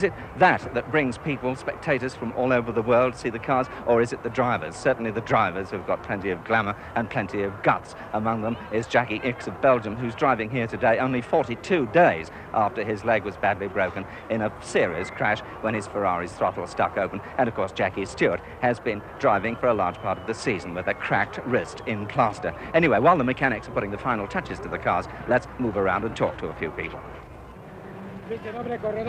Is it that brings people, spectators from all over the world to see the cars, or is it the drivers? Certainly the drivers who've got plenty of glamour and plenty of guts. Among them is Jackie Ickx of Belgium, who's driving here today only 42 days after his leg was badly broken in a serious crash when his Ferrari's throttle stuck open. And of course Jackie Stewart has been driving for a large part of the season with a cracked wrist in plaster. Anyway, while the mechanics are putting the final touches to the cars, let's move around and talk to a few people.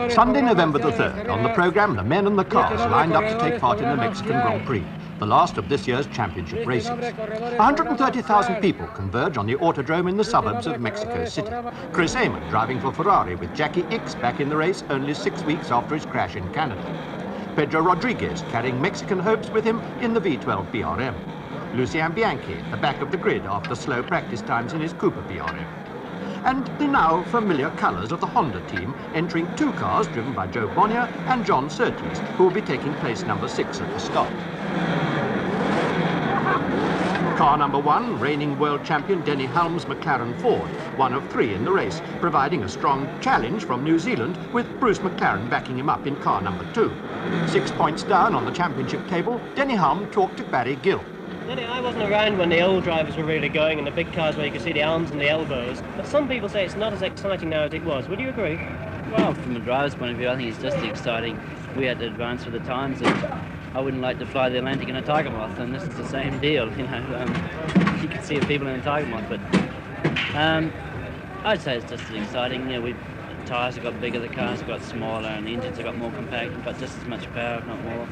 Sunday, November the 3rd, on the programme, the men and the cars lined up to take part in the Mexican Grand Prix, the last of this year's championship races. 130,000 people converge on the Autodrome in the suburbs of Mexico City. Chris Amon driving for Ferrari with Jackie Ickx back in the race only 6 weeks after his crash in Canada. Pedro Rodriguez carrying Mexican hopes with him in the V12 BRM. Lucien Bianchi at the back of the grid after slow practice times in his Cooper BRM. And the now familiar colours of the Honda team entering two cars driven by Joe Bonnier and John Surtees, who will be taking place number 6 at the start. Car number 1, reigning world champion Denny Hulme's McLaren Ford, one of 3 in the race, providing a strong challenge from New Zealand with Bruce McLaren backing him up in car number 2. 6 points down on the championship table, Denny Hulme talked to Barry Gill. I wasn't around when the old drivers were really going and the big cars where you could see the arms and the elbows, but some people say it's not as exciting now as it was. Would you agree? Well, from a driver's point of view, I think it's just as exciting. We had to advance with the times, and I wouldn't like to fly the Atlantic in a Tiger Moth, and this is the same deal, you know. You can see people in a Tiger Moth, but I'd say it's just as exciting. You know, the tyres have got bigger, the cars have got smaller, and the engines have got more compact, but just as much power, if not more.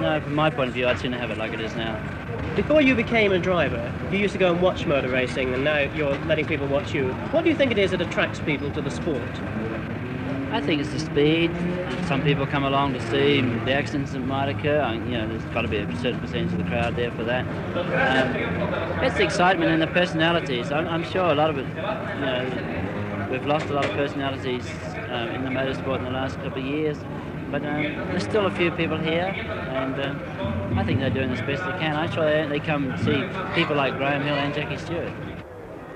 No, from my point of view, I'd sooner have it like it is now. Before you became a driver, you used to go and watch motor racing, and now you're letting people watch you. What do you think it is that attracts people to the sport? I think it's the speed. Some people come along to see the accidents that might occur. You know, there's got to be a certain percentage of the crowd there for that. It's the excitement and the personalities. I'm sure a lot of it, you know, we've lost a lot of personalities in the motorsport in the last couple of years. But there's still a few people here, and I think they're doing as best they can. I'm sure they come and see people like Graham Hill and Jackie Stewart.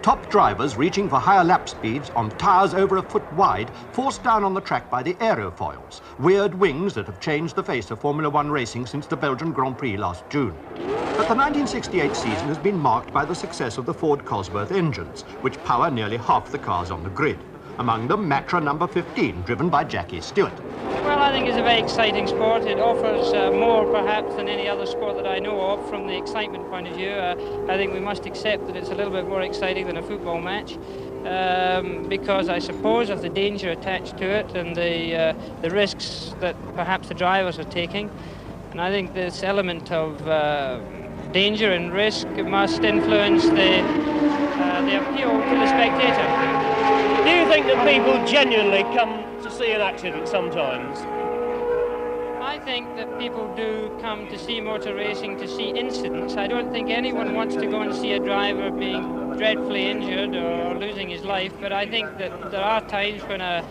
Top drivers reaching for higher lap speeds on tyres over a foot wide, forced down on the track by the aerofoils, weird wings that have changed the face of Formula One racing since the Belgian Grand Prix last June. But the 1968 season has been marked by the success of the Ford Cosworth engines, which power nearly half the cars on the grid. Among them, Matra number 15, driven by Jackie Stewart. Well, I think it's a very exciting sport. It offers more, perhaps, than any other sport that I know of from the excitement point of view. I think we must accept that it's a little bit more exciting than a football match because, I suppose, of the danger attached to it and the risks that perhaps the drivers are taking. And I think this element of danger and risk must influence the appeal to the spectator. Do you think that people genuinely come to see an accident sometimes? I think that people do come to see motor racing to see incidents. I don't think anyone wants to go and see a driver being dreadfully injured or losing his life, but I think that there are times when a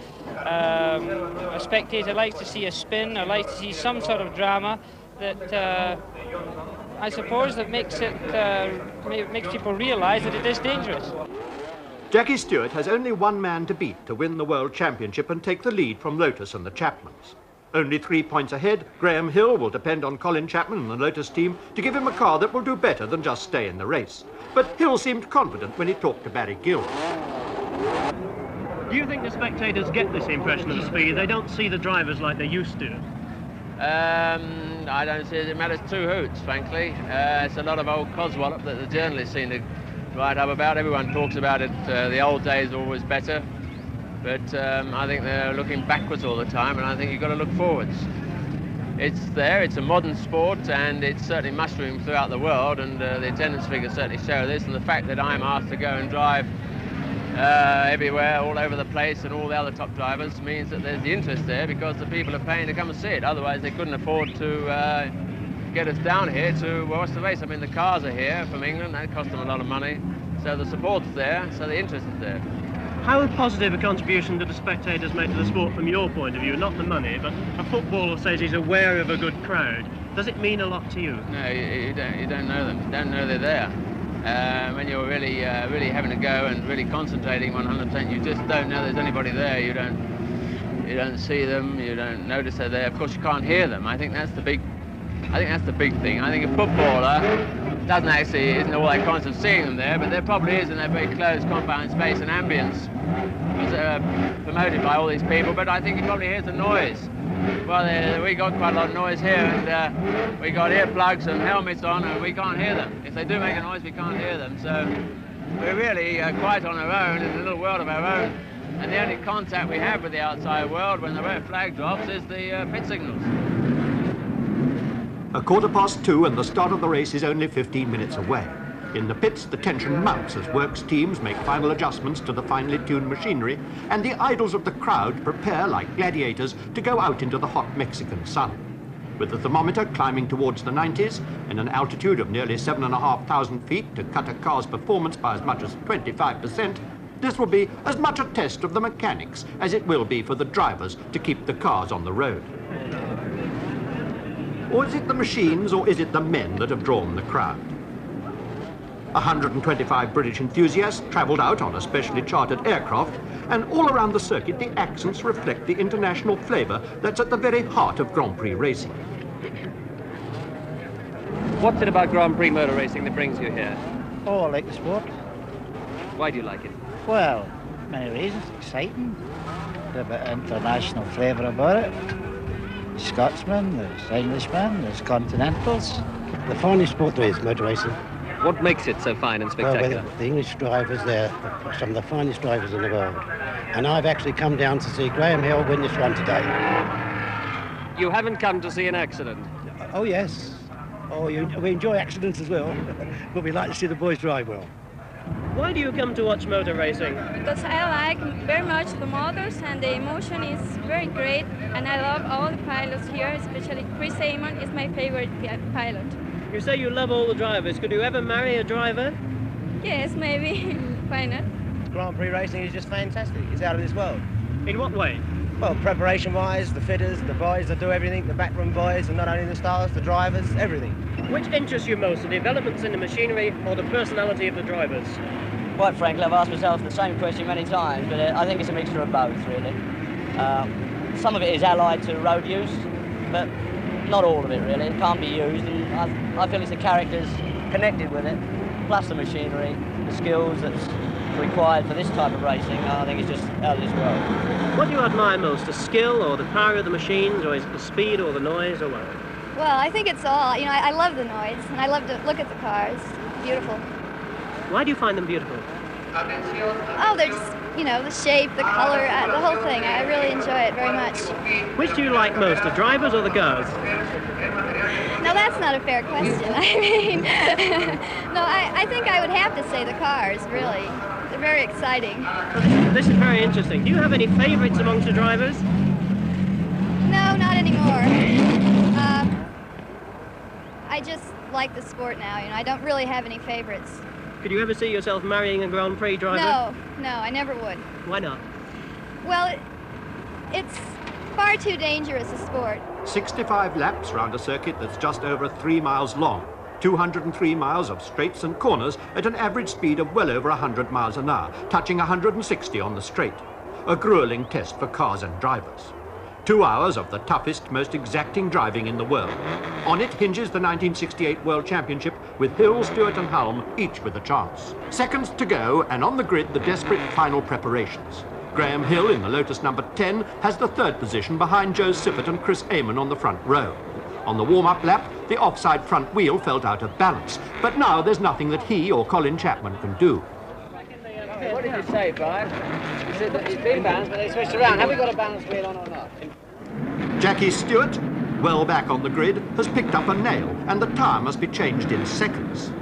spectator likes to see a spin or likes to see some sort of drama that I suppose that makes people realise that it is dangerous. Jackie Stewart has only one man to beat to win the World Championship and take the lead from Lotus and the Chapmans. Only 3 points ahead, Graham Hill will depend on Colin Chapman and the Lotus team to give him a car that will do better than just stay in the race. But Hill seemed confident when he talked to Barry Gill. Do you think the spectators get this impression of speed? They don't see the drivers like they used to? I don't see it matters two hoots, frankly. It's a lot of old coswallop that the journalists seem to write up about. Everyone talks about it. The old days are always better. But I think they're looking backwards all the time, and I think you've got to look forwards. It's there, it's a modern sport, and it's certainly mushroomed throughout the world, and the attendance figures certainly show this, and the fact that I'm asked to go and drive everywhere, all over the place, and all the other top drivers means that there's the interest there because the people are paying to come and see it. Otherwise, they couldn't afford to get us down here to watch the race. I mean, the cars are here from England, that cost them a lot of money, so the support's there, so the interest is there. How positive a contribution do the spectators make to the sport from your point of view? Not the money, but a footballer says he's aware of a good crowd. Does it mean a lot to you? No, you don't know them. You don't know they're there. When you're really having to go and really concentrating 100%, you just don't know there's anybody there. You You don't see them, you don't notice they're there. Of course, you can't hear them. I think that's the big thing. I think a footballer isn't all that conscious of seeing them there, but there probably is in that very close confined space and ambience. It's promoted by all these people, but I think he probably hears the noise. Well, we got quite a lot of noise here, and we got earplugs and helmets on, and we can't hear them. If they do make a noise, we can't hear them. So we're really quite on our own in a little world of our own. And the only contact we have with the outside world when the red flag drops is the pit signals. 2:15 and the start of the race is only 15 minutes away. In the pits, the tension mounts as works teams make final adjustments to the finely tuned machinery, and the idols of the crowd prepare like gladiators to go out into the hot Mexican sun. With the thermometer climbing towards the 90s and an altitude of nearly 7,500 feet to cut a car's performance by as much as 25%, this will be as much a test of the mechanics as it will be for the drivers to keep the cars on the road. Or is it the machines, or is it the men that have drawn the crowd? 125 British enthusiasts travelled out on a specially chartered aircraft, and all around the circuit the accents reflect the international flavour that's at the very heart of Grand Prix racing. What's it about Grand Prix motor racing that brings you here? Oh, I like the sport. Why do you like it? Well, many reasons. Exciting. There's a bit of international flavour about it. There's Scotsmen, there's Englishmen, there's Continentals. The finest sport there is, motor racing. What makes it so fine and spectacular? Well, the English drivers, they're some of the finest drivers in the world. And I've actually come down to see Graham Hill win this one today. You haven't come to see an accident? Oh, yes. Oh, we enjoy accidents as well, but we like to see the boys drive well. Why do you come to watch motor racing? Because I like very much the motors, and the emotion is very great, and I love all the pilots here, especially Chris Amon is my favorite pilot. You say you love all the drivers. Could you ever marry a driver? Yes, maybe. Why not? Grand Prix racing is just fantastic. It's out of this world. In what way? Well, preparation-wise, the fitters, the boys that do everything, the backroom boys, and not only the stars, the drivers, everything. Which interests you most, the developments in the machinery or the personality of the drivers? Quite frankly, I've asked myself the same question many times, but I think it's a mixture of both, really. Some of it is allied to road use, but not all of it, really. It can't be used, and I feel it's the characters connected with it, plus the machinery, the skills that's required for this type of racing. I think it's just out of this world. What do you admire most, the skill or the power of the machines, or is it the speed or the noise, or what? Well, I think it's all. You know, I love the noise, and I love to look at the cars. Beautiful. Why do you find them beautiful? Oh, they're just, you know, the shape, the color, the whole thing. I really enjoy it very much. Which do you like most, the drivers or the cars? No, that's not a fair question. I mean, no, I think I would have to say the cars, really. They're very exciting. Well, this is very interesting. Do you have any favorites amongst the drivers? No, not anymore. I just like the sport now, you know. I don't really have any favorites. Could you ever see yourself marrying a Grand Prix driver? No, I never would. Why not? Well, it's far too dangerous a sport. 65 laps round a circuit that's just over 3 miles long. 203 miles of straights and corners at an average speed of well over 100 miles an hour, touching 160 on the straight. A grueling test for cars and drivers. 2 hours of the toughest, most exacting driving in the world. On it hinges the 1968 World Championship with Hill, Stewart and Hulme, each with a chance. Seconds to go, and on the grid, the desperate final preparations. Graham Hill in the Lotus number 10 has the third position behind Joe Sippert and Chris Amon on the front row. On the warm-up lap, the offside front wheel felt out of balance, but now there's nothing that he or Colin Chapman can do. What did you say, Brian? You said that it's been balanced, but they switched around. Have we got a balance wheel on or not? Jackie Stewart, well back on the grid, has picked up a nail, and the tyre must be changed in seconds.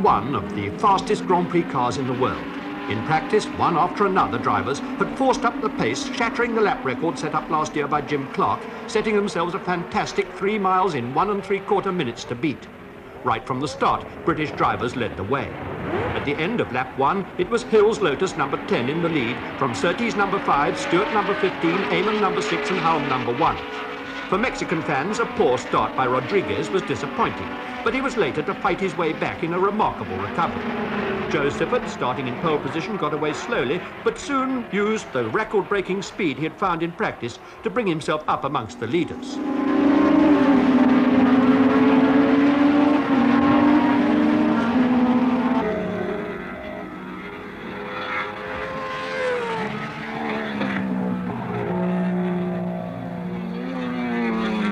one of the fastest Grand Prix cars in the world. In practice, one after another drivers had forced up the pace, shattering the lap record set up last year by Jim Clark, setting themselves a fantastic 3 miles in 1 3/4 minutes to beat. Right from the start, British drivers led the way. At the end of lap 1, it was Hill's Lotus number 10 in the lead, from Surtees number 5, Stewart number 15, Eamon number 6 and Hulme number 1. For Mexican fans, a poor start by Rodriguez was disappointing, but he was later to fight his way back in a remarkable recovery. Joe Sifford, starting in pole position, got away slowly, but soon used the record-breaking speed he had found in practice to bring himself up amongst the leaders.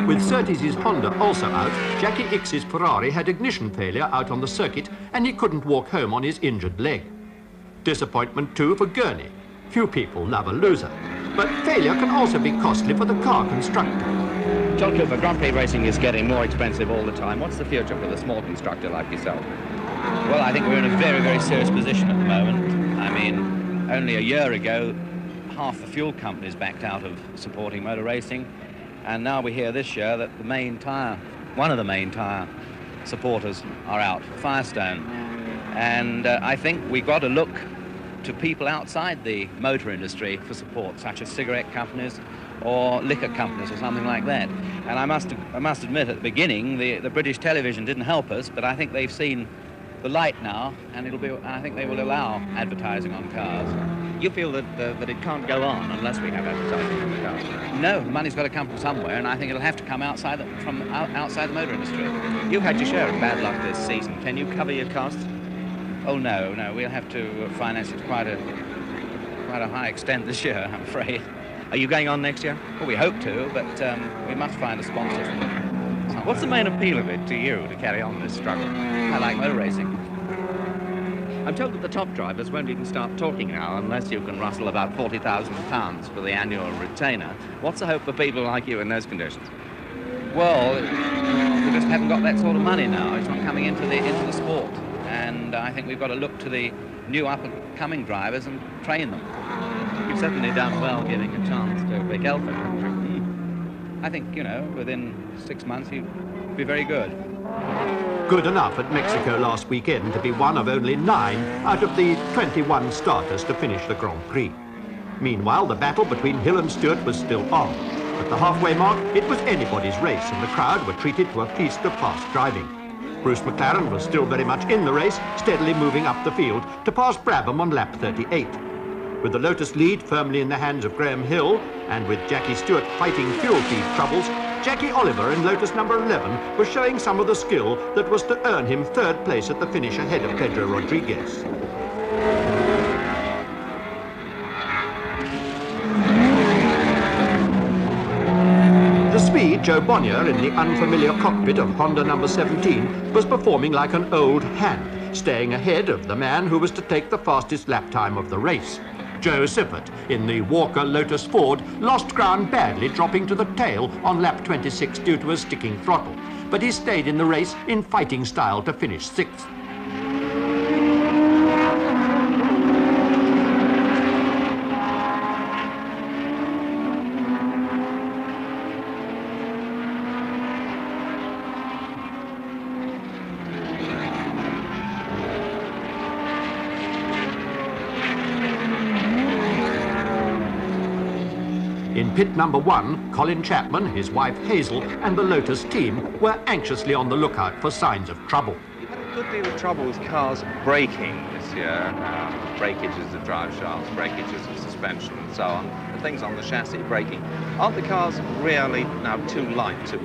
With Surtees' Honda also out, Jackie Ickx's Ferrari had ignition failure out on the circuit and he couldn't walk home on his injured leg. Disappointment too for Gurney. Few people love a loser. But failure can also be costly for the car constructor. John Cooper, Grand Prix racing is getting more expensive all the time. What's the future for the small constructor like yourself? Well, I think we're in a very, very serious position at the moment. I mean, only a year ago, half the fuel companies backed out of supporting motor racing. And now we hear this year that one of the main tyre supporters are out, Firestone. And I think we've got to look to people outside the motor industry for support, such as cigarette companies or liquor companies or something like that. And I must admit, at the beginning, the British television didn't help us, but I think they've seen the light now, and I think they will allow advertising on cars. You feel that it can't go on unless we have advertising on the cars? No, the money's got to come from somewhere, and I think it'll have to come outside the motor industry. You've had your share of bad luck this season. Can you cover your costs? Oh no, we'll have to finance it to quite a high extent this year, I'm afraid. Are you going on next year? Well, we hope to, but we must find a sponsor. What's the main appeal of it to you to carry on this struggle? I like motor racing. I'm told that the top drivers won't even start talking now unless you can rustle about £40,000 for the annual retainer. What's the hope for people like you in those conditions? Well, we just haven't got that sort of money now. It's not coming into the sport. And I think we've got to look to the new up-and-coming drivers and train them. You've certainly done well giving a chance to Vic Elford, haven't you? I think, within 6 months he'd be very good. Good enough at Mexico last weekend to be one of only 9 out of the 21 starters to finish the Grand Prix. Meanwhile, the battle between Hill and Stewart was still on. At the halfway mark, it was anybody's race, and the crowd were treated to a feast of fast driving. Bruce McLaren was still very much in the race, steadily moving up the field to pass Brabham on lap 38. With the Lotus lead firmly in the hands of Graham Hill, and with Jackie Stewart fighting fuel feed troubles, Jackie Oliver in Lotus number 11 was showing some of the skill that was to earn him 3rd place at the finish ahead of Pedro Rodriguez. The Swede, Joe Bonnier, in the unfamiliar cockpit of Honda number 17, was performing like an old hand, staying ahead of the man who was to take the fastest lap time of the race. Joe Sifford, in the Walker Lotus Ford, lost ground badly, dropping to the tail on lap 26 due to a sticking throttle. But he stayed in the race in fighting style to finish 6th. In pit number 1, Colin Chapman, his wife Hazel, and the Lotus team were anxiously on the lookout for signs of trouble. You've had a good deal of trouble with cars braking this year. Breakages of drive shafts, breakages of suspension and so on. The things on the chassis braking. Aren't the cars really now too light to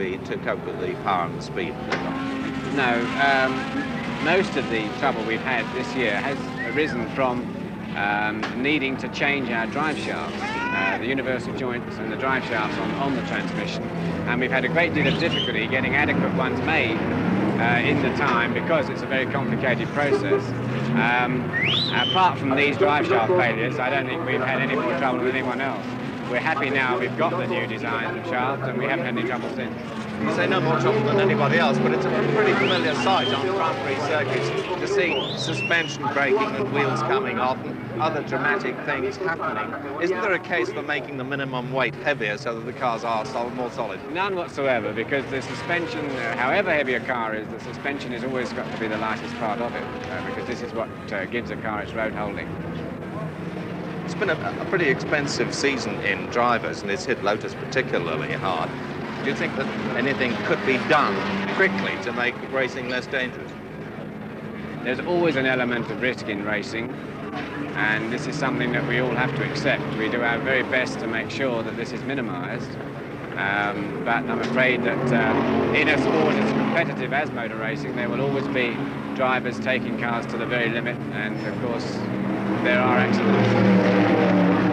cope with the power and the speed that they've got? No. Most of the trouble we've had this year has arisen from needing to change our drive shafts, the universal joints and the drive shafts on the transmission, and we've had a great deal of difficulty getting adequate ones made in the time because it's a very complicated process. Apart from these drive shaft failures, I don't think we've had any more trouble with anyone else. we're happy now we've got the new design shaft, and we haven't had any trouble since. You say no more trouble than anybody else, but it's a pretty familiar sight on Grand Prix circuits to see suspension breaking and wheels coming off and other dramatic things happening. Isn't there a case for making the minimum weight heavier so that the cars are more solid? None whatsoever, because the suspension, however heavy a car is, the suspension has always got to be the lightest part of it, because this is what gives a car its road holding. It's been a pretty expensive season in drivers, and it's hit Lotus particularly hard. Do you think that anything could be done quickly to make racing less dangerous? There's always an element of risk in racing, and this is something that we all have to accept. We do our very best to make sure that this is minimised, but I'm afraid that in a sport as competitive as motor racing, there will always be drivers taking cars to the very limit, and of course there are accidents.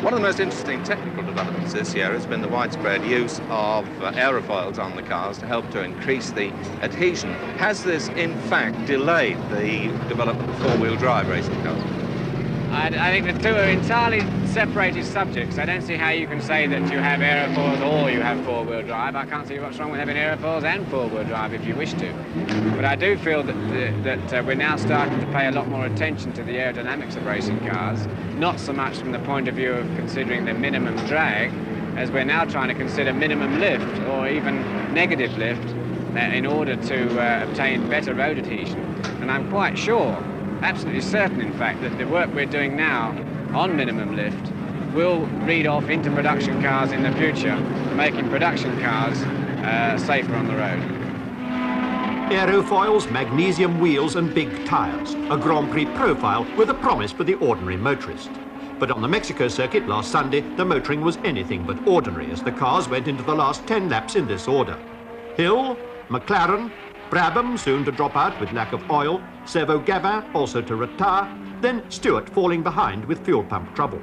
One of the most interesting technical developments this year has been the widespread use of aerofoils on the cars to help to increase the adhesion. Has this, in fact, delayed the development of four-wheel drive racing cars? I think the two are entirely separated subjects. I don't see how you can say that you have aerofoils or you have four-wheel drive. I can't see what's wrong with having aerofoils and four-wheel drive if you wish to. But I do feel that we're now starting to pay a lot more attention to the aerodynamics of racing cars, not so much from the point of view of considering the minimum drag, as we're now trying to consider minimum lift or even negative lift in order to obtain better road adhesion. And I'm quite sure, absolutely certain in fact, that the work we're doing now on minimum lift will read off into production cars in the future, making production cars safer on the road. Aerofoils, magnesium wheels and big tyres, a Grand Prix profile with a promise for the ordinary motorist. But on the Mexico circuit last Sunday, the motoring was anything but ordinary as the cars went into the last 10 laps in this order. Hill, McLaren, Brabham soon to drop out with lack of oil, Servo Gavin also to retire, then Stewart falling behind with fuel pump trouble.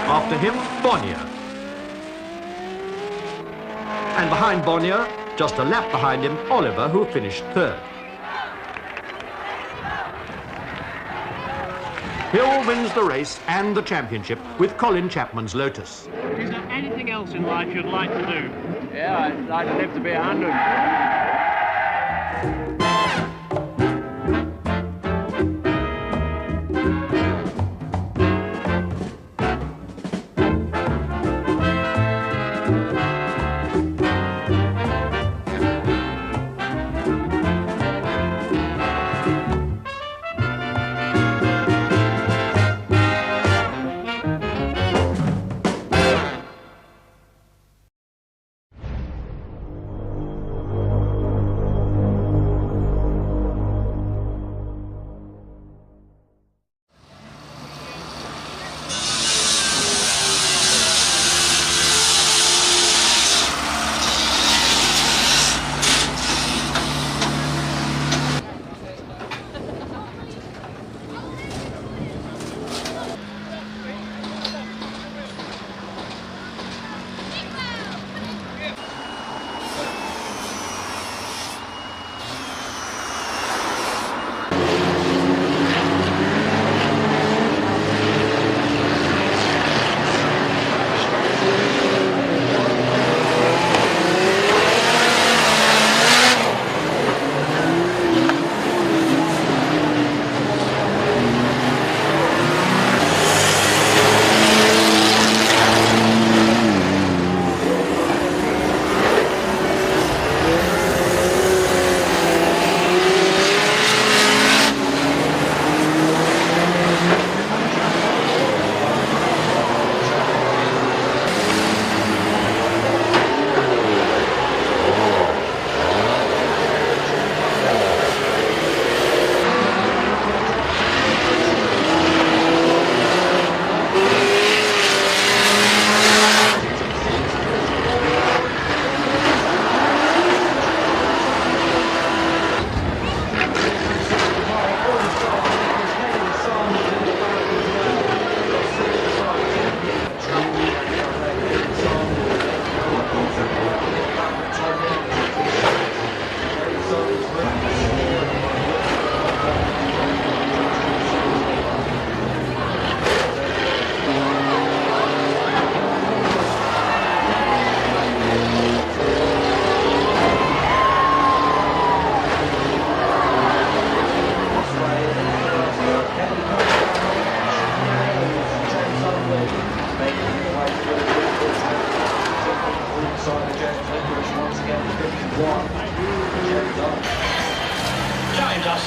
After him, Bonnier. And behind Bonnier, just a lap behind him, Oliver, who finished third. Hill wins the race and the championship with Colin Chapman's Lotus. Is there anything else in life you'd like to do? Yeah, I'd like to live to be 100.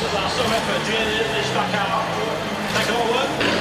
Some effort really stuck out. Take all work.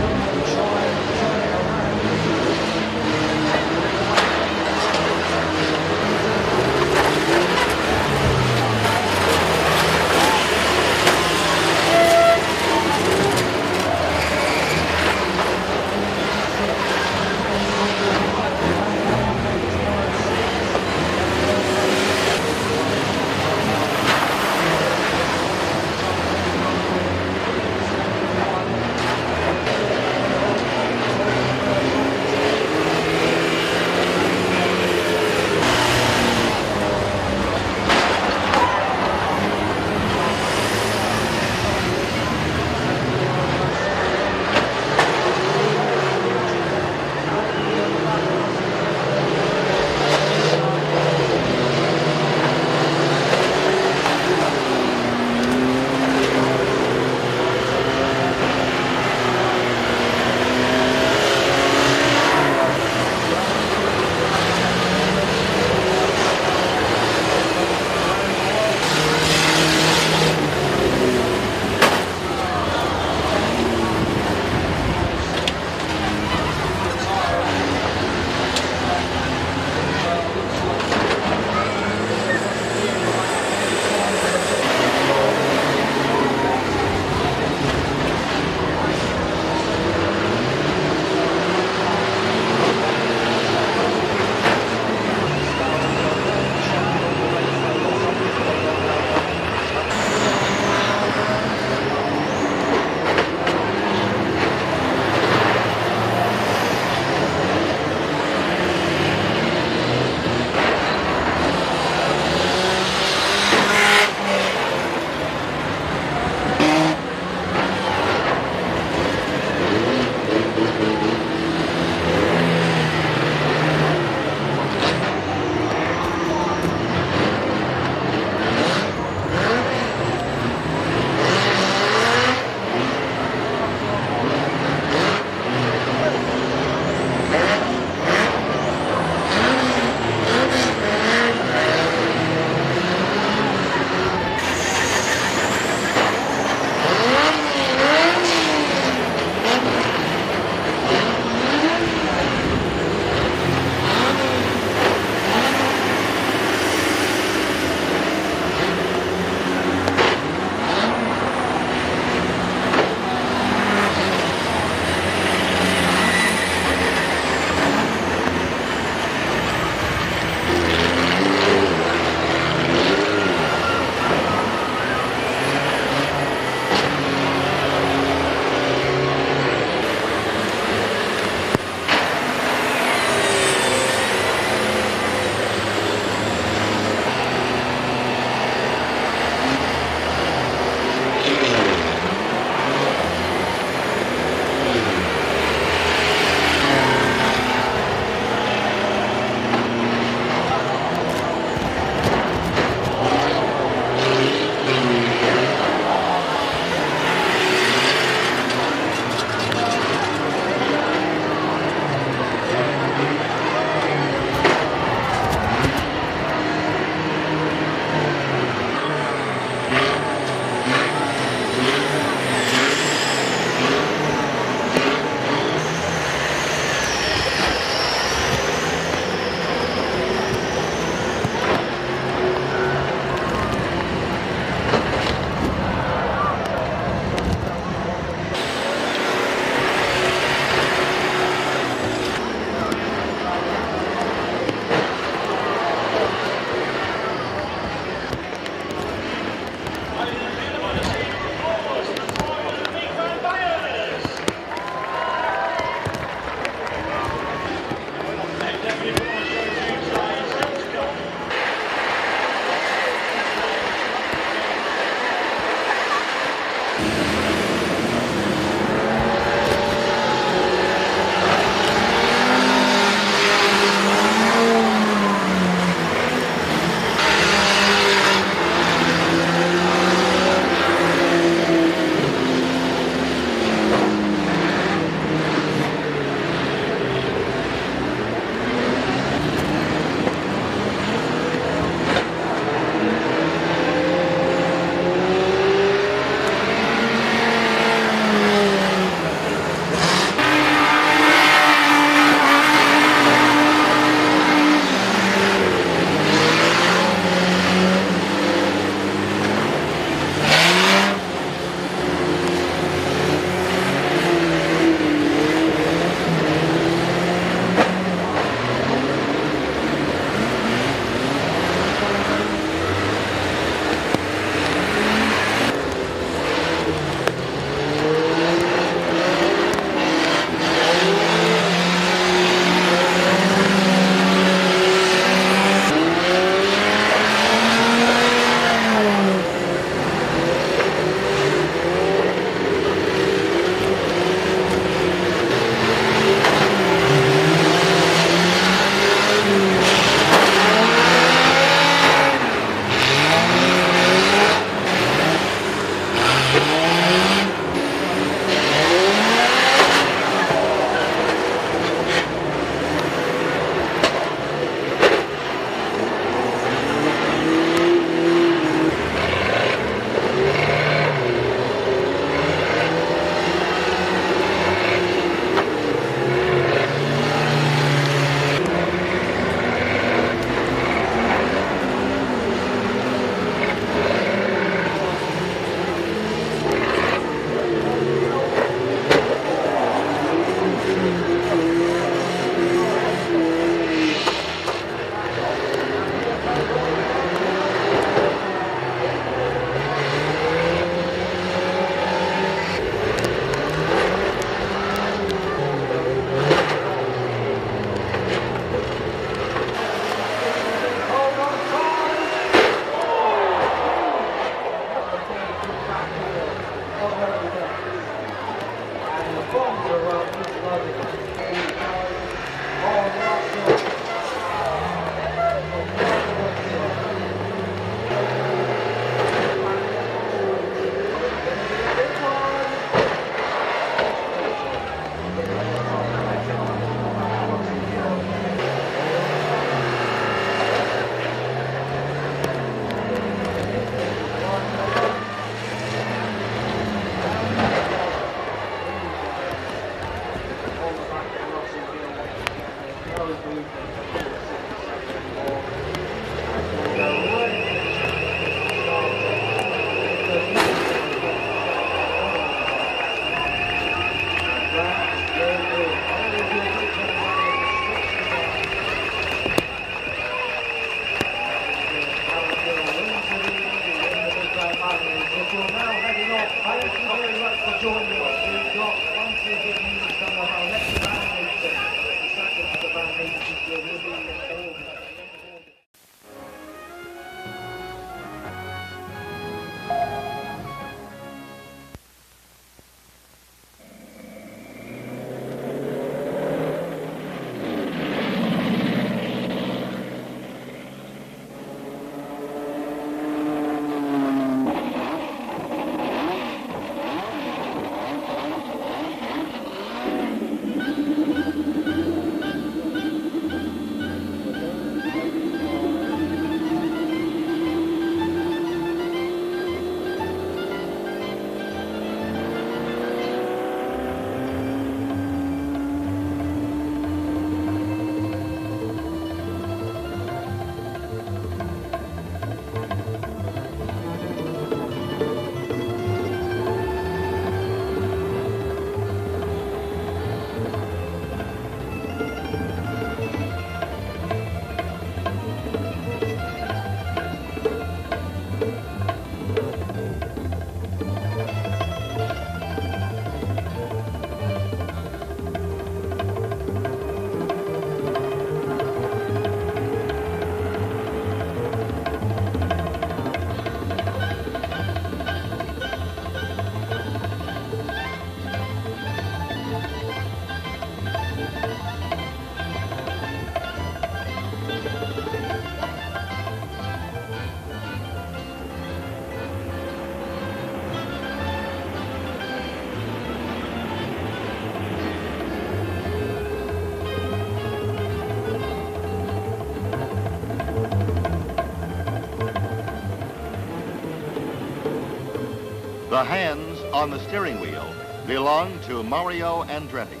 The hands on the steering wheel belong to Mario Andretti.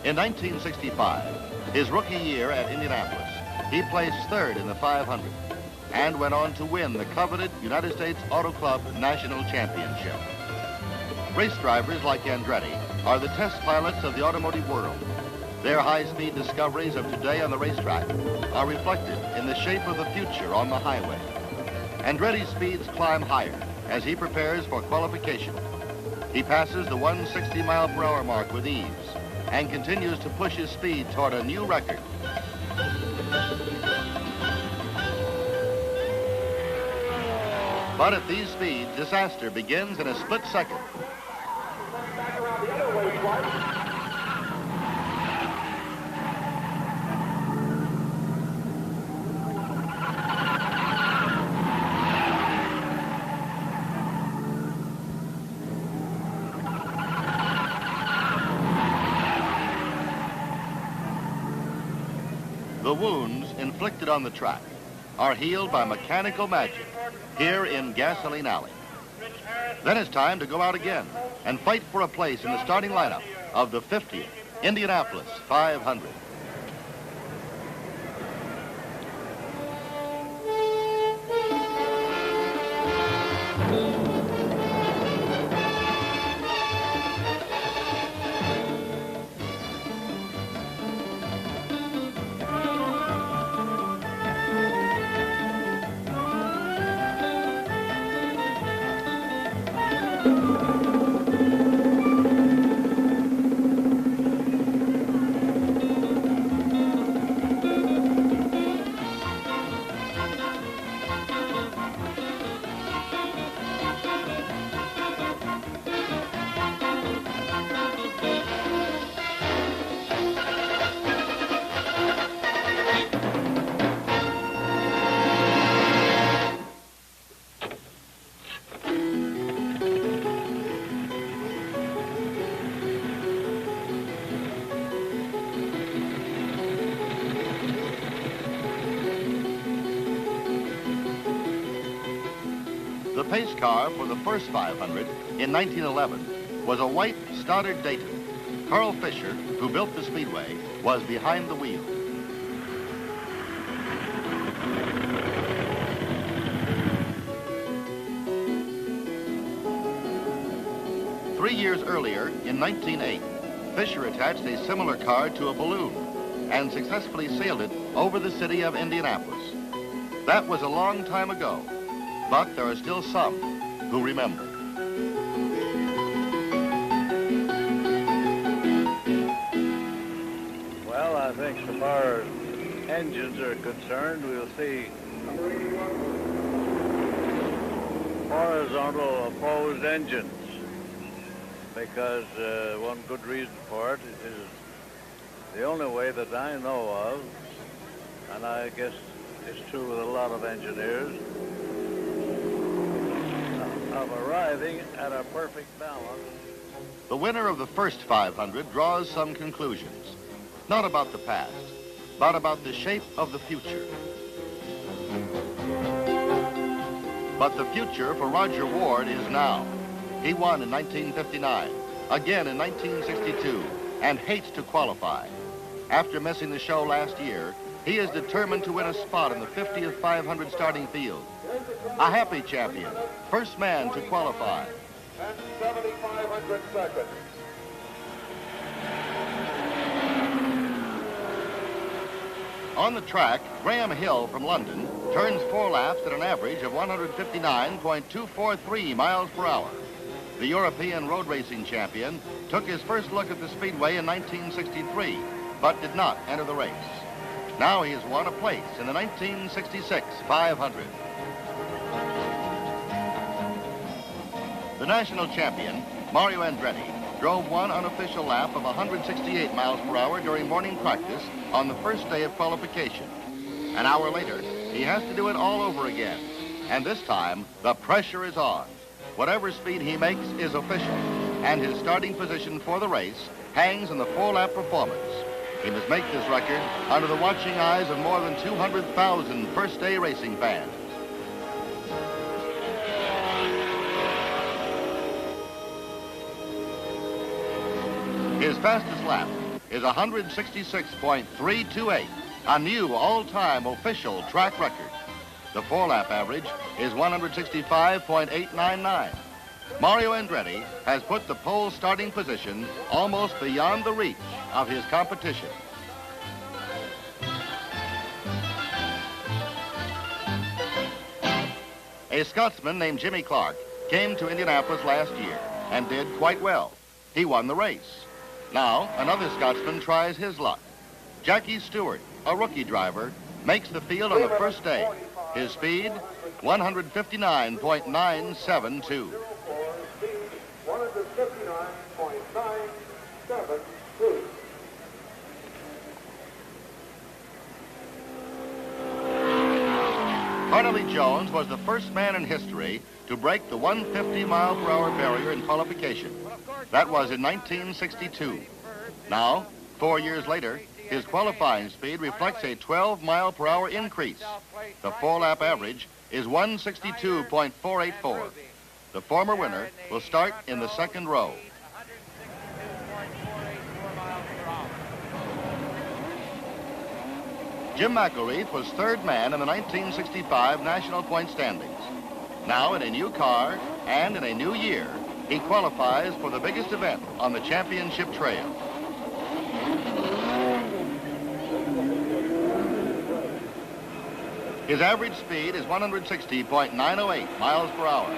In 1965, his rookie year at Indianapolis, he placed third in the 500 and went on to win the coveted United States Auto Club National Championship. Race drivers like Andretti are the test pilots of the automotive world. Their high-speed discoveries of today on the racetrack are reflected in the shape of the future on the highway. Andretti's speeds climb higher as he prepares for qualification. He passes the 160-mile-per-hour mark with ease and continues to push his speed toward a new record. But at these speeds, disaster begins in a split second. The wounds inflicted on the track are healed by mechanical magic here in Gasoline Alley. Then it's time to go out again and fight for a place in the starting lineup of the 50th Indianapolis 500. The pace car for the first 500 in 1911 was a white Stoddard Dayton. Carl Fisher, who built the speedway, was behind the wheel. Three years earlier, in 1908, Fisher attached a similar car to a balloon and successfully sailed it over the city of Indianapolis. That was a long time ago, but there are still some who remember. Well, I think so far as engines are concerned, we'll see horizontal opposed engines, because one good reason for it is the only way that I know of, and I guess it's true with a lot of engineers, of arriving at a perfect balance. The winner of the first 500 draws some conclusions, not about the past, but about the shape of the future. But the future for Roger Ward is now. He won in 1959, again in 1962, and hates to qualify. After missing the show last year, he is determined to win a spot in the 50th 500 starting field. A happy champion, first man to qualify. And 7,500 seconds. On the track, Graham Hill from London turns 4 laps at an average of 159.243 miles per hour. The European road racing champion took his first look at the speedway in 1963, but did not enter the race. Now he has won a place in the 1966 500. The national champion, Mario Andretti, drove one unofficial lap of 168 miles per hour during morning practice on the first day of qualification. An hour later, he has to do it all over again. And this time, the pressure is on. Whatever speed he makes is official, and his starting position for the race hangs on the 4-lap performance. He must make this record under the watching eyes of more than 200,000 first-day racing fans. His fastest lap is 166.328, a new all-time official track record. The 4-lap average is 165.899. Mario Andretti has put the pole starting position almost beyond the reach of his competition. A Scotsman named Jimmy Clark came to Indianapolis last year and did quite well. He won the race. Now, another Scotsman tries his luck. Jackie Stewart, a rookie driver, makes the field on the first day. His speed, 159.972. 159.972. Hartley Jones was the first man in history to break the 150-mile-per-hour barrier in qualification. That was in 1962. Now, 4 years later, his qualifying speed reflects a 12-mile-per-hour increase. The 4-lap average is 162.484. The former winner will start in the second row. Jim McElreath was third man in the 1965 national point standings. Now, in a new car and in a new year, he qualifies for the biggest event on the championship trail. His average speed is 160.908 miles per hour.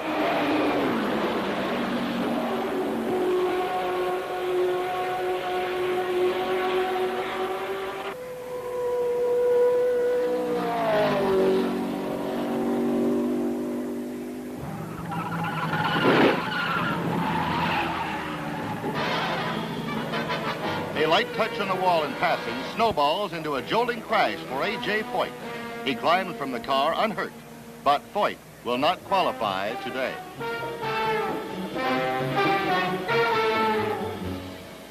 A light touch on the wall in passing snowballs into a jolting crash for A.J. Foyt. He climbed from the car unhurt, but Foyt will not qualify today.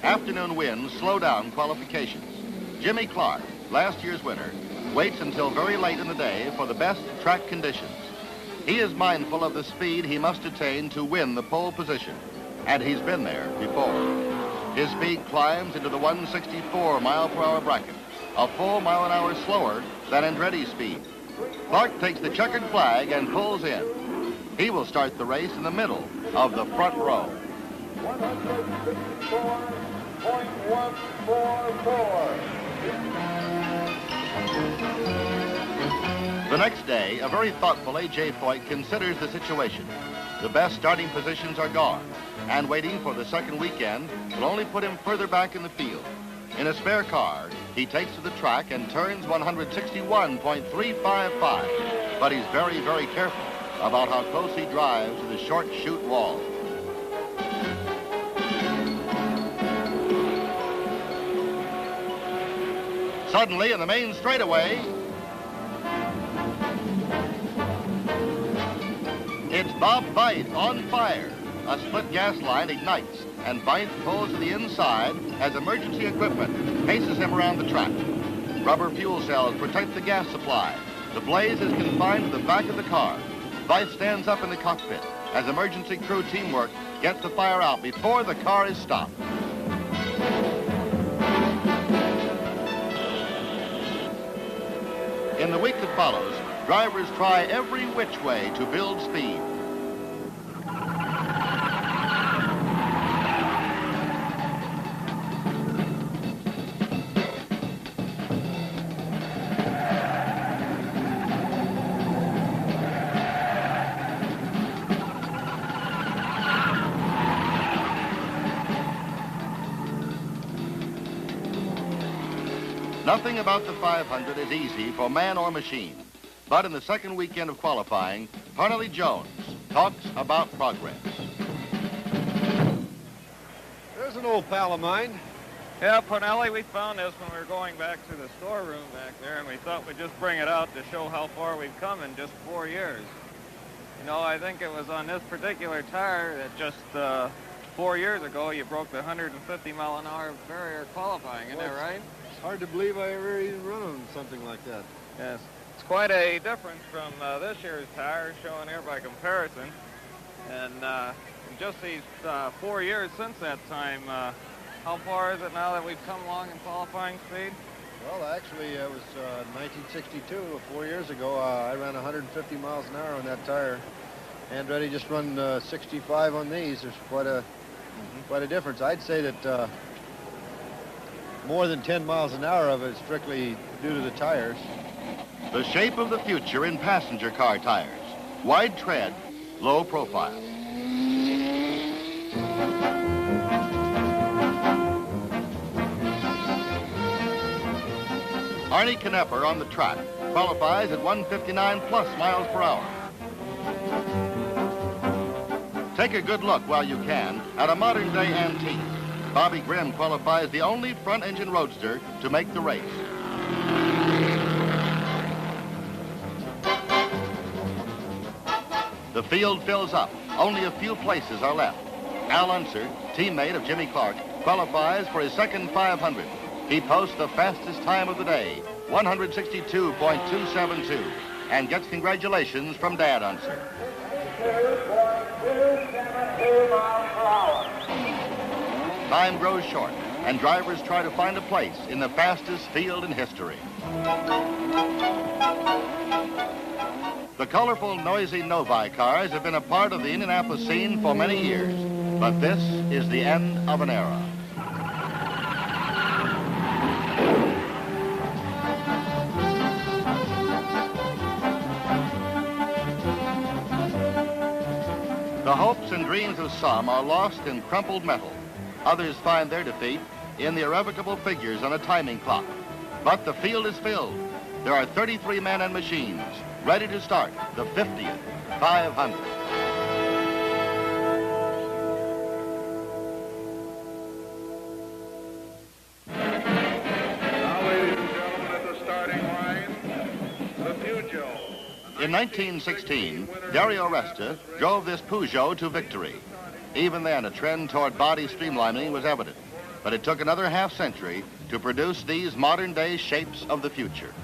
Afternoon winds slow down qualifications. Jimmy Clark, last year's winner, waits until very late in the day for the best track conditions. He is mindful of the speed he must attain to win the pole position, and he's been there before. His speed climbs into the 164-mile-per-hour bracket, a full mile an hour slower than Andretti's speed. Clark takes the checkered flag and pulls in. He will start the race in the middle of the front row. 164.144. The next day, a very thoughtful A.J. Foyt considers the situation. The best starting positions are gone, and waiting for the second weekend will only put him further back in the field. In a spare car, he takes to the track and turns 161.355, but he's very, very careful about how close he drives to the short chute wall. Suddenly, in the main straightaway, it's Bob Veith on fire. A split gas line ignites, and Veith pulls to the inside as emergency equipment paces him around the track. Rubber fuel cells protect the gas supply. The blaze is confined to the back of the car. Veith stands up in the cockpit as emergency crew teamwork gets the fire out before the car is stopped. In the week that follows, drivers try every which way to build speed. Nothing about the 500 is easy for man or machine. But in the second weekend of qualifying, Parnelly Jones talks about progress. There's an old pal of mine. Yeah, Parnelly, we found this when we were going back to the storeroom back there, and we thought we'd just bring it out to show how far we've come in just 4 years. You know, I think it was on this particular tire that just 4 years ago you broke the 150-mile-an-hour barrier qualifying, isn't that right? It's hard to believe I ever even run on something like that. Yes. It's quite a difference from this year's tires shown here by comparison. And in just these 4 years since that time, how far is it now that we've come along in qualifying speed? Well, actually, it was 1962, 4 years ago. I ran 150 miles an hour on that tire. Andretti just run 65 on these. There's quite a difference. I'd say that more than 10 miles an hour of it is strictly due to the tires. The shape of the future in passenger car tires. Wide tread, low profile. Arnie Knepper on the track qualifies at 159 plus miles per hour. Take a good look while you can at a modern day antique. Bobby Grimm qualifies the only front engine roadster to make the race. The field fills up. Only a few places are left. Al Unser, teammate of Jimmy Clark, qualifies for his second 500. He posts the fastest time of the day, 162.272, and gets congratulations from Dad Unser. Time grows short, and drivers try to find a place in the fastest field in history. The colorful, noisy Novi cars have been a part of the Indianapolis scene for many years, but this is the end of an era. The hopes and dreams of some are lost in crumpled metal. Others find their defeat in the irrevocable figures on a timing clock. But the field is filled. There are 33 men and machines ready to start the 50th 500. Now, ladies and gentlemen, at the starting line, the Peugeot. In 1916, Dario Resta drove this Peugeot to victory. Even then, a trend toward body streamlining was evident, but it took another half-century to produce these modern-day shapes of the future.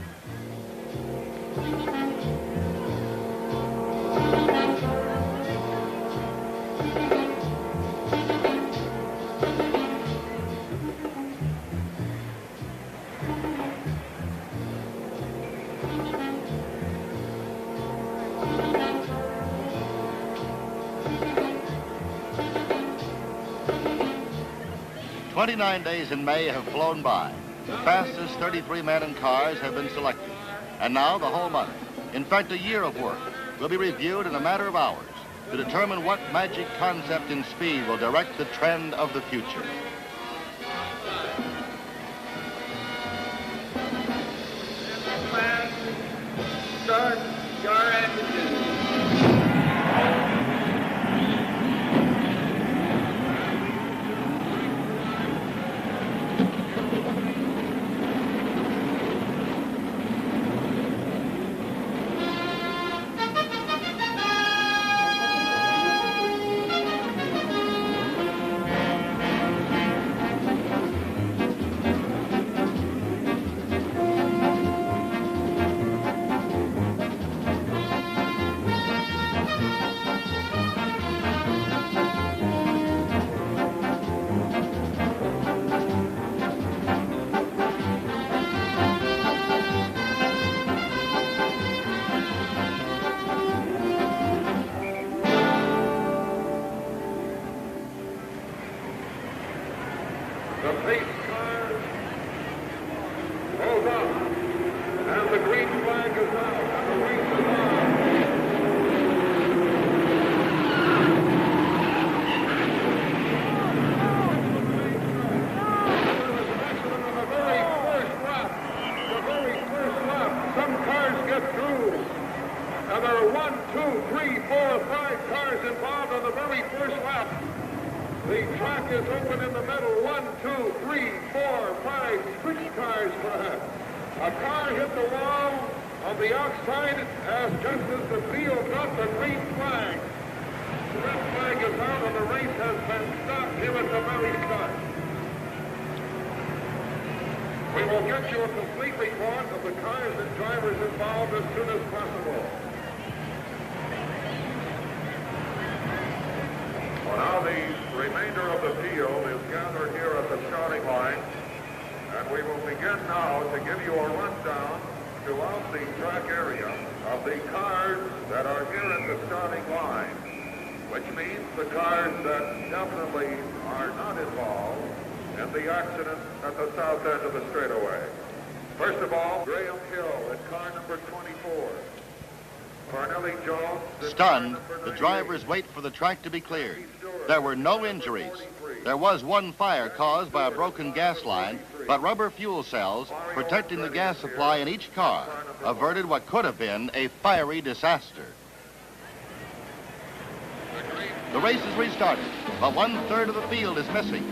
29 days in May have flown by. The fastest 33 men and cars have been selected. And now the whole month, in fact a year of work, will be reviewed in a matter of hours to determine what magic concept in speed will direct the trend of the future. Start your engine. The pace car goes up, and the green flag is out, and the race is on. Some cars get through, and there are 1, 2, 3, 4, 5 cars involved on the very first lap. The track is open in the middle. 1, 2, 3, 4, 5, 6 cars perhaps. A car hit the wall on the outside just as the field got the green flag. The red flag is out and the race has been stopped here at the very start. We will get you a complete report of the cars and drivers involved as soon as possible. Well, now the remainder of the field is gathered here at the starting line, and we will begin now to give you a rundown throughout the track area of the cars that are here at the starting line, which means the cars that definitely are not involved in the accident at the south end of the straightaway. First of all, Graham Hill in car number 24. Parnelli Jones. Stunned, the drivers wait for the track to be cleared. There were no injuries. There was one fire caused by a broken gas line, but rubber fuel cells protecting the gas supply in each car averted what could have been a fiery disaster. The race is restarted, but 1/3 of the field is missing.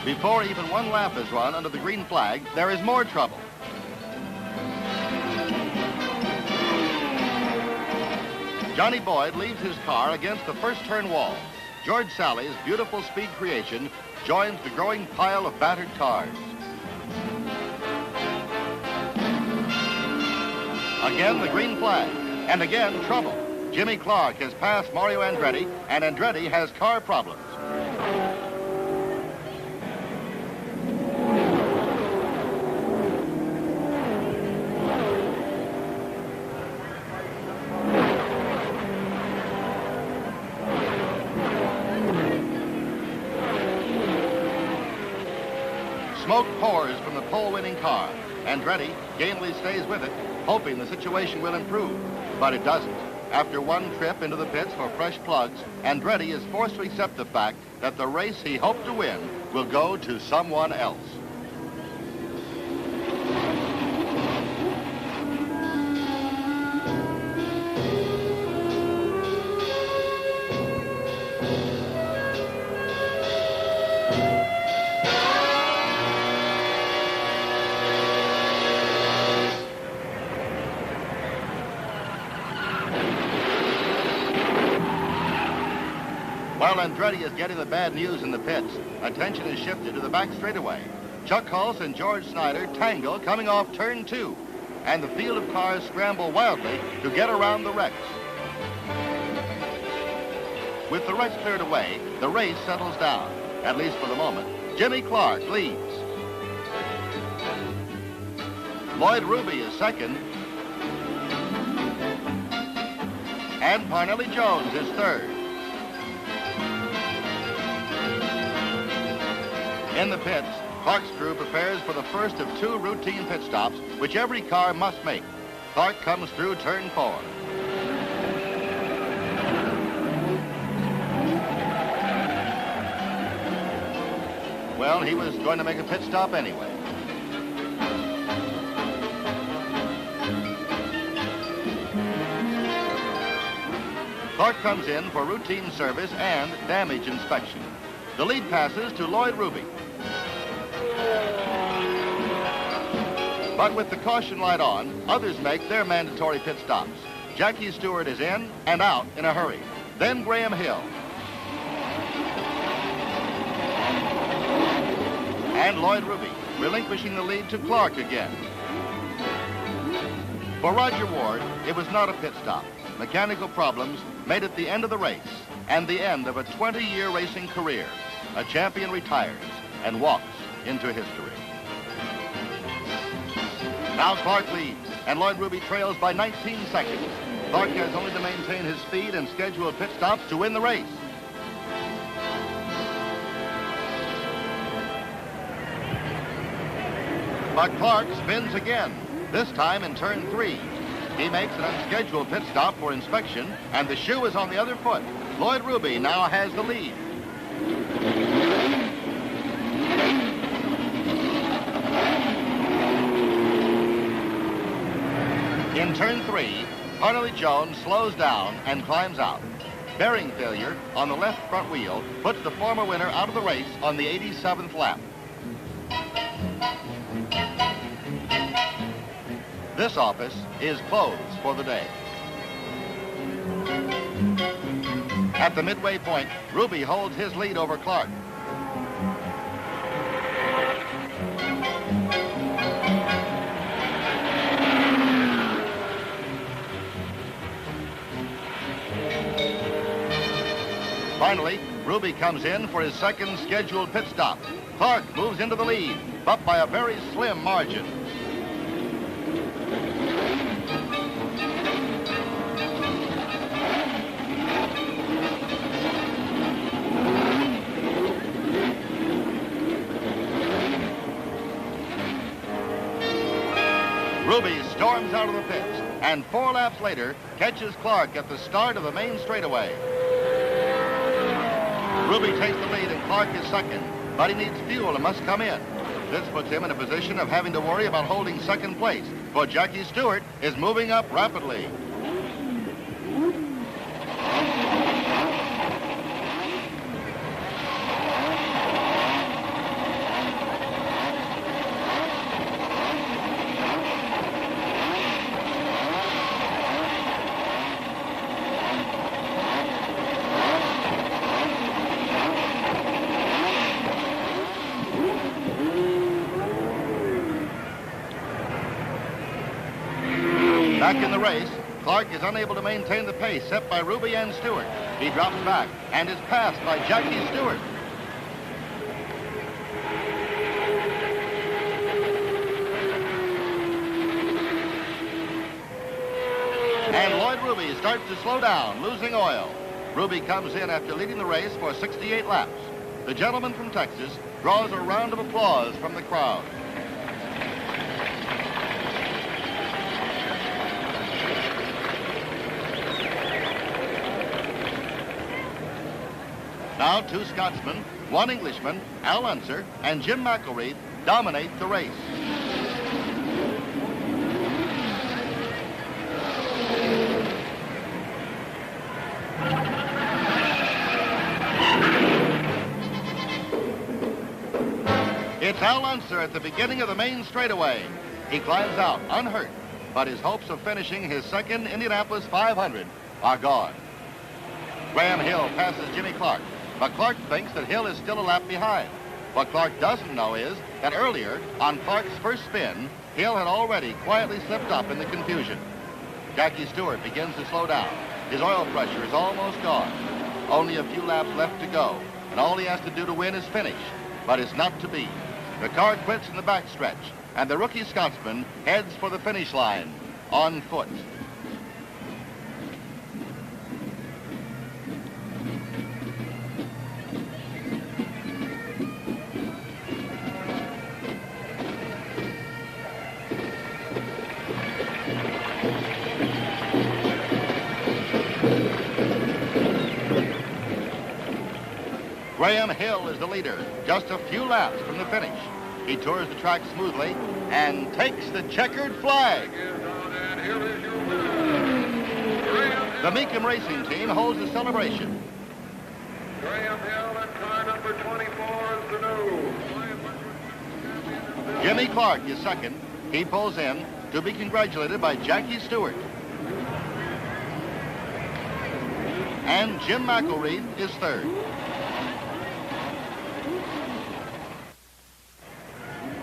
Before even one lap is run under the green flag, there is more trouble. Johnny Boyd leaves his car against the first turn wall. George Sally's beautiful speed creation joins the growing pile of battered cars. Again, the green flag, and again, trouble. Jimmy Clark has passed Mario Andretti, and Andretti has car problems. Smoke pours from the pole-winning car. Andretti gamely stays with it, hoping the situation will improve, but it doesn't. After one trip into the pits for fresh plugs, Andretti is forced to accept the fact that the race he hoped to win will go to someone else. While Andretti is getting the bad news in the pits, attention is shifted to the back straightaway. Chuck Hulse and George Snyder tangle coming off turn 2, and the field of cars scramble wildly to get around the wrecks. With the wrecks cleared away, the race settles down, at least for the moment. Jimmy Clark leads. Lloyd Ruby is second. And Parnelli Jones is third. In the pits, Clark's crew prepares for the first of 2 routine pit stops, which every car must make. Clark comes through turn 4. Well, he was going to make a pit stop anyway. Clark comes in for routine service and damage inspection. The lead passes to Lloyd Ruby. But with the caution light on, others make their mandatory pit stops. Jackie Stewart is in and out in a hurry. Then Graham Hill. And Lloyd Ruby, relinquishing the lead to Clark again. For Roger Ward, it was not a pit stop. Mechanical problems made it the end of the race and the end of a 20-year racing career. A champion retires and walks into history. Now Clark leads, and Lloyd Ruby trails by 19 seconds. Clark has only to maintain his speed and scheduled pit stops to win the race. But Clark spins again, this time in turn 3. He makes an unscheduled pit stop for inspection, and the shoe is on the other foot. Lloyd Ruby now has the lead. In turn 3, Parnelli Jones slows down and climbs out. Bearing failure on the left front wheel puts the former winner out of the race on the 87th lap. This office is closed for the day. At the midway point, Ruby holds his lead over Clark. Finally, Ruby comes in for his second scheduled pit stop. Clark moves into the lead, but by a very slim margin. Ruby storms out of the pits, and 4 laps later catches Clark at the start of the main straightaway. Ruby takes the lead and Clark is second, but he needs fuel and must come in. This puts him in a position of having to worry about holding second place, for Jackie Stewart is moving up rapidly. Back in the race, Clark is unable to maintain the pace set by Ruby and Stewart. He drops back and is passed by Jackie Stewart. And Lloyd Ruby starts to slow down, losing oil. Ruby comes in after leading the race for 68 laps. The gentleman from Texas draws a round of applause from the crowd. Now 2 Scotsmen, 1 Englishman, Al Unser, and Jim McElreath dominate the race. It's Al Unser at the beginning of the main straightaway. He climbs out unhurt, but his hopes of finishing his second Indianapolis 500 are gone. Graham Hill passes Jimmy Clark. But Clark thinks that Hill is still a lap behind. What Clark doesn't know is that earlier, on Clark's first spin, Hill had already quietly slipped up in the confusion. Jackie Stewart begins to slow down. His oil pressure is almost gone. Only a few laps left to go, and all he has to do to win is finish. But it's not to be. The car quits in the backstretch. and the rookie Scotsman heads for the finish line on foot. Graham Hill is the leader, just a few laps from the finish. He tours the track smoothly and takes the checkered flag. The Meekum Racing Team holds the celebration. Graham Hill and car number 24 is the new. Jimmy Clark is second. He pulls in to be congratulated by Jackie Stewart. And Jim McElreath is third.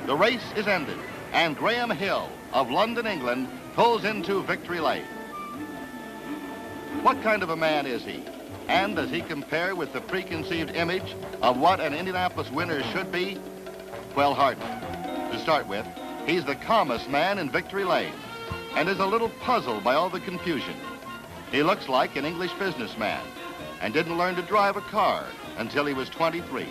The race is ended, and Graham Hill of London, England, pulls into victory lane. What kind of a man is he? And does he compare with the preconceived image of what an Indianapolis winner should be? Well, hardly. To start with, he's the calmest man in victory lane and is a little puzzled by all the confusion. He looks like an English businessman and didn't learn to drive a car until he was 23.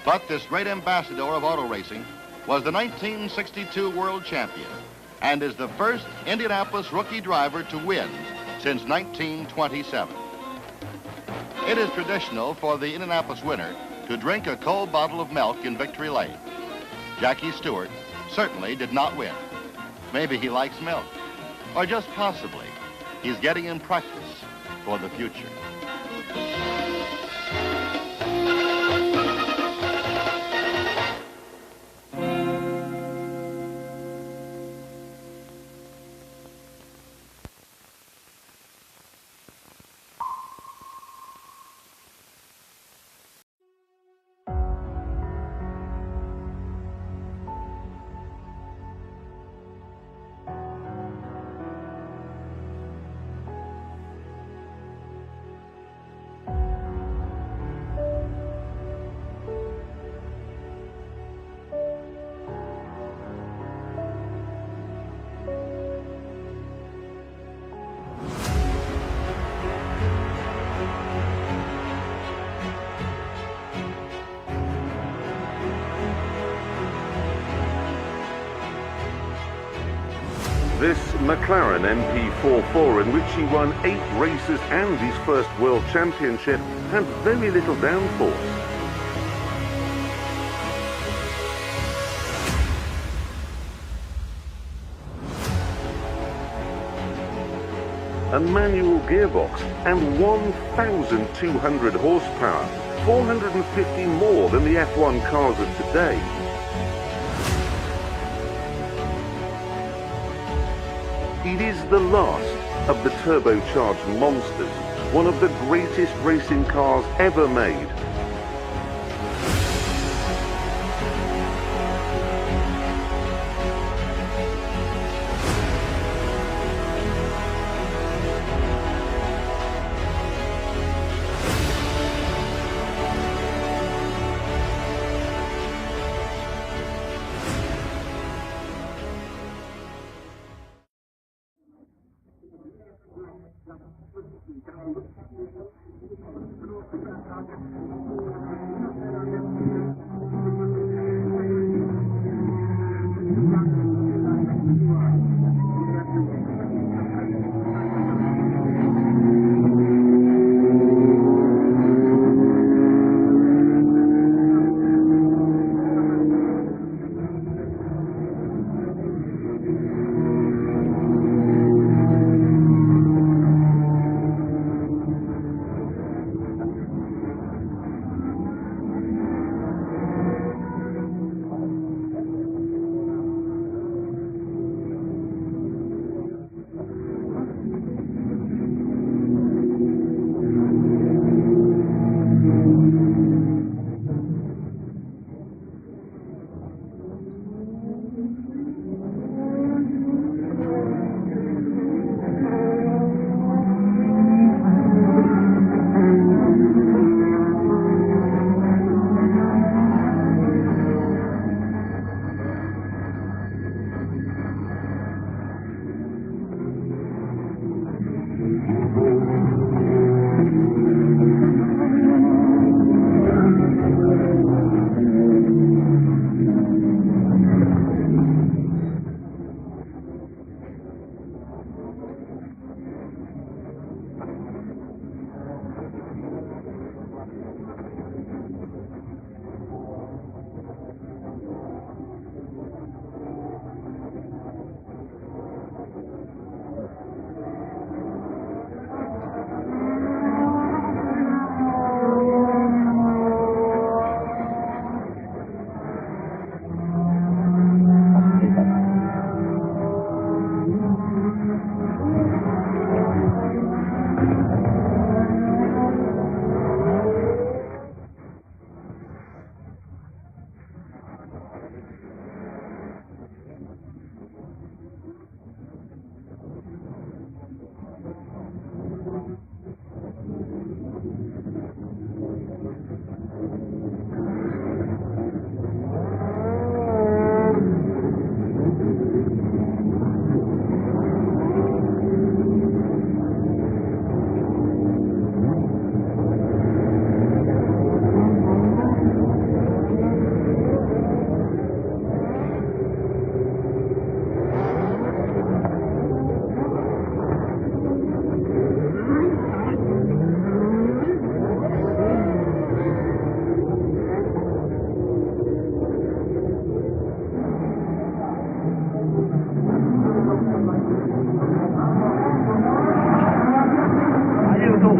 But this great ambassador of auto racing was the 1962 world champion and is the first Indianapolis rookie driver to win since 1927. It is traditional for the Indianapolis winner to drink a cold bottle of milk in victory lane. Jackie Stewart certainly did not win. Maybe he likes milk, or just possibly he's getting in practice for the future. This McLaren MP44, in which he won 8 races and his first world championship, had very little downforce. A manual gearbox and 1,200 horsepower, 450 more than the F1 cars of today. It is the last of the turbocharged monsters, one of the greatest racing cars ever made.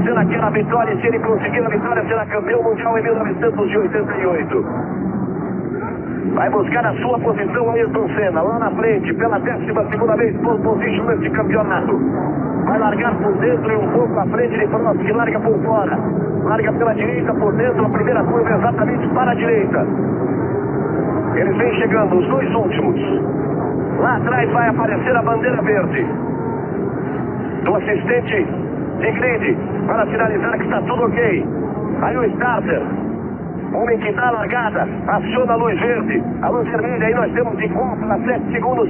Senna quer a vitória e se ele conseguir a vitória será campeão mundial em 1988. Vai buscar a sua posição Ayrton Senna, lá na frente, pela 12ª vez, pole position neste campeonato. Vai largar por dentro e um pouco à frente de Prost, que larga por fora. Larga pela direita, por dentro, a primeira curva exatamente para a direita. Eles vêm chegando, os dois últimos. Lá atrás vai aparecer a bandeira verde do assistente de grid para sinalizar que está tudo ok. Aí o starter, homem que dá a largada, aciona a luz verde, a luz vermelha. Aí nós temos de 4 a 7 segundos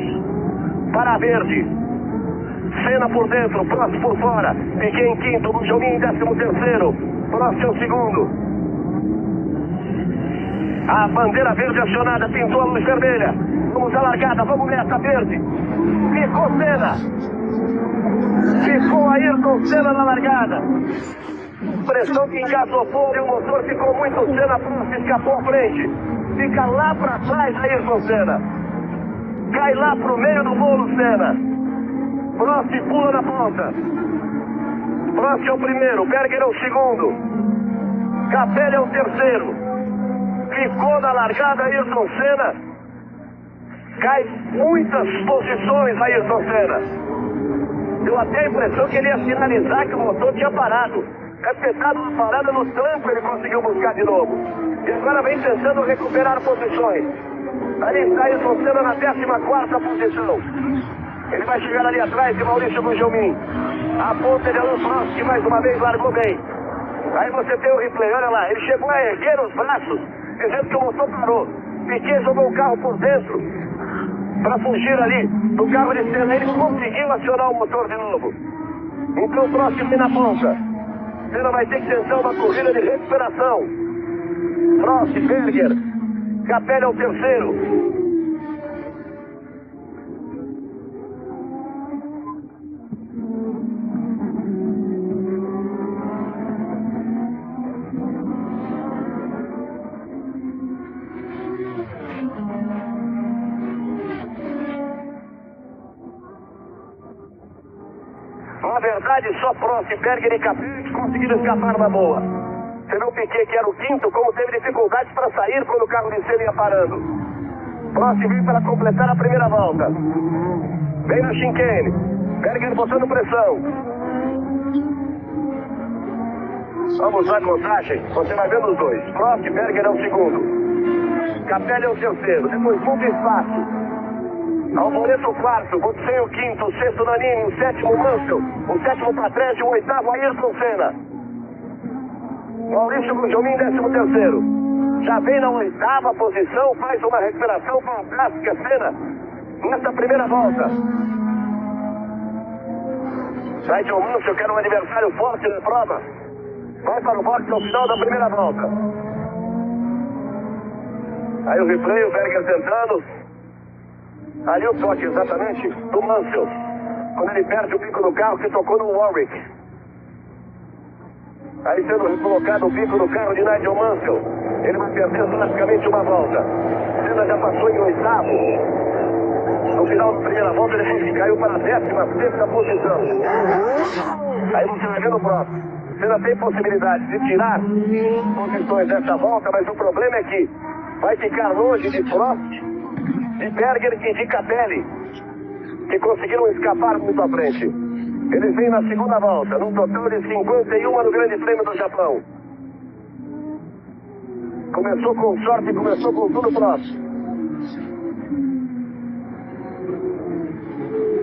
para a verde. Senna por dentro, Prost por fora. Piquet em quinto, Bujomin em 13º. Prost é o segundo. A bandeira verde acionada, pintou a luz vermelha. Vamos à largada, vamos nessa, verde. Ficou Senna. Ficou Ayrton Senna na largada. Pressão que engasopou e o motor ficou muito. Senna, Prost escapou à frente. Fica lá para trás Ayrton Senna. Cai lá pro meio do bolo Senna. Prost pula na ponta. Prost é o primeiro, Berger é o segundo. Capelli é o terceiro. Ficou na largada Ayrton Senna. Cai muitas posições Ayrton Senna. Deu até a impressão que ele ia sinalizar que o motor tinha parado. É porque estava uma parada no trampo, ele conseguiu buscar de novo. E agora vem tentando recuperar posições. Ali está Ayrton Senna na 14ª posição. Ele vai chegar ali atrás de Maurício Bujomin. A ponta de Alain Prost, que mais uma vez largou bem. Aí você tem o replay, olha lá, ele chegou a erguer os braços, dizendo que o motor parou. Piquet jogou o carro por dentro para fugir ali do carro de Senna. Ele conseguiu acionar o motor de novo. Então o Prost vem na ponta. Senna vai ter que tentar uma corrida de recuperação. Prost, Berger, Capelli é o terceiro. Na verdade, só Prost, Berger e Capelli conseguiram escapar na boa. Você viu o Piquet, que era o quinto, como teve dificuldades para sair quando o carro de Senna ia parando. Prost veio para completar a primeira volta. Vem no chicane. Berger botando pressão. Vamos lá, contagem. Você vai vendo os dois. Prost, Berger é o segundo. Capelli é o terceiro. Depois muito espaço. Alboreto o quarto, Botsei o quinto, o sexto Nannini, o sétimo Mansell, o sétimo Patrese, o oitavo Ayrton Senna. Maurício Bujomin, 13º. Já vem na 8ª posição, faz uma recuperação fantástica, Senna, nesta primeira volta. Nigel Mansell, que era um adversário forte na prova, vai para o boxe ao final da primeira volta. Aí o replay, o Berger tentando. Ali o toque exatamente do Mansell, quando ele perde o bico do carro que tocou no Warwick. Aí sendo recolocado o bico do carro de Nigel Mansell, ele vai perder praticamente uma volta. Senna já passou em 8º. No final da primeira volta ele caiu para a 16ª posição. Aí você vai vendo o próximo. Senna tem possibilidade de tirar posições dessa volta, mas o problema é que vai ficar longe de Prost, de Berger e de Capelli, que conseguiram escapar muito à frente. Eles vêm na segunda volta, num total de 51 no Grande Prêmio do Japão. Começou com sorte, começou com tudo Prost.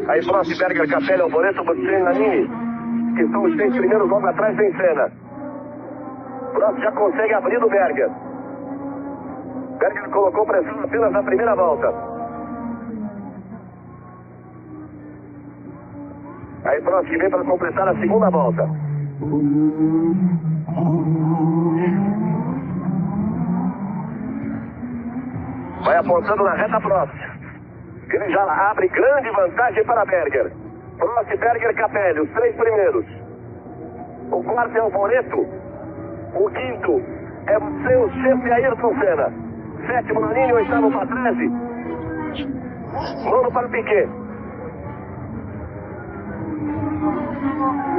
Aí Prost, Berger, Capelli, Alboreto, Botsei, Nannini, que são os 6 primeiros, logo atrás vem Senna. Prost já consegue abrir do Berger. Berger colocou pressão apenas na primeira volta. Aí Prost vem para completar a segunda volta. Vai apontando na reta Prost. Ele já abre grande vantagem para Berger. Prost, Berger, Capelli, os 3 primeiros. O quarto é o Alboreto. O quinto é o seu sexto e Ayrton Senna. 7º Nannini, 8º Patrese. 9º para Piquet.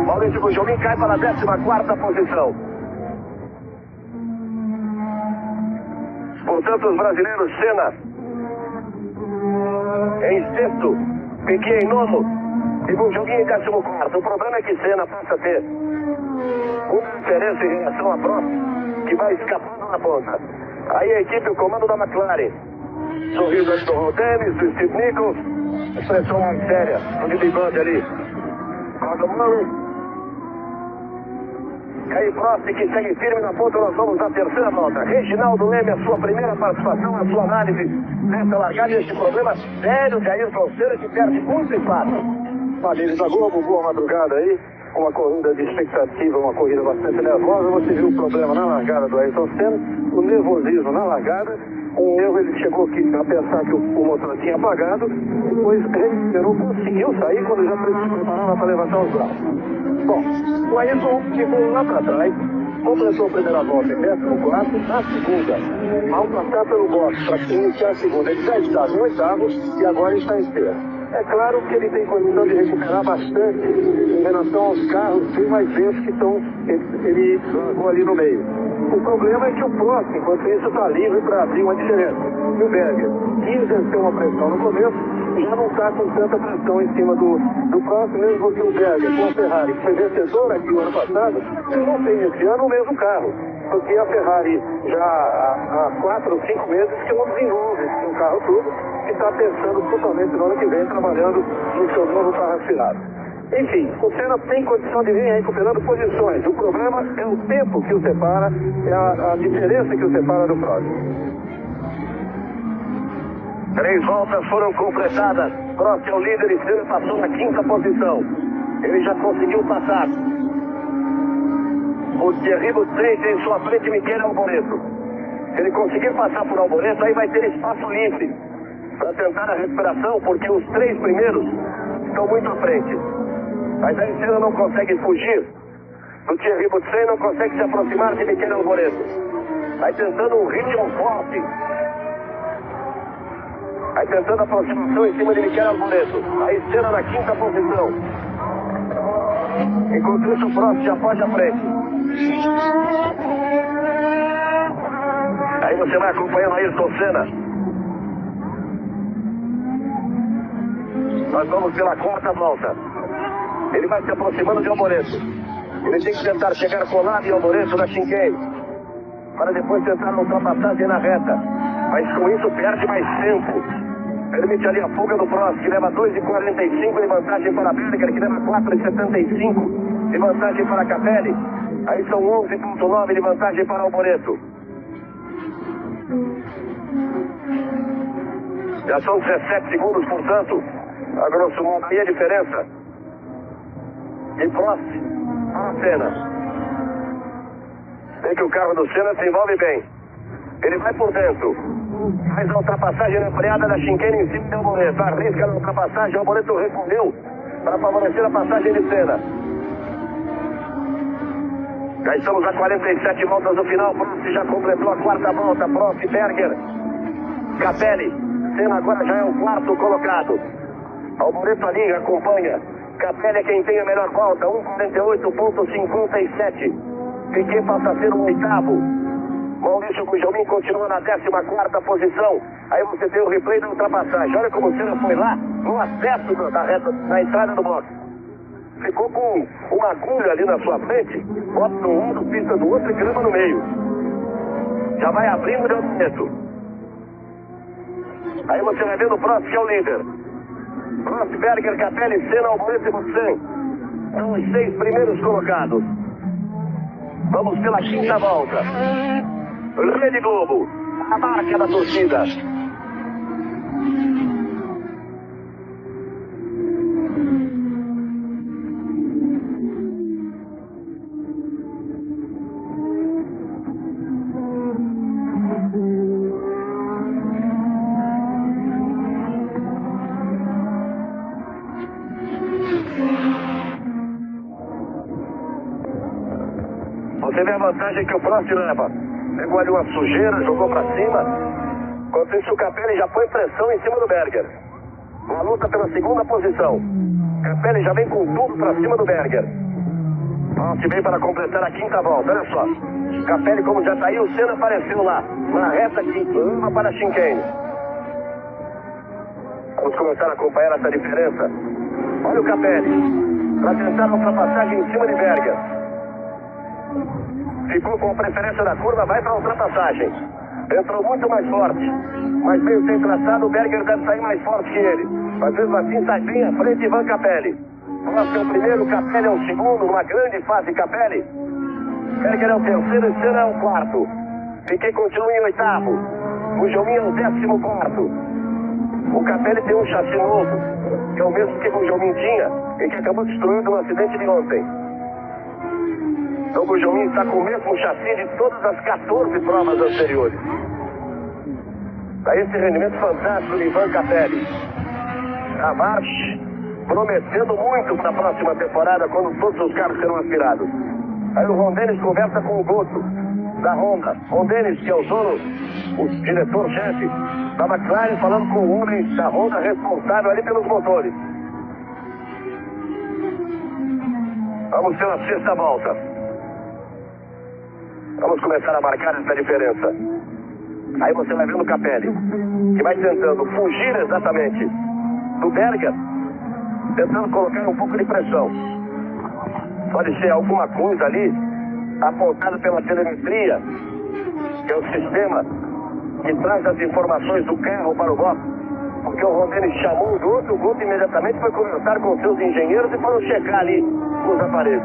Maurício Gujomin cai para a 14ª posição. Portanto, os brasileiros, Senna em sexto, Piquet em nono e Gujomin em 14º. O problema é que Senna passa a ter uma diferença em relação à Prost, que vai escapando na ponta. Aí a equipe, o comando da McLaren, sorriso ali do Ron Dennis, do Steve Nichols, expressão mais séria, do Big Band ali. Gordon Murray. Aí Prost, que segue firme na ponta, nós vamos à terceira volta. Reginaldo Leme, a sua primeira participação, a sua análise nessa largada, esse problema sério de Ayrton Senna, que perde muito espaço. Padilha da Globo, boa madrugada aí. Uma corrida de expectativa, uma corrida bastante nervosa. Você viu o problema na largada do Ayrton Senna, o nervosismo na largada. Um erro, ele chegou aqui a pensar que o motor tinha apagado, depois recuperou, conseguiu sair quando já se preparava para levantar os braços. Bom, o Ayrton ficou lá para trás, completou a primeira volta em 14º, na segunda, ao passar pelo box para iniciar a segunda, ele já estava em oitavo e agora está em sexto. É claro que ele tem condição de recuperar bastante em relação aos carros bem mais lentos que estão, ele largou ali no meio. O problema é que o Prost, enquanto isso, está livre para abrir uma diferença. E o Berger, que exerceu uma pressão no começo, já não está com tanta pressão em cima do Prost, mesmo porque o Berger, com a Ferrari, que foi vencedor aqui o ano passado, não tem esse ano o mesmo carro. Porque a Ferrari já há 4 ou 5 meses que não desenvolve um carro todo, e está pensando totalmente no ano que vem, trabalhando no seu novo carro aspirado. Enfim, o Senna tem condição de vir recuperando posições. O problema é o tempo que o separa, é a diferença que o separa do próximo. 3 voltas foram completadas. Prost é o líder e Senna passou na 5ª posição. Ele já conseguiu passar o Thierry Boutsen tem em sua frente Michele Alboreto. Se ele conseguir passar por Alboreto, aí vai ter espaço livre para tentar a recuperação, porque os 3 primeiros estão muito à frente. Mas aí Senna não consegue fugir do Thierry Boutsen, não consegue se aproximar de Michele Alboreto. Vai tentando um ritmo forte. Vai tentando a aproximação em cima de Michele Alboreto. Aí Senna na 5ª posição. Enquanto isso, o Prost já pode à frente. Aí você vai acompanhando Ayrton Senna. Nós vamos pela 4ª volta. Ele vai se aproximando de Alboreto. Ele tem que tentar chegar colado em Alboreto na chicane, para depois tentar uma ultrapassagem na reta. Mas com isso perde mais tempo. Permite ali a fuga do Prost, que leva 2,45 de vantagem para Berger, que leva 4,75 de vantagem para Capelli. Aí são 11,9 de vantagem para Alboreto. Já são 17 segundos, portanto, a grosso modo aí a diferença de Prost para Senna. Vê que o carro do Senna se envolve bem. Ele vai por dentro. Faz a ultrapassagem na freada da chicane em cima de Alboreto. Arrisca na ultrapassagem, Alboreto respondeu para favorecer a passagem de Senna. Já estamos a 47 voltas do final. Prost já completou a 4ª volta. Prost, Berger, Capelli. Senna agora já é o 4º colocado. Alboreto ali acompanha. Capelli é quem tem a melhor volta. 1,48,57. Piquet passa a ser o 8º. Maurício Gujomin continua na 14ª posição. Aí você tem o replay da ultrapassagem. Olha como o Senna foi lá no acesso da reta, na entrada do box. Ficou com uma agulha ali na sua frente, bota no lado, pista do outro e grama no meio. Já vai abrindo de momento. Aí você vai vendo o Prost, que é o líder. Prost, Berger, Capelli, Senna, Alboreto e Boutsen são os 6 primeiros colocados. Vamos pela 5ª volta. Rede Globo, a marca da torcida. Você vê a vantagem que o Prost leva. Pegou ali uma sujeira, jogou pra cima. Enquanto isso, o Capelli já põe pressão em cima do Berger. Uma luta pela 2ª posição. Capelli já vem com tudo pra cima do Berger. Prost vem para completar a quinta volta, olha só. Capelli, como já tá aí, o Senna apareceu lá, na reta que leva para a chicane. Vamos começar a acompanhar essa diferença. Olha o Capelli, para tentar a ultrapassagem em cima de Berger. Ficou com a preferência da curva, vai para a ultrapassagem. Entrou muito mais forte, mas meio sem traçado, o Berger deve sair mais forte que ele. Mas mesmo assim sai bem à frente Ivan Capelli. Prost é o primeiro, Capelli é o segundo, numa grande fase Capelli. Berger é o terceiro e Senna é o quarto. Piquet continua em oitavo. O Jaumin é o 14º. O Capelli tem um chassi novo, que é o mesmo que o Jaumin tinha e que acabou destruindo no acidente de ontem. Então o Jaumin está com o mesmo chassi de todas as 14 provas anteriores. Daí esse rendimento fantástico de Ivan Capelli. A marcha prometendo muito para a próxima temporada, quando todos os carros serão aspirados. Aí o Ron Dennis conversa com o Goto, da Honda. Ron Dennis, que é o dono, o diretor-chefe da McLaren, falando com o homem da Honda responsável ali pelos motores. Vamos pela sexta volta. Vamos começar a marcar essa diferença. Aí você vai vendo o Capelli, que vai tentando fugir exatamente do Berger, tentando colocar um pouco de pressão. Pode ser alguma coisa ali, apontada pela telemetria, que é o sistema que traz as informações do carro para o box. Porque o Ron Dennis chamou o Goto imediatamente foi conversar com seus engenheiros e foram checar ali os aparelhos.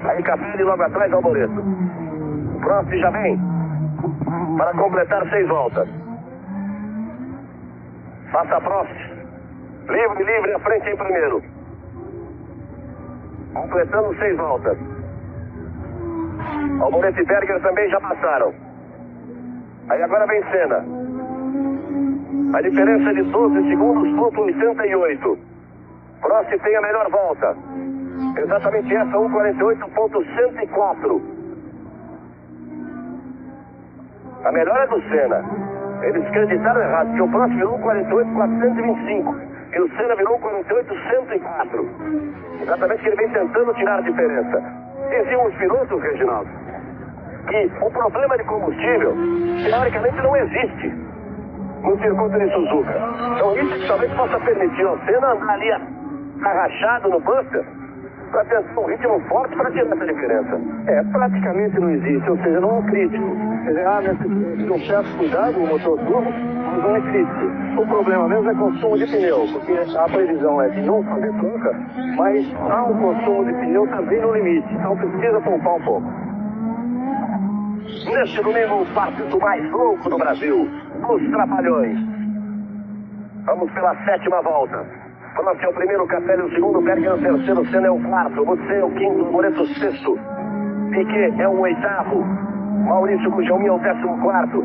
Aí Capelli logo atrás, Alboreto. Prost já vem para completar 6 voltas. Passa Prost. Livre, à frente em primeiro. Completando 6 voltas. Alboreto e Berger também já passaram. Aí agora vem Senna. A diferença é de 12 segundos, ponto 88. Prost tem a melhor volta. Exatamente essa, 1:48.104. A melhor é do Senna. Eles acreditaram errado, porque o Prost virou 1:48.425 e o Senna virou 1:48.104. Exatamente que ele vem tentando tirar a diferença. Diziam os pilotos, Reginaldo, que o problema de combustível, teoricamente, não existe no circuito de Suzuka. Então isso que talvez possa permitir ao Senna andar ali arrachado no Buster, para ter um ritmo forte para tirar essa diferença. Praticamente não existe, ou seja, não é um crítico. Quer dizer, necessidade de um certo cuidado no motor turbo, mas não é crítico. O problema mesmo é consumo de pneu, porque a previsão é de não fazer troca, mas há um consumo de pneu também no limite, então precisa poupar um pouco. Neste domingo, o partido mais louco do Brasil, os Trapalhões. Vamos pela 7ª volta. Prost é o primeiro, Capelli o segundo, Berger é o terceiro, Senna é o quarto, você é o quinto, Moreto o sexto, Piquet é o oitavo, Maurício Gujalmin é o 14º.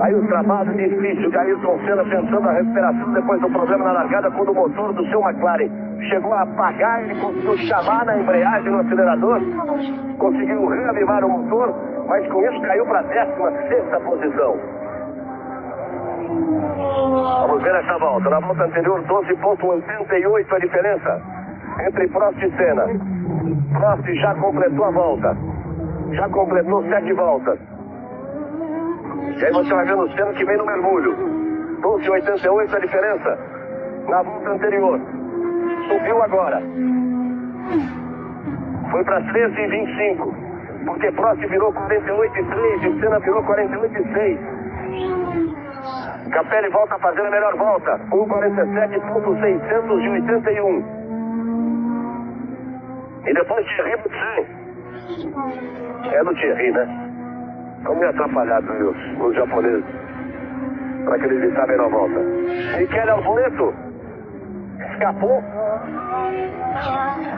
Aí o trabalho difícil de Ayrton Senna tentando a recuperação depois do problema na largada, quando o motor do seu McLaren chegou a apagar, ele conseguiu chamar na embreagem no acelerador, conseguiu reavivar o motor, mas com isso caiu para a 16ª posição. Vamos ver essa volta. Na volta anterior, 12.88 a diferença entre Prost e Senna. Prost já completou a volta. Já completou 7 voltas. E aí você vai vendo o Senna que vem no mergulho. 12.88 a diferença na volta anterior. Subiu agora. Foi para 13.25. Porque Prost virou 48.3 e Senna virou 48.6. Capelli volta a fazer a melhor volta, 1:47.681. E depois Thierry Boutsen. É do Thierry, né? Estão meio atrapalhados os japoneses, para que eles evitem a melhor volta. Michele Alboreto escapou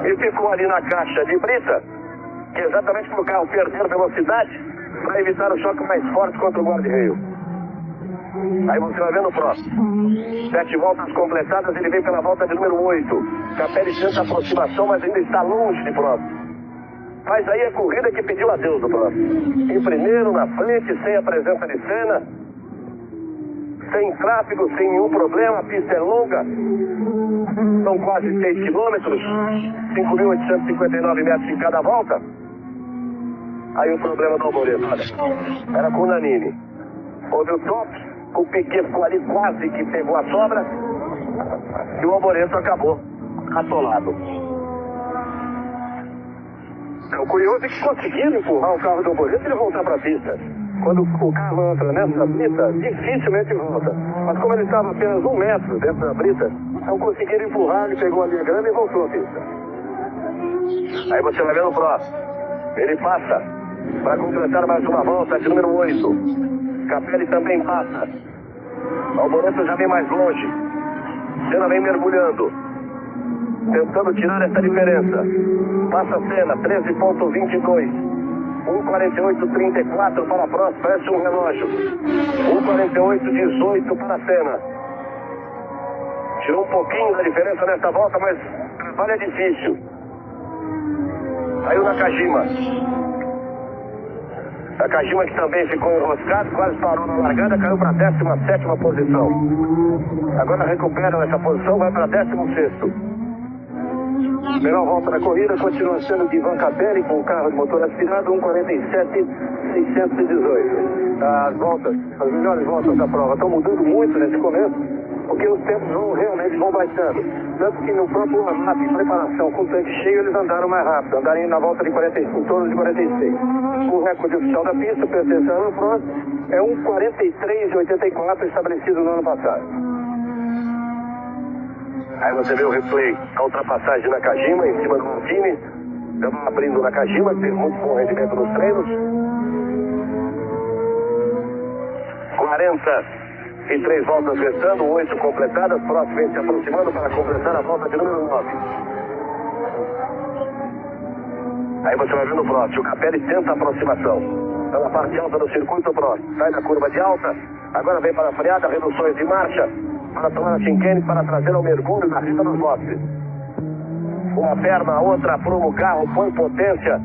e ficou ali na caixa de brita, que é exatamente para o carro perder velocidade, para evitar o choque mais forte contra o guarda-reio. Aí você vai vendo o próximo. 7 voltas completadas, ele vem pela volta de número 8. Capelli tenta a aproximação, mas ainda está longe de próximo. Mas aí a corrida que pediu adeus do próximo. Em primeiro, na frente, sem a presença de Senna. sem tráfego, sem nenhum problema, a pista é longa, são quase 6 quilômetros, 5.859 metros em cada volta. Aí o problema do Alboreto, olha, era com o Nannini. Houve o top, o Piquet ficou ali quase que pegou a sobra, e o Alboreto acabou atolado. O curioso é que conseguiram empurrar o carro do Alboreto e ele voltar para a pista. Quando o carro entra nessa brita, dificilmente volta. Mas como ele estava apenas 1 metro dentro da brita, não conseguiram empurrar, ele pegou ali a grama e voltou à pista. Aí você vai ver no próximo. Ele passa para completar mais uma volta de número 8. Capelli também passa. O Alboreto já vem mais longe. Senna vem mergulhando, tentando tirar essa diferença. Passa a Senna, 13.22. 1:48.34 para a próxima, parece um relógio. 1:48.18 para a Senna. Tirou um pouquinho da diferença nesta volta, mas o trabalho é difícil. Aí o Nakajima. Nakajima, que também ficou enroscado, quase parou na largada, caiu para a 17ª posição. Agora recupera essa posição, vai para 16º. Melhor volta da corrida continua sendo de Ivan Capelli com o carro de motor aspirado, 1:47.618. As melhores voltas da prova estão mudando muito nesse começo, porque os tempos realmente vão baixando. Tanto que no próprio mapa de preparação com o tanque cheio eles andaram mais rápido, andaram na volta de 45, em torno de 46. O recorde oficial da pista, PRESENCIAL no Pro, é 1:43.84 estabelecido no ano passado. Aí você vê o replay, a ultrapassagem de Nakajima em cima do Martini. Estamos abrindo o Nakajima, que teve muito bom rendimento nos treinos. 43 voltas restando, 8 completadas. Próximo vem se aproximando para completar a volta de número 9. Aí você vai ver no próximo, o Capelli tenta a aproximação. Está na parte alta do circuito próximo. Sai da curva de alta, agora vem para a freada, reduções de marcha, para tomar a chicane, para trazer ao mergulho na reta dos boxes. Uma perna, a outra apruma o carro, põe potência,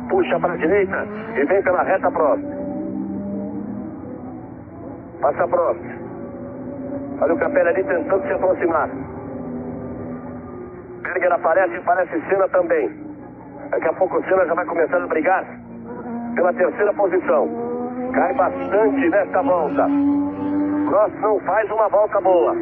puxa para a direita e vem pela reta próxima. Passa próximo. Olha o Capelli ali tentando se aproximar. Berger aparece e parece Senna também. Daqui a pouco o Senna já vai começar a brigar pela 3ª posição. Cai bastante nesta volta. Prost não faz uma volta boa.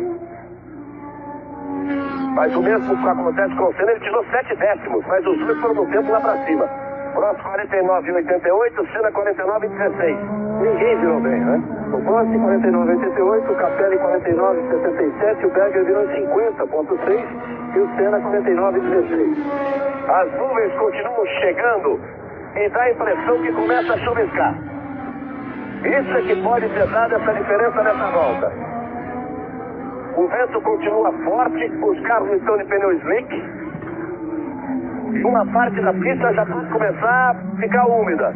Mas o mesmo que acontece com o Senna, ele tirou 7 décimos, mas os dois foram no tempo lá pra cima. Prost 49,88, Senna 49,16. Ninguém virou bem, né? O Prost 49,88, o Capelli 49,67, o Berger virou 50,6 e o Senna 49,16. As nuvens continuam chegando e dá a impressão que começa a chuviscar. Isso é que pode ter dado essa diferença nessa volta. O vento continua forte, os carros estão de pneu slick. E uma parte da pista já pode começar a ficar úmida.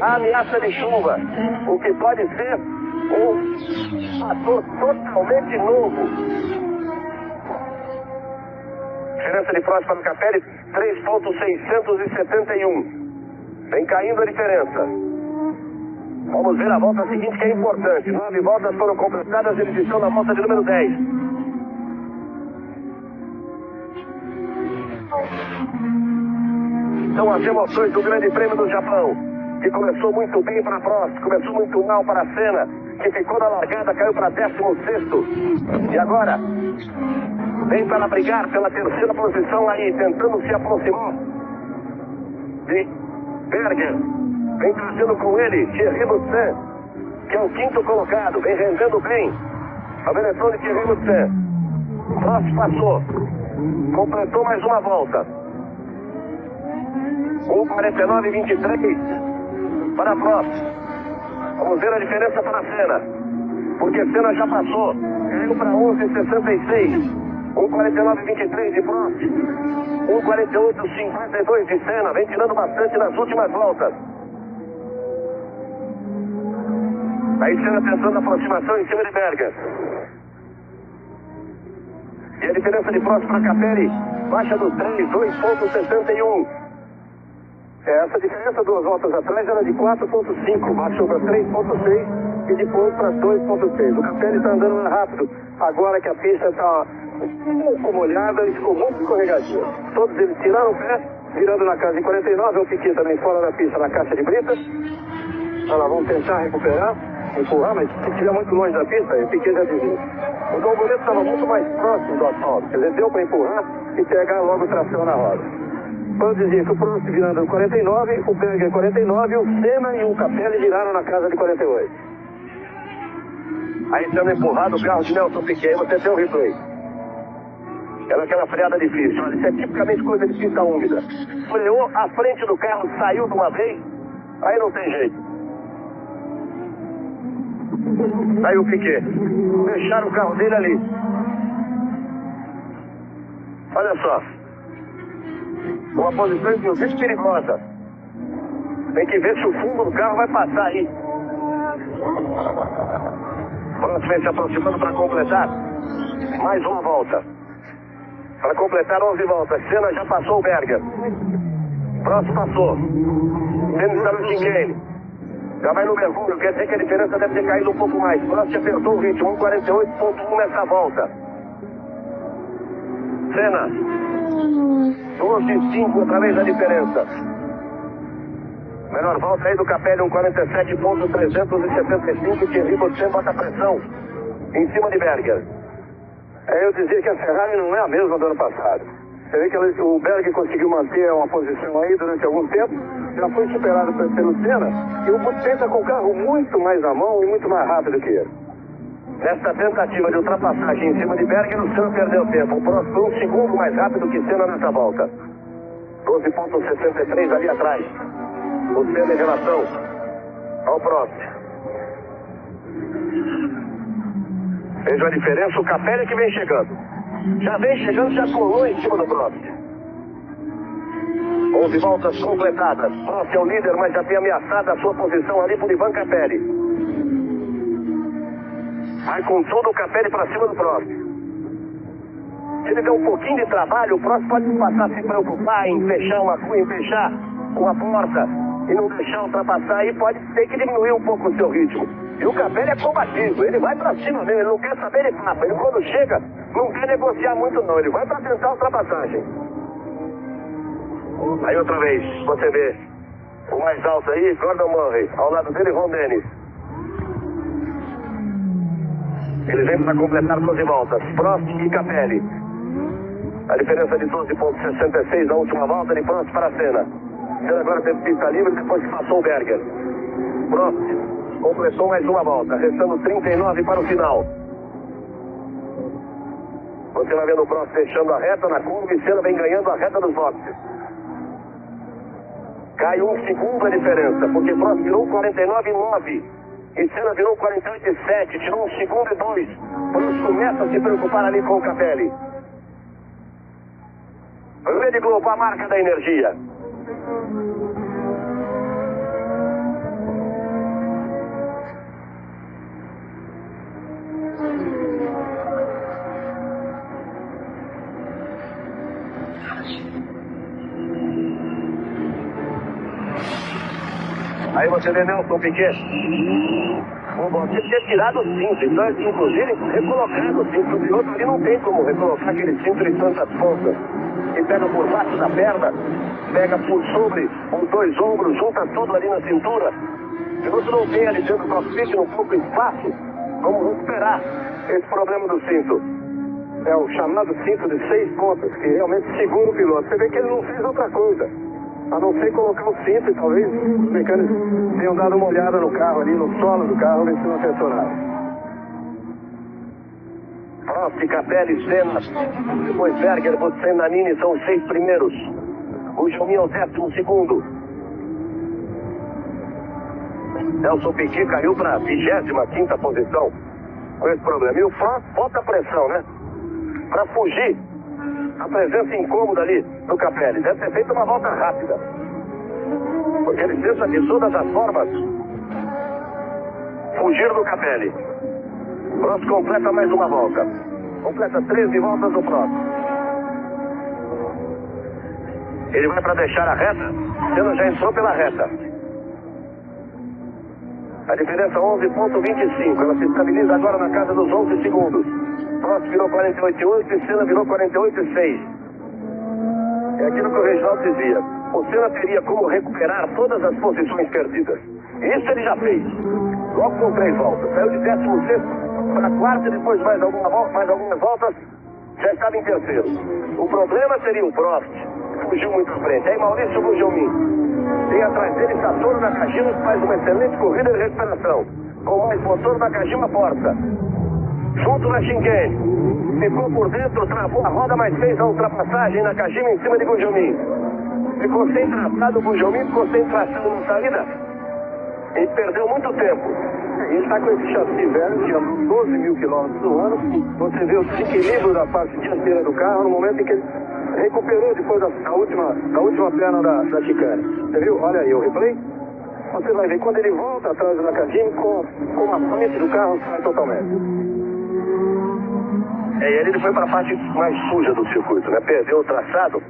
Há ameaça de chuva, o que pode ser um fator totalmente novo. Diferença de Prost para o Capelli, 3.671. Vem caindo a diferença. Vamos ver a volta seguinte, que é importante. 9 voltas foram completadas, eles estão na volta de número 10. São as emoções do Grande Prêmio do Japão, que começou muito bem para a Prost, começou muito mal para a Senna, que ficou na largada, caiu para 16º. E agora, vem para brigar pela 3ª posição aí, tentando se aproximar de Berger. Vem trazendo com ele Thierry Boutsen, que é o 5º colocado, vem rendendo bem a Benetton de Thierry Boutsen. Prost passou, completou mais uma volta. 1:49.23 para Prost. Vamos ver a diferença para a Senna, porque Senna já passou, caiu para 11.66. 1:49.23 de Prost. 1:48.52 de Senna, vem tirando bastante nas últimas voltas. Aí Senna tentando a aproximação em cima de Berger. E a diferença de Prost para Capelli baixa do 3, 2.61. Essa diferença 2 voltas atrás era de 4.5, baixou para 3.6 e de ponto para 2.6. O Capelli está andando mais rápido, agora que a pista está um pouco molhada e ficou muito escorregadia. Todos eles tiraram o pé, virando na casa de 49, o Piquet também fora da pista na caixa de brita. Olha lá, vamos tentar recuperar, empurrar, mas se estiver muito longe da pista, o Piquet já desvia. O Dom Boleto estava muito mais próximo do asfalto, quer dizer, deu para empurrar e pegar logo tração na roda. Eu dizia que o Prost virando no 49, o Berger 49, o Senna e o Capelli viraram na casa de 48. Aí sendo empurrado o carro de Nelson Piquet, você tem o replay. Era aquela freada difícil, olha, isso é tipicamente coisa de pista úmida. Freou, a frente do carro saiu de uma vez, aí não tem jeito. Aí o Piquet, fecharam o carro dele ali. Olha só, uma posição inclusive perigosa. Tem que ver se o fundo do carro vai passar aí. Próximo vem se aproximando para completar mais uma volta. Para completar 11 voltas, Senna já passou o Berger. Próximo passou. Senna está no chicane. Já vai no mergulho, quer dizer que a diferença deve ter caído um pouco mais. Próximo apertou o ritmo, 1:48.1 nessa volta. Senna, 12:05 através da diferença. Menor volta aí do Capelli, 1:47.375, que você bota pressão em cima de Berger. Eu dizia que a Ferrari não é a mesma do ano passado. Você vê que o Berger conseguiu manter uma posição aí durante algum tempo, já foi superado pelo Senna, e o Button está com o carro muito mais à mão e muito mais rápido que ele. Nesta tentativa de ultrapassagem em cima de Berger, o Senna perdeu tempo. O próximo foi 1 segundo mais rápido que Senna nessa volta. 12.63 ali atrás. O Senna em relação ao próximo. Veja a diferença, o Capelli que vem chegando. Já vem chegando, já colou em cima do próximo. 11 voltas completadas. Prost é o líder, mas já tem ameaçado a sua posição ali por Ivan Capelli. Vai com tudo o Capelli para cima do Prost. Se ele der um pouquinho de trabalho, o Prost pode passar a se preocupar em fechar uma porta e não deixar ultrapassar, aí pode ter que diminuir um pouco o seu ritmo. E o Capelli é combativo, ele vai pra cima mesmo, ele não quer saber de papo. Ele quando chega, não quer negociar muito não, ele vai pra tentar a ultrapassagem. Aí outra vez, você vê o mais alto aí, Gordon Murray, ao lado dele, Ron Dennis. Ele vem para completar 12 voltas, Prost e Capelli. A diferença de 12.66 na última volta de Prost para a Senna. Senna agora teve pista livre depois que passou o Berger. Prost completou mais uma volta, restando 39 para o final. Você vai vendo o Prost fechando a reta na curva e Senna vem ganhando a reta dos boxes. Cai 1 segundo a diferença, porque Prost virou 49,9 e Senna virou 48,7, tirou 1 segundo e 2. Prost começa a se preocupar ali com o Capelli. Rede Globo, a marca da energia. Aí você vê Nelson Piquet. O Botinho ter tirado o cinto, então inclusive recolocado o cinto. O piloto ali não tem como recolocar aquele cinto em tantas pontas. E pega por baixo da perna, pega por sobre os dois ombros, junta tudo ali na cintura. O piloto não tem ali dentro do cockpit um pouco espaço. Vamos recuperar esse problema do cinto. É o chamado cinto de 6 pontas, que realmente segura o piloto. Você vê que ele não fez outra coisa, a não ser colocar o cinto e talvez os mecânicos tenham dado uma olhada no carro ali, no solo do carro, ver se não acertou nada. Prost, Capelli, Senna, depois Berger, Button, Nannini são os 6 primeiros. O Jomin é o 12º. Nelson Piquet caiu para a 25ª posição com esse problema. E o Prost bota pressão, né? Para fugir a presença incômoda ali do Capelli. Deve ter feito uma volta rápida, porque ele tenta de todas as formas fugir do Capelli. Prost completa mais uma volta. Completa 13 voltas do Prost. Ele vai para deixar a reta. Senna já entrou pela reta. A diferença 11,25. Ela se estabiliza agora na casa dos 11 segundos. Prost virou 48,8 e Senna virou 48,6. É aquilo que o Reginaldo dizia. O Senna teria como recuperar todas as posições perdidas. Isso ele já fez. Logo com 3 voltas. Saiu de 16º para 4º e depois mais algumas voltas já estava em 3º. O problema seria o Prost. Fugiu muito à frente. Aí Maurício Gugelmin. Tem atrás dele Satoru Nakajima, que faz uma excelente corrida de recuperação. Com mais motor, Nakajima força. Junto na Shinken. Ficou por dentro, travou a roda, mas fez a ultrapassagem. Nakajima em cima de Gugelmin. Ficou sem traçado, o Gugelmin ficou sem tração na saída. E perdeu muito tempo. Ele está com esse chassi velho, que anda 12 mil quilômetros no ano. Você vê o desequilíbrio da parte dianteira do carro no momento em que ele recuperou depois da última perna da chicane. Você viu? Olha aí o replay. Você vai ver quando ele volta atrás do Nakajima, com a frente do carro sai totalmente. E aí ele foi para a parte mais suja do circuito, né? Perdeu o traçado.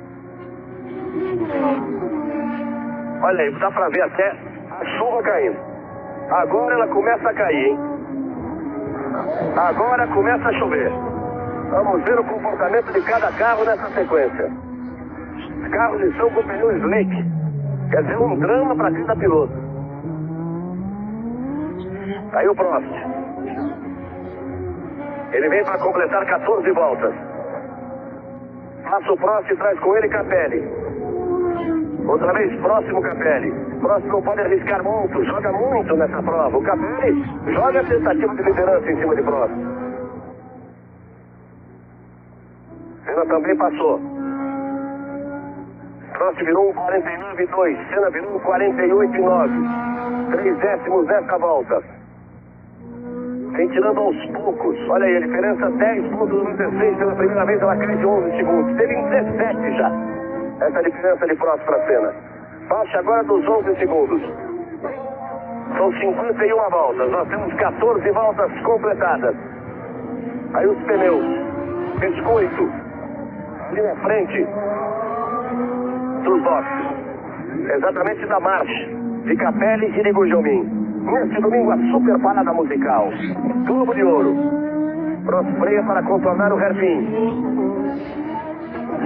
Olha aí, dá para ver até a chuva caindo. Agora ela começa a cair, hein? Agora começa a chover. Vamos ver o comportamento de cada carro nessa sequência. Os carros estão com pneu slick. Quer dizer, um drama para cada piloto. Aí o Prost. Ele vem para completar 14 voltas. Passa o Prost e traz com ele Capelli. Outra vez próximo Capelli. Prost não pode arriscar muito, joga muito nessa prova. O Capelli joga a tentativa de liderança em cima de Prost. Senna também passou. Prost virou 1,49,2. Senna virou 48,9. 3 décimos nessa volta. Vem tirando aos poucos. Olha aí, a diferença 10,96. Pela primeira vez ela cai de 11 segundos. Teve em 17 já. Essa diferença de Prost para Senna. Baixa agora dos 11 segundos. São 51 voltas. Nós temos 14 voltas completadas. Aí os pneus. Biscoito. Ali na frente dos boxes. Exatamente da marcha de Capelli e de Gugelmin. Neste domingo a super parada musical. Globo de Ouro. Prost freia para contornar o hairpin.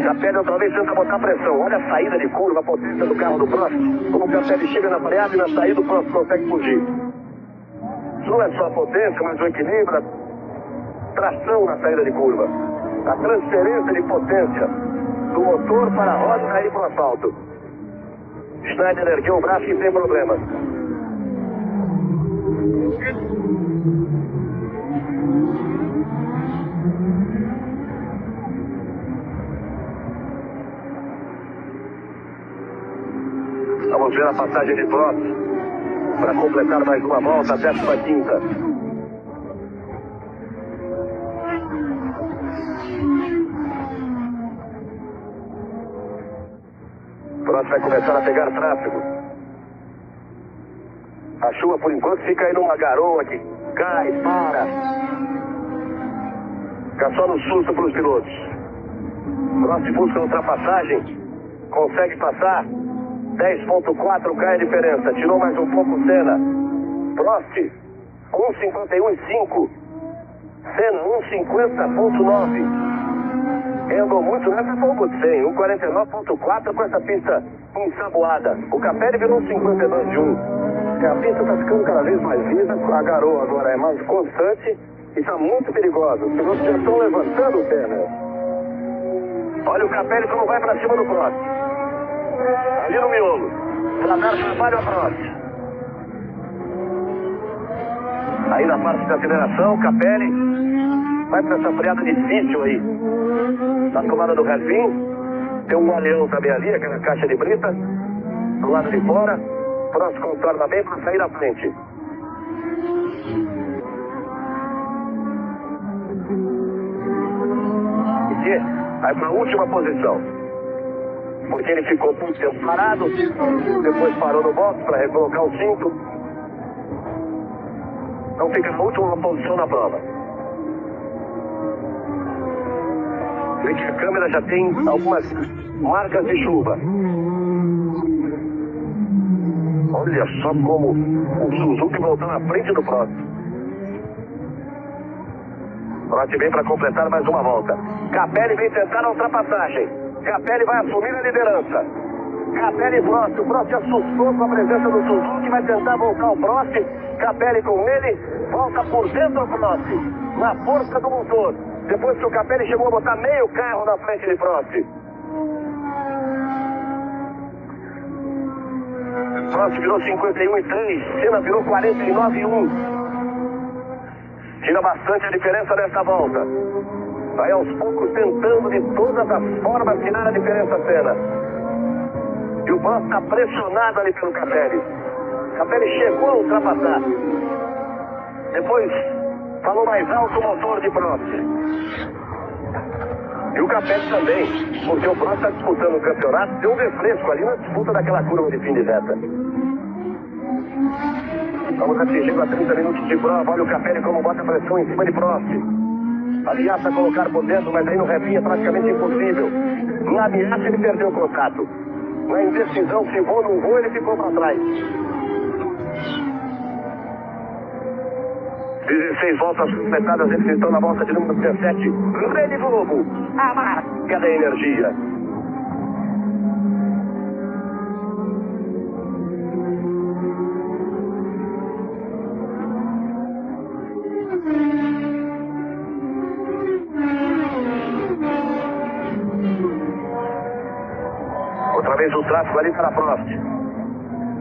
Capelli outra vez tenta botar pressão. Olha a saída de curva, a potência do carro do Prost. Como o Capelli chega na freada e na saída o Prost consegue fugir. Isso não é só a potência, mas o equilíbrio, a tração na saída de curva. A transferência de potência do motor para a roda e sair para o asfalto. Schneider ergueu o braço e sem problemas. Vamos ver a passagem de Prost para completar mais uma volta, a 15ª. Prost vai começar a pegar tráfego. A chuva por enquanto fica aí numa garoa que cai, para. Fica só no susto para os pilotos. Prost busca a ultrapassagem, consegue passar. 10,4 cai a diferença. Tirou mais um pouco Senna. Prost 1,51,5. Senna 1,50,9. Andou muito nessa pouco de 100. 1,49,4 com essa pista ensaboada. O Capelli virou 1,52,1. A pista está ficando cada vez mais lisa. A garoa agora é mais constante e está muito perigosa. Os pilotos já estão levantando o pé, né? Olha o Capelli como vai para cima do Prost. Ali no miolo, para dar trabalho a Prost. Aí na parte da aceleração, Capelli vai para essa freada difícil aí. Na tomada do hairpin, tem um galeão também ali, aquela caixa de brita. Do lado de fora, Prost contorna bem para sair à frente. E vai para a última posição. Porque ele ficou muito tempo parado, depois parou no box para recolocar o cinto. Então fica na última posição na prova. Vê que a câmera já tem algumas marcas de chuva. Olha só como o Suzuki voltou na frente do Prost. Prost vem para completar mais uma volta. Capelli vem tentar a ultrapassagem. Capelli vai assumir a liderança. Capelli e Prost. O Prost assustou com a presença do Suzuki, vai tentar voltar o Prost. Capelli com ele, volta por dentro do Prost, na força do motor. Depois que o Capelli chegou a botar meio carro na frente de Prost. Prost virou 51,3, Senna virou 49,1. Tira bastante a diferença nessa volta. Vai aos poucos tentando de todas as formas tirar a diferença, Senna. E o Prost está pressionado ali pelo Capelli. Capelli chegou a ultrapassar. Depois falou mais alto o motor de Prost. E o Capelli também, porque o Prost está disputando o campeonato, deu um refresco ali na disputa daquela curva de fim de reta. Estamos atingindo a 30 minutos de prova. Olha o Capelli como bota pressão em cima de Prost. Ameaça colocar por dentro, mas aí no refim é praticamente impossível. Na ameaça ele perdeu o contato. Na indecisão, se voa ou não voa, ele ficou para trás. 16 voltas completadas, eles estão na volta de número 17. Rede Globo, a marca da energia. Outra vez o tráfego ali para Prost.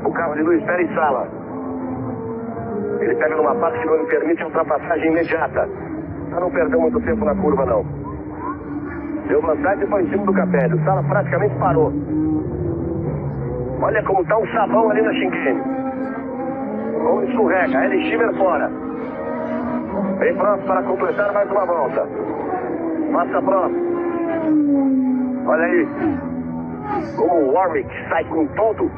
O carro de Luiz Pérez Sala. Ele pega numa parte que não lhe permite a ultrapassagem imediata. Para não perder muito tempo na curva, não. Deu vantagem e foi em cima do Capelli. O Sala praticamente parou. Olha como está um sabão ali na chicane. Como escorrega. Ele Schimmer fora. Vem Prost para completar mais uma volta. Passa Prost. Olha aí. Como o Warwick sai com tudo.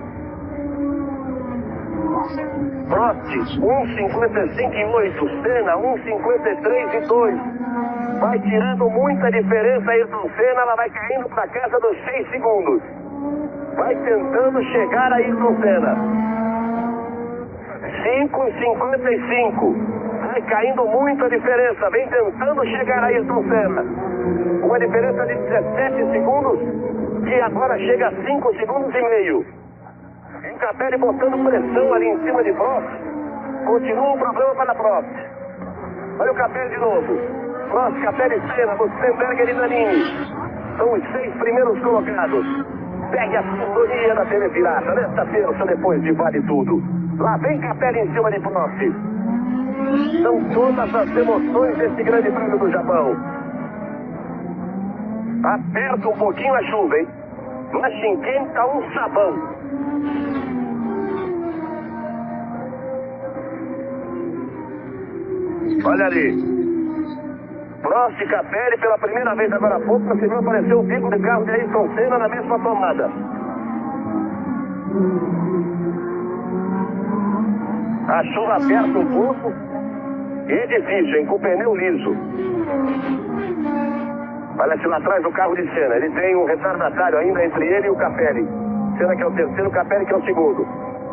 Prost, 1,55,8. Senna, 1,53,2. Vai tirando muita diferença Ayrton Senna. Ela vai caindo para casa dos 6 segundos. Vai tentando chegar a Ayrton Senna. 5,55. Vai caindo muito a diferença. Vem tentando chegar a Ayrton Senna. Uma diferença de 17 segundos. E agora chega a 5 segundos e meio. E Capelli botando pressão ali em cima de Prost. Continua o problema para Prost. Olha o Capelli de novo. Prost, Capelli, Senna, Bustenberger e Danini. São os 6 primeiros colocados. Pegue a sintonia da TV Pirata nesta terça depois de Vale Tudo. Lá vem Capelli em cima de Prost. São todas as emoções desse grande prêmio do Japão. Aperta um pouquinho a chuva, hein? Na chicane está um sabão. Olha ali. Prost e Capelli pela primeira vez agora há pouco. Você viu aparecer o bico de carro de Ayrton Senna na mesma tomada. A chuva aperta um pouco. E é difícil, hein? Com o pneu liso. Olha-se lá atrás do carro de Senna. Ele tem um retardatário ainda entre ele e o Capelli. Senna que é o terceiro, Capelli que é o segundo.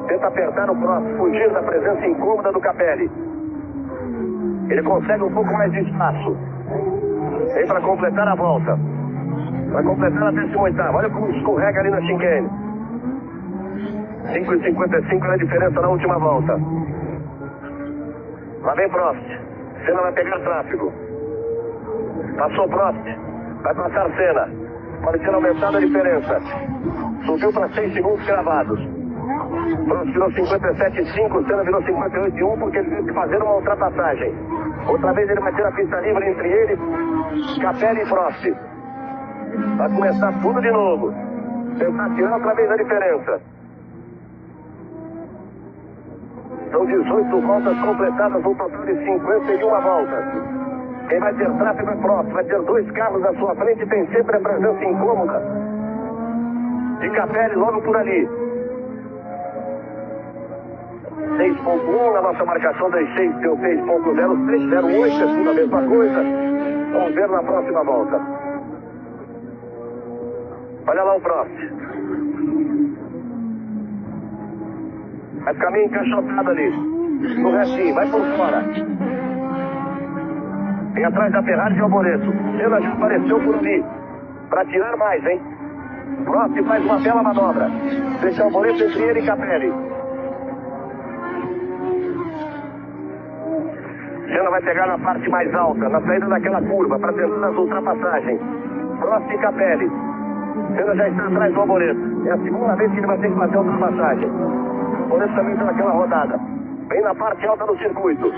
Tenta apertar o Prost, fugir da presença incômoda do Capelli. Ele consegue um pouco mais de espaço. Vem para completar a volta. Vai completar a 18ª. Olha como escorrega ali na chicane. 5,55 é a diferença na última volta. Lá vem Prost. Senna vai pegar tráfego. Passou Prost. Vai passar Senna. Pode ser aumentada a diferença. Subiu para 6 segundos cravados. Prost virou 57,5. Senna virou 58,1 porque ele teve que fazer uma ultrapassagem. Outra vez ele vai ter a pista livre entre ele, Capelli e Prost. Vai começar tudo de novo. Tentar tirar outra vez a diferença. São 18 voltas completadas, um total de 51 voltas. Quem vai ter tráfego é Prost. Vai ter 2 carros à sua frente e tem sempre a presença incômoda de Capelli logo por ali. 6.1 na nossa marcação das 6 deu 6.0, 308 é tudo a mesma coisa. Vamos ver na próxima volta. Olha lá o Prost. Vai ficar meio encaixotado ali. No restinho, vai por fora. Vem atrás da Ferrari de Alboreto. Senna já apareceu por ali. Pra tirar mais, hein? Prost faz uma bela manobra. Deixa Alboreto entre ele e Capelli. Senna vai pegar na parte mais alta, na saída daquela curva, para tentar as ultrapassagens. Prost e Capelli. Senna já está atrás do Alboreto. É a segunda vez que ele vai ter que fazer a ultrapassagem. O Alboreto também está naquela rodada. Bem na parte alta do circuito.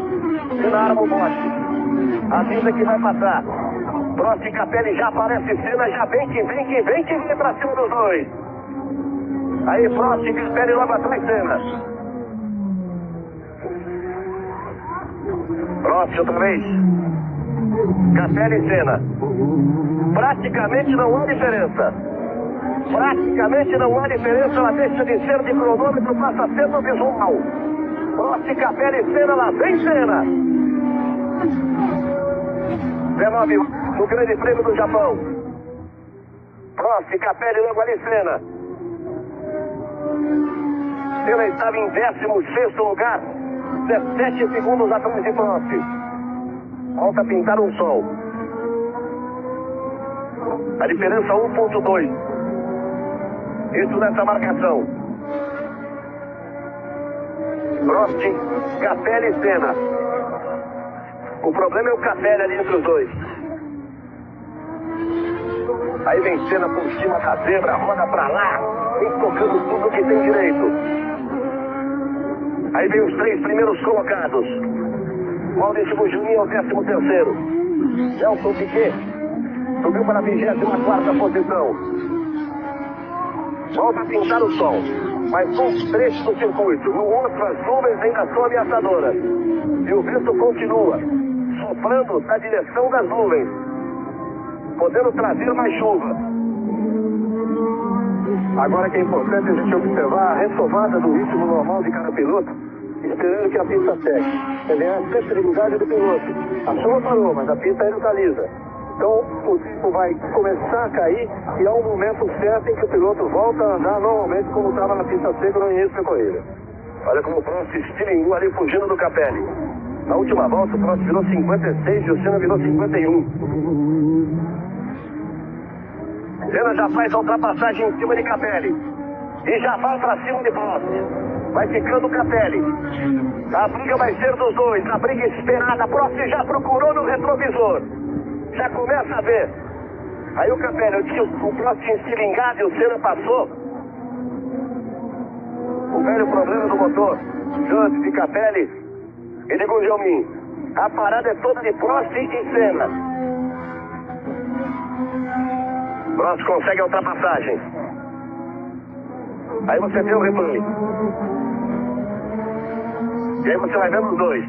Senna arma o bote. Avisa que vai passar. Prost e Capelli já aparece. Senna já vem que vem pra cima dos dois. Aí Prost e Capelli logo atrás Senna. Prost outra vez. Capelli e Senna. Praticamente não há diferença. Praticamente não há diferença. Ela deixa de ser de cronômetro, passa a ser no visual. Prost, Capelli e Senna, lá vem Senna. 19 no Grande Prêmio do Japão. Prost, Capelli, logo ali Senna. Senna estava em 16º lugar, 17 segundos atrás de Prost. Volta a pintar um sol. A diferença 1.2. Isso nessa marcação. Prost, Capelli e Senna. O problema é o Capelli ali entre os dois. Aí vem Senna por cima da zebra, roda pra lá, vem tocando tudo que tem direito. Aí vem os 3 primeiros colocados. Maurício Bujuninho é o 13º. Nelson Piquet subiu para a 24ª posição. Volta a pintar o sol. Mais um trecho do circuito. No outro, as nuvens ainda são ameaçadoras. E o vento continua soprando da direção das nuvens, podendo trazer mais chuva. Agora que é importante a gente observar a retomada do ritmo normal de cada piloto, esperando que a pista segue. Ele é a sensibilidade do piloto. A chuva parou, mas a pista ainda está lisa. Então o tempo vai começar a cair e há um momento certo em que o piloto volta a andar normalmente como estava na pista seca no início da corrida. Olha como o Prost estilingou ali fugindo do Capelli. Na última volta o Prost virou 56 e o Senna virou 51. Senna já faz a ultrapassagem em cima de Capelli. E já vai para cima de Prost. Vai ficando Capelli. A briga vai ser dos dois. A briga esperada. Prost já procurou no retrovisor. Já começa a ver. Aí o Capelli, eu disse que o Prost tinha estilingado e o Senna passou. O velho problema do motor. Jante de Capelli e de Gugelmin. A parada é toda de Prost e Senna. Prost consegue a ultrapassagem. Aí você tem o replay. E aí você vai vendo os dois.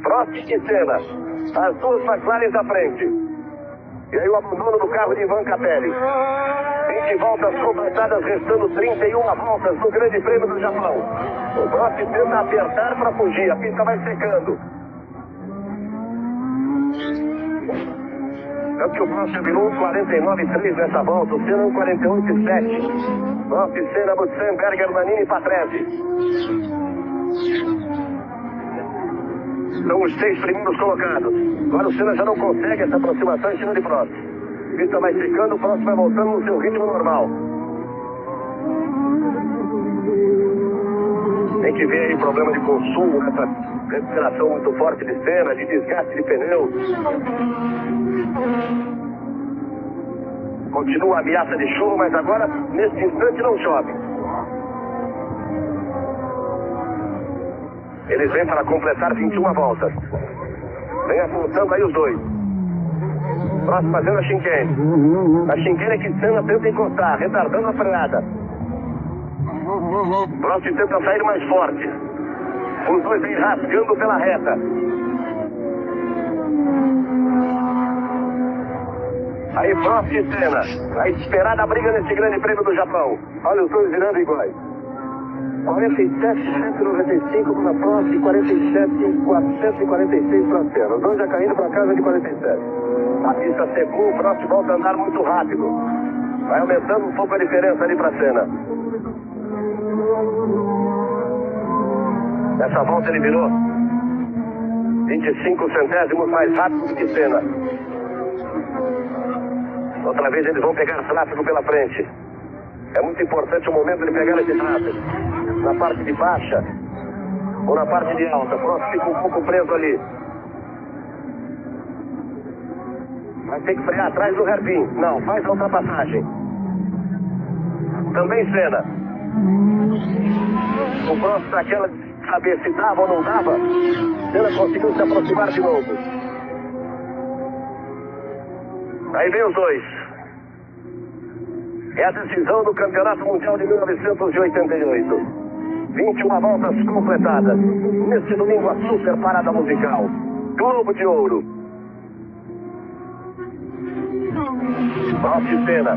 Prost e Senna. As duas McLarens à frente. E aí o abandono do carro de Ivan Capelli. 20 voltas completadas, restando 31 voltas no Grande Prêmio do Japão. O Prost tenta apertar para fugir, a pista vai secando. É que o Prost virou 1:49.3 nessa volta, o Senna 1:48.7. Prost, Senna, Butsen, Berger, Nannini e Patrese. São os 6 primeiros colocados. Agora o Senna já não consegue essa aproximação em cima de Prost. A pista vai secando, o Prost vai voltando no seu ritmo normal. Tem que ver aí problema de consumo, essa respiração muito forte de Senna, de desgaste de pneus. Continua a ameaça de chuva, mas agora, nesse instante, não chove. Eles vêm para completar 21 voltas. Vem apontando aí os dois. Prost fazendo a chicane. A chicane é que Senna tenta encostar, retardando a freada. Prost tenta sair mais forte. Os dois vêm rasgando pela reta. Aí Prost e Senna. A esperada briga nesse Grande Prêmio do Japão. Olha os dois virando iguais. 47,195 para Prost e 47,446 para Senna. Os dois já caindo para casa de 47. A pista secou, o Prost volta a andar muito rápido. Vai aumentando um pouco a diferença ali para Senna. Essa volta ele virou 25 centésimos mais rápido que Senna. Outra vez eles vão pegar tráfego pela frente. É muito importante o momento de pegar esse tráfego. Na parte de baixa ou na parte de alta. Prost fica um pouco preso ali. Vai ter que frear atrás do hairpin. Não, faz a ultrapassagem. Também Senna. O Prost naquela de saber se dava ou não dava. Senna conseguiu se aproximar de novo. Aí vem os dois. É a decisão do Campeonato Mundial de 1988. 21 voltas completadas. Neste domingo, a super parada musical. Globo de Ouro. Prost e Senna.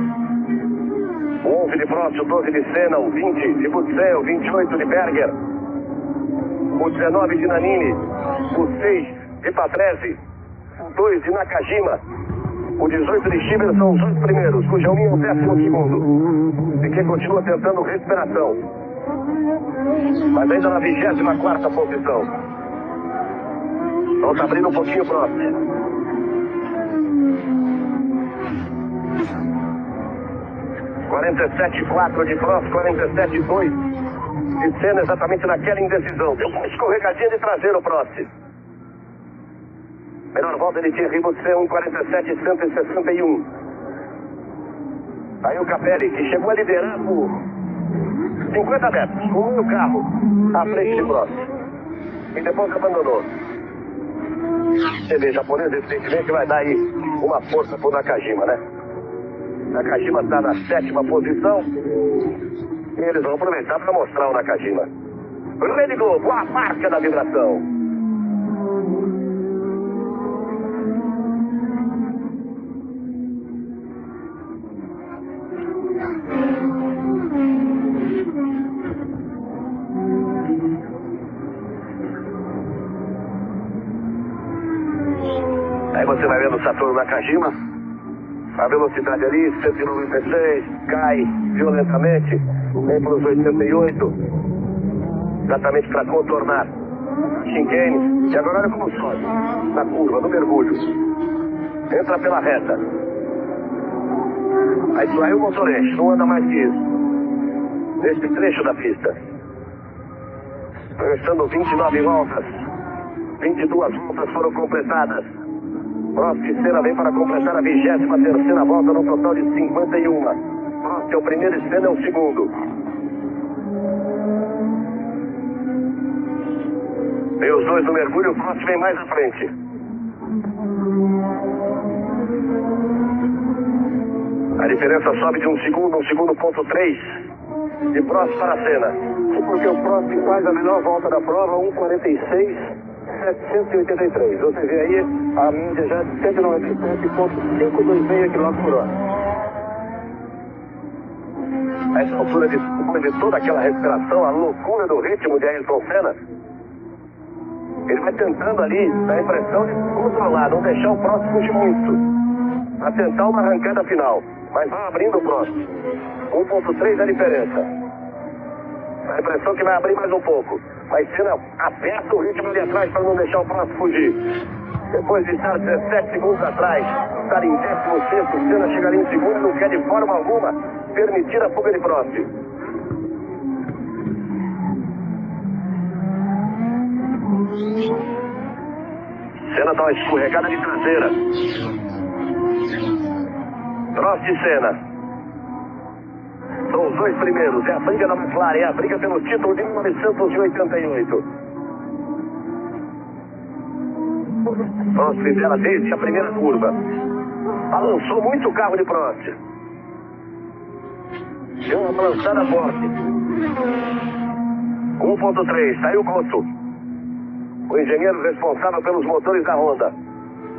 O 11 de Prost, o 12 de Senna, o 20 de Butsen, o 28 de Berger, o 19 de Nannini, o 6 de Patrese, o 2 de Nakajima, o 18 de Schieber são os 8 primeiros, cujo é o 12º. Piquet continua tentando recuperação, mas ainda na 24ª posição. Vamos abrindo um pouquinho o Prost. (47,4) de Prost, 47,2 de Senna, exatamente naquela indecisão. Deu uma escorregadinha de traseiro, Prost. Melhor volta ele tinha Ributsen, 1,47,161. Aí o Capelli, que chegou a liderar por 50 metros, com o carro à frente de Prost. E depois abandonou. Você vê, japonês, evidentemente vai dar aí uma força pro Nakajima, né? Nakajima está na 7ª posição. E eles vão aproveitar para mostrar o Nakajima. Rede Globo, a marca da vibração. Aí você vai vendo o Satoru Nakajima. A velocidade ali, 196, cai violentamente, vem para os 88, exatamente para contornar Shinkane. E agora olha como sobe, na curva, no mergulho. Entra pela reta. Aí saiu o motor eixo, não anda mais que isso. Neste trecho da pista. Restando 29 voltas, 22 voltas foram completadas. Prost e Senna vem para completar a 23ª volta no total de 51. Prost é o primeiro e Senna é o segundo. Vem os dois no mergulho, o Prost vem mais à frente. A diferença sobe de um segundo ponto 3 de Prost para Senna. Porque o Prost faz a melhor volta da prova, 1,46,783. Você vê aí a média já de 197,526 km/h. A essa altura, depois de toda aquela recuperação, a loucura do ritmo de Ayrton Senna, ele vai tentando ali, dá a impressão de controlar, não deixar o Prost fugir muito, para tentar uma arrancada final. Mas vai abrindo o Prost. 1,3 é a diferença. A impressão que vai abrir mais um pouco. Mas Senna aperta o ritmo ali atrás para não deixar o Prost fugir. Depois de estar 17 segundos atrás, estar em 16º, Senna chegaria em segundo e não quer de forma alguma permitir a fuga de Prost. Senna dá uma escorregada de traseira. Prost e Senna. São os dois primeiros, é a briga da McLaren, é a briga pelo título de 1988. Prost lidera desde a primeira curva. Balançou muito o carro de Prost. Deu uma balançada forte. 1,3, saiu o Grosso. O engenheiro responsável pelos motores da Honda.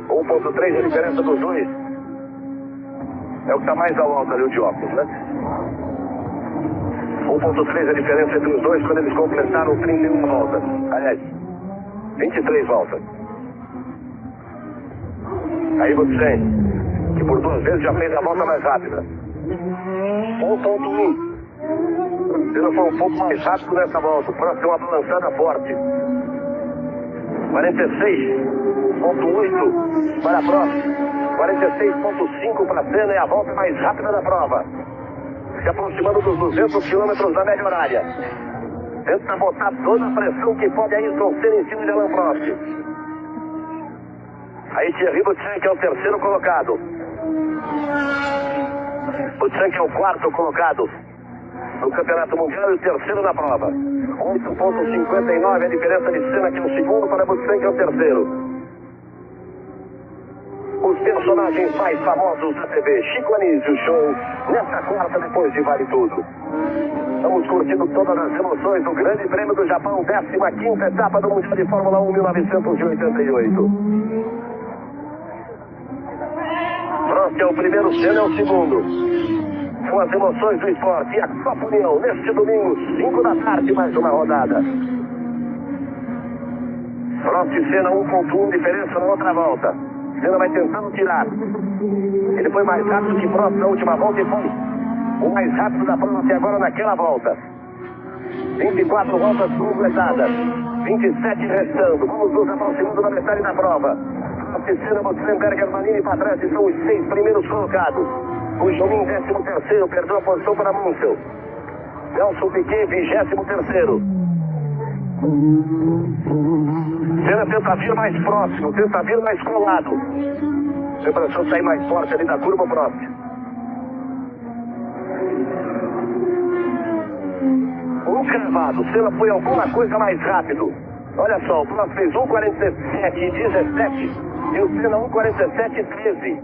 1,3 a diferença dos dois. É o que está mais ao alto ali, o de óculos, né? 1,3 a diferença entre os dois quando eles completaram 31 voltas. Aliás, 23 voltas. Aí você, que por 2 vezes já fez a volta mais rápida. 1,1. Senna foi um pouco mais rápido nessa volta. O Prost deu uma balançada forte. 46,8 para Prost. 46,5 para Senna, é a volta mais rápida da prova. Se aproximando dos 200 km da média horária. Tenta botar toda a pressão que pode aí com Senna em cima de Alain Prost. Aí Thierry Boutsen, que é o terceiro colocado. Boutsen, que é o quarto colocado no Campeonato Mundial e o terceiro na prova. 8,59 a diferença de Senna, que é o segundo, para Boutsen, que é o terceiro. Os personagens mais famosos da TV. Chico Anísio Show, nesta quarta, depois de Vale Tudo. Estamos curtindo todas as emoções do Grande Prêmio do Japão, 15ª etapa do Mundial de Fórmula 1 1988. Prost é o primeiro, Senna é o segundo. São as emoções do esporte e a Copa União, neste domingo, 5 da tarde, mais uma rodada. Prost e Senna, 1,1 diferença na outra volta. Senna vai tentando tirar. Ele foi mais rápido que Prost na última volta e foi o mais rápido da prova até agora naquela volta. 24 voltas completadas, 27 restando. Vamos nos aproximando da metade da prova. Prost, Senna, Boutsen, Berger, Manini, Patrese são os 6 primeiros colocados. O Jomin, 13º, perdeu a posição para Mansell. Nelson Piquet, 23º. Senna tenta vir mais próximo, tenta vir mais colado. A impressão de sair mais forte ali da curva próxima. Um cravado, Senna foi alguma coisa mais rápido. Olha só, o Prost fez 1,47,17 e o Senna 1,47,13.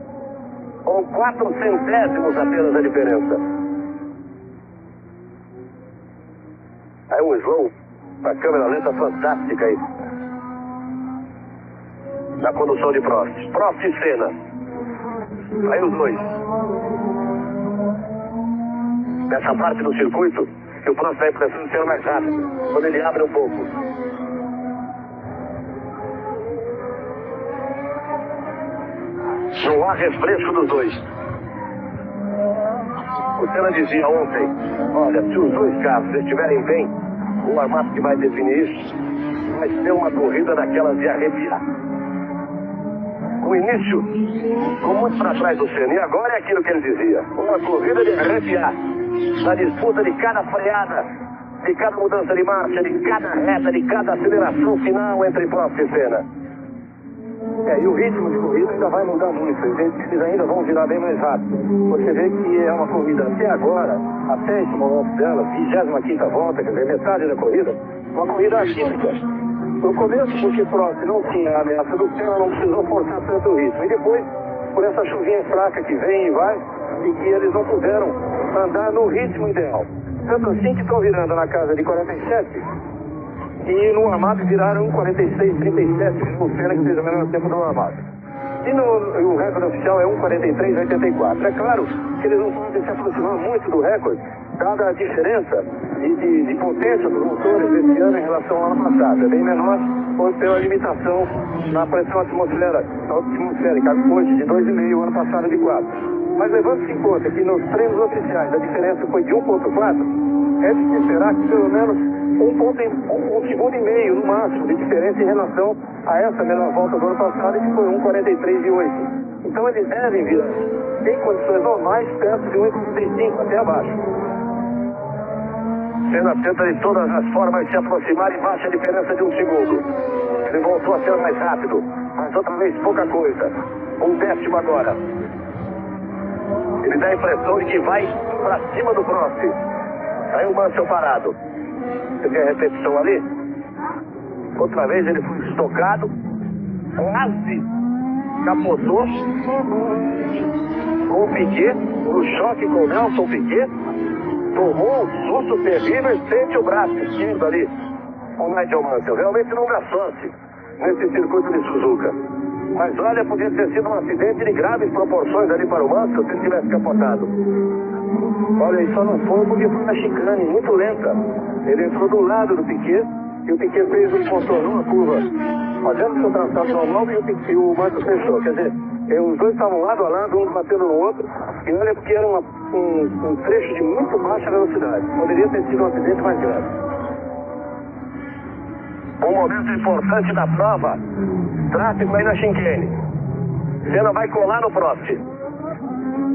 Com 4 centésimos apenas a diferença. Aí um slow, a câmera lenta fantástica aí. Na condução de Prost. Prost e Senna. Aí os dois. Nessa parte do circuito, que o Prost dá a impressão de ser mais rápido. Quando ele abre um pouco. Não há refresco dos dois. O Senna dizia ontem, olha, se os dois carros estiverem bem, o armado que vai definir isso vai ser uma corrida daquelas de arrepiar. O início ficou muito para trás do Senna, e agora é aquilo que ele dizia, uma corrida de arrepiar, na disputa de cada freada, de cada mudança de marcha, de cada reta, de cada aceleração final entre Prost e Senna. E o ritmo de corrida ainda vai mudar muito, eles ainda vão virar bem mais rápido. Você vê que é uma corrida até agora, até esse momento dela, 25ª volta, quer dizer, metade da corrida, uma corrida atípica. No começo, porque Prost não tinha a ameaça do Senna, não precisou forçar tanto o ritmo. E depois, por essa chuvinha fraca que vem e vai, e que eles não puderam andar no ritmo ideal. Tanto assim que estão virando na casa de 47, e no armado viraram 46,37, o Senna que fez o menor tempo do armado. E o recorde oficial é 1,43,84. É claro que eles não podem se aproximar muito do recorde, dada a diferença de potência dos motores desse ano em relação ao ano passado. É bem menor, pela limitação na pressão atmosférica, hoje de 2,5, ano passado de 4. Mas levando-se em conta que nos treinos oficiais a diferença foi de 1,4, é de se esperar que pelo menos um segundo e meio no máximo de diferença em relação a essa menor volta do ano passado, que foi 1,43,8. Então eles devem vir em condições normais perto de 1,45 até abaixo. Senna tenta de todas as formas se aproximar e baixa a diferença de 1 segundo. Ele voltou a ser mais rápido, mas outra vez pouca coisa. 1/10 agora. Ele dá a impressão de que vai para cima do Prost. Aí o Mansell parado. Você vê a repetição ali? Outra vez ele foi estocado, quase capotou com o Piquet, no choque com o Nelson Piquet, tomou um susto terrível e sente o braço esquerdo ali, o Nigel Mansell. Realmente não dá sorte nesse circuito de Suzuka. Mas olha, podia ter sido um acidente de graves proporções ali para o Mansell se ele tivesse capotado. Olha, e só não foi porque foi uma chicane muito lenta. Ele entrou do lado do Piquet e o Piquet contornou a curva fazendo seu traçado normal e o Mansell fechou. Quer dizer, Os dois estavam lado a lado, um batendo no outro, e olha porque era um trecho de muito baixa velocidade. Poderia ter sido um acidente mais grave. Um momento importante da prova, tráfego aí na chicane. Senna vai colar no Prost.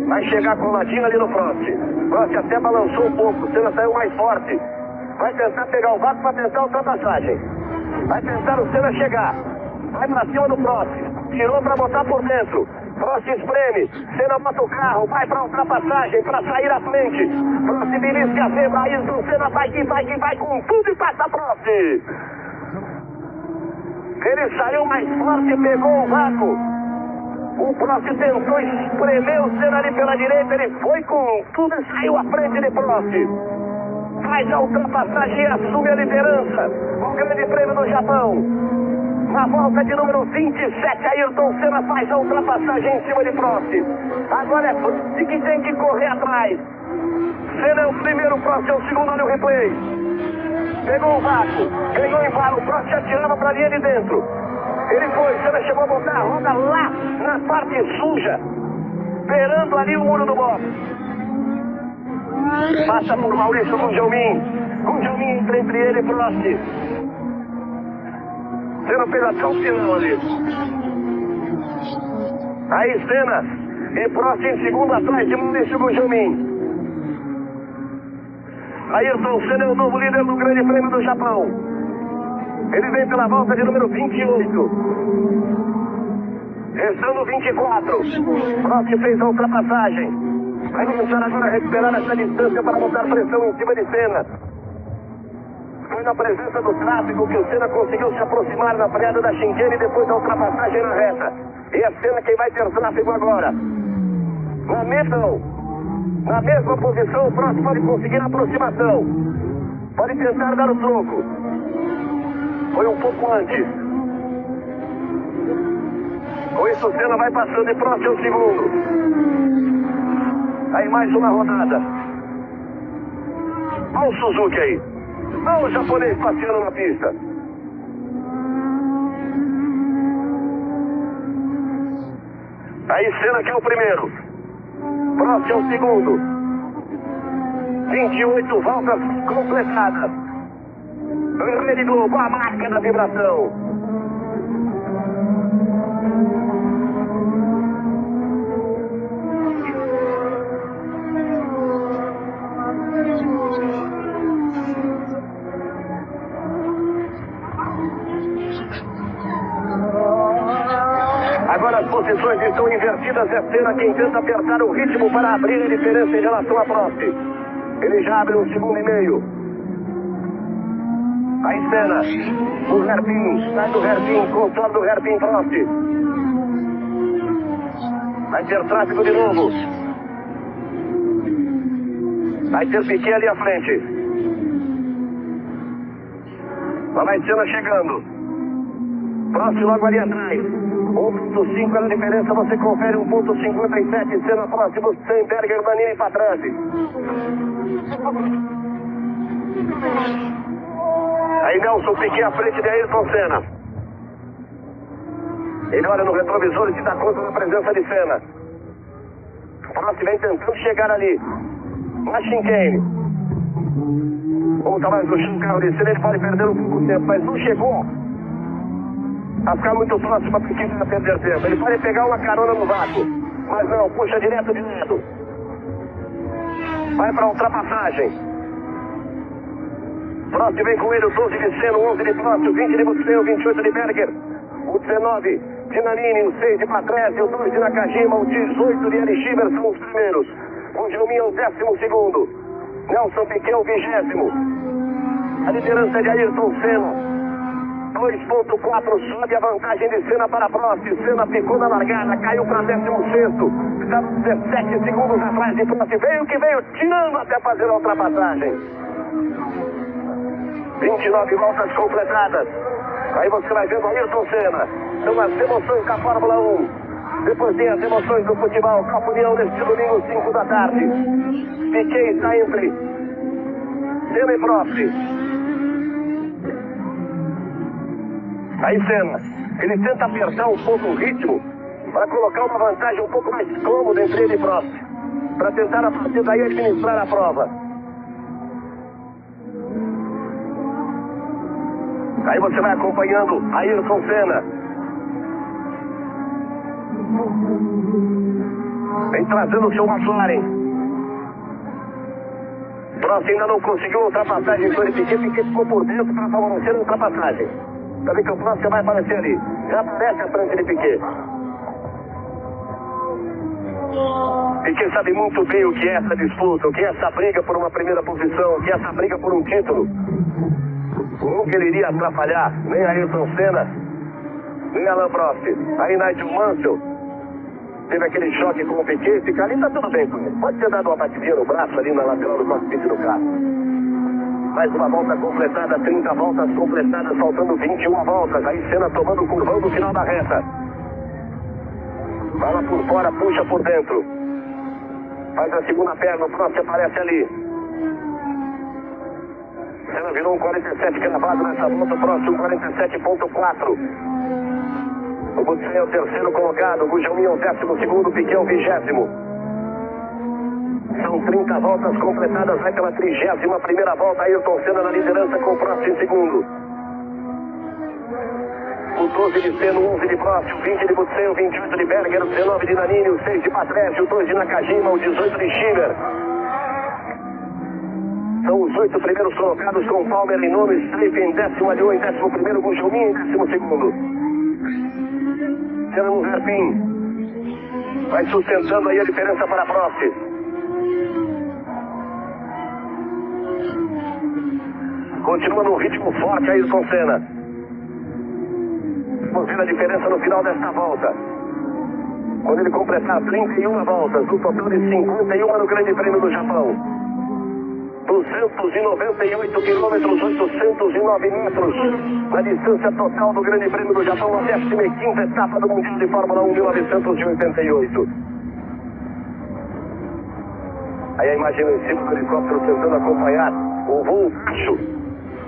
Vai chegar coladinho ali no Prost. Prost até balançou um pouco, Senna saiu mais forte. Vai tentar pegar o vácuo para tentar a ultrapassagem. Vai tentar o Senna chegar. Vai para cima do Prost. Tirou para botar por dentro. Prost espreme. Senna bota o carro. Vai para ultrapassagem para sair à frente. Prost belisca a zebra. Ayrton Senna vai com tudo e passa Prost. Ele saiu mais forte e pegou o vácuo. O Prost tentou espremer o Senna ali pela direita. Ele foi com tudo e saiu à frente de Prost. Faz a ultrapassagem e assume a liderança. O Grande Prêmio do Japão. Na volta de número 27, Ayrton Senna faz a ultrapassagem em cima de Prost. Agora é Prost que tem que correr atrás. Senna é o primeiro, Prost é o segundo, olha o replay. Pegou o vácuo, ganhou embalo, o Prost atirava para a linha de dentro. Ele foi, Senna chegou a botar a roda lá na parte suja, beirando ali o muro do box. Passa por Maurício Gugelmin. Gugelmin entra entre ele e Prost. Senna fez até o final ali. Aí Senna e Prost em segundo atrás de Maurício Gugelmin. Ayrton Senna é o novo líder do Grande Prêmio do Japão. Ele vem pela volta de número 28. Restando 24. Prost fez a ultrapassagem. Vai começar agora a recuperar essa distância para botar pressão em cima de Senna. Foi na presença do tráfego que o Senna conseguiu se aproximar na freada da chicane depois da ultrapassagem na reta. E é Senna quem vai ter tráfego agora. Na mesma posição, o Prost pode conseguir a aproximação. Pode tentar dar o troco. Foi um pouco antes. Com isso, o Senna vai passando e Prost é o segundo. Aí mais uma rodada. Olha o Suzuki aí. Olha o japonês passeando na pista. Aí Senna que é o primeiro. Prost é o segundo. 28 voltas completadas. Rede Globo, a marca da vibração. Agora as posições estão invertidas. É Senna quem tenta apertar o ritmo para abrir a diferença em relação a Prost. Ele já abre um segundo e meio. Aí Senna, o hairpin, sai do hairpin, contorna do hairpin Prost. Vai ter tráfego de novo. Vai ter Piquet ali à frente. Lá vai Senna chegando. Prost logo ali atrás. 1.5 é a diferença, você confere 1.57, Senna próximo, Steinberger, Manini para trás. Aí Nelson Piquet à frente de Ayrton Senna. Ele olha no retrovisor e se dá conta da presença de Senna. Prost vem tentando chegar ali. Na chicane. Volta mais no chão, o carro de Senna, ele pode perder um pouco de tempo, mas não chegou a ficar muito próximo a Piquet para perder tempo. Ele pode pegar uma carona no vácuo, mas não, puxa direto de lado. Vai para a ultrapassagem. Prost vem com ele, o 12 de Senna, o 11 de Prost, o 20 de Buxen, o 28 de Berger, o 19 de Nannini, o 6 de Patrese, o 2 de Nakajima, o 18 de Eli Schieber são os primeiros. O Gilmin é o 12º. Nelson Piquet é o 20º. A liderança é de Ayrton Senna. 2.4 sobe a vantagem de Senna para Prost. Senna ficou na largada, caiu para 16º. Está 17 segundos atrás de Prost. Veio que veio, tirando até fazer a ultrapassagem. 29 voltas completadas. Aí você vai vendo Ayrton Senna. São as emoções da Fórmula 1. Depois tem as emoções do futebol. Copa União neste domingo, 5 da tarde. Piquet está entre Senna e Prost. Aí Senna, ele tenta apertar um pouco o ritmo para colocar uma vantagem um pouco mais cômoda entre ele e Prost, para tentar a partir daí administrar a prova. Aí você vai acompanhando Ayrton Senna. Vem trazendo o seu McLaren. Prost ainda não conseguiu ultrapassagem sobre Piquet, Piquet ficou por dentro para favorecer a ultrapassagem. Sabe que o Prost já vai aparecer ali. Já aparece a frente de Piquet. Piquet sabe muito bem o que é essa disputa, o que é essa briga por uma primeira posição, o que é essa briga por um título. Nunca ele iria atrapalhar nem Ayrton Senna, nem Alain Prost. Aí Nigel Mansell teve aquele choque com o Piquet, fica ali, tá tudo bem com ele. Pode ter dado uma batidinha no braço ali na lateral do cockpit do carro. Mais uma volta completada, 30 voltas completadas, faltando 21 voltas. Aí Senna tomando o curvão do final da reta. Vai lá por fora, puxa por dentro. Faz a segunda perna, o Prost aparece ali. Senna virou um 47 cravado nessa volta, o Prost um 47.4. O Butsen é o terceiro colocado, o Gugelmin é o 12º, Piquet é o 20º. São 30 voltas completadas, vai pela 31ª volta, Ayrton Senna na liderança com o Prost em segundo. O 12 de Senna, o 11 de Prost, o 20 de Butsen, o 28 de Berger, o 19 de Nannini, o 6 de Patrese, o 2 de Nakajima, o 18 de Schiller. São os 8 primeiros colocados com Palmer em nono, Streif em 10º, Alliot em 11º, Gugelmin em 12º. Senna no hairpin. Vai sustentando aí a diferença para Prost. Continua num ritmo forte Ayrton Senna. Vamos ver a diferença no final desta volta. Quando ele completar 31 voltas, no total de 51 no Grande Prêmio do Japão. 298 quilômetros, 809 metros. Na distância total do Grande Prêmio do Japão, a 15ª etapa do Mundial de Fórmula 1 1988. Aí a imagem em cima do helicóptero tentando acompanhar o voo baixo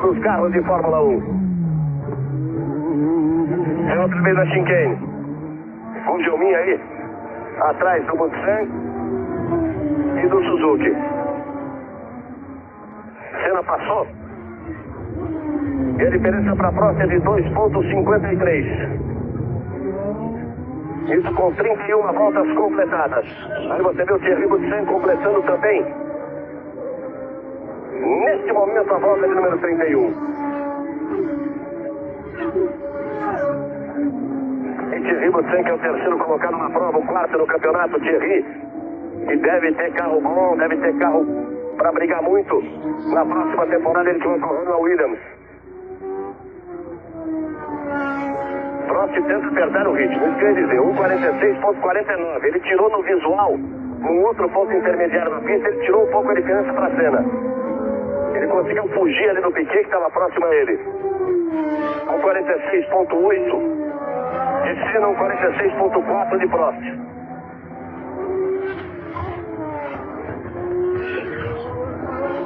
dos carros de Fórmula 1. É outra vez a chicane. O Gugelmin aí, atrás do Butsen e do Suzuki. Senna passou. E a diferença para a Prost é de 2,53. Isso com 31 voltas completadas. Aí você vê o Thierry Butsen completando também. Neste momento a volta é de número 31. E Thierry Butsen, que é o terceiro colocado na prova, o quarto no campeonato. Thierry, que deve ter carro bom, deve ter carro para brigar muito. Na próxima temporada ele que vai correr na Williams. Prost tenta apertar o ritmo, isso quer dizer, 1,46.49. Ele tirou no visual, num outro ponto intermediário na pista, ele tirou um pouco a diferença para a Senna. Ele conseguiu fugir ali do Piquet, que estava próximo a ele. 1,46.8 de Senna, 1,46.4 de Prost.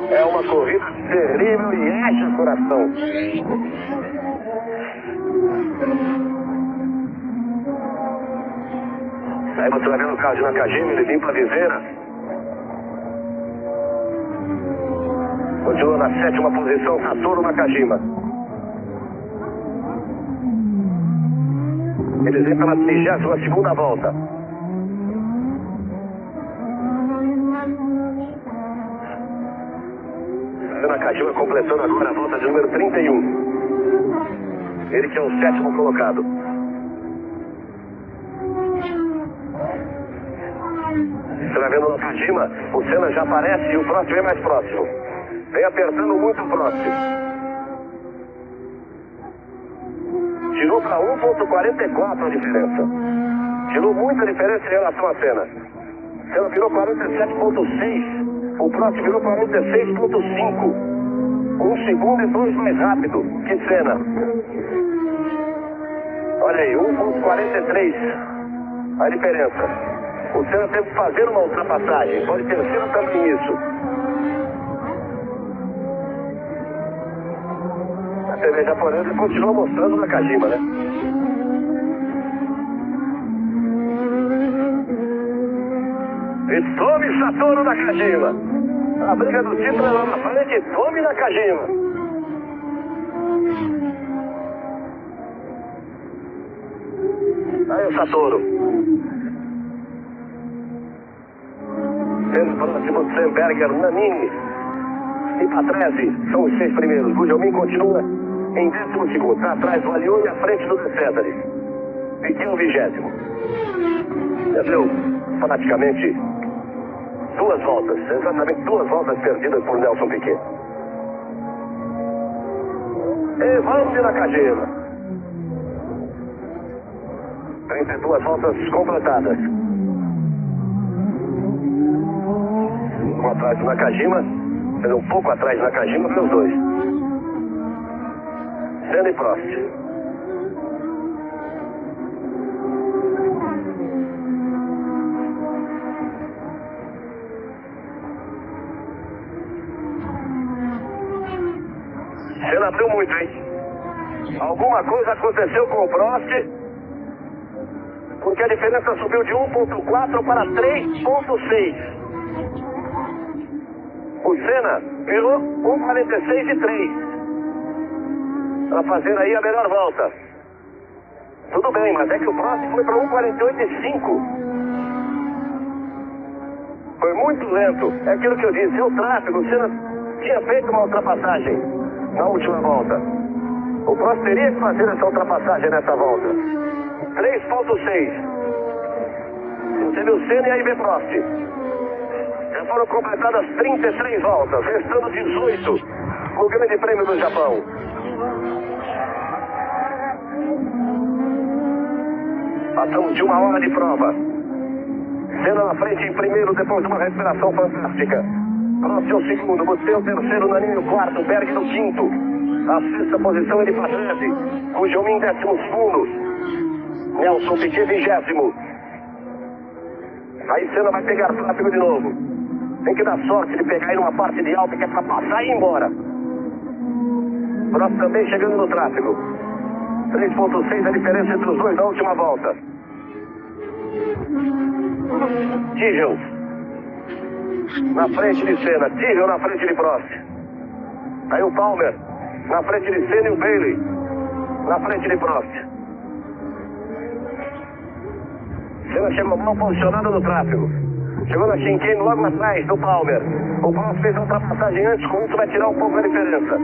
É uma corrida terrível e haja coração. Aí você vai ver no carro de Nakajima, ele limpa a viseira. Continua na 7ª posição, Satoru Nakajima. Eles vêm pela 32ª volta. Nakajima completando agora a volta de número 31. Ele que é o 7º colocado. Você vai vendo o Nakajima, o Senna já aparece e o Prost vem mais próximo. Vem apertando muito o Prost. Tirou para 1,44 a diferença. Tirou muita diferença em relação a Senna. Senna virou 47,6. O Prost virou 46,5. 1 segundo e 2 mais rápido que Senna. Olha aí, 1,43 a diferença. O Senna teve que fazer uma ultrapassagem. Pode ter sido também isso. A TV japonesa continua mostrando Nakajima, né? E tome Satoru Nakajima. A briga do título é lá na frente, tome Nakajima. Aí o Satoru. Sendo próximo Semberger, Nanini e Patrese são os 6 primeiros. Gugelmin continua em 12º. Está atrás do Alion e à frente do De Césares. Piquet o 20º. Já deu praticamente 2 voltas. Exatamente 2 voltas perdidas por Nelson Piquet. E vamos de Nakajima. 32 voltas completadas. Atrás do Nakajima, um pouco atrás do Nakajima para os dois. Senna e Prost. Senna abriu muito, hein? Alguma coisa aconteceu com o Prost, porque a diferença subiu de 1.4 para 3.6. O Senna virou 1.46.3 para fazer aí a melhor volta. Tudo bem, mas é que o próximo foi para 1.48.5. Foi muito lento. É aquilo que eu disse, é o tráfego. O Senna tinha feito uma ultrapassagem na última volta. O Prost teria que fazer essa ultrapassagem nessa volta. 3.6. Você viu o Senna e aí vem Prost. Já foram completadas 33 voltas, restando 18 no Grande Prêmio do Japão. Passamos de 1 hora de prova. Senna na frente em primeiro, depois de uma recuperação fantástica. Prost é o segundo, Butê o terceiro, Nanini o quarto, Berg no quinto. A 6ª posição ele Patrese, Gugelmin 12º. Nelson Piquet 20º. Aí Senna vai pegar tráfego de novo. Tem que dar sorte de pegar aí numa parte de alta que é para passar e ir embora. Prost também chegando no tráfego. 3.6 a diferença entre os dois na última volta. Tigel na frente de Senna, Tigel na frente de Prost. Aí o Palmer na frente de Senna e o Bailey na frente de Prost. Senna chegou mal posicionado no tráfego. Chegou na chicane logo atrás do Palmer. O Prost fez a ultrapassagem antes, com isso vai tirar um pouco a diferença.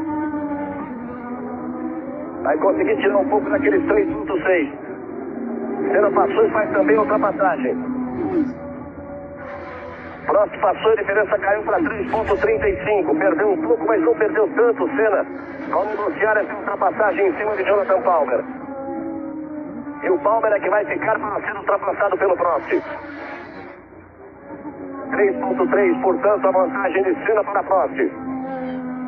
Vai conseguir tirar um pouco daqueles 3.6. Senna passou e faz também a ultrapassagem. Prost passou e a diferença caiu para 3.35. Perdeu um pouco, mas não perdeu tanto. Senna ao negociar essa ultrapassagem em cima de Jonathan Palmer. E o Palmer é que vai ficar para ser ultrapassado pelo Prost. 3.3, portanto, a vantagem de Senna para Prost.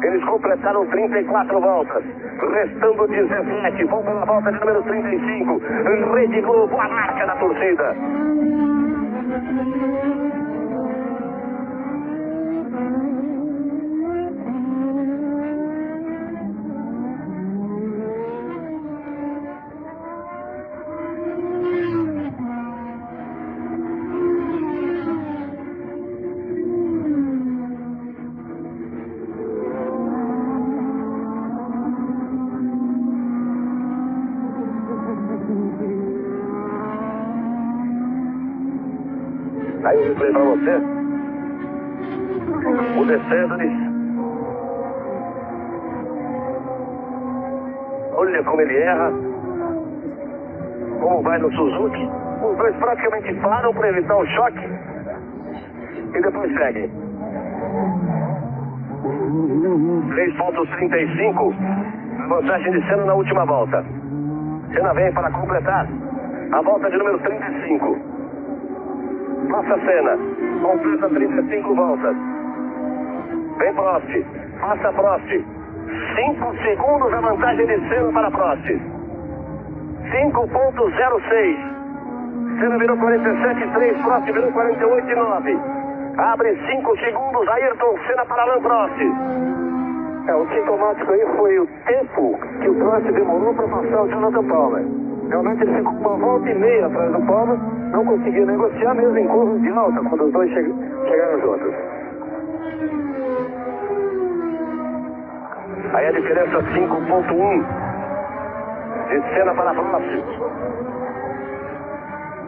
Eles completaram 34 voltas, restando 17. Vão pela volta de número 35. Rede Globo, a marca da torcida. Aí eu replay pra você. O De Césares. Olha como ele erra. Como vai no Suzuki. Os dois praticamente param para evitar o choque. E depois seguem. 3.35. A vantagem de Senna na última volta. Senna vem para completar a volta de número 35. Passa Senna, completa 35 voltas. Vem Prost, passa Prost. 5 segundos a vantagem de Senna para Prost. 5.06. Senna virou 47.3, Prost virou 48.9. Abre 5 segundos, Ayrton Senna para Alain Prost. O sintomático aí foi o tempo que o Prost demorou para passar o Jonathan Palmer. Realmente ele ficou 1,5 volta atrás do Palmer. não conseguia negociar mesmo em curvas de alta, quando os dois chegaram juntos. Aí a diferença 5.1 de Senna para próximo.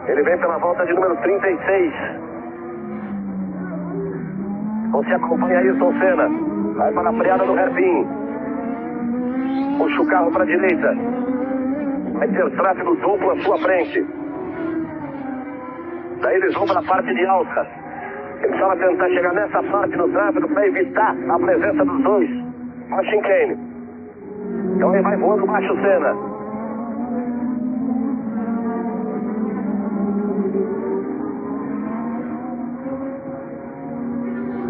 Ele vem pela volta de número 36. Você acompanha Ayrton Senna. Vai para a freada do hairpin. Puxa o carro para a direita. Vai ter tráfego duplo à sua frente. Daí eles vão para a parte de alta. Ele precisava tentar chegar nessa parte do tráfego para evitar a presença dos dois. A chicane. Então ele vai voando baixo o Senna.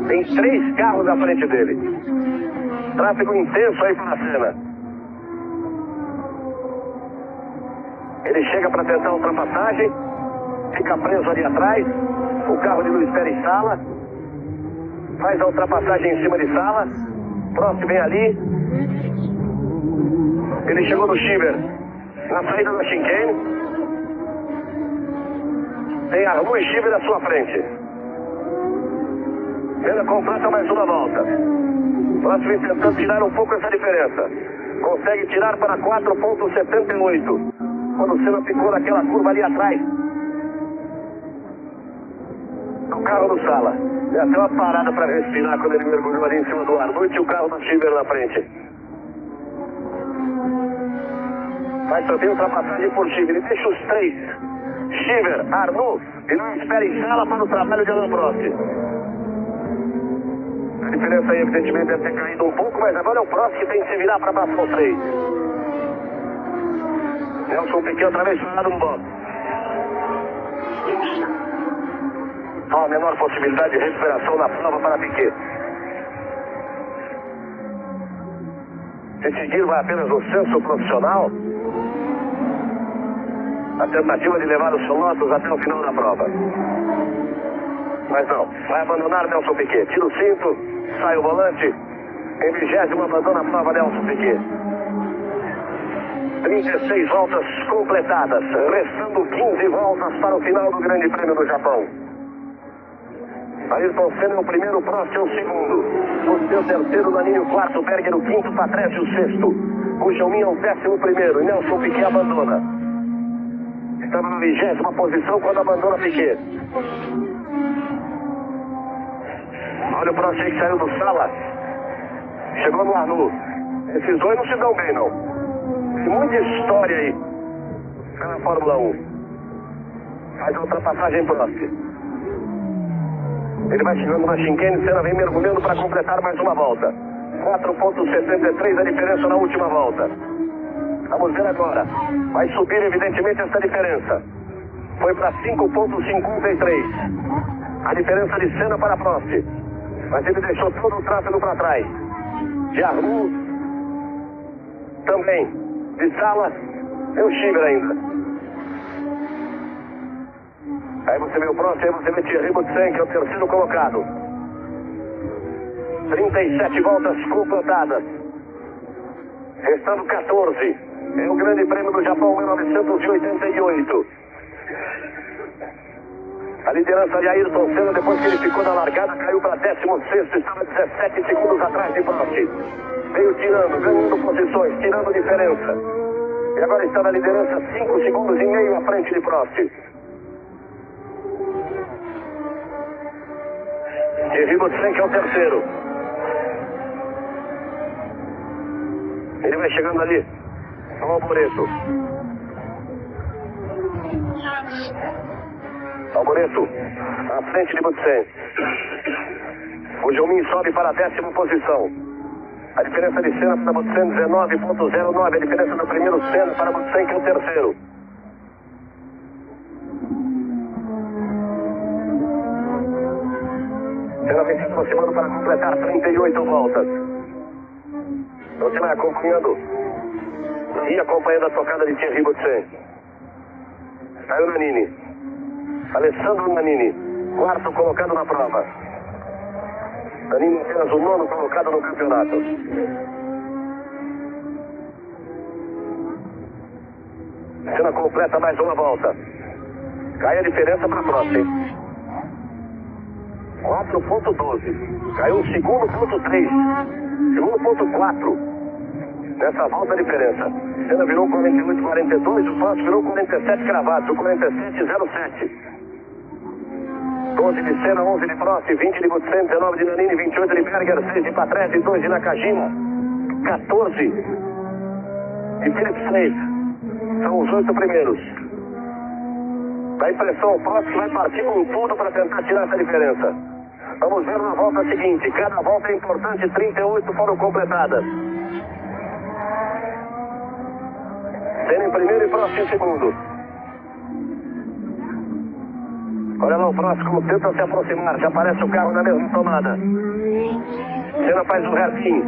Tem 3 carros à frente dele. Tráfego intenso aí para a Senna. Ele chega para tentar a ultrapassagem. Fica preso ali atrás. O carro de Luiz Pérez Sala. Faz a ultrapassagem em cima de Sala. Próximo vem ali. Ele chegou no Schieber. Na saída da chicane. Tem Arlu e Schieber à sua frente. Senna completa mais uma volta. Próximo tentando tirar um pouco essa diferença. Consegue tirar para 4.78. Quando o Senna ficou naquela curva ali atrás. No carro do Sala. Deu até uma parada para respirar quando ele mergulhou ali em cima do Arlu e tinha o carro do Schieber na frente. Mas também ultrapassagem por Schieber. Ele deixa os 3. Schieber, Arlu e Luiz Pérez Sala para o trabalho de Alain Prost. A diferença aí, evidentemente, deve ter caído um pouco, mas agora é o Prost que tem que se virar para passar os 3. Nelson Piquet outra vez parado no box. Não há a menor possibilidade de recuperação na prova para Piquet. Se seguir vai apenas o senso profissional, a tentativa de levar os Lotus até o final da prova. Mas não, vai abandonar Nelson Piquet. Tira o cinto, sai o volante. Em 20º abandona a prova Nelson Piquet. 36 voltas completadas, restando 15 voltas para o final do Grande Prêmio do Japão. Ayrton Senna é o primeiro, Prost é o segundo. O seu terceiro, Nannini o quarto, Berger o quinto, Patrese o sexto. O Jaumin é o 11º e Nelson Piquet abandona. Estava na 20ª posição quando abandona Piquet. Olha o Prost aí que saiu do Sala. Chegou no Arnoux. Esses dois não se dão bem, não. Tem muita história aí na Fórmula 1. Faz a ultrapassagem Prost. Ele vai chegando na chicane, Senna vem mergulhando para completar mais uma volta. 4.73 a diferença na última volta. Vamos ver agora. Vai subir evidentemente essa diferença. Foi para 5.53. A diferença de Senna para Prost. Mas ele deixou todo o tráfego para trás. De Arnoux também. De Sala. Tem o Schieber ainda. Aí você vê o Prost, aí você vê Thierry Boutsen, que é o terceiro colocado. 37 voltas completadas. Restando 14. É o Grande Prêmio do Japão 1988. A liderança de Ayrton Senna, depois que ele ficou na largada, caiu para 16º, estava 17 segundos atrás de Prost. Veio tirando, ganhando posições, tirando diferença. E agora está na liderança 5 segundos e meio à frente de Prost. Thierry Boutsen, que é o terceiro. Ele vai chegando ali. Ao Alboreto. Alboreto, à frente de Boutsen. O Jaumin sobe para a 10ª posição. A diferença de Senna para Boutsen, 19.09. A diferença do primeiro Senna para Boutsen, que é o terceiro. Senna vem se aproximando para completar 38 voltas. Você vai acompanhando e acompanhando a tocada de Thierry Boutsen. Saiu o Nannini. Alessandro Nannini, quarto colocado na prova. Nannini apenas o 9º colocado no campeonato. Senna completa mais uma volta. Cai a diferença para Prost, hein? 4.12. Caiu o segundo ponto 3. Segundo ponto 4. Nessa volta a diferença. Senna virou 48,42, o Prost virou 47 cravados, o 47,07. 12 de Senna, 11 de Prost, 20 de Gutsen, 19 de Nannini, 28 de Berger, 6 de Patrese, 2 de Nakajima, 14 de Philip Smith. São os 8 primeiros. Dá impressão o Prost que vai partir com tudo para tentar tirar essa diferença. Vamos ver na volta seguinte. Cada volta é importante, 38 foram completadas. Senna em primeiro e Prost em segundo. Olha lá o Prost como tenta se aproximar. Já aparece o carro na mesma tomada. Senna faz o hairpin.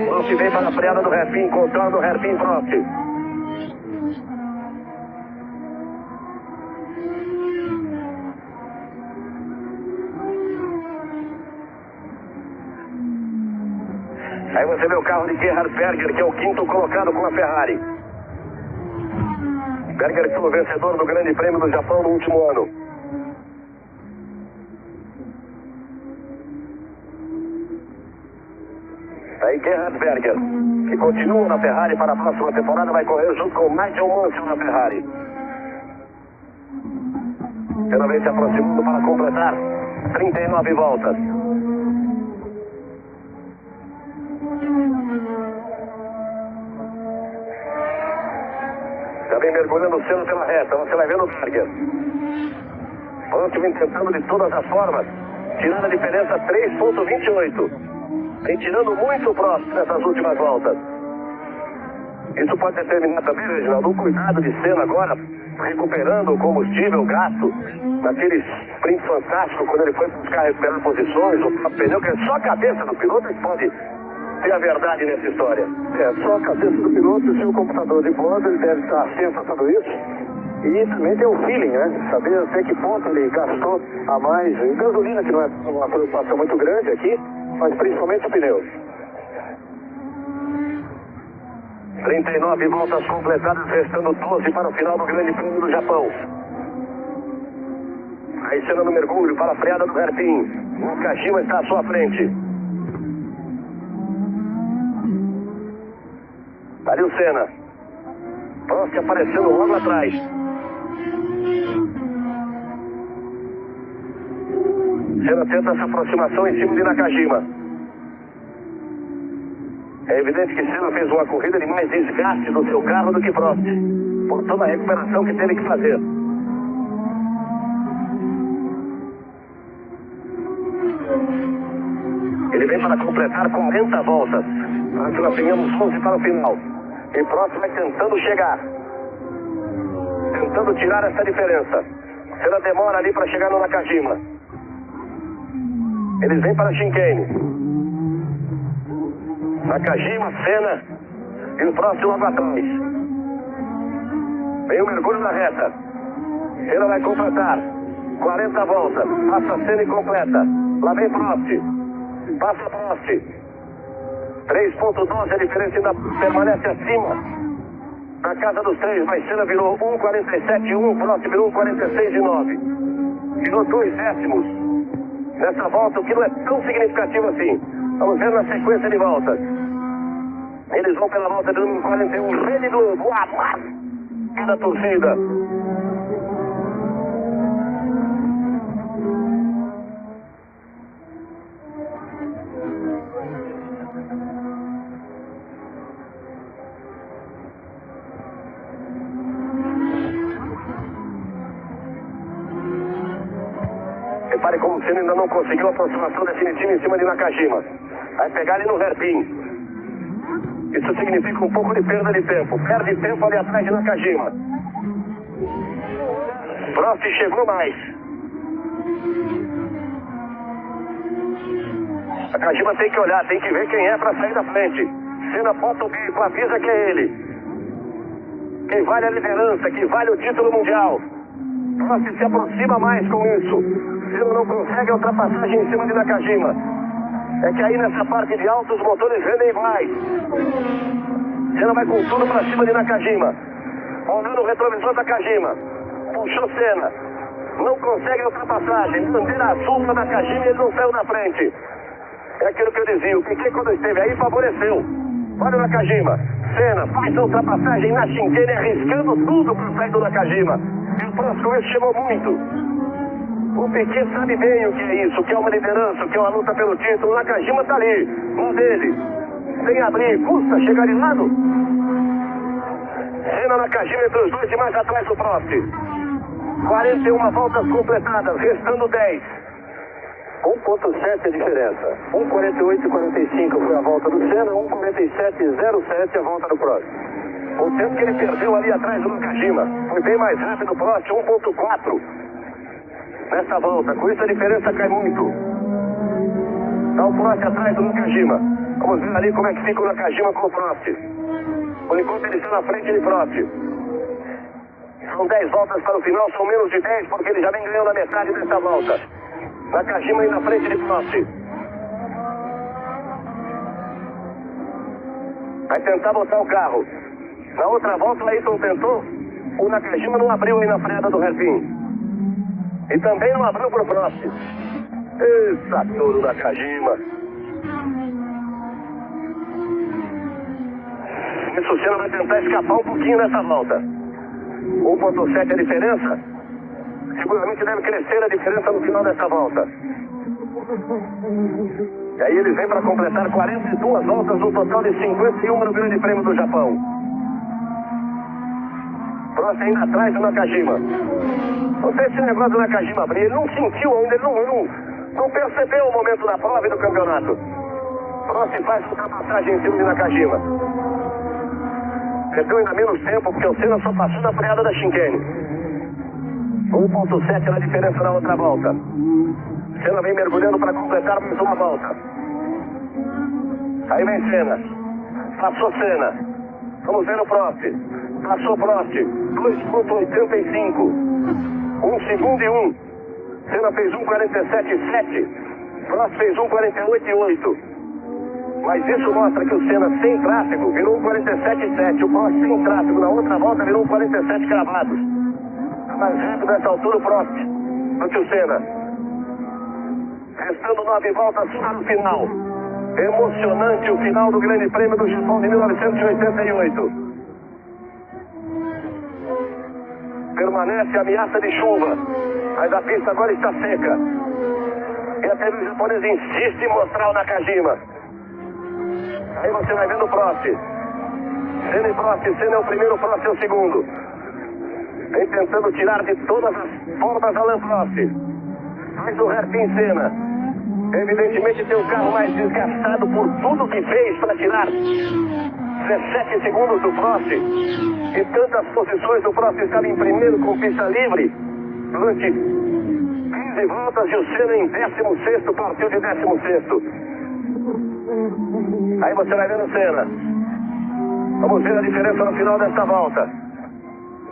Prost vem para a freada do hairpin, controla o hairpin Prost. Aí você vê o carro de Gerhard Berger, que é o quinto colocado com a Ferrari. Berger que foi o vencedor do Grande Prêmio do Japão no último ano. Aí Gerhard Berger, que continua na Ferrari para a próxima temporada, vai correr junto com Nigel Mansell na Ferrari. Pela vez se aproximando para completar 39 voltas. Já vem mergulhando o Senna pela reta, você vai vendo o Berger. Prost vem tentando de todas as formas tirar a diferença 3.28. Vem tirando muito o Prost nessas últimas voltas. Isso pode determinar também, Reginaldo, o cuidado de Senna agora, recuperando o combustível gasto naquele sprint fantástico, quando ele foi buscar recuperar posições, o próprio pneu, que é só a cabeça do piloto que pode ter a verdade nessa história. É só a cabeça do piloto e o seu computador de bordo, ele deve estar atento a tudo isso. E também tem o feeling, né? Saber até que ponto ele gastou a mais em gasolina, que não é uma preocupação muito grande aqui, mas principalmente o pneu. 39 voltas completadas, restando 12 para o final do Grande Prêmio do Japão. Aí Senna no mergulho para a freada do hairpin. Nakajima está à sua frente. Ali o Senna. Prost aparecendo logo atrás. Senna tenta essa aproximação em cima de Nakajima. É evidente que Senna fez uma corrida de mais desgaste do seu carro do que Prost, por toda a recuperação que teve que fazer. Ele vem para completar 40 voltas, para que nós tenhamos 11 para o final. E Prost vai tentando chegar, tentando tirar essa diferença. Senna demora ali para chegar no Nakajima. Eles vêm para a chicane. Nakajima, Senna e o Prost logo atrás. Vem o mergulho na reta. Senna vai completar 40 voltas. Passa Senna e completa. Lá vem Prost. Passa Prost. 3.12 a diferença ainda permanece acima. Na casa dos 3, mas Senna virou 1,47,1. Prost virou 1,46,9. Virou 2 décimos. Nessa volta, o que não é tão significativo assim. Vamos ver na sequência de voltas. Eles vão pela volta de número 41. Rede do voar da torcida. Repare como o Senna ainda não conseguiu a aproximação definitiva em cima de Nakajima. Vai pegar ali no hairpin. Isso significa um pouco de perda de tempo. Perde tempo ali atrás de Nakajima. Prost chegou mais. Nakajima tem que olhar, tem que ver quem é para sair da frente. Senna bota o bico, avisa que é ele. Quem vale a liderança, quem vale o título mundial. Prost se aproxima mais com isso. Senna não consegue a ultrapassagem em cima de Nakajima. É que aí nessa parte de alto os motores rendem iguais. Senna vai com tudo para cima de Nakajima. Olhando o retrovisor da Nakajima. puxou Senna. Não consegue a ultrapassagem. Bandeira azul na Nakajima e ele não saiu na frente. É aquilo que eu dizia, o Piquet quando esteve aí favoreceu. Olha o Nakajima. Senna faz a ultrapassagem na Shinkane, arriscando tudo para sair do Nakajima. E o próximo esse chegou muito. O Piquet sabe bem o que é isso, o que é uma liderança, o que é uma luta pelo título. O Nakajima está ali, um dele. Sem abrir, custa chegar de lado. Senna Nakajima entre os dois e mais atrás do Prost. 41 voltas completadas, restando 10. 1.7 a diferença. 1.48,45 foi a volta do Senna, 1.47,07 a volta do Prost. O tempo que ele perdeu ali atrás do Nakajima. Foi bem mais rápido o Prost, 1.4. Nessa volta, com isso a diferença cai muito. Está o Prost atrás do Nakajima. Vamos ver ali como é que fica o Nakajima com o Prost. Por enquanto ele está na frente de Prost. São 10 voltas para o final, são menos de 10 porque ele já vem ganhando a metade dessa volta. Nakajima aí na frente de Prost. Vai tentar botar o carro. Na outra volta o Ayrton tentou. O Nakajima não abriu aí na freada do hairpin. E também não abriu para o Prost. Eita, touro Nakajima. O Senna vai tentar escapar um pouquinho nessa volta. 1.7 a diferença. Seguramente deve crescer a diferença no final dessa volta. E aí ele vem para completar 42 voltas, um total de 51 no Grande Prêmio do Japão. Prost ainda atrás do Nakajima. Não sei se esse negócio do Nakajima abrir, ele não sentiu ainda, ele não percebeu o momento da prova e do campeonato. Prost faz ultrapassagem em cima de Nakajima. Perdeu ainda menos tempo, porque o Senna só passou na freada da Shinkane. 1.7 na diferença na outra volta. Senna vem mergulhando para completar mais uma volta. Aí vem Senna. Passou Senna. Vamos ver o Prost. Passou Prost. 2.85. 1 segundo e 1. Senna fez 1.47,7. Prost fez 1.48,8. Mas isso mostra que o Senna sem tráfego virou 1.47,7. O Prost sem tráfego na outra volta virou 1.47 cravados. Mais rápido nessa altura o Prost do que o Senna. Restando 9 voltas para o final. Emocionante o final do Grande Prêmio do Japão de 1988. Permanece a ameaça de chuva, mas a pista agora está seca. E até o japonês insiste em mostrar o Nakajima. Aí você vai vendo o Prost. Senna e Prost, Senna é o primeiro, Prost é o segundo. Vem tentando tirar de todas as formas Alain Prost. Faz o hairpin Senna. Evidentemente tem um carro mais desgastado por tudo que fez para tirar 17 segundos do Prost. E tantas posições do Prost estava em primeiro com pista livre durante 15 voltas e o Senna em 16º, partiu de 16º. Aí você vai vendo o Senna. Vamos ver a diferença no final desta volta.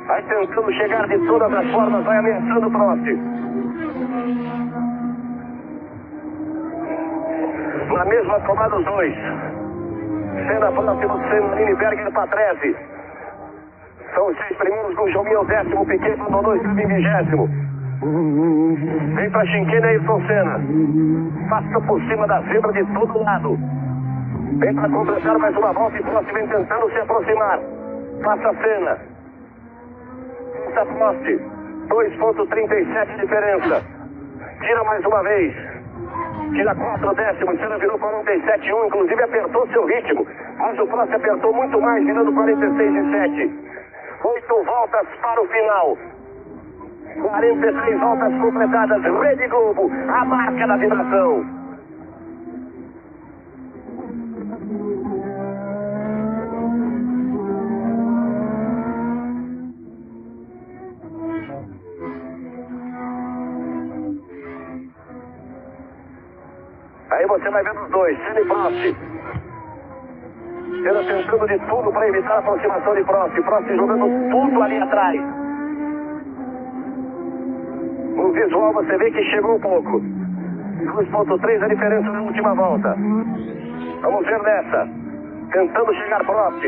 Vai tentando chegar de todas as formas, vai ameaçando o Prost. Na mesma tomada os dois. Senna próximo, Senna, Lindbergh para 13. São os 6 primeiros do jogo, o 10º, Piquet abandonou, esteve em 20º. Vem para Shinkane, Ayrton Senna. Passa por cima da zebra de todo lado. Vem para completar mais uma volta e Prost vem tentando se aproximar. Passa Senna. Passa Prost. 2.37 de diferença. Tira mais uma vez. Tira 4 décimos. Senna virou 47,1. Inclusive apertou seu ritmo. Mas o Prost apertou muito mais, virando 46,7. 8 voltas para o final. 43 voltas completadas. Rede Globo, a marca da vibração. Aí você vai vendo os dois, Senna e Prost. Senna tentando de tudo para evitar a aproximação de Prost. Prost jogando tudo ali atrás. No visual você vê que chegou um pouco. 2.3 a diferença na última volta. Vamos ver nessa. Tentando chegar Prost.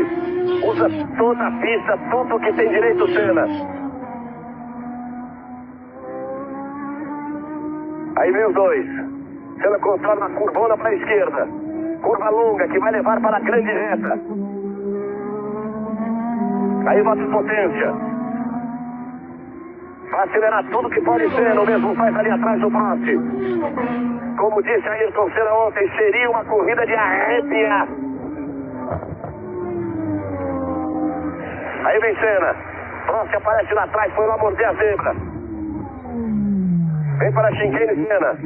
Usa toda a pista, tudo que tem direito Senna. Aí vem os dois. Senna contorna a curvona para a esquerda. Curva longa que vai levar para a grande reta. Aí bota potência. Vai acelerar tudo que pode ser, o mesmo faz ali atrás do Prost. Como disse Ayrton Senna ontem, seria uma corrida de arrepiar. Aí vem Senna. Prost aparece lá atrás, foi lá morder a zebra. Vem para a chicane Senna.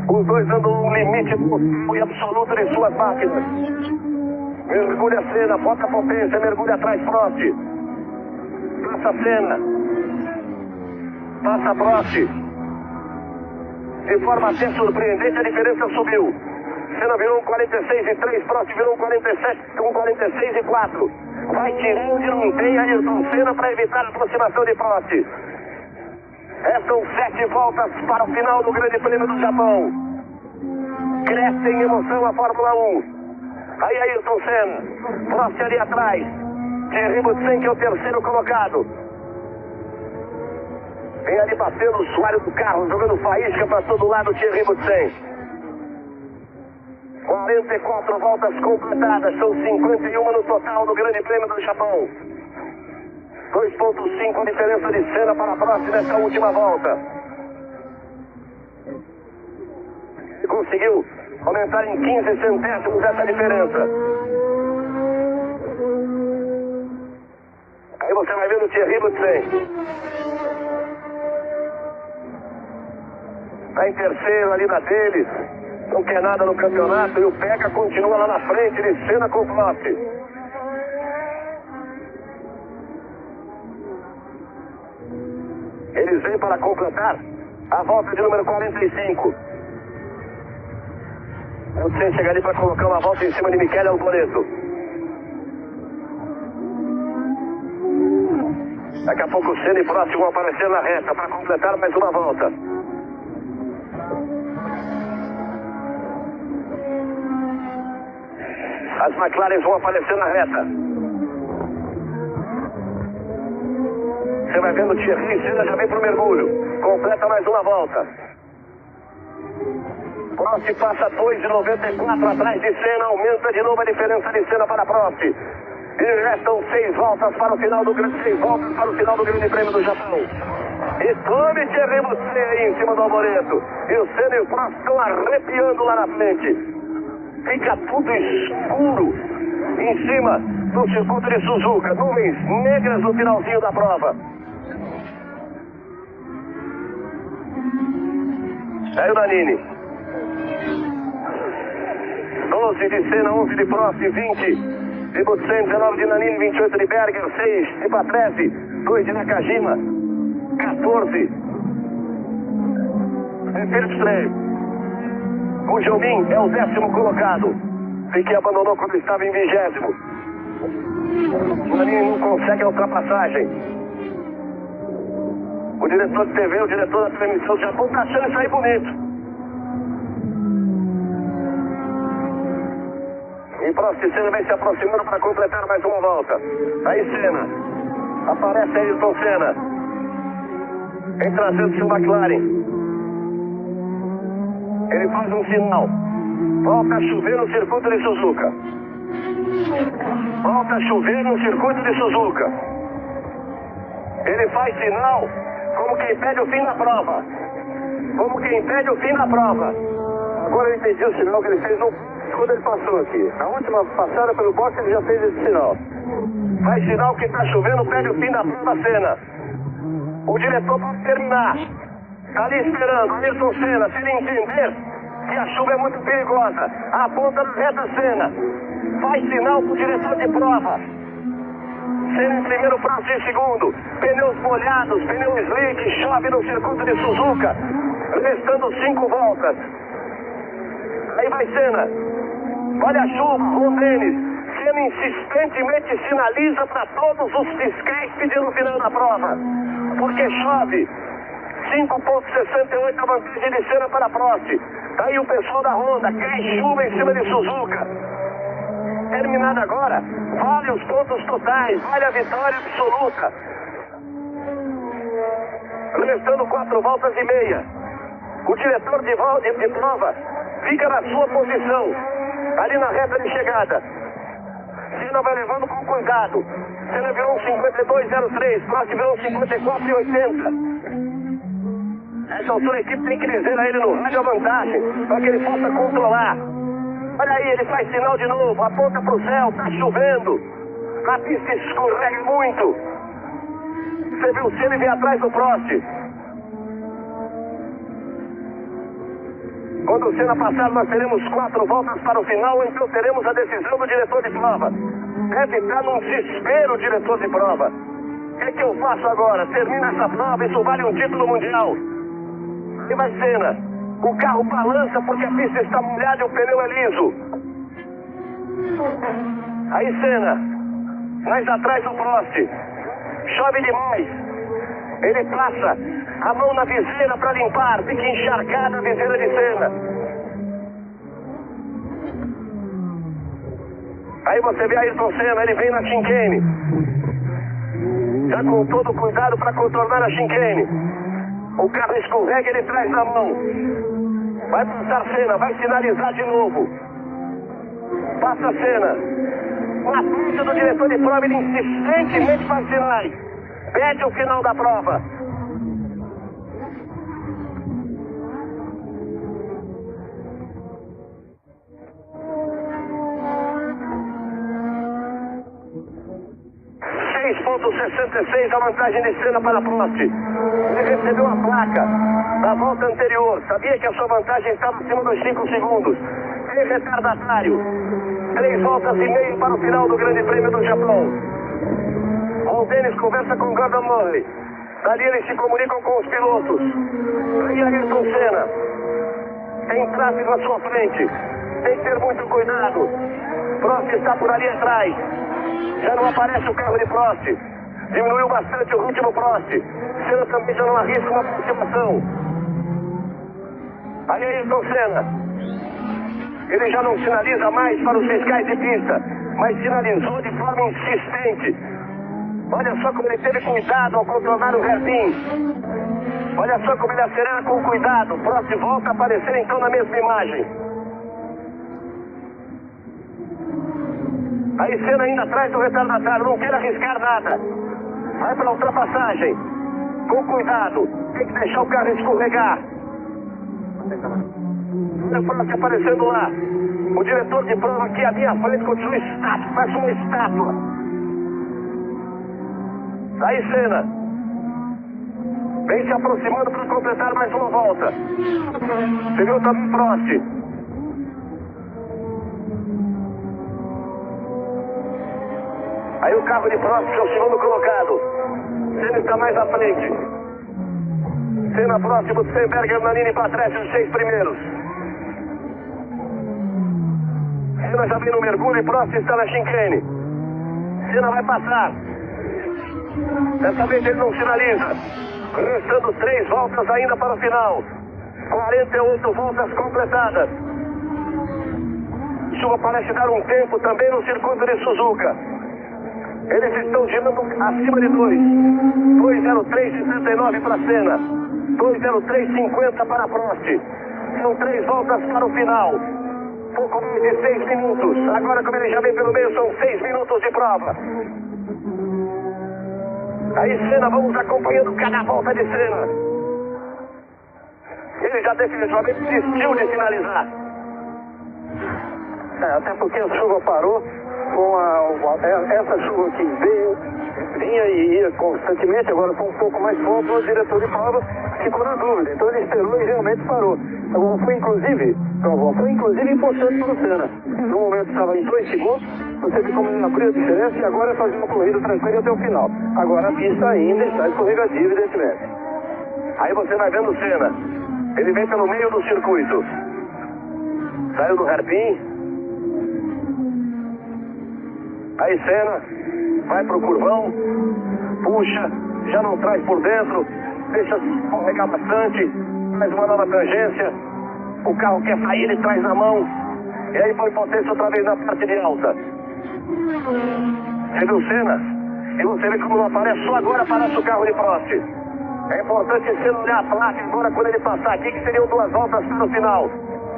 Os dois dando um limite total e absoluto de suas máquinas. Mergulha Senna, bota a potência, mergulha atrás Prost. Passa Senna. Passa Prost. De forma até surpreendente, a diferença subiu. Senna virou um 46,3, Prost virou um 47, um 46,4. Vai tirando de não tem Ayrton Senna para evitar a aproximação de Prost. Restam 7 voltas para o final do Grande Prêmio do Japão. Cresce em emoção a Fórmula 1. Aí Ayrton Senna, Prost ali atrás. Thierry Boutsen, que é o terceiro colocado. Vem ali batendo o soalho do carro, jogando faísca para todo lado, Thierry Boutsen. 44 voltas completadas, são 51 no total do Grande Prêmio do Japão. 2,5 a diferença de Senna para Prost nessa última volta. Ele conseguiu aumentar em 15 centésimos essa diferença. Aí você vai ver o Thierry Boutsen. Está em terceiro ali na deles. Não quer nada no campeonato e o Pecca continua lá na frente de Senna com Prost. Eles vêm para completar a volta de número 45. Você chega ali para colocar uma volta em cima de Michele Alboreto. Daqui a pouco Senna e Prost vão aparecer na reta para completar mais uma volta. As McLaren vão aparecer na reta. Você vai vendo o Thierry, Senna já vem para o mergulho. Completa mais uma volta. Prost passa 2,94 atrás de Senna. Aumenta de novo a diferença de Senna para Prost. E restam 6 voltas para o final do Grande Prêmio do Japão. E tome Thierry Boutsen aí em cima do Alboreto. E o Senna e o Prost estão arrepiando lá na frente. Fica tudo escuro em cima do circuito de Suzuka. Nuvens negras no finalzinho da prova. Aí o Nannini. 12 de Senna, 11 de Prost, 20 de Boutsen, 19 de Nannini, 28 de Berger, 6 de Patrese, 2 de Nakajima, 14 de Philipsen. O Jobim é o 10º colocado. Piquet abandonou quando estava em 20º. O Nannini não consegue a ultrapassagem. O diretor de TV, o diretor da transmissão do Japão está achando isso aí bonito. E Prost e Senna vem se aproximando para completar mais uma volta. Aí Senna. Aparece Ayrton Senna. Vem trazendo seu McLaren. Ele faz um sinal. Volta a chover no circuito de Suzuka. Volta a chover no circuito de Suzuka. Ele faz sinal como quem pede o fim da prova. Como quem pede o fim da prova. Agora eu entendi o sinal que ele fez quando ele passou aqui. Na última passada pelo boxe ele já fez esse sinal. Faz sinal que está chovendo, pede o fim da prova, Senna. O diretor pode terminar. Está ali esperando, Ayrton Senna, se ele entender que a chuva é muito perigosa, aponta na reta Senna, faz sinal para o diretor de prova. Senna em primeiro, Prost em segundo, pneus molhados, pneu slick, chove no circuito de Suzuka, restando 5 voltas. Aí vai Senna, olha a chuva, o Denis, Senna insistentemente sinaliza para todos os fiscais pedindo o final da prova, porque chove. 5,68 a vantagem de Senna para Prost. Aí o pessoal da Honda, cai chuva em cima de Suzuka. Terminado agora, vale os pontos totais, vale a vitória absoluta. Restando 4 voltas e meia. O diretor de prova fica na sua posição, ali na reta de chegada. Senna vai levando com cuidado. Senna virou um 52,03, Prost virou um 54,80. Nessa altura a equipe tem que dizer a ele no rádio a vantagem, para que ele possa controlar. Olha aí, ele faz sinal de novo, aponta para o céu, está chovendo. A pista escorrega muito. Você viu o Senna e vem atrás do Prost. Quando o Senna passar, nós teremos 4 voltas para o final, ou então teremos a decisão do diretor de prova. Deve estar num desespero o diretor de prova. O que é que eu faço agora? Termina essa prova, isso vale um título mundial. E vai Senna. O carro balança porque a pista está molhada e o pneu é liso. Aí Senna, mais atrás do Prost. Chove demais. Ele passa a mão na viseira para limpar, fica encharcada a viseira de Senna. Aí você vê Ayrton Senna, ele vem na chicane. Já com todo cuidado para contornar a chicane. O carro escorrega, ele traz na mão. Vai passar Senna, vai sinalizar de novo. Passa Senna. Na frente do diretor de prova, ele insistentemente faz sinais. Pede o final da prova. .66 a vantagem de Senna para Prost. Ele recebeu a placa da volta anterior. Sabia que a sua vantagem estava acima dos 5 segundos. Tem retardatário. 3 voltas e meia para o final do Grande Prêmio do Japão. O Dennis conversa com Gordon Murray. Dali eles se comunicam com os pilotos. Aí Ayrton Senna. Tem tráfego na sua frente. Tem que ter muito cuidado. Prost está por ali atrás. Já não aparece o carro de Prost. Diminuiu bastante o ritmo Prost. Senna também já não arrisca uma aproximação. Aí Ayrton Senna. Ele já não sinaliza mais para os fiscais de pista, mas sinalizou de forma insistente. Olha só como ele teve cuidado ao contornar o hairpin. Olha só como ele acelera com cuidado. Prost volta a aparecer então na mesma imagem. Aí Senna ainda atrás do retardatário, não quer arriscar nada. Vai para a ultrapassagem. Com cuidado. Tem que deixar o carro escorregar. Olha o Prost aparecendo lá. O diretor de prova aqui à minha frente continua estático, parece uma estátua. Aí Senna. Vem se aproximando para completar mais uma volta. Seguiu também Prost. Aí o carro de Prost é o segundo colocado. Senna está mais à frente. Senna próximo de Stenberger, Nannini para trás os 6 primeiros. Senna já vem no mergulho e Prost está na chicane. Senna vai passar. Dessa vez ele não sinaliza. Restando 3 voltas ainda para o final. 48 voltas completadas. Chuva parece dar um tempo também no circuito de Suzuka. Eles estão girando acima de 2. 2:03,69 para Senna. 2:03,50 para Prost. São 3 voltas para o final. Pouco mais de 6 minutos. Agora, como ele já vem pelo meio, são 6 minutos de prova. Aí Senna, vamos acompanhando cada volta de Senna. Ele já definitivamente desistiu de finalizar. Até porque a chuva parou. Essa chuva que vinha e ia constantemente, agora foi um pouco mais forte, o diretor de prova ficou na dúvida. Então ele esperou e realmente parou. Agora foi inclusive importante para o Senna. No momento estava em 2 segundos, você vê como ele abriu a diferença e agora é fazer uma corrida tranquila até o final. Agora a pista ainda está escorregadia, evidentemente. Aí você vai vendo o Senna. Ele vem pelo meio do circuito. Saiu do hairpin. Aí Senna vai pro curvão, puxa, já não traz por dentro, deixa escorregar bastante, faz uma nova tangência, o carro quer sair, ele traz na mão, e aí põe potência outra vez na parte de alta. Você viu Senna? E você vê como não aparece, só agora aparece o carro de Prost. É importante você olhar a placa agora quando ele passar aqui, que seriam 2 voltas para o final.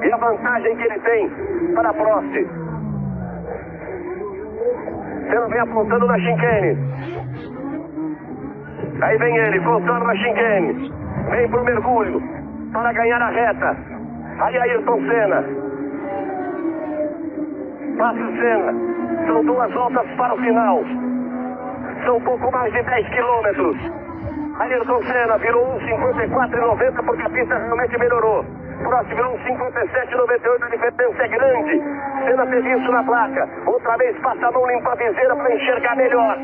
E a vantagem que ele tem para a Prost. Você não vem apontando na chicane. Aí vem ele, contorna a chicane. Vem pro mergulho para ganhar a reta. Aí Ayrton Senna. Passa o Senna. São 2 voltas para o final. São pouco mais de 10 quilômetros. Ayrton Senna virou 1,54,90 porque a pista realmente melhorou. Prost virou 1,57,98, a diferença é grande. Senna teve isso na placa. Outra vez passa a mão, limpa a viseira para enxergar melhor.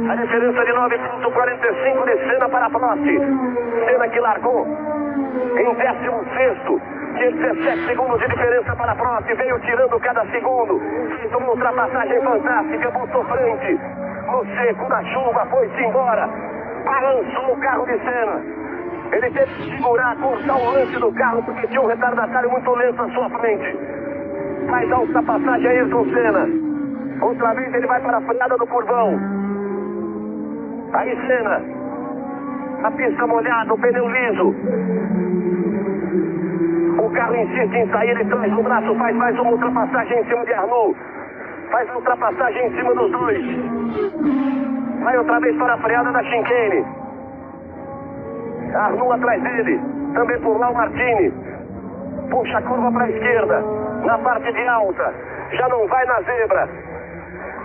A diferença de 9,45 de Senna para Prost. Senna que largou em 16º, tinha 17 segundos de diferença para Prost, veio tirando cada segundo, fez uma ultrapassagem fantástica, botou frente no seco, na chuva, foi-se embora, balançou o carro de Senna. Ele teve que segurar, cortar o lance do carro porque tinha um retardatário muito lento à sua frente. Faz a ultrapassagem Ayrton Senna. Outra vez ele vai para a freada do curvão. Aí Senna, a pista molhada, o pneu liso. O carro insiste em sair, ele traz no braço, faz mais uma ultrapassagem em cima de Arnoux. Faz uma ultrapassagem em cima dos dois. Vai outra vez para a freada da chicane. Arnoux atrás dele, também por lá o Martini. Puxa a curva para a esquerda, na parte de alta. Já não vai na zebra.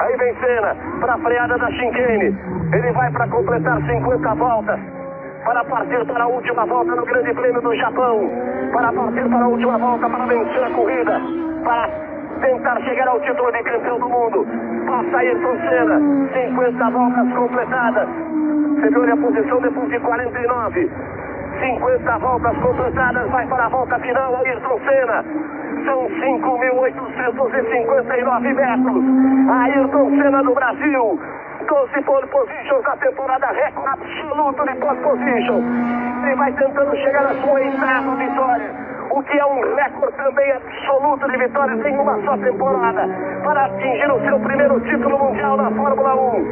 Aí vem Senna para a freada da chicane. Ele vai para completar 50 voltas. Para partir para a última volta no Grande Prêmio do Japão. Para partir para a última volta para vencer a corrida. Para tentar chegar ao título de campeão do mundo. Passa Ayrton Senna. 50 voltas completadas. Você viu a posição depois de 49. 50 voltas completadas. Vai para a volta final Ayrton Senna. São 5.859 metros. Ayrton Senna do Brasil. 12 pole positions da temporada, recorde absoluto de pole position. Ele vai tentando chegar à sua 8ª vitória, o que é um recorde também absoluto de vitórias em uma só temporada, para atingir o seu primeiro título mundial na Fórmula 1.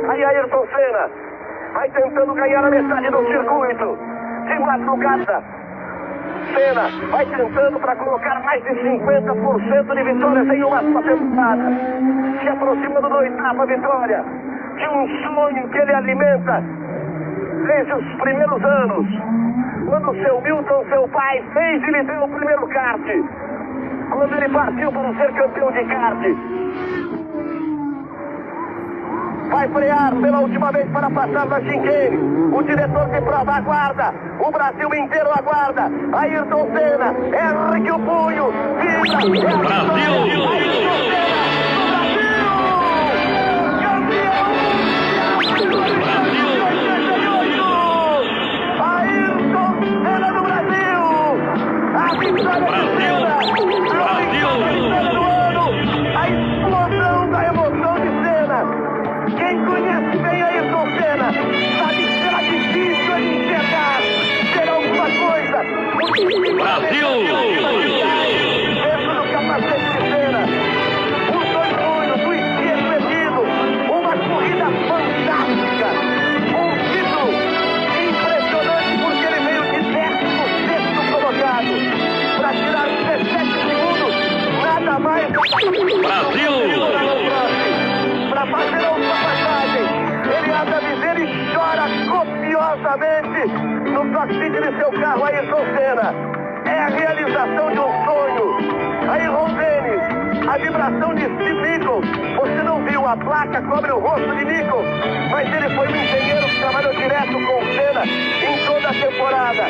Aí Ayrton Senna vai tentando ganhar a metade do circuito. De madrugada, Senna vai tentando para colocar mais de 50% de vitórias em uma só temporada. Se aproximando da 8ª vitória, de um sonho que ele alimenta desde os primeiros anos, quando seu Milton, seu pai, fez e lhe deu o primeiro kart, quando ele partiu para ser campeão de kart. Vai frear pela última vez para passar na chicane. O diretor de prova aguarda. O Brasil inteiro aguarda. Ayrton Senna, ergue o punho. Vibra. Brasil! Ayrton Senna, do Brasil! A vitória do Senna! Brasil! A explosão da emoção de Senna! Quem conhece bem Ayrton Senna sabe que será difícil ele enxergar, será alguma coisa. Brasil! Dentro do capacete de Senna, os 2 punhos, o esquerdo metido, uma corrida fantástica, um título impressionante porque ele veio de 16º colocado para tirar 17 segundos, nada mais. Brasil! Para fazer a ultrapassagem, ele abre a viseira e chora copiosamente no cockpit de seu carro. Ayrton Senna, é a realização de um sonho. Aí Ron Dennis, a vibração de Steve Nichols. Você não viu, a placa cobre o rosto de Nichols, mas ele foi um engenheiro que trabalhou direto com Senna em toda a temporada.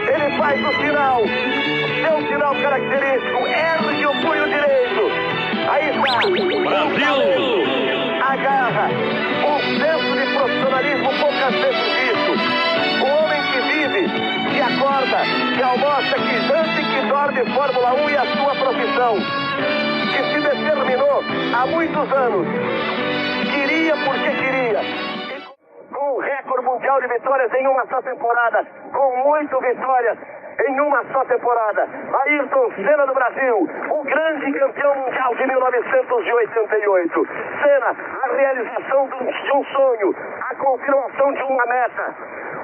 Ele faz o sinal, seu sinal característico, ergue o punho direito. Aí está, Brasil! Agarra, um senso de profissionalismo poucas vezes visto. O homem que vive, que acorda, que almoça, que janta e que dorme Fórmula 1 e a sua profissão. Que se sonhou há muitos anos. Queria porque queria. Com o recorde mundial de vitórias em uma só temporada, com 8 vitórias em uma só temporada. Ayrton Senna do Brasil, o grande campeão mundial de 1988. Senna, a realização de um sonho, a confirmação de uma meta.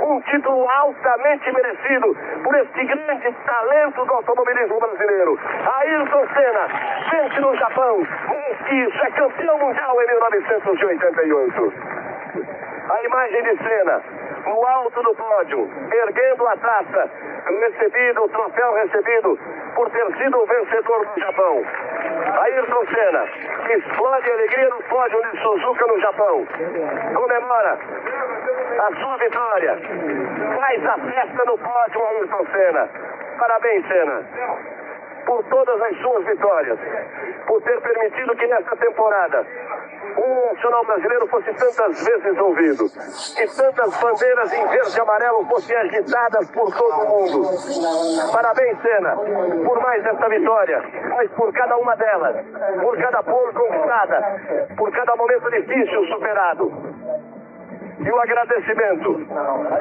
Um título altamente merecido por este grande talento do automobilismo brasileiro. Ayrton Senna vence no Japão, isso, é campeão mundial em 1988. A imagem de Senna no alto do pódio, erguendo a taça, recebido, o troféu recebido por ter sido o vencedor do Japão. Ayrton Senna explode a alegria no pódio de Suzuka no Japão. Comemora a sua vitória. Faz a festa no pódio, Ayrton Senna. Parabéns, Senna, por todas as suas vitórias, por ter permitido que nesta temporada o nacional brasileiro fosse tantas vezes ouvido, que tantas bandeiras em verde e amarelo fossem agitadas por todo o mundo. Parabéns, Senna, por mais esta vitória, mas por cada uma delas, por cada pole conquistada, por cada momento difícil superado. E o agradecimento,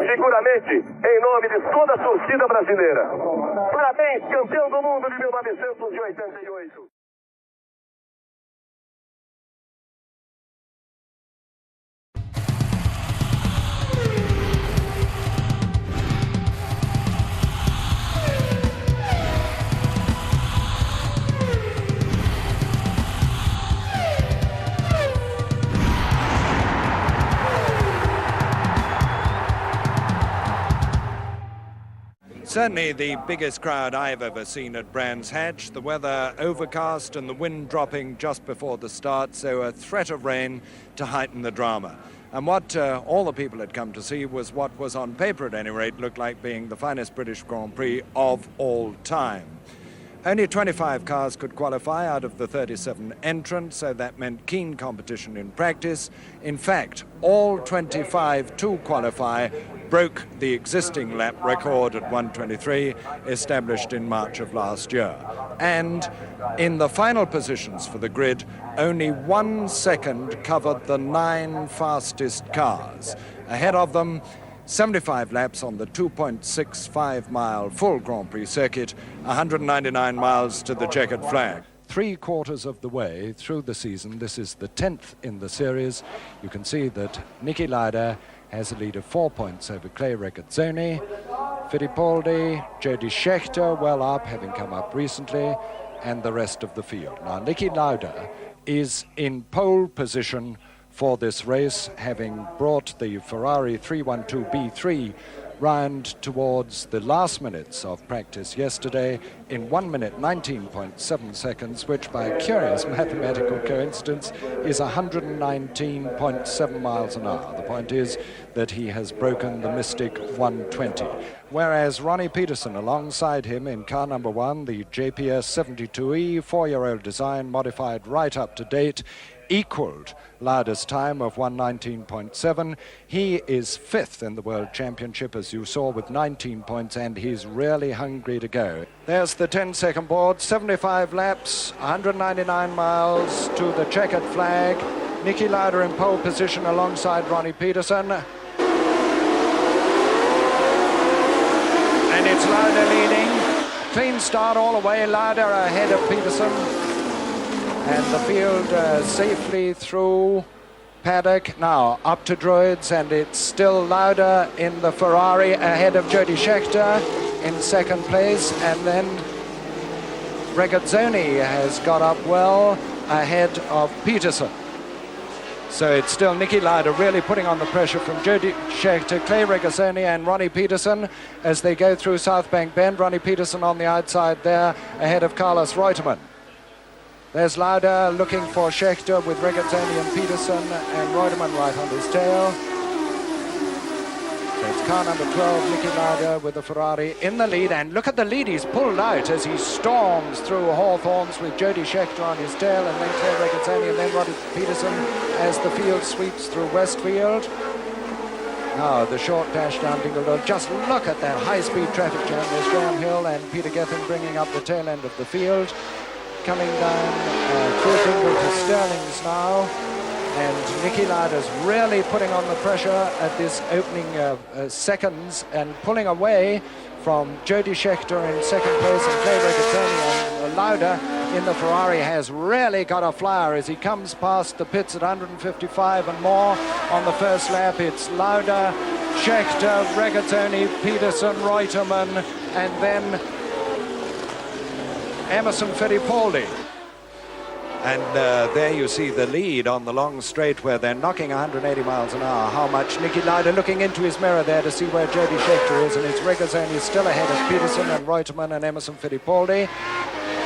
seguramente, em nome de toda a torcida brasileira. Parabéns, campeão do mundo de 1988. Certainly the biggest crowd I've ever seen at Brands Hatch. The weather overcast and the wind dropping just before the start, so a threat of rain to heighten the drama. And what all the people had come to see was what was on paper at any rate looked like being the finest British Grand Prix of all time. Only 25 cars could qualify out of the 37 entrants, so that meant keen competition in practice. In fact, all 25 to qualify broke the existing lap record at 1:23 established in March of last year. And in the final positions for the grid, only 1 second covered the 9 fastest cars. Ahead of them, 75 laps on the 2.65-mile full Grand Prix circuit, 199 miles to the checkered flag. 3/4 of the way through the season, this is the 10th in the series. You can see that Niki Lauda has a lead of 4 points over Clay Regazzoni. Fittipaldi, Jody Scheckter well up, having come up recently, and the rest of the field. Now, Niki Lauda is in pole position for this race, having brought the Ferrari 312B3 round towards the last minutes of practice yesterday in 1 minute 19.7 seconds, which by a curious mathematical coincidence is 119.7 miles an hour. The point is that he has broken the mystic 120. Whereas Ronnie Peterson alongside him in car number 1, the JPS 72E, 4-year-old design, modified right up to date, equaled Lauda's time of 119.7. He is 5th in the World Championship, as you saw, with 19 points, and he's really hungry to go. There's the 10-second board, 75 laps, 199 miles to the checkered flag. Niki Lauda in pole position alongside Ronnie Peterson. And it's Lauda leading. Clean start all the way, Lauda ahead of Peterson. And the field safely through paddock. Now up to Droids, and it's still Lauda in the Ferrari ahead of Jody Scheckter in second place. And then Regazzoni has got up well ahead of Peterson. So it's still Niki Lauda really putting on the pressure from Jody Scheckter, Clay Regazzoni and Ronnie Peterson as they go through South Bank Bend. Ronnie Peterson on the outside there ahead of Carlos Reutemann. There's Lauda looking for Scheckter with Regazzoni and Peterson and Reutemann right on his tail. So it's car number 12, Niki Lauda with the Ferrari in the lead, and look at the lead he's pulled out as he storms through Hawthorns with Jody Scheckter on his tail, and then Clay Regazzoni and then Ronnie Peterson as the field sweeps through Westfield. Now the short dash down Dingledale. Just look at that high-speed traffic jam. There's Graham Hill and Peter Gethin bringing up the tail end of the field. coming down through Dingle to Sterling's now. And Nicky Lauda's really putting on the pressure at this opening seconds and pulling away from Jody Scheckter in second place and Clay Regazzoni. And Lauda in the Ferrari has really got a flyer as he comes past the pits at 155 and more on the first lap. It's Lauda, Scheckter, Regazzoni, Peterson, Reutemann, and then Emerson Fittipaldi. And there you see the lead on the long straight where they're knocking 180 miles an hour. How much Nicky Lauda looking into his mirror there to see where Jody Scheckter is, and it's Regazzoni still ahead of Peterson and Reutemann and Emerson Fittipaldi.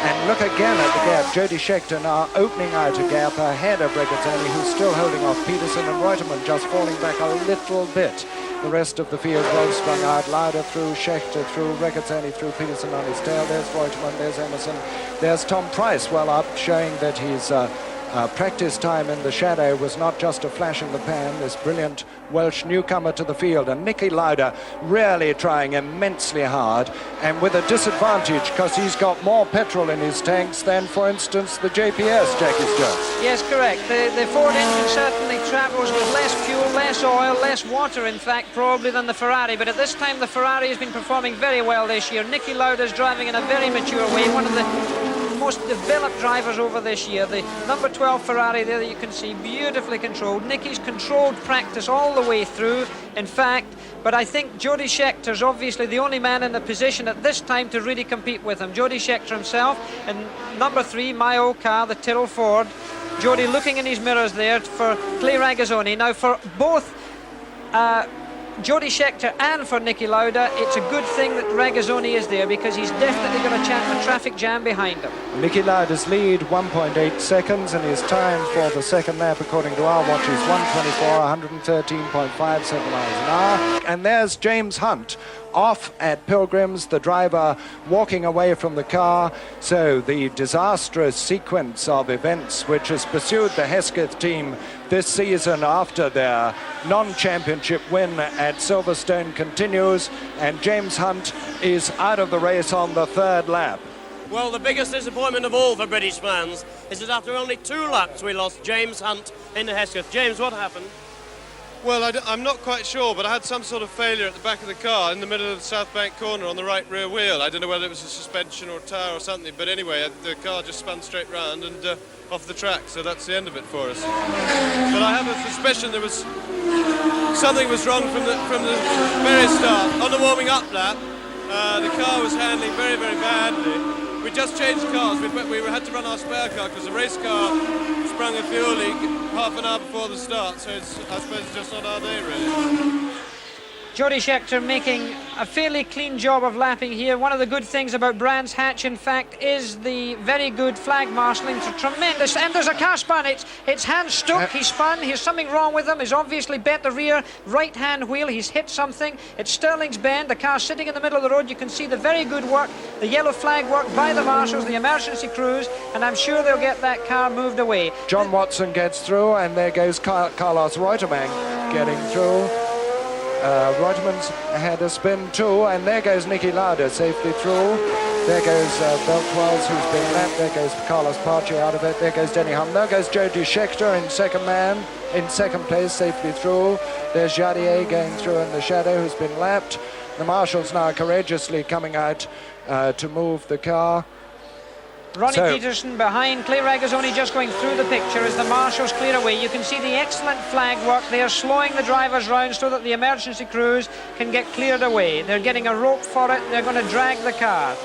And look again at the gap. Jody Scheckter now opening out a gap ahead of Regazzoni, who's still holding off Peterson, and Reutemann just falling back a little bit. The rest of the field well strung out. Lauda through, Scheckter through, Regazzoni through, Peterson on his tail. There's Reutemann, there's Emerson, there's Tom Price well up, showing that his practice time in the shadow was not just a flash in the pan, this brilliant Welsh newcomer to the field. And Nicky Lauda really trying immensely hard, and with a disadvantage because he's got more petrol in his tanks than, for instance, the JPS, Jackie Stewart. Yes, correct. The Ford engine certainly travels with less fuel, less oil, less water, in fact, probably than the Ferrari. But at this time, the Ferrari has been performing very well this year. Nicky Lauda's driving in a very mature way, one of the most developed drivers over this year. The number 12 Ferrari there that you can see, beautifully controlled. Nicky's controlled practice all the way through, in fact, but I think Jody Schecter's obviously the only man in the position at this time to really compete with him. Jody Scheckter himself, and number 3, my old car, the Tyrrell Ford. Jody looking in his mirrors there for Clay Regazzoni. Now for both Jody Scheckter and for Nicky Lauda, it's a good thing that Regazzoni is there, because he's definitely going to chat a traffic jam behind him. Nicky Lauda's lead 1.8 seconds, and his time for the second lap according to our watch is 1:24, 113.57 miles an hour. And there's James Hunt off at Pilgrims, the driver walking away from the car. So the disastrous sequence of events which has pursued the Hesketh team this season after their non-championship win at Silverstone continues, and James Hunt is out of the race on the third lap. Well, the biggest disappointment of all for British fans is that after only 2 laps we lost James Hunt in the Hesketh. James, what happened? Well, I'm not quite sure, but I had some sort of failure at the back of the car in the middle of the South Bank corner on the right rear wheel. I don't know whether it was a suspension or a tyre or something, but anyway, the car just spun straight round and off the track, so that's the end of it for us. But I have a suspicion there was something was wrong from the very start. On the warming up lap, the car was handling very, very badly. We just changed cars. We had to run our spare car because the race car sprung a fuel leak half an hour before the start, so I suppose it's just not our day, really. Jody Scheckter making a fairly clean job of lapping here. One of the good things about Brands Hatch, in fact, is the very good flag marshalling. It's tremendous. And there's a car spun. It's hand stuck. He spun. Here's something wrong with him. He's obviously bent the rear right-hand wheel. He's hit something. It's Sterling's bend. The car's sitting in the middle of the road. You can see the very good work, the yellow flag work by the marshals, the emergency crews, and I'm sure they'll get that car moved away. John Watson gets through, and there goes Carlos Reutemann getting through. Reutemann's had a spin too, and there goes Nicky Lauda safely through. There goes Beltwells, who's been lapped. There goes Carlos Pace out of it. There goes Denny Hum. There goes Jody Scheckter in second place, safely through. There's Jadier going through in the shadow, who's been lapped. The marshals now courageously coming out to move the car. Ronnie Peterson behind Clay Regazzoni, just going through the picture as the marshals clear away. You can see the excellent flag work. They are slowing the drivers round so that the emergency crews can get cleared away. They're getting a rope for it. They're going to drag the car.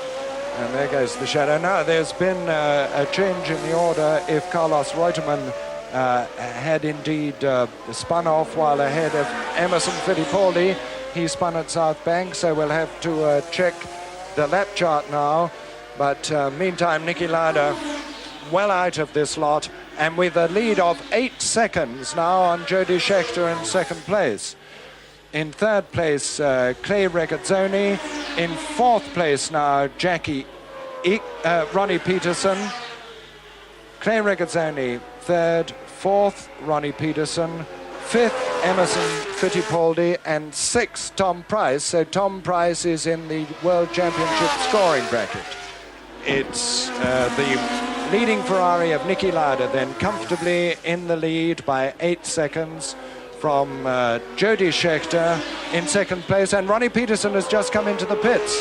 And there goes the shadow. Now, there's been a change in the order. If Carlos Reutemann had indeed spun off while ahead of Emerson Fittipaldi, he spun at South Bank, so we'll have to check the lap chart now. But meantime, Nicky Lauda well out of this lot, and with a lead of 8 seconds now on Jody Scheckter in second place. In third place, Clay Regazzoni. In fourth place now, Ronnie Peterson. Clay Regazzoni third, fourth, Ronnie Peterson. Fifth, Emerson Fittipaldi, and sixth, Tom Price. So Tom Price is in the World Championship scoring bracket. It's the leading Ferrari of Niki Lauda then comfortably in the lead by 8 seconds from Jody Scheckter in second place, and Ronnie Peterson has just come into the pits.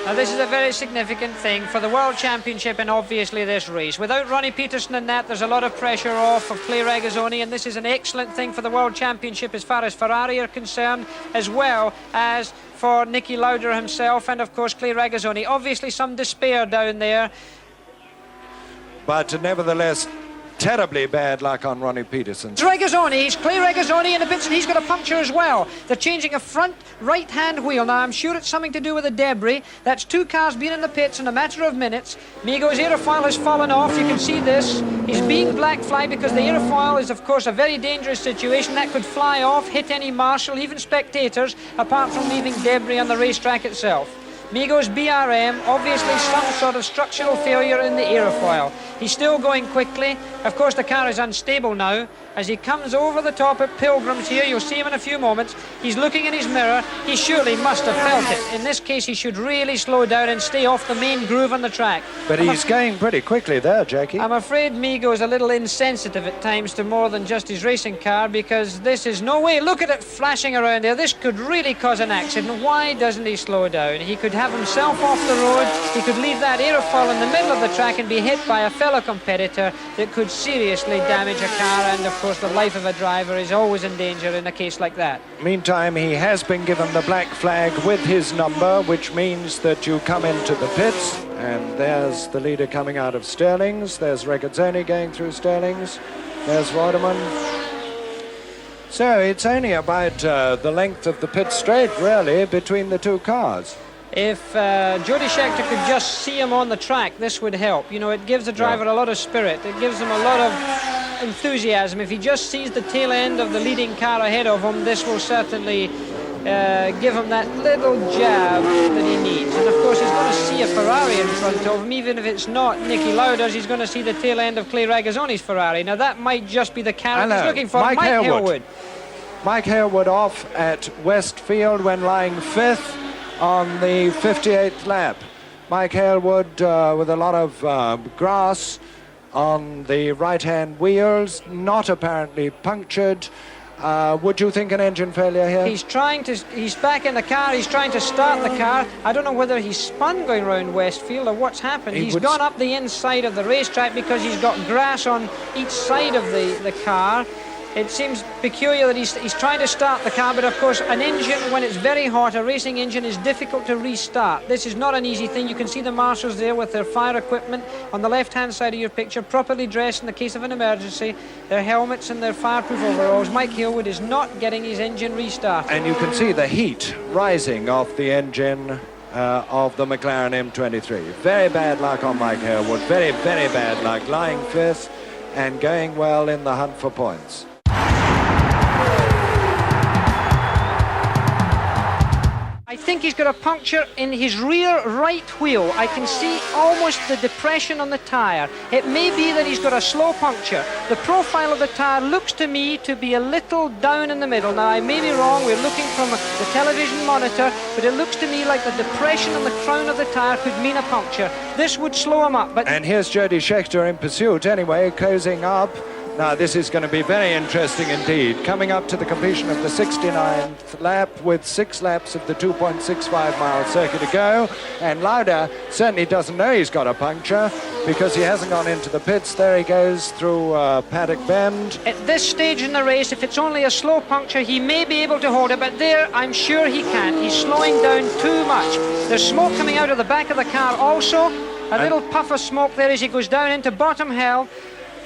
Now this is a very significant thing for the World Championship and obviously this race. Without Ronnie Peterson in that, there's a lot of pressure off for Clay Regazzoni, and this is an excellent thing for the World Championship as far as Ferrari are concerned, as well as for Niki Lauda himself and of course Clay Regazzoni. Obviously some despair down there. But nevertheless, terribly bad luck on Ronnie Peterson. It's Regazzoni, it's Clay Regazzoni in the pits, and he's got a puncture as well. They're changing a front right-hand wheel. Now, I'm sure it's something to do with the debris. That's 2 cars being in the pits in a matter of minutes. Migo's aerofoil has fallen off. You can see this. He's being black flagged because the aerofoil is, of course, a very dangerous situation. That could fly off, hit any marshal, even spectators, apart from leaving debris on the racetrack itself. Migo's BRM, obviously some sort of structural failure in the aerofoil. He's still going quickly. Of course, the car is unstable now. As he comes over the top at Pilgrims here, you'll see him in a few moments. He's looking in his mirror. He surely must have felt it. In this case, he should really slow down and stay off the main groove on the track. But he's going pretty quickly there, Jackie. I'm afraid Migo's a little insensitive at times to more than just his racing car, because this is no way. Look at it flashing around there. This could really cause an accident. Why doesn't he slow down? He could have himself off the road. He could leave that aerofoil in the middle of the track and be hit by a fellow competitor that could seriously damage a car, and of course the life of a driver is always in danger in a case like that. Meantime, he has been given the black flag with his number, which means that you come into the pits, and there's the leader coming out of Sterling's. There's Regazzoni going through Sterling's. There's Reutemann. So it's only about the length of the pit straight, really, between the 2 cars. If Jody Scheckter could just see him on the track, this would help. You know, it gives the driver a lot of spirit. It gives him a lot of enthusiasm. If he just sees the tail end of the leading car ahead of him, this will certainly give him that little jab that he needs. And of course, he's going to see a Ferrari in front of him. Even if it's not Niki Lauda's, he's going to see the tail end of Clay Regazzoni's Ferrari. Now, that might just be the car he's looking for. Mike Harewood. Mike Harewood off at Westfield when lying 5th on the 58th lap. Mike Harewood with a lot of grass on the right-hand wheels, not apparently punctured. Would you think an engine failure here? He's back in the car, he's trying to start the car. I don't know whether he's spun going round Westfield or what's happened. He's gone up the inside of the racetrack because he's got grass on each side of the car. It seems peculiar that he's trying to start the car, but of course an engine, when it's very hot, a racing engine, is difficult to restart. This is not an easy thing. You can see the marshals there with their fire equipment on the left-hand side of your picture, properly dressed in the case of an emergency, their helmets and their fireproof overalls. Mike Harewood is not getting his engine restarted. And you can see the heat rising off the engine of the McLaren M23. Very bad luck on Mike Harewood. Very, very bad luck. Lying 5th and going well in the hunt for points. I think he's got a puncture in his rear right wheel. I can see almost the depression on the tyre. It may be that he's got a slow puncture. The profile of the tyre looks to me to be a little down in the middle. Now, I may be wrong. We're looking from the television monitor, but it looks to me like the depression on the crown of the tyre could mean a puncture. This would slow him up. And here's Jody Scheckter in pursuit anyway, closing up. Now, this is going to be very interesting indeed. Coming up to the completion of the 69th lap with 6 laps of the 2.65-mile circuit to go. And Lauda certainly doesn't know he's got a puncture because he hasn't gone into the pits. There he goes through Paddock Bend. At this stage in the race, if it's only a slow puncture, he may be able to hold it, but there, I'm sure he can't. He's slowing down too much. There's smoke coming out of the back of the car also. A little puff of smoke there as he goes down into Bottom Hill.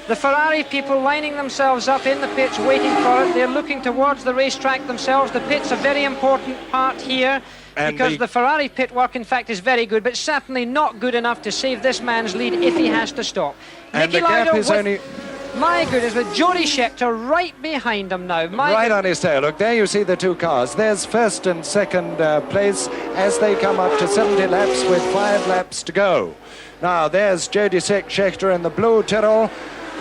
The Ferrari people lining themselves up in the pits waiting for it. They're looking towards the racetrack themselves. The pit's a very important part here because the Ferrari pit work, in fact, is very good, but certainly not good enough to save this man's lead if he has to stop. And the gap is only... My goodness, with Jody Scheckter right behind him now. Right on his tail. Look, there you see the 2 cars. There's first and second place as they come up to 70 laps with 5 laps to go. Now, there's Jody Scheckter in the blue Tyrrell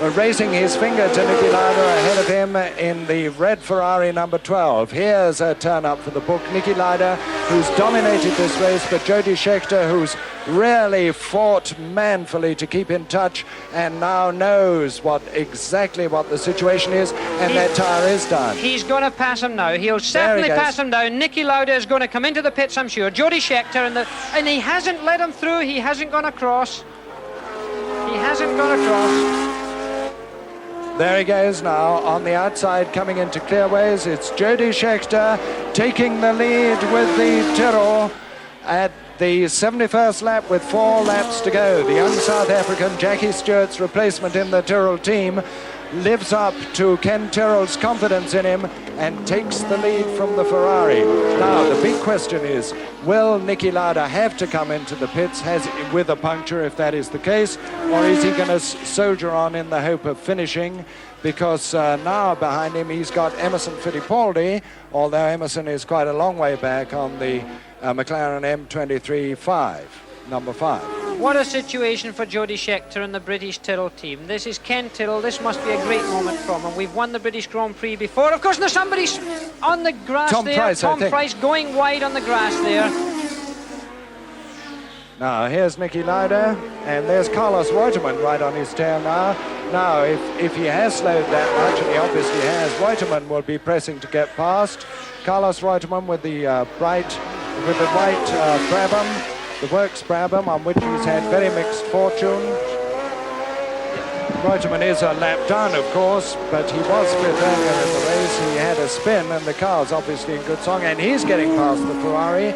raising his finger to Niki Lauda ahead of him in the red Ferrari number 12. Here's a turn up for the book. Niki Lauda, who's dominated this race, but Jody Scheckter, who's really fought manfully to keep in touch and now knows exactly what the situation is, and that tyre is done. He's going to pass him now. He'll certainly pass him down. Niki Lauda is going to come into the pits, I'm sure. Jody Scheckter, and he hasn't let him through. He hasn't gone across. He hasn't gone across. There he goes now on the outside coming into clearways. It's Jody Scheckter taking the lead with the Tyrrell at the 71st lap with 4 laps to go. The young South African Jackie Stewart's replacement in the Tyrrell team lives up to Ken Tyrrell's confidence in him and takes the lead from the Ferrari. Now, the big question is, will Niki Lauda have to come into the pits with a puncture if that is the case, or is he going to soldier on in the hope of finishing? Because now behind him he's got Emerson Fittipaldi, although Emerson is quite a long way back on the McLaren M23 number 5. What a situation for Jody Scheckter and the British Tyrrell team. This is Ken Tyrrell. This must be a great moment from him. We've won the British Grand Prix before. Of course, there's somebody on the grass there. Tom Price going wide on the grass there. Now, here's Niki Lauda, and there's Carlos Reutemann right on his tail now. Now, if he has slowed that much, and he obviously has, Reutemann will be pressing to get past. Carlos Reutemann with the white Brabham, the Works Brabham, on which he's had very mixed fortune. Reutemann is a lap down, of course, but he was fifth earlier in the race. He had a spin, and the car's obviously in good song, and he's getting past the Ferrari.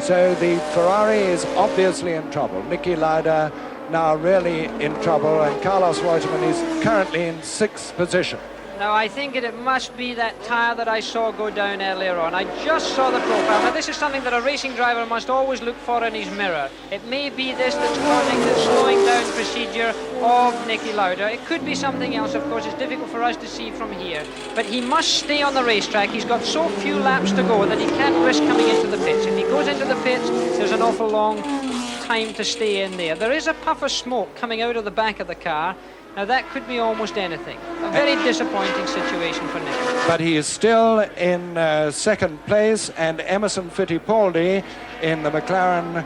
So the Ferrari is obviously in trouble. Niki Lauda now really in trouble, and Carlos Reutemann is currently in 6th position. Now, I think it must be that tyre that I saw go down earlier on. I just saw the profile. Now, this is something that a racing driver must always look for in his mirror. It may be this that's causing the slowing down procedure of Niki Lauda. It could be something else, of course. It's difficult for us to see from here. But he must stay on the racetrack. He's got so few laps to go that he can't risk coming into the pits. If he goes into the pits, there's an awful long time to stay in there. There is a puff of smoke coming out of the back of the car. Now, that could be almost anything. A very disappointing situation for Nick. But he is still in 2nd place, and Emerson Fittipaldi in the McLaren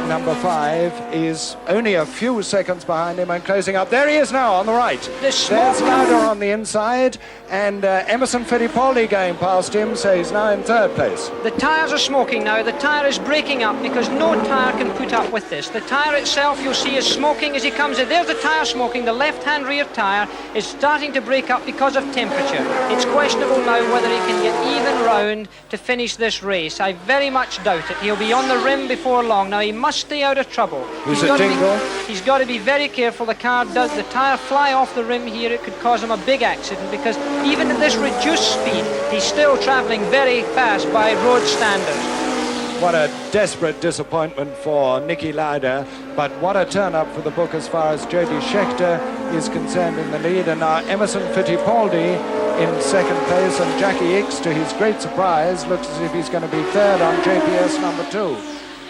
number 5 is only a few seconds behind him and closing up. There he is now on the right. There's Lauda on the inside, and Emerson Fittipaldi going past him, so he's now in 3rd place. The tyres are smoking now. The tyre is breaking up because no tyre can put up with this. The tyre itself, you'll see, is smoking as he comes in. There's the tyre smoking. The left-hand rear tyre is starting to break up because of temperature. It's questionable now whether he can get even round to finish this race. I very much doubt it. He'll be on the rim before long. Now, he must stay out of trouble. He's got to be very careful. The tyre fly off the rim here. It could cause him a big accident because even at this reduced speed, he's still travelling very fast by road standards. What a desperate disappointment for Niki Lauda, but what a turn-up for the book as far as Jody Scheckter is concerned in the lead. And now Emerson Fittipaldi in 2nd place, and Jackie Ickx, to his great surprise, looks as if he's going to be 3rd on JPS number 2.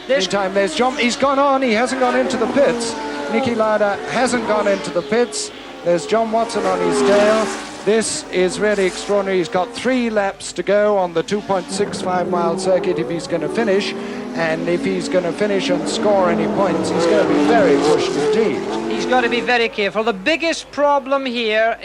Meantime, there's John. He's gone on. He hasn't gone into the pits. Niki Lauda hasn't gone into the pits. There's John Watson on his tail. This is really extraordinary. He's got 3 laps to go on the 2.65-mile circuit if he's going to finish. And if he's going to finish and score any points, he's going to be very pushed indeed. He's got to be very careful. The biggest problem here,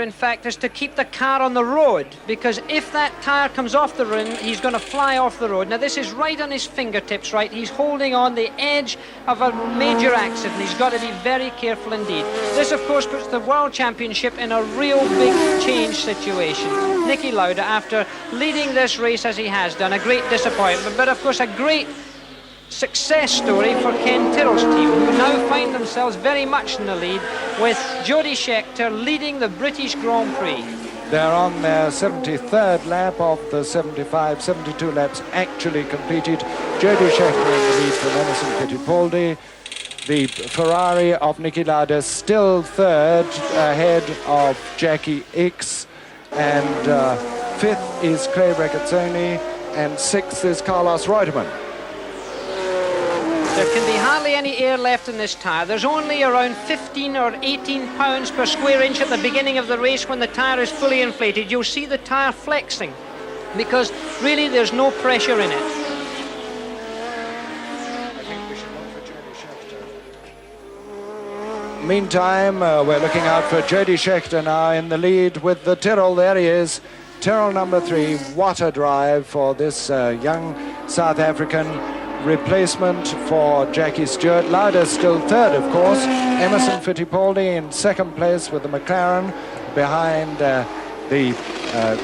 in fact, is to keep the car on the road, because if that tyre comes off the rim, he's going to fly off the road. Now, this is right on his fingertips, right? He's holding on the edge of a major accident. He's got to be very careful indeed. This, of course, puts the World Championship in a real big change situation. Niki Lauda, after leading this race as he has done, a great disappointment, but of course a great success story for Ken Tyrrell's team, who now find themselves very much in the lead with Jody Scheckter leading the British Grand Prix. They're on their 73rd lap of the 72 laps actually completed. Jody Scheckter in the lead from Emerson Fittipaldi. The Ferrari of Niki Lauda still 3rd ahead of Jackie Ickx, and 5th is Clay Regazzoni, and 6th is Carlos Reutemann. There can be hardly any air left in this tyre. There's only around 15 or 18 pounds per square inch at the beginning of the race when the tyre is fully inflated. You'll see the tyre flexing because really there's no pressure in it. Meantime, we're looking out for Jody Scheckter now in the lead with the Tyrrell. There he is, Tyrrell number 3. What a drive for this young South African. Replacement for Jackie Stewart. Lauda still third, of course. Emerson Fittipaldi in second place with the McLaren behind the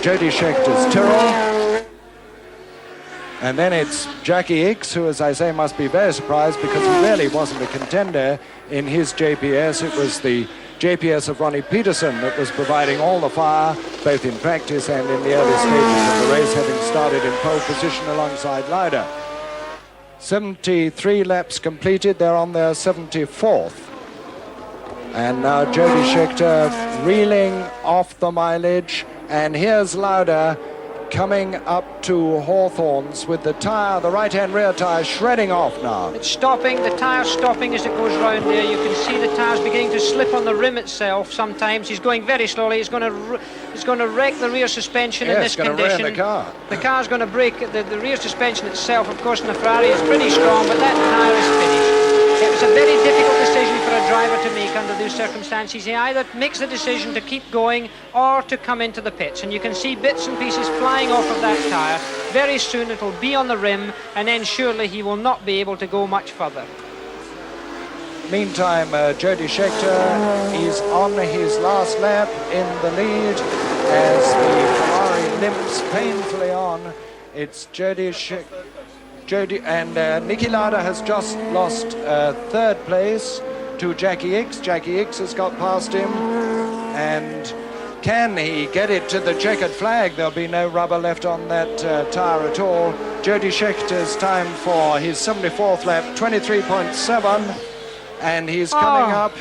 Jody Scheckter's Tyrrell. And then it's Jackie Ickx, who, as I say, must be very surprised because he really wasn't a contender in his JPS. It was the JPS of Ronnie Peterson that was providing all the fire, both in practice and in the early stages of the race, having started in pole position alongside Lauda. 73 laps completed. They're on their 74th. And now Jody Scheckter reeling off the mileage. And here's Lauda coming up to Hawthorns with the tyre, the right-hand rear tyre, shredding off now. It's stopping, the tyre's stopping as it goes round there. You can see the tyre's beginning to slip on the rim itself sometimes. He's going very slowly. He's going to wreck the rear suspension in this condition. It's going to rear the car. The car's going to break. The rear suspension itself, of course, in the Ferrari is pretty strong, but that tyre is finished. It was a very difficult decision for a driver to make under those circumstances. He either makes the decision to keep going or to come into the pits. And you can see bits and pieces flying off of that tyre. Very soon it'll be on the rim, and then surely he will not be able to go much further. Meantime, Jody Scheckter is on his last lap in the lead as the Ferrari limps painfully on. It's Jody Scheckter. And Nicky Lauda has just lost third place to Jackie Ickx. Jackie Ickx has got past him. And can he get it to the checkered flag? There'll be no rubber left on that tyre at all. Jody Schecter's time for his 74th lap, 23.7. And he's coming up.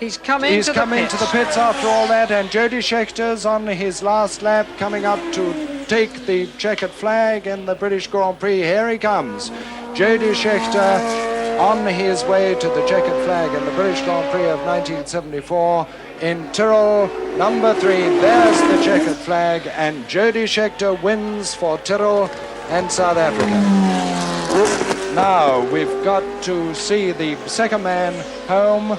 He's coming to the pits after all that. And Jody Schecter's on his last lap, coming up to take the checkered flag in the British Grand Prix. Here he comes. Jody Scheckter on his way to the checkered flag in the British Grand Prix of 1974 in Tyrrell number 3. There's the checkered flag, and Jody Scheckter wins for Tyrrell and South Africa. Now we've got to see the second man home.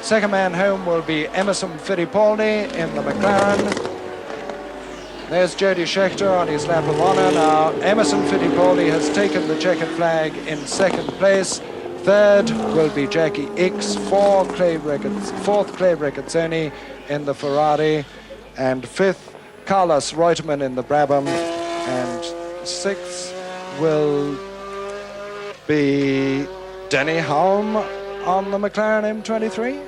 Second man home will be Emerson Fittipaldi in the McLaren. There's Jody Scheckter on his lap of honour. Now Emerson Fittipaldi has taken the checkered flag in second place. Third will be Jackie Ickx, fourth Clay Regazzoni in the Ferrari, and fifth Carlos Reutemann in the Brabham, and sixth will be Denny Hulme on the McLaren M23.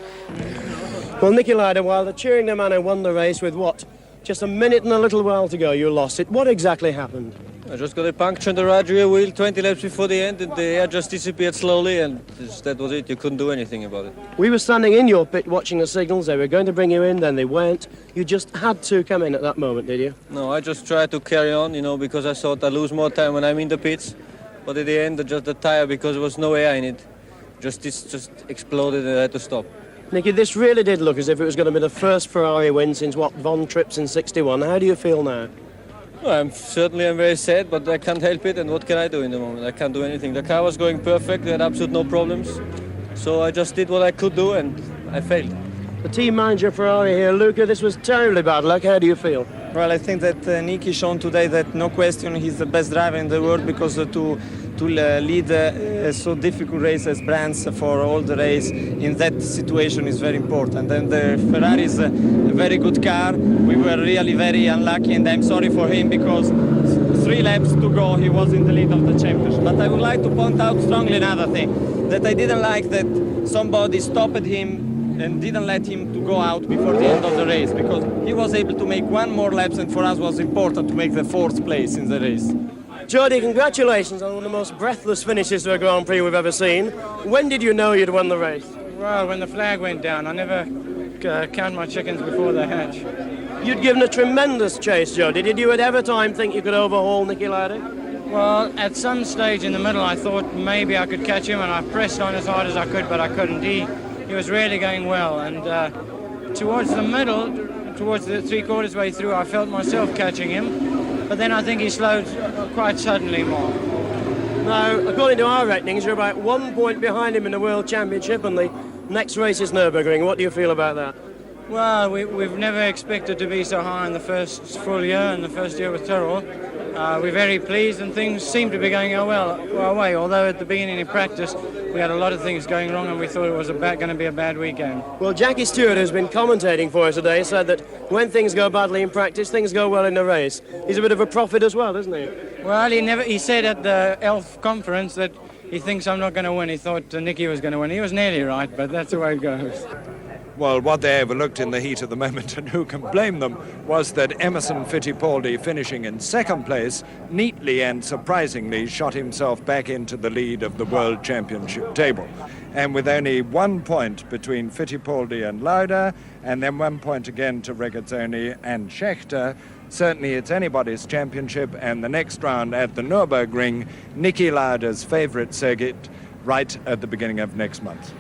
Well, Nicky Lauda, while the cheering the man who won the race with what? Just a minute and a little while to go, you lost it. What exactly happened? I just got a puncture in the right rear wheel 20 laps before the end, and the air just disappeared slowly, and that was it. You couldn't do anything about it. We were standing in your pit watching the signals. They were going to bring you in, then they weren't. You just had to come in at that moment, did you? No, I just tried to carry on, because I thought I'd lose more time when I'm in the pits. But at the end, just the tire, because there was no air in it, just exploded, and I had to stop. Nicky, this really did look as if it was going to be the first Ferrari win since, Von Trips in '61. How do you feel now? Well, I'm very sad, but I can't help it, and what can I do in the moment? I can't do anything. The car was going perfect, we had absolutely no problems. So I just did what I could do, and I failed. The team manager Ferrari here, Luca, this was terribly bad luck. How do you feel? Well, I think that Nicky shown today that no question he's the best driver in the world, because to lead a so difficult race as Brands for all the race in that situation is very important. And the Ferrari is a very good car. We were really very unlucky, and I'm sorry for him, because 3 laps to go he was in the lead of the championship. But I would like to point out strongly another thing, that I didn't like that somebody stopped him and didn't let him to go out before the end of the race, because he was able to make 1 more laps, and for us was important to make the 4th place in the race. Jody, congratulations on one of the most breathless finishes to a Grand Prix we've ever seen. When did you know you'd won the race? Well, when the flag went down. I never count my chickens before they hatch. You'd given a tremendous chase, Jody. Did you at ever time think you could overhaul Nicky Lauda? Well, at some stage in the middle, I thought maybe I could catch him, and I pressed on as hard as I could, but I couldn't. He was really going well, and towards the middle, towards the three-quarters way through, I felt myself catching him, but then I think he slowed quite suddenly more. Now, according to our reckonings, you're about 1 point behind him in the World Championship, and the next race is Nürburgring. What do you feel about that? Well, we've never expected to be so high in the first full year, and the first year with Tyrrell. We're very pleased, and things seem to be going our way, although at the beginning of practice we had a lot of things going wrong and we thought it was going to be a bad weekend. Well, Jackie Stewart, who's been commentating for us today, said that when things go badly in practice, things go well in the race. He's a bit of a prophet as well, isn't he? Well, he said at the ELF conference that he thinks I'm not going to win. He thought Nicky was going to win. He was nearly right, but that's the way it goes. Well, what they overlooked in the heat of the moment, and who can blame them, was that Emerson Fittipaldi, finishing in second place, neatly and surprisingly shot himself back into the lead of the World Championship table. And with only 1 point between Fittipaldi and Lauda, and then 1 point again to Regazzoni and Schechter, certainly it's anybody's championship, and the next round at the Nürburgring, Niki Lauda's favourite circuit, right at the beginning of next month.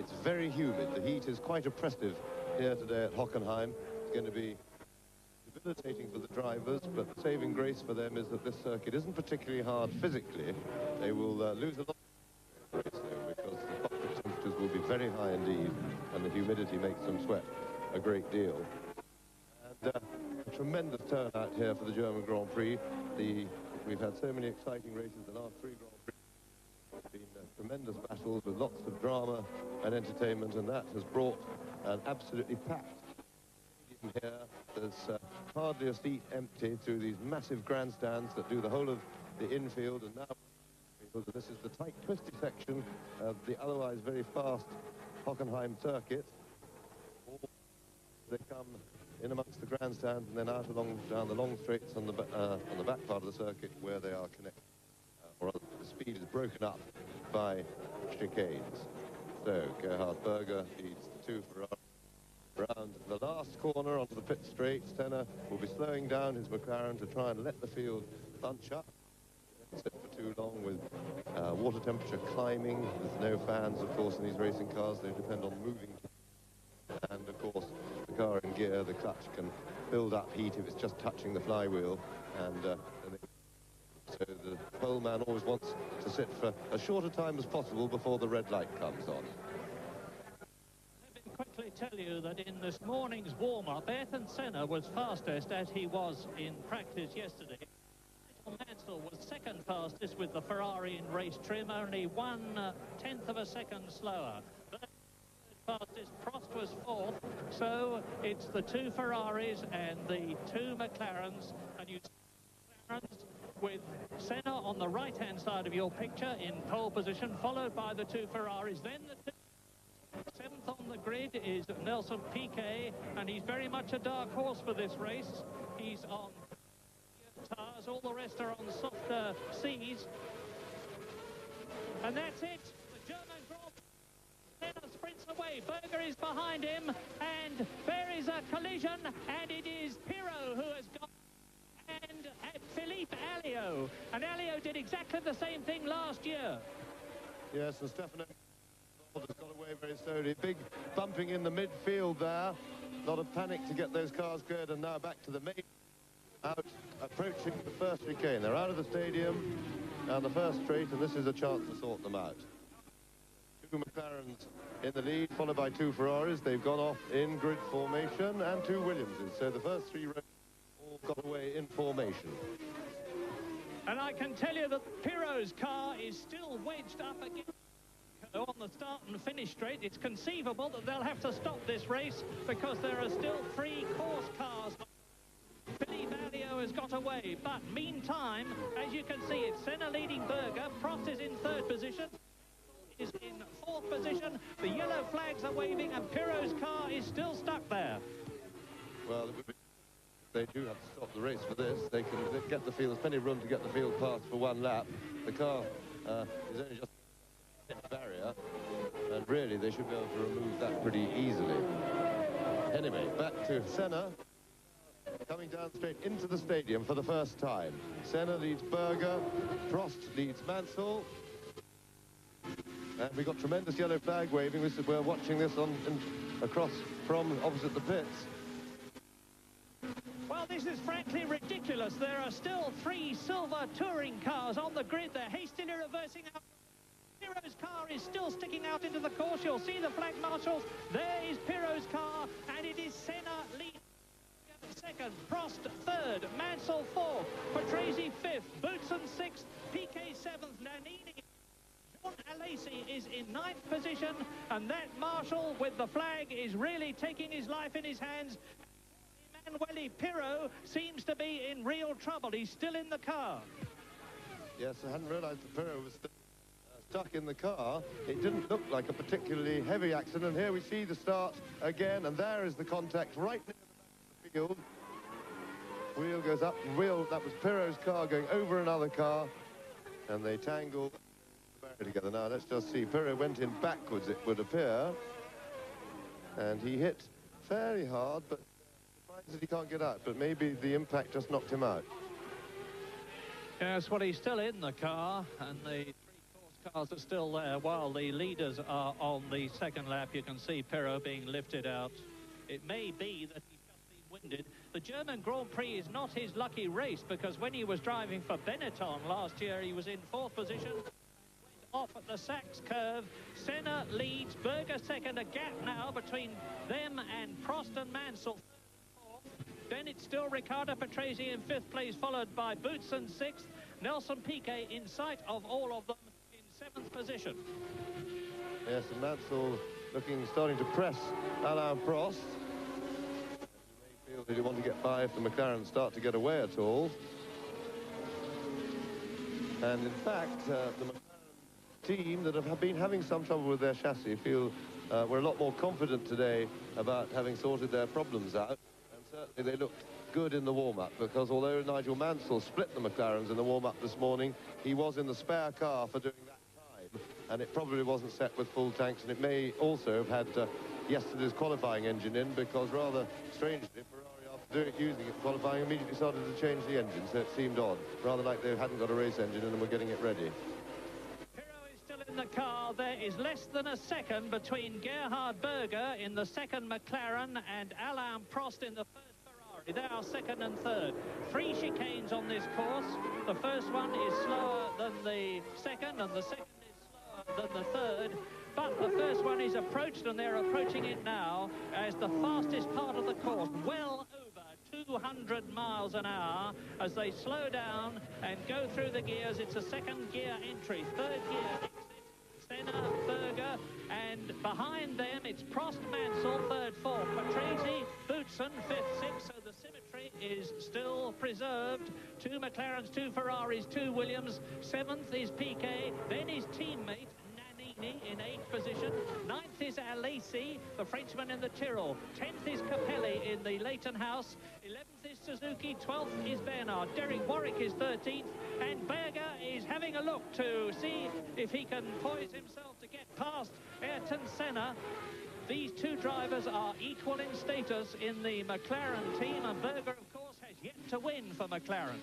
It's very humid. The heat is quite oppressive here today at Hockenheim. It's going to be debilitating for the drivers, but the saving grace for them is that this circuit isn't particularly hard physically. They will lose a lot of race though, because the cockpit temperatures will be very high indeed, and the humidity makes them sweat a great deal. And a tremendous turnout here for the German Grand Prix. We've had so many exciting races. The last 3 Grand Prix have been tremendous battles with lots of drama and entertainment, and that has brought an absolutely packed stadium here. There's hardly a seat empty through these massive grandstands that do the whole of the infield, and now this is the tight, twisty section of the otherwise very fast Hockenheim circuit. They come in amongst the grandstands and then out down the long straights on the back part of the circuit where they are connected, or rather the speed is broken up by chicanes. So Gerhard Berger leads the 2 Ferrari around the last corner onto the pit straight. Senna will be slowing down his McLaren to try and let the field bunch up. Sit for too long with water temperature climbing. There's no fans, of course, in these racing cars. They depend on moving. And of course, the car in gear, the clutch can build up heat if it's just touching the flywheel. And so the pole man always wants to sit for as short a time as possible before the red light comes on. Let me quickly tell you that in this morning's warm-up, Ayrton Senna was fastest as he was in practice yesterday. Mansell was second fastest with the Ferrari in race trim, only 1/10 of a second slower. But fastest, Prost was 4th, so it's the 2 Ferraris and the 2 McLarens, and you see McLarens with Senna on the right-hand side of your picture in pole position, followed by the 2 Ferraris. Then the 7th on the grid is Nelson Piquet, and he's very much a dark horse for this race. He's on tires, all the rest are on softer seas. And that's it, the German Grand Prix. Senna sprints away, Berger is behind him, and there is a collision, and it is Pirot who has got, and Philippe Alliot. And Alliot did exactly the same thing last year. Yes, and Stefano has got away very slowly. Big bumping in the midfield there. A lot of panic to get those cars cleared, and now back to the main. Out, approaching the first chicane. They're out of the stadium, down the first straight, and this is a chance to sort them out. 2 McLarens in the lead, followed by 2 Ferraris. They've gone off in grid formation, and 2 Williamses. So the first 3 rows all got away in formation. And I can tell you that Pirot's car is still wedged up against on the start and finish straight. It's conceivable that they'll have to stop this race because there are still 3 course cars. Philippe Alliot has got away, but meantime, as you can see, it's Senna leading Berger. Prost is in 3rd position, is in 4th position. The yellow flags are waving, and Pirot's car is still stuck there. Well, they do have to stop the race for this. They can get the field, there's plenty of room to get the field past for 1 lap. The car is only just a barrier, and really they should be able to remove that pretty easily. Anyway, back to Senna. Coming down straight into the stadium for the first time. Senna leads Berger, Prost leads Mansell. And we've got tremendous yellow flag waving. We're watching this across from opposite the pits. Well, this is frankly ridiculous. There are still 3 silver touring cars on the grid. They're hastily reversing out. Pirot's car is still sticking out into the course. You'll see the flag marshals. There is Pirot's car, and it is Senna leading. 2nd, Prost 3rd, Mansell 4th, Patrese 5th, Boutsen 6th, Piquet 7th, Nannini. John Alesi is in 9th position, and that marshal with the flag is really taking his life in his hands. Emanuele Pirot seems to be in real trouble. He's still in the car. Yes, I hadn't realized that Pirot was still stuck in the car. It didn't look like a particularly heavy accident. Here we see the start again, and there is the contact right near the field. Wheel goes up, that was Pirot's car going over another car, and they tangled together. Now let's just see, Pirot went in backwards, it would appear, and he hit fairly hard, but surprised that he can't get out, but maybe the impact just knocked him out. Yes, well, he's still in the car, and the 3 course Cars are still there while the leaders are on the second lap. You can see Pirro being lifted out. It may be that he's just been winded. The German Grand Prix is not his lucky race, because when he was driving for Benetton last year, he was in 4th position. Went off at the Sachs curve. Senna leads, Berger second. A gap now between them and Prost and Mansell. Then it's still Riccardo Patrese in 5th place, followed by Boutsen 6th. Nelson Piquet in sight of all of them in 7th position. Yes, and Mansell starting to press Alain Prost. He may feel that he want to get by if the McLaren start to get away at all. And in fact, the McLaren team that have been having some trouble with their chassis feel we're a lot more confident today about having sorted their problems out. And certainly they looked good in the warm-up, because although Nigel Mansell split the McLarens in the warm-up this morning, he was in the spare car for doing that time, and it probably wasn't set with full tanks, and it may also have had yesterday's qualifying engine in, because rather strangely Ferrari, after using it qualifying, immediately started to change the engine, so it seemed odd, rather like they hadn't got a race engine and were getting it ready. In the car, there is less than a second between Gerhard Berger in the second McLaren and Alain Prost in the first Ferrari. They are second and third. 3 chicanes on this course. The first one is slower than the second, and the second is slower than the third. But the first one is approached, and they're approaching it now as the fastest part of the course. Well over 200 miles an hour as they slow down and go through the gears. It's a second gear entry, third gear exit. Senna, Berger, and behind them it's Prost, Mansell, third, fourth, Patrese, Boutsen, fifth, sixth, so the symmetry is still preserved. 2 McLarens, 2 Ferraris, 2 Williams, 7th is Piquet, then his teammate in 8th position. 9th is Alesi, the Frenchman in the Tyrrell. 10th is Capelli in the Leighton House. 11th is Suzuki. 12th is Bernard. Derek Warwick is 13th. And Berger is having a look to see if he can poise himself to get past Ayrton Senna. These 2 drivers are equal in status in the McLaren team, and Berger, of course, has yet to win for McLaren.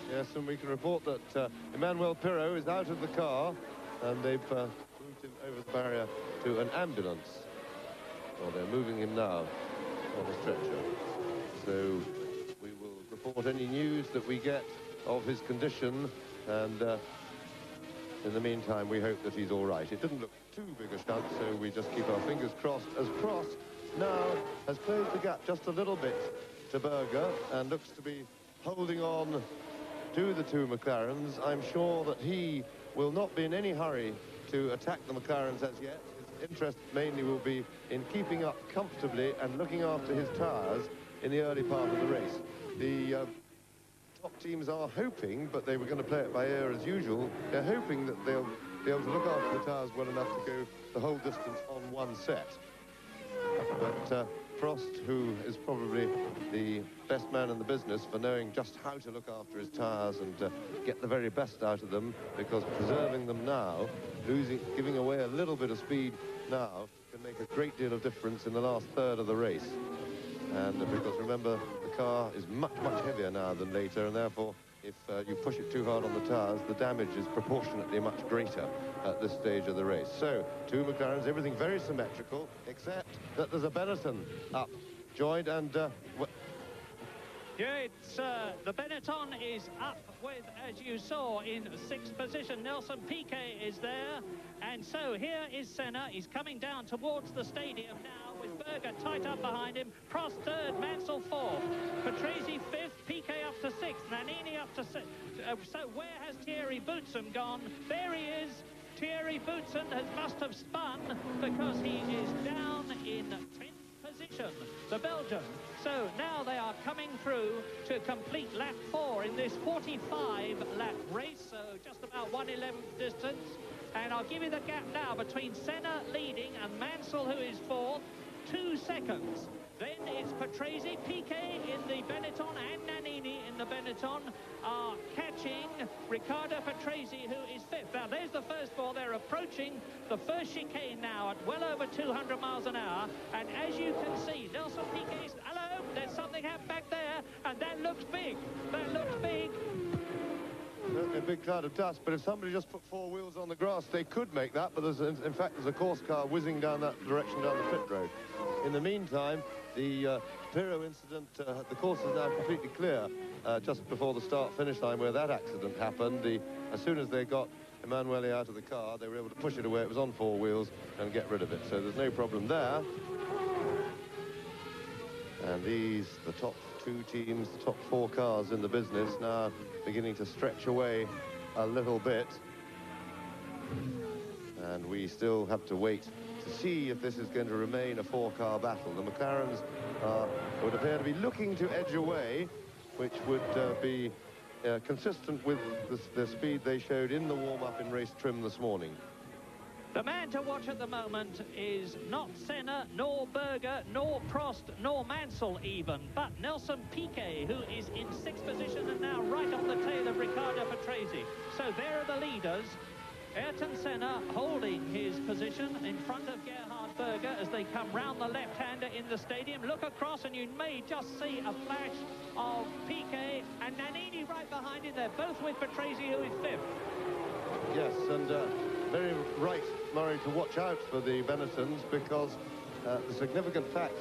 Yes, and we can report that Emmanuel Pirro is out of the car, and they've moved him over the barrier to an ambulance. Well, they're moving him now on a stretcher. So we will report any news that we get of his condition, and in the meantime, we hope that he's all right. It didn't look too big a stunt, so we just keep our fingers crossed, as Prost now has closed the gap just a little bit to Berger and looks to be holding on to the 2 McLarens. I'm sure that he will not be in any hurry to attack the McLarens as yet. His interest mainly will be in keeping up comfortably and looking after his tyres in the early part of the race. The top teams are hoping, but they were going to play it by ear as usual, they're hoping that they'll be able to look after the tyres well enough to go the whole distance on one set. But Prost, who is probably the best man in the business for knowing just how to look after his tyres and get the very best out of them, because preserving them now, giving away a little bit of speed now, can make a great deal of difference in the last third of the race. And because remember, the car is much, much heavier now than later, and therefore, if you push it too hard on the tyres, the damage is proportionately much greater at this stage of the race. So, 2 McLarens, everything very symmetrical, except that there's a Benetton up, joined, and yeah, it's the Benetton is up with, as you saw, in 6th position. Nelson Piquet is there, and so here is Senna. He's coming down towards the stadium now with Berger tight up behind him. Prost 3rd, Mansell 4th, Patrese 5th, Piquet up to 6th, Nannini up to 6th. So where has Thierry Boutsen gone? There he is. Thierry Boutsen must have spun, because he is down in 10th position, the Belgian. So now they are coming through to complete lap 4 in this 45-lap race, so just about 1/11th distance. And I'll give you the gap now between Senna leading and Mansell, who is 4th, 2 seconds. Then it's Patrese, Piquet in the Benetton, and Nannini in the Benetton are catching Riccardo Patrese, who is 5th. Now, there's the first ball. They're approaching the first chicane now at well over 200 miles an hour. And as you can see, Nelson Piquet's... Hello, there's something happened back there, and that looks big. That looks big. Certainly big cloud of dust, but if somebody just put four wheels on the grass, they could make that, but in fact, there's a course car whizzing down that direction down the pit road. In the meantime, the Pirro incident, the course is now completely clear just before the start-finish line where that accident happened. As soon as they got Emanuele out of the car, they were able to push it away. It was on four wheels and get rid of it, so there's no problem there. And the top two teams, the top four cars in the business now beginning to stretch away a little bit. And we still have to wait to see if this is going to remain a four-car battle. The McLarens would appear to be looking to edge away, which would be consistent with the speed they showed in the warm-up in race trim this morning. The man to watch at the moment is not Senna, nor Berger, nor Prost, nor Mansell even, but Nelson Piquet, who is in sixth position and now right on the tail of Riccardo Patrese. So there are the leaders. Ayrton Senna holding his position in front of Gerhard Berger as they come round the left-hander in the stadium. Look across and you may just see a flash of Piquet and Nannini right behind it. They're both with Patrese, who is fifth. Yes, and very right, Murray, to watch out for the Benettons, because the significant fact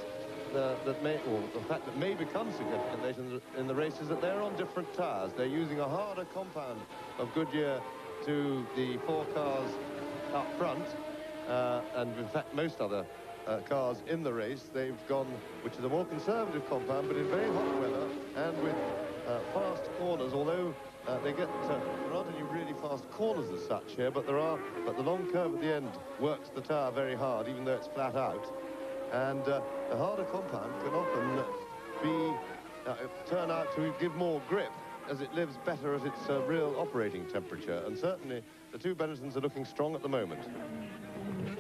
the fact that may become significant later in the race is that they're on different tyres. They're using a harder compound of Goodyear to the four cars up front, and in fact most other cars in the race, they've gone, which is a more conservative compound, but in very hot weather and with fast corners, although there aren't any really fast corners as such here, but the long curve at the end works the tyre very hard, even though it's flat out. And the harder compound can often turn out to give more grip as it lives better at its real operating temperature. And certainly the two Benettons are looking strong at the moment.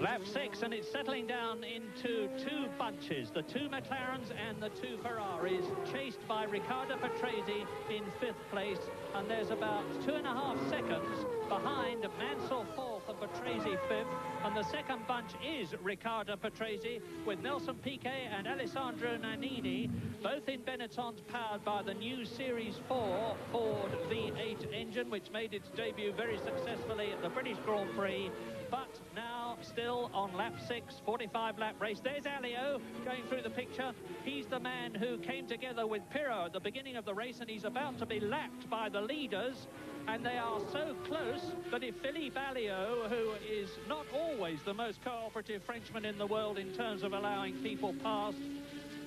Lap 6, and it's settling down into two bunches, the two McLarens and the two Ferraris, chased by Riccardo Patrese in fifth place, and there's about 2.5 seconds behind Mansell fourth and Patrese fifth, and the second bunch is Riccardo Patrese with Nelson Piquet and Alessandro Nannini, both in Benettons powered by the new Series 4 Ford V8 engine, which made its debut very successfully at the British Grand Prix. But now still on lap 6, 45-lap race. There's Alio going through the picture. He's the man who came together with Pirro at the beginning of the race, and he's about to be lapped by the leaders. And they are so close that if Philippe Alliot, who is not always the most cooperative Frenchman in the world in terms of allowing people past,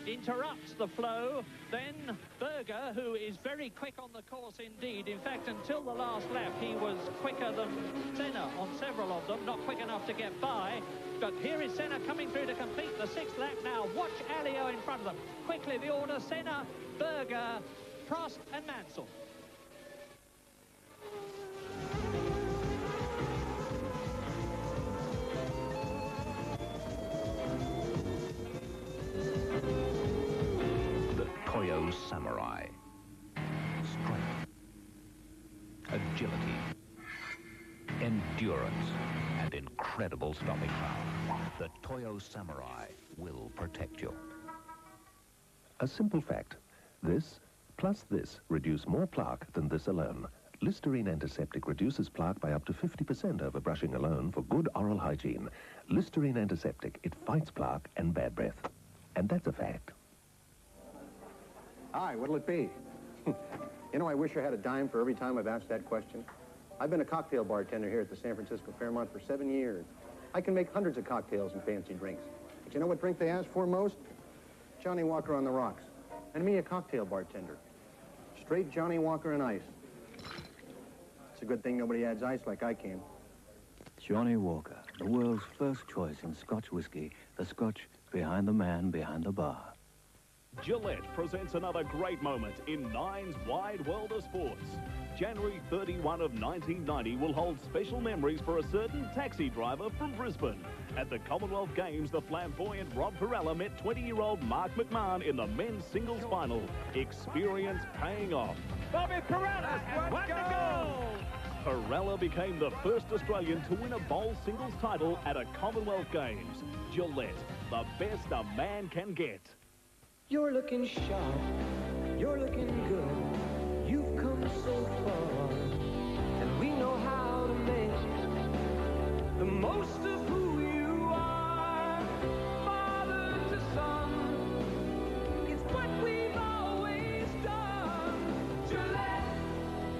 interrupts the flow, then Berger, who is very quick on the course indeed. In fact, until the last lap, he was quicker than Senna on several of them, not quick enough to get by. But here is Senna coming through to complete the sixth lap now. Watch Alliot in front of them. Quickly, the order: Senna, Berger, Prost and Mansell. Toyo Samurai. Strength, agility, endurance, and incredible stopping power. The Toyo Samurai will protect you. A simple fact. This plus this reduce more plaque than this alone. Listerine Antiseptic reduces plaque by up to 50% over brushing alone for good oral hygiene. Listerine Antiseptic, it fights plaque and bad breath. And that's a fact. Hi, what'll it be? You know, I wish I had a dime for every time I've asked that question. I've been a cocktail bartender here at the San Francisco Fairmont for 7 years. I can make hundreds of cocktails and fancy drinks. But you know what drink they ask for most? Johnny Walker on the rocks. And me, a cocktail bartender. Straight Johnny Walker and ice. It's a good thing nobody adds ice like I can. Johnny Walker, the world's first choice in Scotch whiskey, the Scotch behind the man behind the bar. Gillette presents another great moment in Nine's Wide World of Sports. January 31 of 1990 will hold special memories for a certain taxi driver from Brisbane. At the Commonwealth Games, the flamboyant Rob Perella met 20-year-old Mark McMahon in the men's singles final. Experience paying off. Bobby Perella has won the goal! Perella became the first Australian to win a bowl singles title at a Commonwealth Games. Gillette, the best a man can get. You're looking sharp, you're looking good, you've come so far, and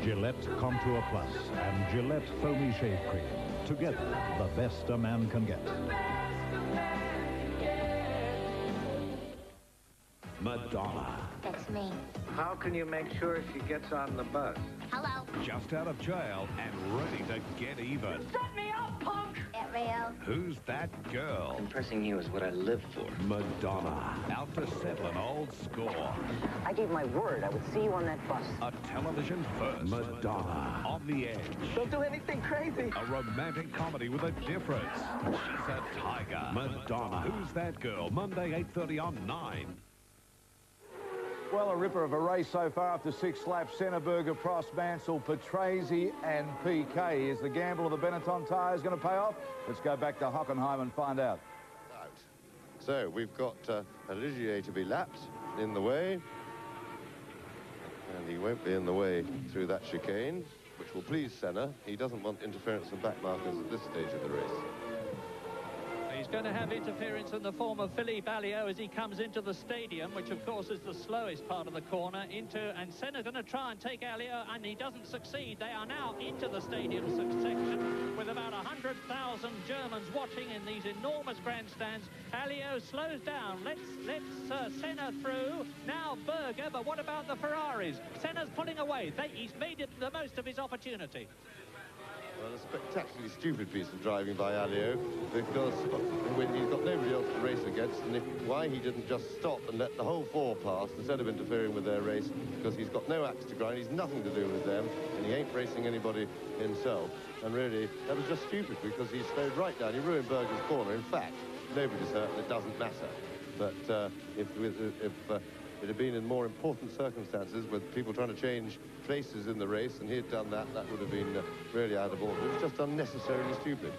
Gillette Contour Plus and Gillette Foamy Shave Cream. Together, the best a man can get. Madonna. That's me. How can you make sure she gets on the bus? Hello. Just out of jail and ready to get even. Set me up, punk! Get real. Who's that girl? Impressing you is what I live for. Madonna. Out to settle an old score. I gave my word I would see you on that bus. A television first. Madonna. On the edge. Don't do anything crazy. A romantic comedy with a difference. She's a tiger. Madonna. Who's that girl? Monday, 8:30 on 9. Well, a ripper of a race so far after 6 laps. Senneberger, Prost, Mansell, Patrese and PK. Is the gamble of the Benetton tyres going to pay off? Let's go back to Hockenheim and find out. So we've got Ligier to be lapped in the way. And he won't be in the way through that chicane, which will please Senna. He doesn't want interference from back markers at this stage of the race. He's going to have interference in the form of Philippe Alliot as he comes into the stadium, which of course is the slowest part of the corner, and Senna's going to try and take Alliot, and he doesn't succeed. They are now into the stadium section with about 100,000 Germans watching in these enormous grandstands. Alliot slows down, lets Senna through. Now Berger, but what about the Ferraris? Senna's pulling away. He's made the most of his opportunity. Well, a spectacularly stupid piece of driving by Alliot, because when he's got nobody else to race against, and why he didn't just stop and let the whole 4 pass instead of interfering with their race, because he's got no axe to grind, he's nothing to do with them, and he ain't racing anybody himself. And really, that was just stupid, because he slowed right down. He ruined Berger's corner. In fact, nobody's hurt, and it doesn't matter. But if it had been in more important circumstances with people trying to change places in the race and he had done that, that would have been really out of order. It was just unnecessarily stupid.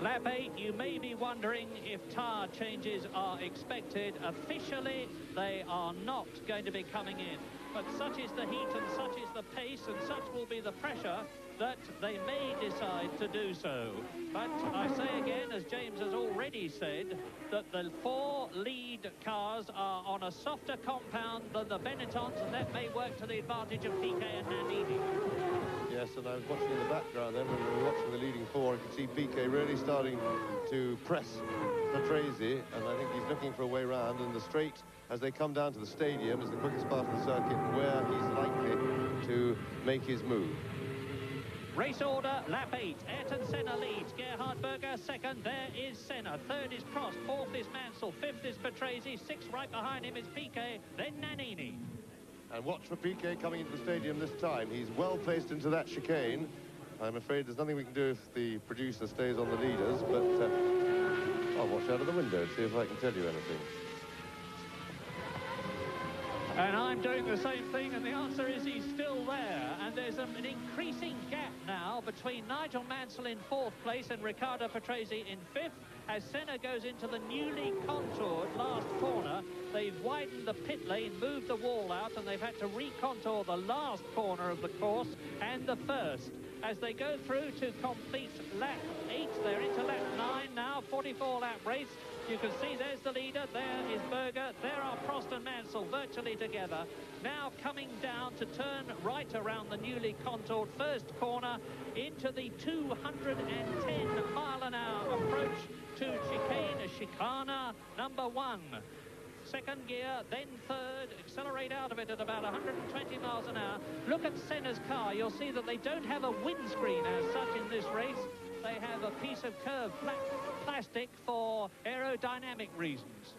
Lap 8, you may be wondering if tyre changes are expected. Officially, they are not going to be coming in. But such is the heat and such is the pace and such will be the pressure that they may decide to do so. But I say again, as James has already said, that the 4 lead cars are on a softer compound than the Benettons, and that may work to the advantage of PK and Nannini. Yes, and I was watching in the background then when we were watching the leading 4, I could see PK really starting to press Patrese, and I think he's looking for a way round, and the straight as they come down to the stadium is the quickest part of the circuit where he's likely to make his move. Race order, lap 8. Ayrton Senna leads. Gerhard Berger second. There is Senna. Third is Prost. Fourth is Mansell. Fifth is Patrese. Sixth right behind him is PK. Then Nannini. And watch for PK coming into the stadium this time. He's well placed into that chicane. I'm afraid there's nothing we can do if the producer stays on the leaders, but I'll watch out of the window and see if I can tell you anything. And I'm doing the same thing, and the answer is he's still there. And there's an increasing gap now between Nigel Mansell in 4th place and Riccardo Patrese in 5th. As Senna goes into the newly contoured last corner, they've widened the pit lane, moved the wall out, and they've had to recontour the last corner of the course and the first. As they go through to complete lap 8, they're into lap 9 now, 44-lap race. You can see there's the leader, there is Berger, there are Prost and Mansell virtually together. Now coming down to turn right around the newly contoured first corner into the 210-mile-an-hour approach to chicane number 1. Second gear, then third, accelerate out of it at about 120 miles an hour. Look at Senna's car. You'll see that they don't have a windscreen as such in this race. They have a piece of curved flat plastic for aerodynamic reasons.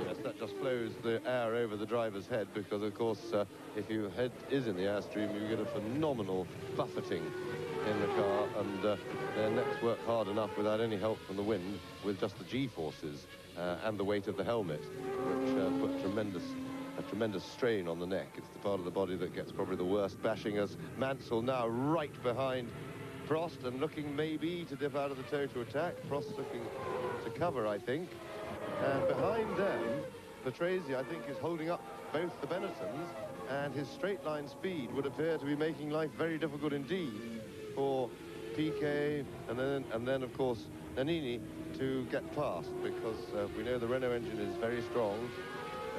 Yes, that just flows the air over the driver's head because, of course, if your head is in the airstream, you get a phenomenal buffeting in the car, and their necks work hard enough without any help from the wind with just the G-forces and the weight of the helmet, which put a tremendous strain on the neck. It's the part of the body that gets probably the worst bashing, as Mansell now right behind Prost and looking maybe to dip out of the toe to attack. Prost looking to cover, I think. And behind them, Patrese, I think, is holding up both the Benettons, and his straight line speed would appear to be making life very difficult indeed for PK and then of course Nannini to get past, because we know the Renault engine is very strong,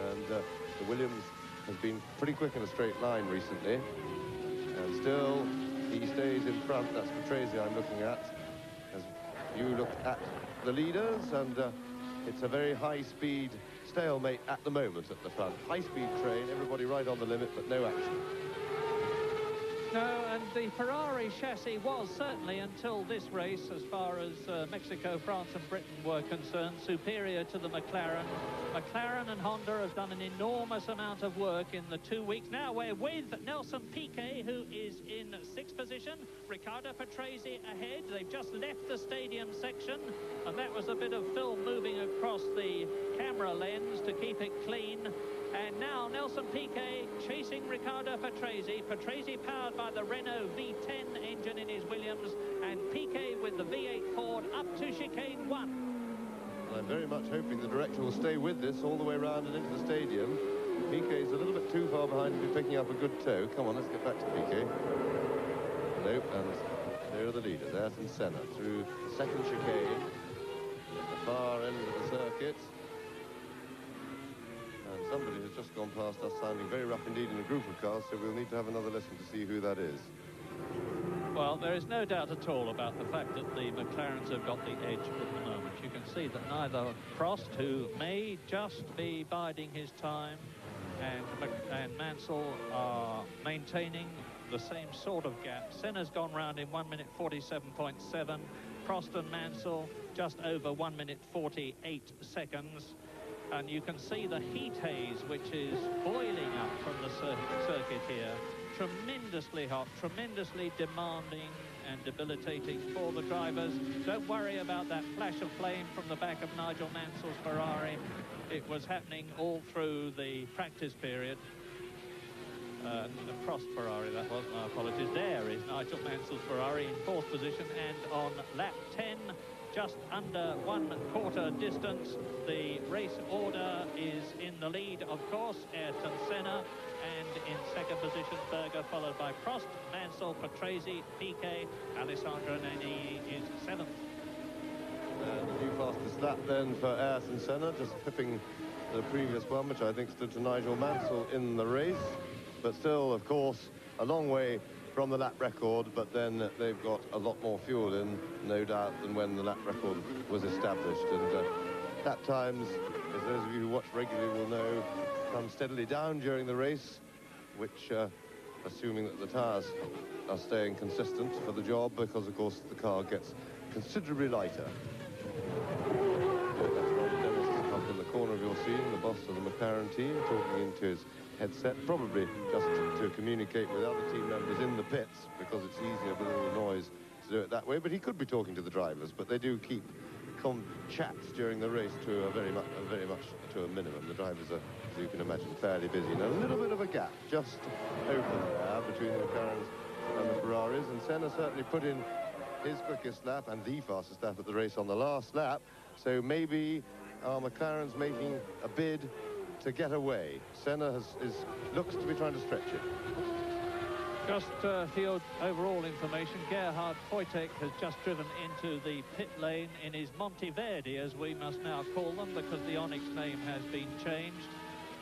and the Williams has been pretty quick in a straight line recently. And still, he stays in front. That's Patrese I'm looking at. As you look at the leaders, and it's a very high-speed stalemate at the moment at the front. High-speed train, everybody right on the limit, but no action. No, and the Ferrari chassis was certainly, until this race, as far as Mexico, France and Britain were concerned, superior to the McLaren. McLaren and Honda have done an enormous amount of work in the 2 weeks. Now we're with Nelson Piquet, who is in 6th position. Riccardo Patrese ahead. They've just left the stadium section, and that was a bit of film moving across the camera lens to keep it clean. And now Nelson Piquet chasing Riccardo Patrese. Patrese powered by the Renault V10 engine in his Williams, and Piquet with the V8 Ford up to chicane 1. I'm very much hoping the director will stay with this all the way around and into the stadium. Piquet's a little bit too far behind to be picking up a good tow. Come on, let's get back to Piquet. Nope, and there are the leaders, Ayrton Senna, through the second chicane at the far end of the circuit. And somebody has just gone past us, sounding very rough indeed in a group of cars, so we'll need to have another listen to see who that is. Well, there is no doubt at all about the fact that the McLarens have got the edge at the moment. You can see that neither Prost, who may just be biding his time, and Mansell are maintaining the same sort of gap. Senna's gone round in 1 minute 47.7. Prost and Mansell just over 1 minute 48 seconds. And you can see the heat haze, which is boiling up from the circuit here. Tremendously hot, tremendously demanding and debilitating for the drivers. Don't worry about that flash of flame from the back of Nigel Mansell's Ferrari. It was happening all through the practice period. The Prost Ferrari, that was, my apologies. There is Nigel Mansell's Ferrari in 4th position, and on lap 10, just under 1/4 distance, the race order is in the lead, of course, Ayrton Senna, and in 2nd position, Berger, followed by Prost, Mansell, Patrese, Piquet, Alessandro Nannini is 7th. The new fastest lap then for Ayrton Senna, just clipping the previous one, which I think stood to Nigel Mansell in the race. But still, of course, a long way from the lap record, but then they've got a lot more fuel in, no doubt, than when the lap record was established. And lap times, as those of you who watch regularly will know, come steadily down during the race, which, assuming that the tyres are staying consistent for the job, because, of course, the car gets considerably lighter. That's Ron Dennis up in the corner of your scene, the boss of the McLaren team, talking into his headset, probably just to communicate with other team members in the pits, because it's easier with all the noise to do it that way. But he could be talking to the drivers, but they do keep chats during the race to very much to a minimum. The drivers are, as you can imagine, fairly busy. And a little bit of a gap just open there between the McLarens and the Ferraris, and Senna certainly put in his quickest lap and the fastest lap at the race on the last lap. So maybe our McLaren's making a bid to get away. Senna looks to be trying to stretch it. Just for your overall information, Gerhard Voitek has just driven into the pit lane in his Monteverdi, as we must now call them, because the Onyx name has been changed.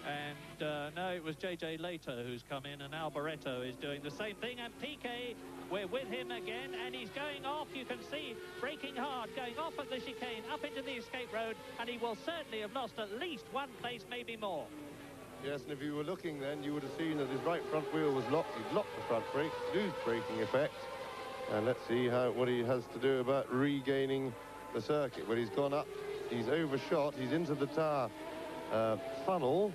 And no, it was JJ Later who's come in, and Alboreto is doing the same thing. And Piquet, we're with him again, and he's going off. You can see, braking hard, going off at the chicane, up into the escape road, and he will certainly have lost at least 1 place, maybe more. Yes, and if you were looking then, you would have seen that his right front wheel was locked. He'd locked the front brake, lose braking effect. And let's see what he has to do about regaining the circuit. Well, he's gone up, he's overshot, he's into the tyre funnel.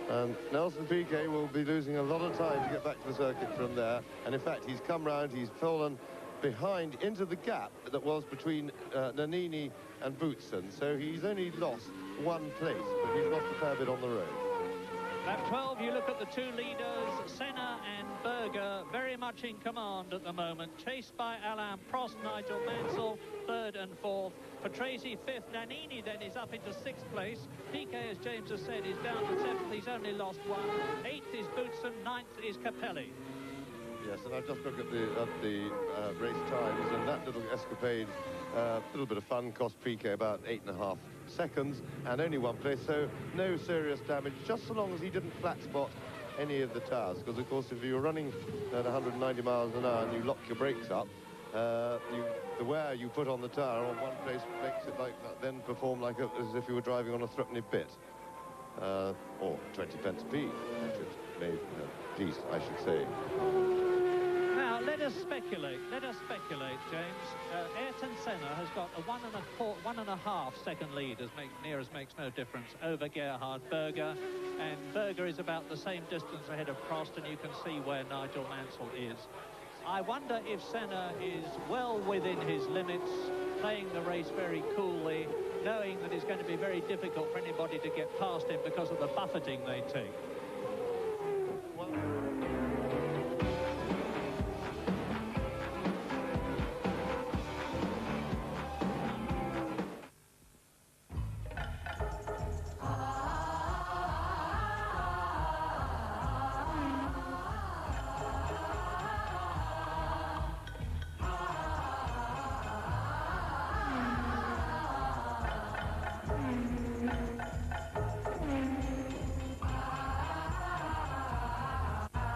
And Nelson Piquet will be losing a lot of time to get back to the circuit from there. And in fact, he's come round, he's fallen behind into the gap that was between Nannini and Boutsen. So he's only lost 1 place, but he's lost a fair bit on the road. Lap 12, you look at the 2 leaders, Senna and Berger, very much in command at the moment, chased by Alain Prost, Nigel Mansell, 3rd and 4th. Patrese 5th, Nannini then is up into 6th place. Piquet, as James has said, is down to 7th, he's only lost 1. 8th is Boutsen, 9th is Capelli. Yes, and I've just looked at the race times, and that little escapade, a little bit of fun, cost Piquet about 8.5 seconds and only one place, so no serious damage, just so long as he didn't flat spot any of the tires, because of course if you're running at 190 miles an hour and you lock your brakes up, the wear you put on the tire on one place makes it like that, then perform like as if you were driving on a threepenny bit, or 20 pence a piece, I should say. Now, let us speculate, James. Ayrton Senna has got a 1.5 second lead, near as makes no difference, over Gerhard Berger, and Berger is about the same distance ahead of Prost, and you can see where Nigel Mansell is. I wonder if Senna is well within his limits, playing the race very coolly, knowing that it's going to be very difficult for anybody to get past him because of the buffeting they take.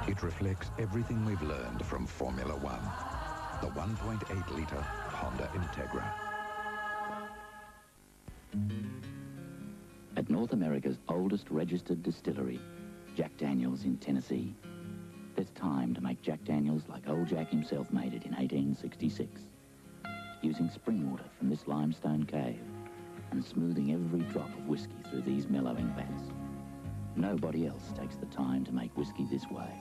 It reflects everything we've learned from Formula One. The 1.8-litre Honda Integra. At North America's oldest registered distillery, Jack Daniels in Tennessee, there's time to make Jack Daniels like old Jack himself made it in 1866, using spring water from this limestone cave and smoothing every drop of whiskey through these mellowing vats. Nobody else takes the time to make whiskey this way.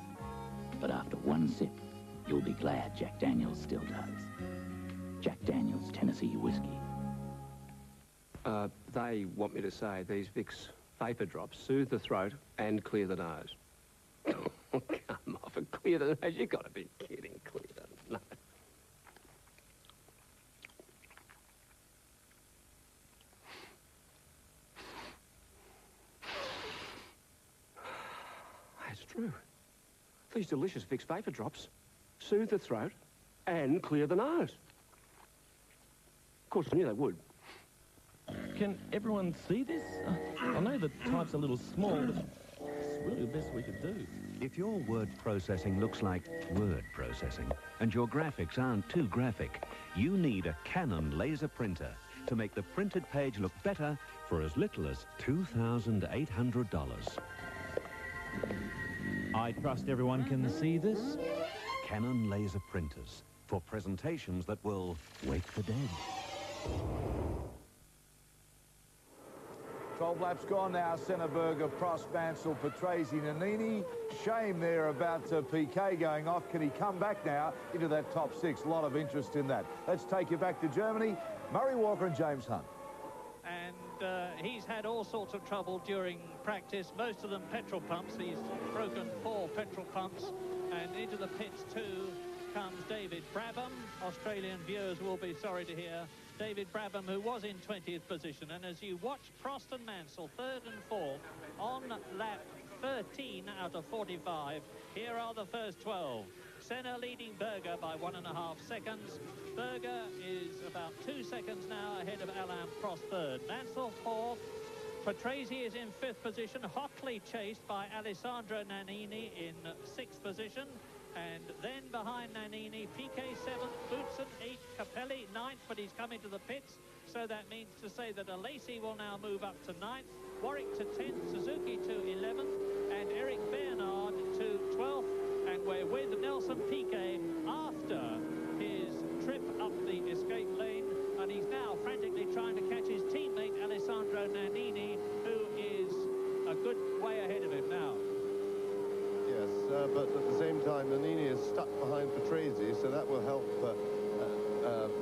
But after one sip, you'll be glad Jack Daniels still does. Jack Daniels Tennessee whiskey. They want me to say these Vicks vapor drops soothe the throat and clear the nose. Come off and clear the nose. You've got to be kidding. Clear the nose. That's true. These delicious Vicks vapor drops soothe the throat and clear the nose. Of course, I knew they would. Can everyone see this? I know the type's a little small, but it's really the best we could do. If your word processing looks like word processing and your graphics aren't too graphic, you need a Canon laser printer to make the printed page look better for as little as $2,800. I trust everyone can see this. Canon laser printers for presentations that will wake the dead. 12 laps gone now. Senneberger, Prost, Mansell, Patrese, Nannini. Shame there about Piquet going off. Can he come back now into that top six? A lot of interest in that. Let's take you back to Germany. Murray Walker and James Hunt. And he's had all sorts of trouble during practice, most of them petrol pumps. He's broken 4 petrol pumps, and into the pits too comes David Brabham. Australian viewers will be sorry to hear David Brabham, who was in 20th position. And as you watch Prost and Mansell 3rd and 4th on lap 13 out of 45, here are the first 12. Senna leading Berger by 1.5 seconds. Berger is about 2 seconds now ahead of Alain Prost 3rd. Mansell 4th. Patrese is in 5th position, hotly chased by Alessandro Nannini in 6th position. And then behind Nannini, Piquet 7th, Boutsen 8th, Capelli 9th, but he's coming to the pits. So that means to say that Alesi will now move up to 9th, Warwick to 10th, Suzuki to 11th, and Eric Bernard to 12th. And we're with Nelson Piquet after his trip up the escape lane, and he's now frantically trying to catch his teammate Alessandro Nannini, who is a good way ahead of him now. Yes, but at the same time, Nannini is stuck behind Patrese, so that will help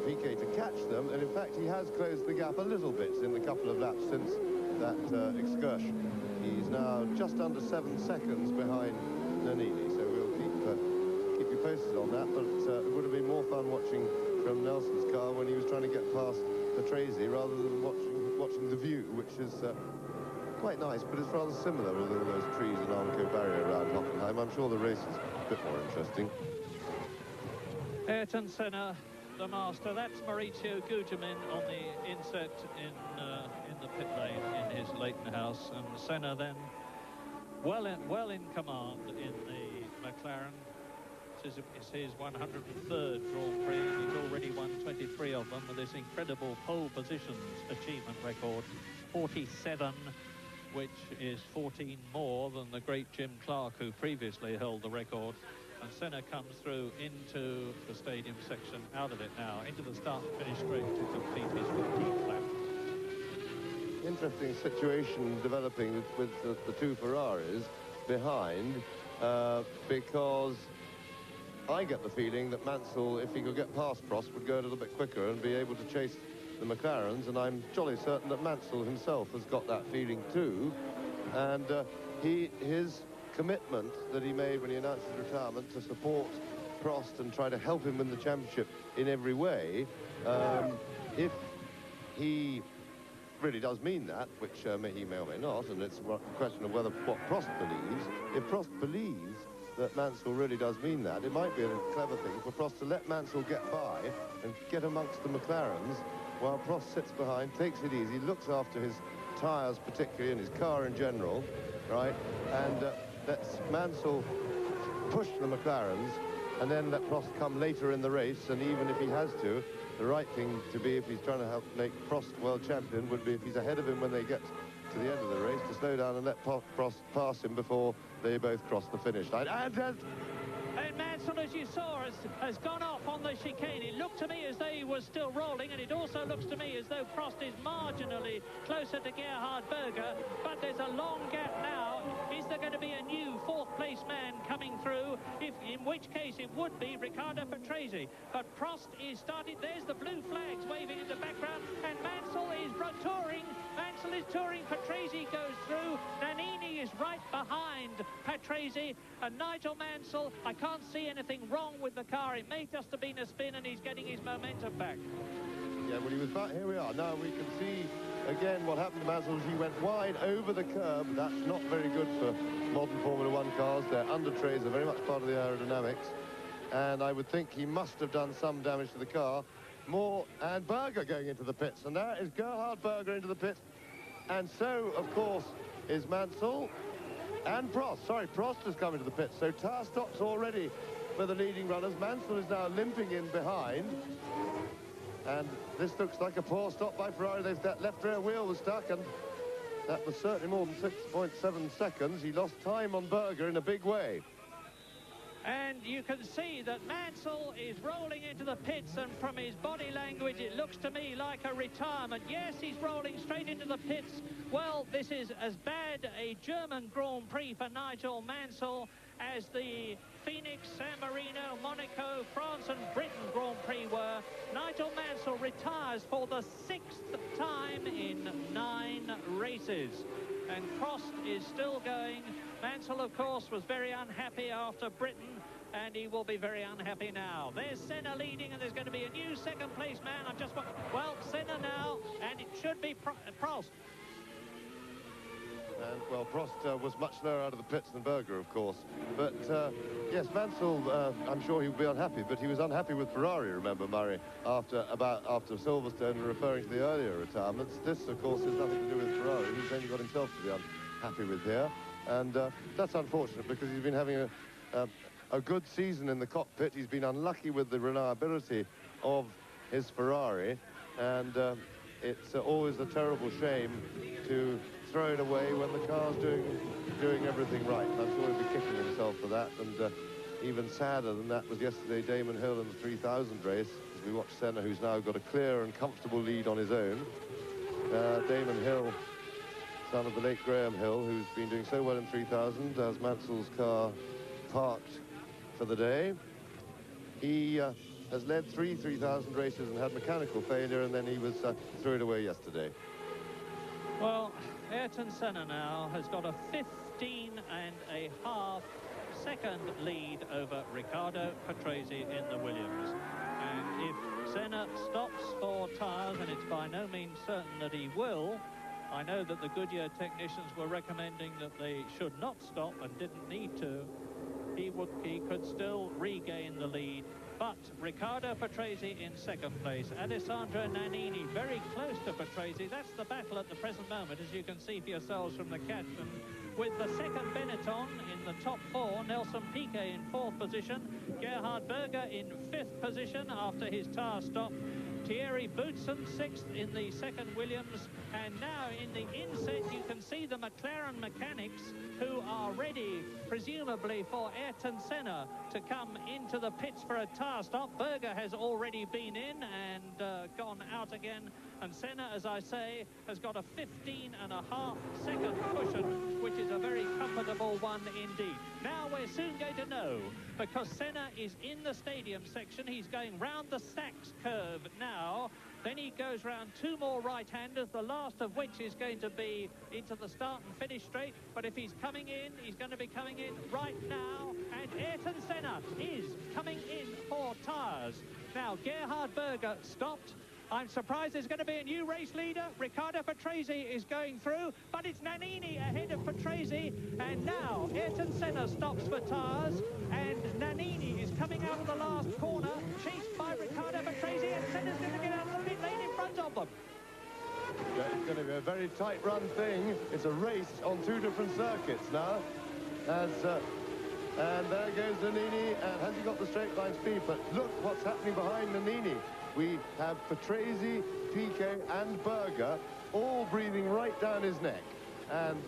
Piquet to catch them. And in fact, he has closed the gap a little bit in the couple of laps since that excursion. He's now just under 7 seconds behind Nannini, so we'll keep you posted on that. But it would have been more fun watching from Nelson's car when he was trying to get past Patrese rather than watching the view, which is quite nice, but it's rather similar with all those trees and Armco barrier around Hockenheim. I'm sure the race is a bit more interesting. Ayrton Senna, the master. That's Maurizio Gugelmin on the inset in the pit lane in his Leighton House, and Senna then well in command in the McLaren. It's his 103rd Grand Prix, and he's already won 23 of them with this incredible pole positions achievement record, 47, which is 14 more than the great Jim Clark, who previously held the record. And Senna comes through into the stadium section, out of it now, into the start and finish straight to complete his 15th lap. Interesting situation developing with the two Ferraris behind, because I get the feeling that Mansell, if he could get past Prost, would go a little bit quicker and be able to chase the McLarens, and I'm jolly certain that Mansell himself has got that feeling too. And his commitment that he made when he announced his retirement to support Prost and try to help him win the championship in every way, if he really does mean that, which he may or may not, and it's a question of whether what Prost believes. If Prost believes that Mansell really does mean that, it might be a clever thing for Prost to let Mansell get by and get amongst the McLarens while Prost sits behind, takes it easy, looks after his tyres particularly and his car in general, right, and lets Mansell push the McLarens and then let Prost come later in the race. And even if he has to, the right thing to be, if he's trying to help make Prost world champion, would be, if he's ahead of him when they get to the end of the race, to slow down and let Prost pass him before they both cross the finish line. And Mansell, as you saw, has gone off on the chicane. It looked to me as though he was still rolling, and it also looks to me as though Prost is marginally closer to Gerhard Berger, but there's a long gap now. Is there going to be a new fourth-place man coming through? In which case it would be Riccardo Patrese. But Prost is started. There's the blue flags waving in the background, and Mansell is touring. Mansell is touring. Patrese goes through. Nannini is right behind Patrese, and Nigel Mansell, I can't see anything wrong with the car. It may just have been a spin, and he's getting his momentum back. Yeah, well, he was back. Here we are. Now we can see again what happened to Mansell. He went wide over the curb. That's not very good for modern Formula One cars. Their under trays are very much part of the aerodynamics, and I would think he must have done some damage to the car. More, and Berger going into the pits, and there is Gerhard Berger into the pits, and so of course is Mansell and Prost. Sorry, Prost has come into the pits, so tyre stops already for the leading runners. Mansell is now limping in behind, and this looks like a poor stop by Ferrari. That left rear wheel was stuck, and that was certainly more than 6.7 seconds. He lost time on Berger in a big way. And you can see that Mansell is rolling into the pits, and from his body language it looks to me like a retirement. Yes, he's rolling straight into the pits. Well, this is as bad a German Grand Prix for Nigel Mansell as the Phoenix, San Marino, Monaco, France and Britain Grand Prix were. Nigel Mansell retires for the 6th time in 9 races. And Prost is still going. Mansell, of course, was very unhappy after Britain, and he will be very unhappy now. There's Senna leading, and there's going to be a new second-place man. I've just... Well, Senna now, and it should be Prost. And, well, Prost was much lower out of the pits than Berger, of course. But, yes, Mansell, I'm sure he will be unhappy, but he was unhappy with Ferrari, remember, Murray, after Silverstone, referring to the earlier retirements. This, of course, has nothing to do with Ferrari. He's only got himself to be unhappy with here. And that's unfortunate, because he's been having a good season in the cockpit. He's been unlucky with the reliability of his Ferrari, and it's always a terrible shame to throw it away when the car's doing everything right. I'm sure he'll be kicking himself for that. And even sadder than that was yesterday Damon Hill in the 3000 race, as we watched Senna, who's now got a clear and comfortable lead on his own. Damon Hill, son of the late Graham Hill, who's been doing so well in 3000 as Mansell's car parked for the day. He has led 3 3000 races and had mechanical failure, and then he was threw it away yesterday. Well, Ayrton Senna now has got a 15.5 second lead over Riccardo Patrese in the Williams. And if Senna stops for tyres, and it's by no means certain that he will, I know that the Goodyear technicians were recommending that they should not stop and didn't need to. he could still regain the lead. But Riccardo Patrese in second place. Alessandro Nannini very close to Patrese. That's the battle at the present moment, as you can see for yourselves from the caption. With the second Benetton in the top four, Nelson Piquet in fourth position, Gerhard Berger in fifth position after his tyre stop, Thierry Boutsen sixth in the second Williams, and now in the inset you can see the McLaren mechanics who are ready, presumably for Ayrton Senna to come into the pits for a tyre stop. Berger has already been in and gone out again, and Senna, as I say, has got a 15.5 second cushion, which is a very comfortable one indeed. Now we're soon going to know, because Senna is in the stadium section. He's going round the Sachs curve now. Then he goes round two more right-handers, the last of which is going to be into the start and finish straight. But if he's coming in, he's going to be coming in right now. And Ayrton Senna is coming in for tyres. Now, Gerhard Berger stopped. I'm surprised there's going to be a new race leader. Riccardo Patrese is going through, but it's Nannini ahead of Patrese. And now Ayrton Senna stops for tyres, and Nannini is coming out of the last corner, chased by Riccardo Patrese, and Senna's going to get out of the pit lane in front of them. It's going to be a very tight run thing. It's a race on two different circuits now. And there goes Nannini, and has he got the straight line speed? But look what's happening behind Nannini. We have Patrese, Piquet and Berger all breathing right down his neck. And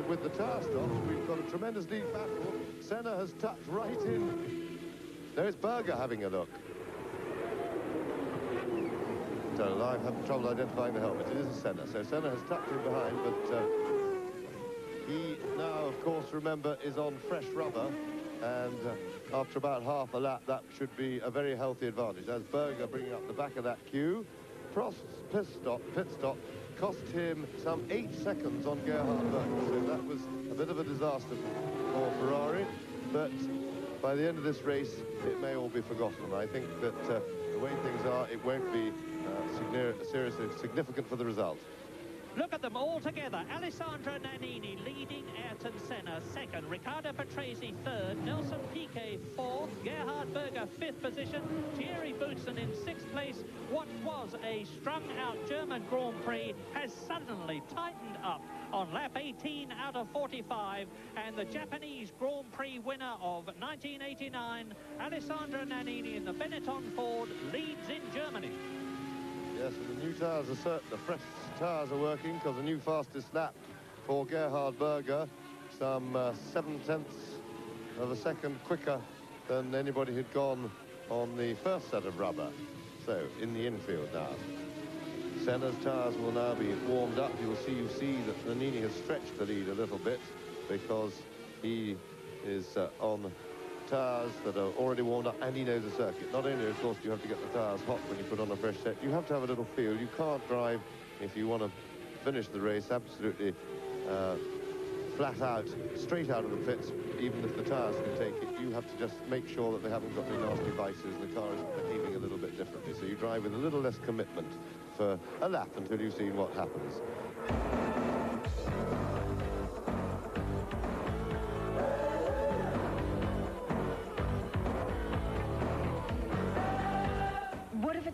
with the tyre stops, we've got a tremendous lead battle. Senna has tucked right in. There's Berger having a look. So I'm having trouble identifying the helmet. It is Senna. So Senna has tucked in behind, but he now, of course, remember, is on fresh rubber. And after about half a lap, that should be a very healthy advantage. As Berger bringing up the back of that queue, Prost's pit stop cost him some 8 seconds on Gerhard Berger. So that was a bit of a disaster for Ferrari. But by the end of this race, it may all be forgotten. I think that the way things are, it won't be seriously significant for the result. Look at them all together. Alessandro Nannini leading Ayrton Senna second. Riccardo Patrese third. Nelson Piquet fourth. Gerhard Berger fifth position. Thierry Boutsen in sixth place. What was a strung-out German Grand Prix has suddenly tightened up on lap 18 out of 45. And the Japanese Grand Prix winner of 1989, Alessandro Nannini in the Benetton Ford, leads in Germany. Yes, and the new tyres are certain. The fresh tyres are working because the new fastest lap for Gerhard Berger, some 7/10 of a second quicker than anybody who'd gone on the first set of rubber. So, in the infield now. Senna's tyres will now be warmed up. You see that Nannini has stretched the lead a little bit because he is on tyres that are already warmed up, and he knows the circuit. Not only, of course, do you have to get the tyres hot when you put on a fresh set, you have to have a little feel. You can't drive, if you want to finish the race, absolutely flat out, straight out of the pits, even if the tyres can take it. You have to just make sure that they haven't got any nasty vices and the car is behaving a little bit differently. So you drive with a little less commitment for a lap until you've seen what happens.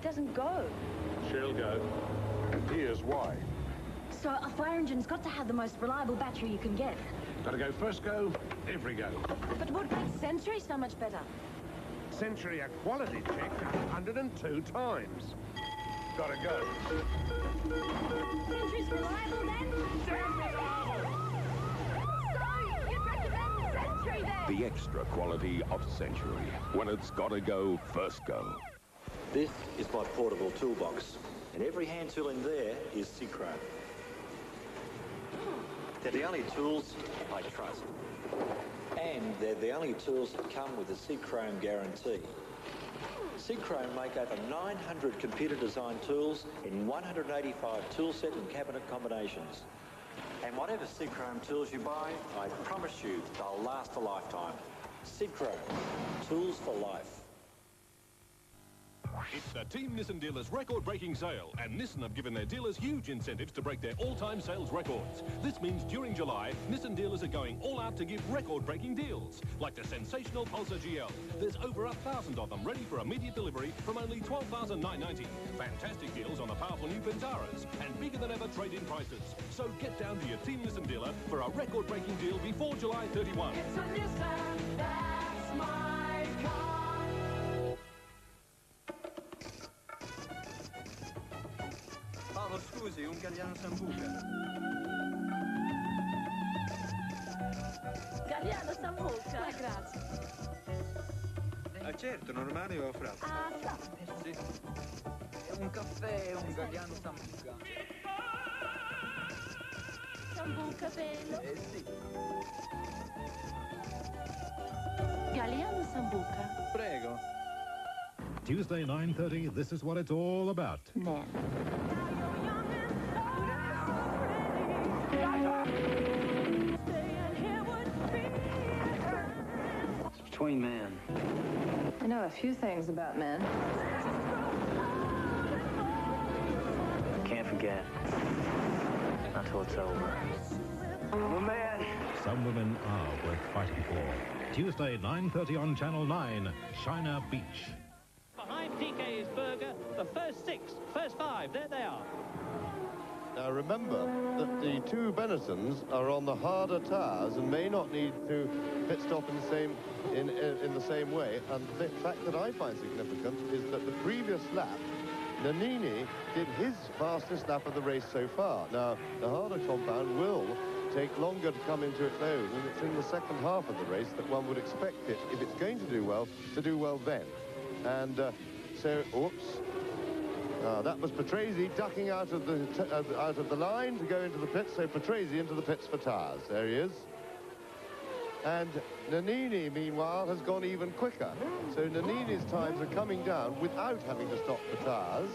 Doesn't go. She'll go. And here's why. So a fire engine's got to have the most reliable battery you can get. Gotta go first go, every go. But what makes Century so much better? Century a quality check 102 times. Gotta go. Century's reliable then? So, you'd recommend Century then? The extra quality of Century. When it's gotta go, first go. This is my portable toolbox, and every hand tool in there is Chrome. They're the only tools I trust, and they're the only tools that come with the Chrome guarantee. Chrome make over 900 computer-designed tools in 185 toolset and cabinet combinations. And whatever Chrome tools you buy, I promise you they'll last a lifetime. Chrome, tools for life. It's the Team Nissan dealers' record-breaking sale, and Nissan have given their dealers huge incentives to break their all-time sales records. This means during July, Nissan dealers are going all out to give record-breaking deals, like the sensational Pulsar GL. There's over 1,000 of them ready for immediate delivery from only $12,990. Fantastic deals on the powerful new Ventaras, and bigger than ever trade-in prices. So get down to your Team Nissan dealer for a record-breaking deal before July 31. It's a Nissan, that's my car. Paolo, scusi, un Galliano Sambuca. Galliano Sambuca. Grazie. Certo, normale o frappe? Ah, frappe. Sì. Un caffè, un Galliano Sambuca. Sambuca bello. Sì. Galliano Sambuca. Prego. Tuesday, 9:30, this is what it's all about. Men. It's between men. I know a few things about men. Can't forget. Not till it's over. I'm a man. Some women are worth fighting for. Tuesday, 9:30 on Channel 9, China Beach. Behind PK is Berger, the first first five, there they are. Now remember that the two Benettons are on the harder tires and may not need to pit stop in the same way. And the fact that I find significant is that the previous lap, Nannini did his fastest lap of the race so far. Now the harder compound will take longer to come into its own, and it's in the second half of the race that one would expect it, if it's going to do well then. And so, oops. That was Patrese ducking out of the line to go into the pits, so Patrese into the pits for tires. There he is. And Nannini, meanwhile, has gone even quicker. So Nannini's times are coming down without having to stop for tires,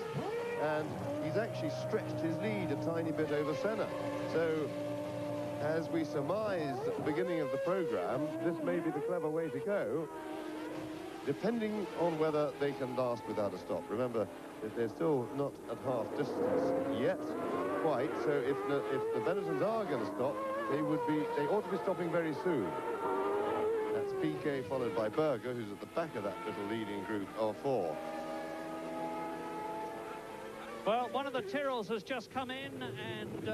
and he's actually stretched his lead a tiny bit over Senna. So, as we surmised at the beginning of the programme, this may be the clever way to go, depending on whether they can last without a stop. Remember, if they're still not at half distance yet, quite, so if the Benettons are going to stop, they ought to be stopping very soon. That's PK followed by Berger, who's at the back of that little leading group of four. Well, one of the Tyrrells has just come in and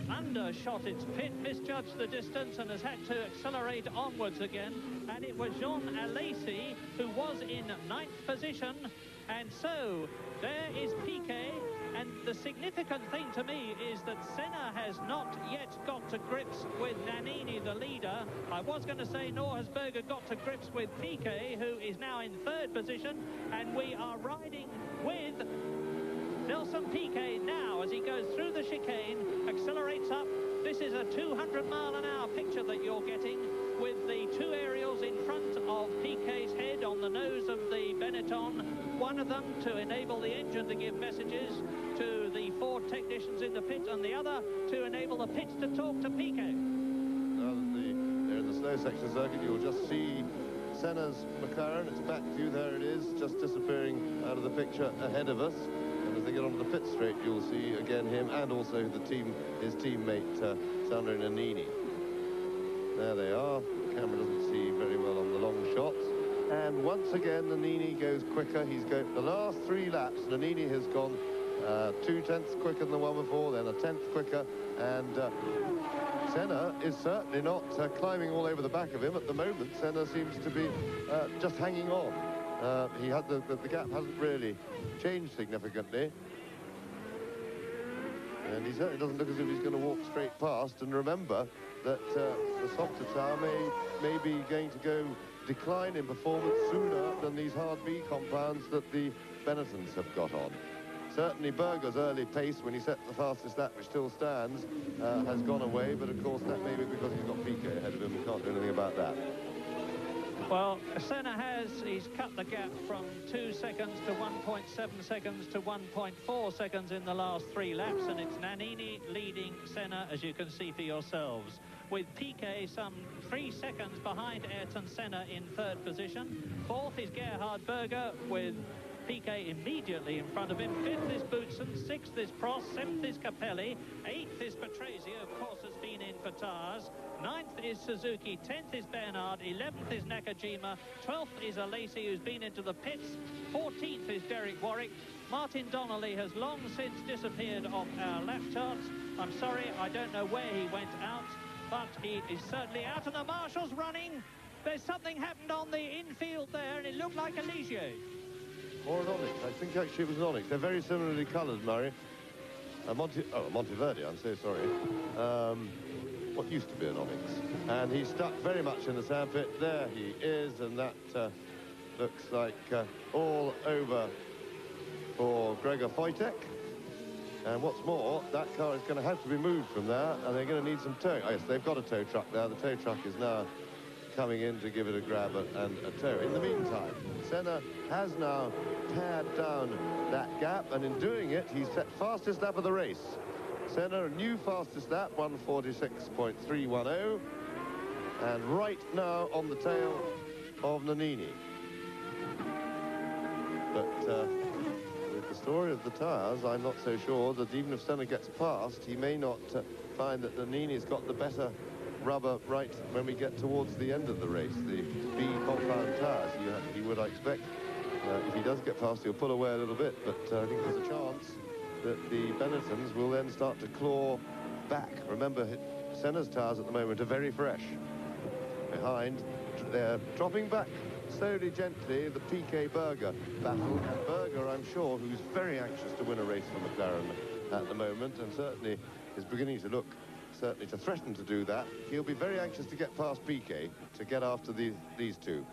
undershot its pit, misjudged the distance and has had to accelerate onwards again. And it was Jean Alesi who was in 9th position. And so there is PK. And the significant thing to me is that Senna has not yet got to grips with Nannini, the leader. I was going to say nor has Berger got to grips with PK, who is now in 3rd position. And we are riding with Nelson Piquet now as he goes through the chicane, accelerates up. This is a 200-mile-an-hour picture that you're getting with the two aerials in front of Piquet's head on the nose of the Benetton. One of them to enable the engine to give messages to the Ford technicians in the pit, and the other to enable the pits to talk to Piquet. There in the slow section circuit, you'll just see Senna's McLaren. It's back to you. There it is, just disappearing out of the picture ahead of us. And as they get onto the pit straight, you'll see again him and also his teammate Sandro Nannini. There they are. The camera doesn't see very well on the long shots. And once again, Nannini goes quicker. He's going the last 3 laps. Nannini has gone 2/10 quicker than the one before, then a 10th quicker, and Senna is certainly not climbing all over the back of him at the moment. Senna seems to be just hanging on. He had the gap hasn't really changed significantly, and he certainly doesn't look as if he's going to walk straight past. And remember that the softer tire may be going to go decline in performance sooner than these hard B compounds that the Benettons have got on. Certainly Berger's early pace when he set the fastest lap, which still stands, has gone away, but of course that may be because he's got Piquet ahead of him. We can't do anything about that. Well, Senna he's cut the gap from 2 seconds to 1.7 seconds to 1.4 seconds in the last 3 laps, and it's Nannini leading Senna, as you can see for yourselves, with Piquet some 3 seconds behind Ayrton Senna in 3rd position. 4th is Gerhard Berger with Piquet immediately in front of him. 5th is Boutsen, 6th is Prost, 7th is Capelli, 8th is Patrese, of course, has been in for tyres. 9th is Suzuki, 10th is Bernard, 11th is Nakajima, 12th is Alesi, who's been into the pits, 14th is Derek Warwick. Martin Donnelly has long since disappeared off our lap charts. I'm sorry, I don't know where he went out, but he is certainly out, and the marshal's running. There's something happened on the infield there, and it looked like a Ligier. Or an Onyx. I think actually it was an Onyx. They're very similarly coloured, Murray. Monteverdi, I'm so sorry. What used to be an Onyx. And he's stuck very much in the sandpit. There he is, and that looks like all over for Gregor Wojtek. And what's more, that car is going to have to be moved from there, and they're going to need some tow. Oh, yes, they've got a tow truck now. The tow truck is now coming in to give it a grab and a tow. In the meantime, Senna has now pared down that gap, and in doing it, he's set fastest lap of the race. Senna, a new fastest lap, 1:46.310, and right now on the tail of Nannini. But with the story of the tyres, I'm not so sure that even if Senna gets past, he may not find that Nannini's got the better rubber right when we get towards the end of the race. The B compound tyres, he would, I expect, if he does get past, he'll pull away a little bit, but I think there's a chance that the Benettons will then start to claw back. Remember, Senna's tyres at the moment are very fresh. Behind, they're dropping back slowly, gently, the Piquet Berger battle. And Berger, I'm sure, who's very anxious to win a race for McLaren at the moment, and certainly is beginning to look, certainly to threaten to do that. He'll be very anxious to get past Piquet, to get after these two.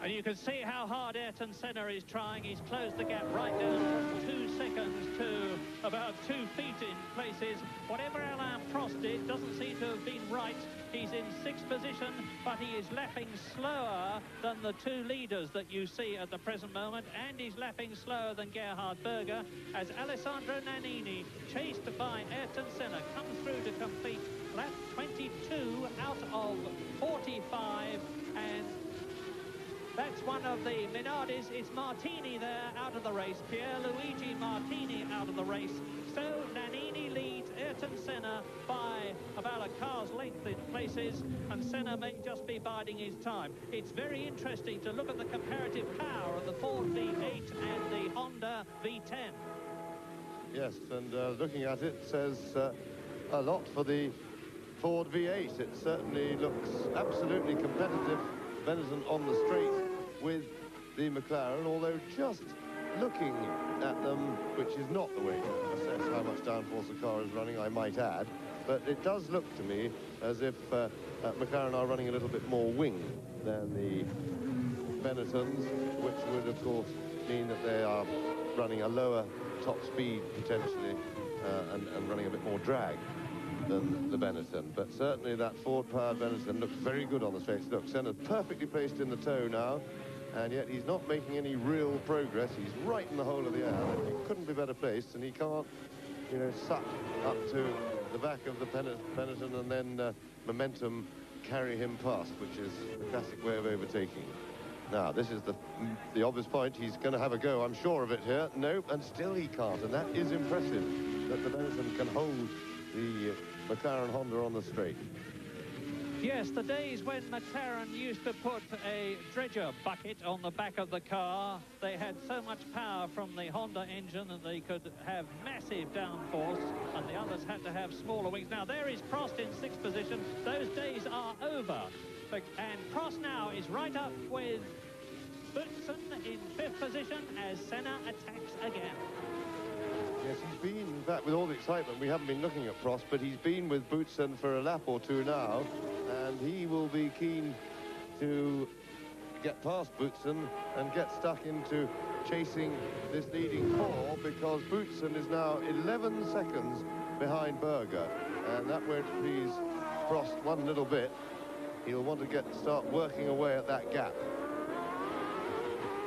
And you can see how hard Ayrton Senna is trying. He's closed the gap right down from 2 seconds to about 2 feet in places. Whatever Alain Prost did doesn't seem to have been right. He's in 6th position, but he is lapping slower than the 2 leaders that you see at the present moment, and he's lapping slower than Gerhard Berger as Alessandro Nannini, chased by Ayrton Senna, comes through to complete lap 22 out of 45, and that's one of the Minardis. It's Martini there out of the race. Pierluigi Martini out of the race. So Nannini leads Ayrton Senna by about a car's length in places, and Senna may just be biding his time. It's very interesting to look at the comparative power of the Ford V8 and the Honda V10. Yes, and looking at it says a lot for the Ford V8. It certainly looks absolutely competitive, Benetton on the straight with the McLaren, although just looking at them, which is not the way to assess how much downforce a car is running, I might add, but it does look to me as if McLaren are running a little bit more wing than the Benettons, which would, of course, mean that they are running a lower top speed, potentially, and running a bit more drag than the Benetton. But certainly that Ford-powered Benetton looks very good on the straights. Look, Senna's perfectly placed in the toe now, and yet he's not making any real progress. He's right in the hole of the air. He couldn't be better placed, and he can't, you know, suck up to the back of the Benetton and then momentum carry him past, which is the classic way of overtaking. Now, this is the obvious point. He's going to have a go, I'm sure of it here. Nope, and still he can't, and that is impressive, that the Benetton can hold the McLaren Honda on the straight. Yes, the days when McLaren used to put a dredger bucket on the back of the car, they had so much power from the Honda engine that they could have massive downforce, and the others had to have smaller wings. Now, there is Prost in 6th position. Those days are over. And Prost now is right up with Boutsen in 5th position as Senna attacks again. Yes, he's been, in fact, with all the excitement, we haven't been looking at Prost, but he's been with Boutsen for a lap or two now, and he will be keen to get past Boutsen and get stuck into chasing this leading 4, because Boutsen is now 11 seconds behind Berger, and that won't please Prost one little bit. He'll want to start working away at that gap.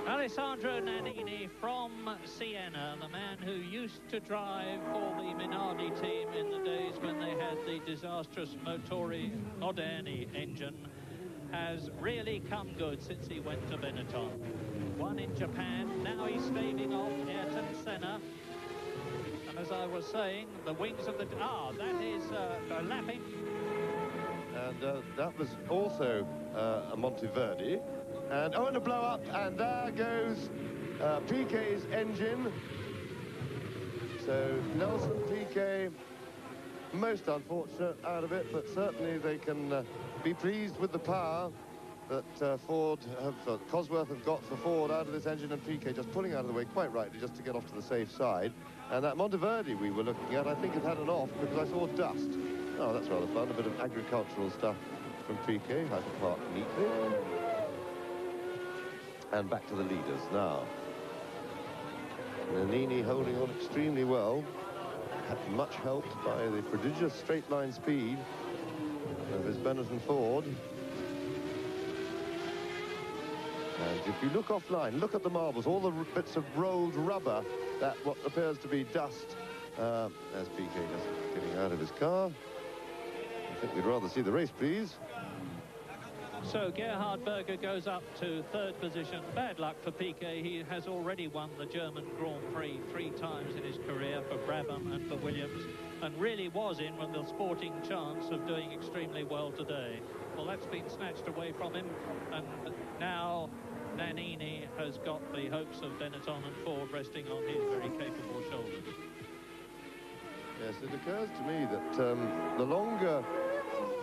Alessandro Nannini from Siena, the man who used to drive for the Minardi team in the days when they had the disastrous Motori Moderni engine, has really come good since he went to Benetton. Won in Japan. Now he's staving off Ayrton Senna. And as I was saying, the wings of the... that is lapping. And that was also a Monteverdi. And a blow up, and there goes Piquet's engine. So Nelson Piquet, most unfortunate out of it, but certainly they can be pleased with the power that Cosworth have got for Ford out of this engine, and Piquet just pulling out of the way quite rightly just to get off to the safe side. And that Monteverdi we were looking at, I think it had an off because I saw dust. Oh, that's rather fun, a bit of agricultural stuff from Piquet, how to park neatly. And back to the leaders now. Nannini holding on extremely well, much helped by the prodigious straight line speed of his Benetton Ford. And if you look offline, look at the marbles, all the bits of rolled rubber, that what appears to be dust. As Piquet just getting out of his car. I think we'd rather see the race, please. So Gerhard Berger goes up to third position. Bad luck for Piquet. He has already won the German Grand Prix 3 times in his career for Brabham and for Williams, and really was in with the sporting chance of doing extremely well today. Well, that's been snatched away from him, and now Nannini has got the hopes of Benetton and Ford resting on his very capable shoulders. Yes, it occurs to me that the longer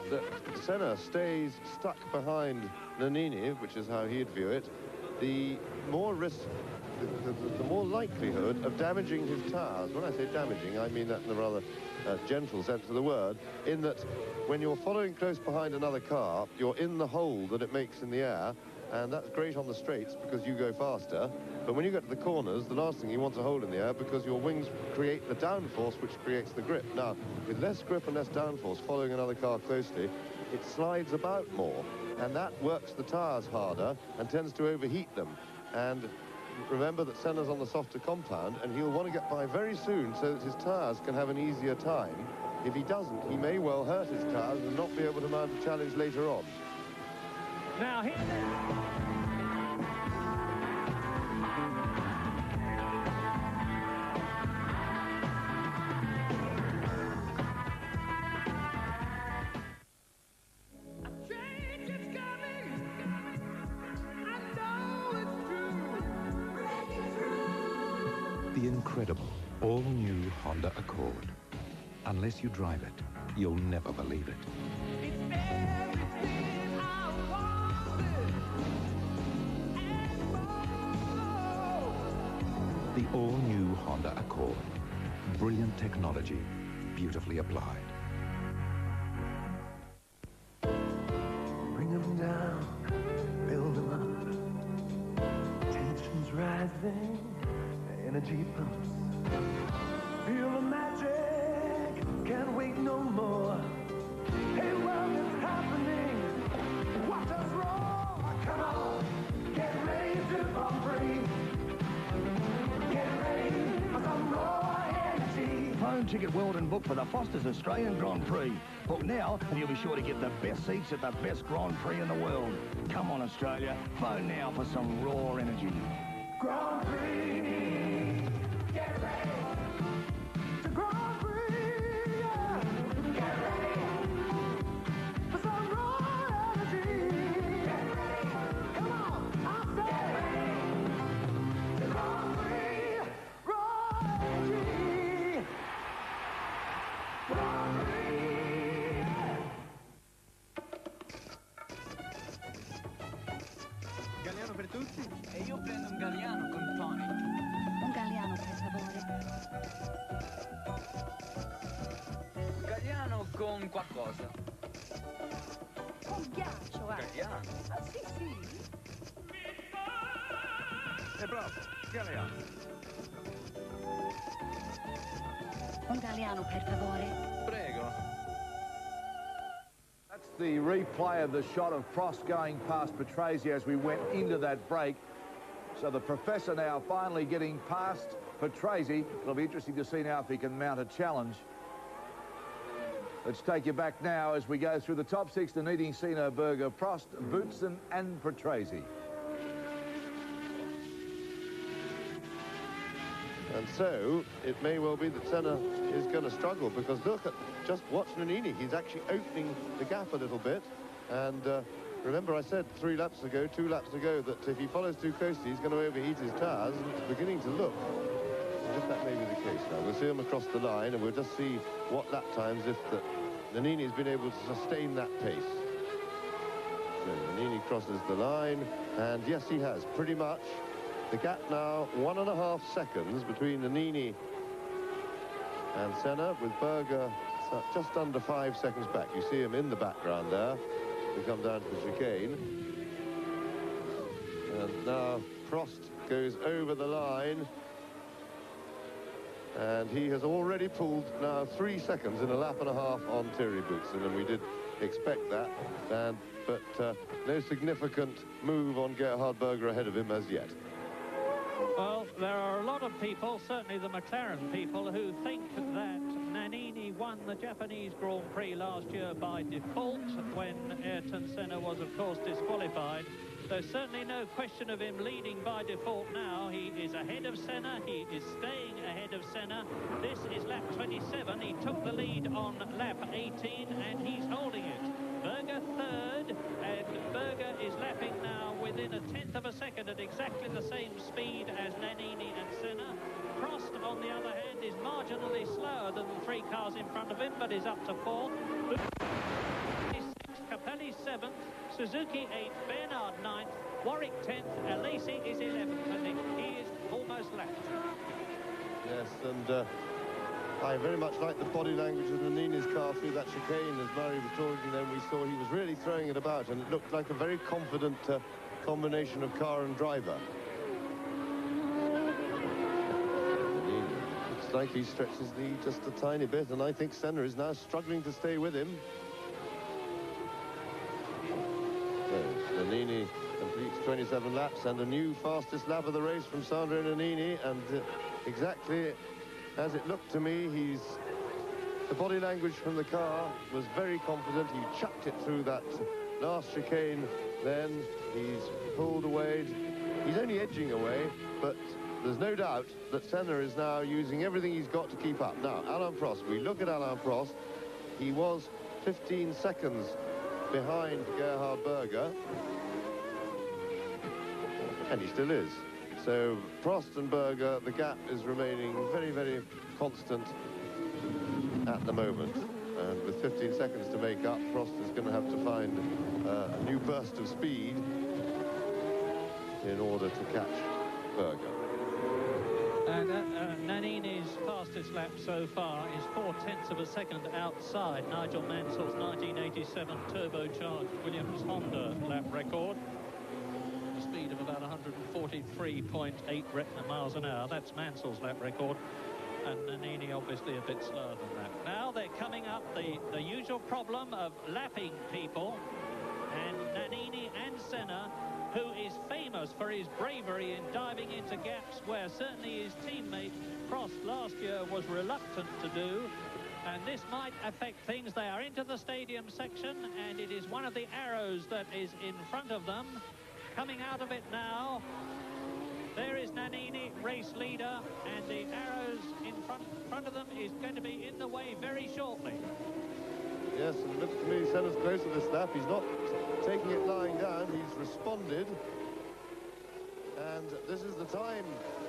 that Senna stays stuck behind Nannini, which is how he'd view it, the more risk, the more likelihood of damaging his tires. When I say damaging, I mean that in a rather gentle sense of the word, in that when you're following close behind another car, you're in the hole that it makes in the air, and that's great on the straights because you go faster. But when you get to the corners, the last thing you want is a hole in the air because your wings create the downforce which creates the grip. Now, with less grip and less downforce following another car closely, it slides about more, and that works the tires harder and tends to overheat them. And remember that Senna's on the softer compound, and he'll want to get by very soon so that his tires can have an easier time. If he doesn't, he may well hurt his tires and not be able to mount a challenge later on. Now here. The incredible, all-new Honda Accord. Unless you drive it, you'll never believe it. The all-new Honda Accord. Brilliant technology, beautifully applied. Bring them down, build them up. Tensions rising, energy pumps. Feel the magic, can't wait no more. Hey, world, it's happening. Watch us roll. Come on, get ready to bump free. Get ready for some raw energy. Phone ticket world and book for the Foster's Australian Grand Prix. Book now and you'll be sure to get the best seats at the best Grand Prix in the world. Come on, Australia. Phone now for some raw energy. Grand Prix. Get ready to Grand Prix. Yeah. Get ready for some raw energy. Get ready. Come on, I say. Get ready to Grand Prix. Raw energy. Grand Prix. Galliano per tutti? E io prendo un Galliano con Tony. Un Galliano, per favore. Galliano con qualcosa. Con ghiaccio, Galliano. Ah, sì, sì. E bravo, Galliano. Un Galliano, per favore. Prego. That's the replay of the shot of Prost going past Patrese as we went into that break. So the professor now finally getting past Patrese. It'll be interesting to see now if he can mount a challenge. Let's take you back now as we go through the top 6, Dunedin, Sino, Berger, Prost, Boutsen and Patrese. And so, it may well be that Senna is going to struggle, because look at, just watch Nannini. He's actually opening the gap a little bit. And remember I said 2 laps ago, that if he follows too closely, he's going to overheat his tyres, and it's beginning to look as if that may be the case now. We'll see him across the line, and we'll just see what lap times if Nannini has been able to sustain that pace. So Nannini crosses the line, and yes, he has, pretty much. The gap now, 1.5 seconds between Nannini and Senna, with Berger just under 5 seconds back. You see him in the background there. We come down to the chicane. And now Prost goes over the line. And he has already pulled now 3 seconds in a lap and a half on Thierry Boutsen, and we did expect that. But no significant move on Gerhard Berger ahead of him as yet. Well, there are a lot of people, certainly the McLaren people, who think that Nannini won the Japanese Grand Prix last year by default when Ayrton Senna was, of course, disqualified. There's certainly no question of him leading by default now. He is ahead of Senna. He is staying ahead of Senna. This is lap 27. He took the lead on lap 18, and he's holding it. Berger third, and Berger is lapping now within 1/10 of a second at exactly the same speed as Nannini and Senna. Prost, on the other hand, is marginally slower than the 3 cars in front of him, but is up to 4th. Capelli 7th, Suzuki 8th, Bernard 9th, Warwick 10th, Alesi is 11th, and he is almost lapped. Yes, and I very much like the body language of Nannini's car through that chicane. As Murray was talking then, we saw he was really throwing it about, and it looked like a very confident combination of car and driver. It's like he stretches his lead just a tiny bit, and I think Senna is now struggling to stay with him. So, Nannini completes 27 laps, and a new fastest lap of the race from Sandro Nannini, and exactly as it looked to me, the body language from the car was very confident. He chucked it through that last chicane, then he's pulled away. He's only edging away, but there's no doubt that Senna is now using everything he's got to keep up. Now, Alain Prost, we look at Alain Prost. He was 15 seconds behind Gerhard Berger, and he still is. So Prost and Berger, the gap is remaining very, very constant at the moment. And with 15 seconds to make up, Prost is going to have to find a new burst of speed in order to catch Berger. And Nannini's fastest lap so far is 0.4 of a second outside Nigel Mansell's 1987 turbocharged Williams Honda lap record. A speed of about 143.8 miles an hour. That's Mansell's lap record. And Nannini obviously a bit slower than that. Now they're coming up the usual problem of lapping people. And Nannini and Senna, who is famous for his bravery in diving into gaps where certainly his teammate Prost last year was reluctant to do. And this might affect things. They are into the stadium section, and it is one of the arrows that is in front of them. Coming out of it now, there is Nannini, race leader, and the arrows in front of them is going to be in the way very shortly. Yes, and it looks to me Senna's close to this lap. He's not taking it lying down. He's responded. And this is the time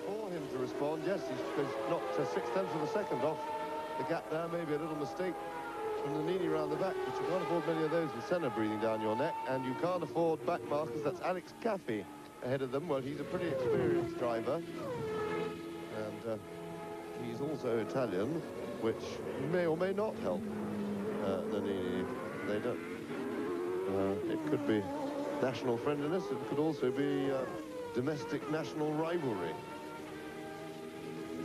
for him to respond. Yes, he's not 0.6 of a second off the gap there. Maybe a little mistake from Nannini around the back, but you can't afford many of those with Senna breathing down your neck, and you can't afford back markers. That's Alex Caffey ahead of them. Well, he's a pretty experienced driver, and he's also Italian, which may or may not help Nannini. They don't. It could be national friendliness. It could also be domestic national rivalry.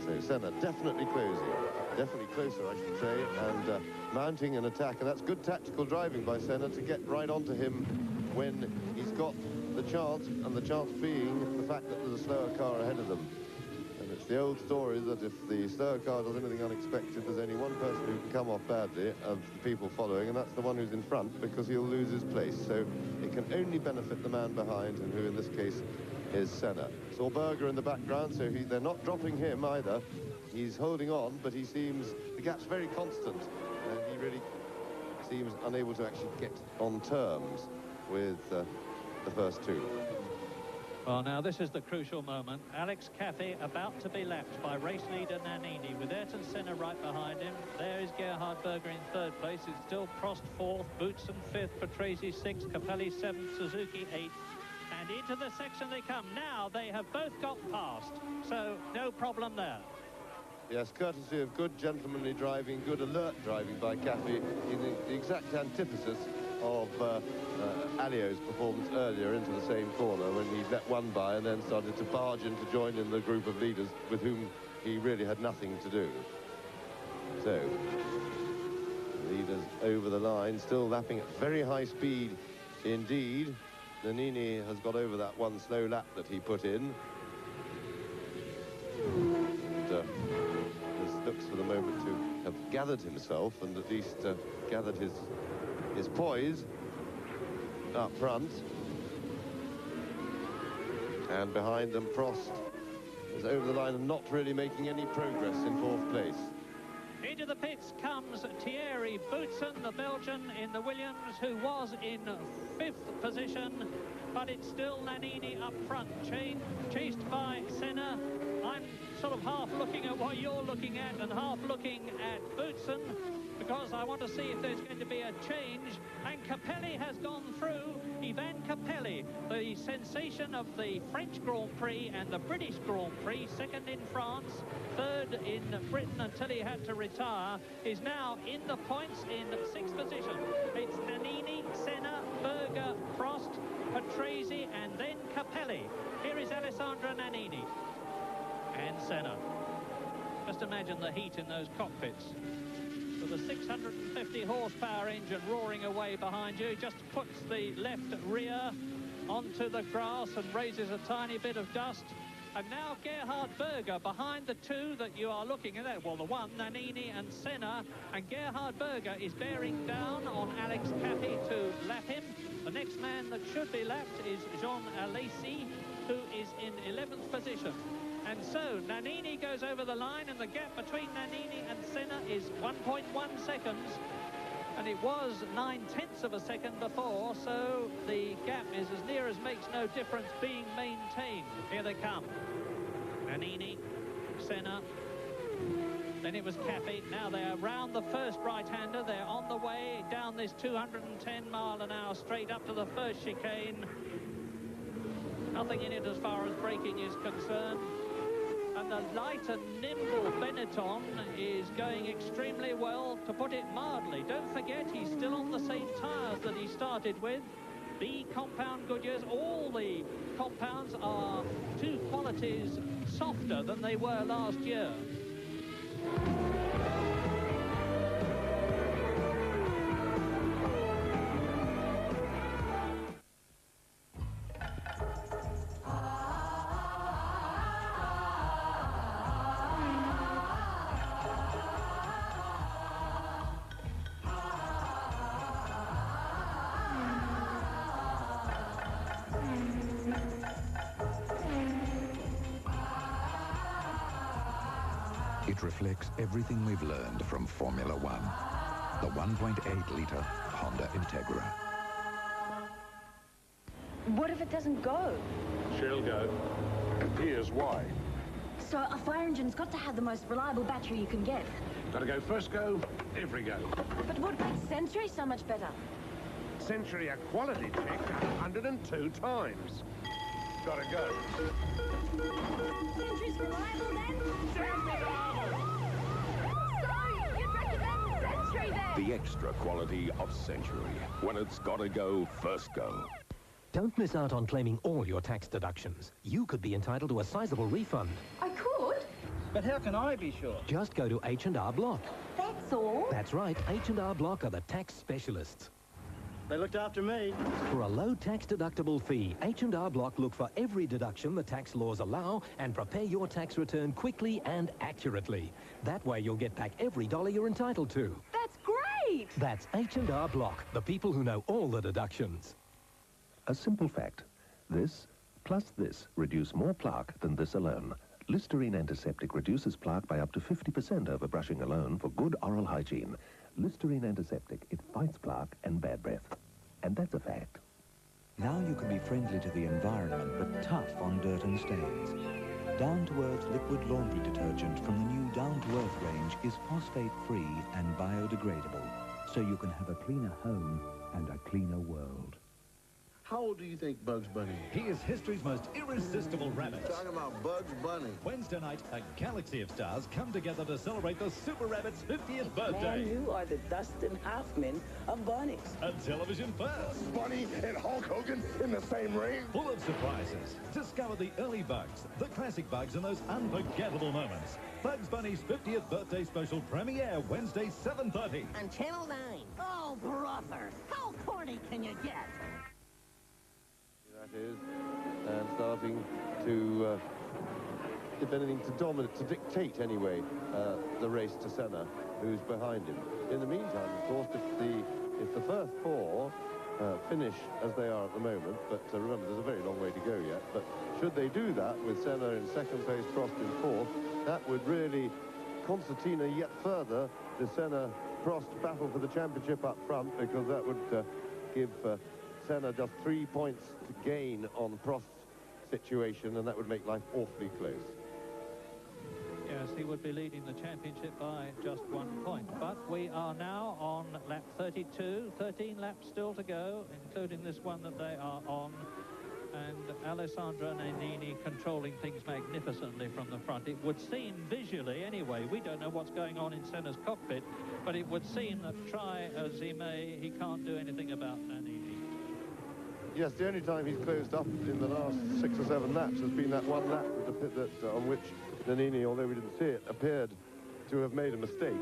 So Senna definitely closer, I should say, and mounting an attack, and that's good tactical driving by Senna to get right onto him when he's got the chance, and the chance being the fact that there's a slower car ahead of them. And it's the old story that if the slower car does anything unexpected, there's only one person who can come off badly of the people following, and that's the one who's in front, because he'll lose his place. So it can only benefit the man behind, and who in this case is Senna. Saw Berger in the background, so they're not dropping him either. He's holding on, but he seems, the gap's very constant, and he really seems unable to actually get on terms with the first two. Well, now this is the crucial moment. Alex Caffey about to be lapped by race leader Nannini, with Ayrton Senna right behind him. There is Gerhard Berger in third place. It's still Prost fourth, Boutsen fifth, Patrese sixth, Capelli seventh, Suzuki eighth. And into the section they come. Now they have both got past, so no problem there. Yes, courtesy of good gentlemanly driving, good alert driving by Caffey, in the exact antithesis of Alio's performance earlier into the same corner, when he let one by and then started to barge in to join in the group of leaders with whom he really had nothing to do. So, leaders over the line, still lapping at very high speed indeed. Nannini has got over that one slow lap that he put in. And, this looks for the moment to have gathered himself and at least gathered his poise up front. And behind them, Prost is over the line and not really making any progress in fourth place. Into the pits comes Thierry Boutsen, the Belgian in the Williams, who was in fifth position, but it's still Nannini up front, chased by Senna. I'm sort of half looking at what you're looking at and half looking at Boutsen, because I want to see if there's going to be a change. And Capelli has gone through. Ivan Capelli, the sensation of the French Grand Prix and the British Grand Prix, second in France, third in Britain until he had to retire, is now in the points in sixth position. It's Nannini, Senna, Berger, Prost, Patrese, and then Capelli. Here is Alessandro Nannini and Senna. Just imagine the heat in those cockpits. With a 650 horsepower engine roaring away behind you, just puts the left rear onto the grass and raises a tiny bit of dust. And now Gerhard Berger behind the two that you are looking at. Well, the one, Nannini and Senna, and Gerhard Berger is bearing down on Alex Caffey to lap him. The next man that should be lapped is Jean Alesi, who is in 11th position. And so Nannini goes over the line, and the gap between Nannini and Senna is 1.1 seconds. And it was 9/10 of a second before, so the gap is as near as makes no difference being maintained. Here they come. Nannini, Senna, then it was Caffey. Now they are round the first right-hander. They're on the way down this 210-mile-an-hour straight up to the first chicane. Nothing in it as far as braking is concerned. And the light and nimble Benetton is going extremely well, to put it mildly. Don't forget, he's still on the same tyres that he started with. B compound Goodyears. All the compounds are 2 qualities softer than they were last year. It reflects everything we've learned from Formula One. The 1.8-litre Honda Integra. What if it doesn't go? She'll go. Here's why. So a fire engine's got to have the most reliable battery you can get. Gotta go first go, every go. But what makes Century so much better? Century a quality check 102 times. Gotta go. Century's reliable then? So, you'd recommend Century then? The extra quality of Century. When it's gotta go, first go. Don't miss out on claiming all your tax deductions. You could be entitled to a sizable refund. I could? But how can I be sure? Just go to H&R Block. That's all? That's right, H&R Block are the tax specialists. They looked after me. For a low tax-deductible fee, H&R Block look for every deduction the tax laws allow and prepare your tax return quickly and accurately. That way you'll get back every dollar you're entitled to. That's great! That's H&R Block, the people who know all the deductions. A simple fact. This Plus this reduce more plaque than this alone. Listerine Antiseptic reduces plaque by up to 50% over brushing alone for good oral hygiene. Listerine Antiseptic, it fights plaque and bad breath. And that's a fact. Now you can be friendly to the environment, but tough on dirt and stains. Down-to-Earth liquid laundry detergent from the new Down-to-Earth range is phosphate-free and biodegradable, so you can have a cleaner home and a cleaner world. How old do you think Bugs Bunny is? He is history's most irresistible rabbit. Talking about Bugs Bunny. Wednesday night, a galaxy of stars come together to celebrate the Super Rabbit's 50th birthday. And you are the Dustin Hoffman of bunnies. A television first. Bunny and Hulk Hogan in the same ring. Full of surprises. Discover the early Bugs, the classic Bugs, and those unforgettable moments. Bugs Bunny's 50th birthday special premiere Wednesday, 7:30. On Channel 9. Oh, brother. How corny can you get? That is, and starting to, if anything, to dominate, to dictate anyway, the race to Senna, who's behind him. In the meantime, of course, if the first four finish as they are at the moment, but remember, there's a very long way to go yet, but should they do that with Senna in second place, Prost in fourth, that would really concertina yet further the Senna-Prost battle for the championship up front, because that would give Senna just 3 points to gain on Prost's situation, and that would make life awfully close. Yes, he would be leading the championship by just 1 point. But we are now on lap 32, 13 laps still to go, including this one that they are on. And Alessandro Nannini controlling things magnificently from the front. It would seem visually, anyway, we don't know what's going on in Senna's cockpit, but it would seem that try as he may, he can't do anything about Nannini. Yes, the only time he's closed up in the last 6 or 7 laps has been that one lap on which Nannini, although we didn't see it, appeared to have made a mistake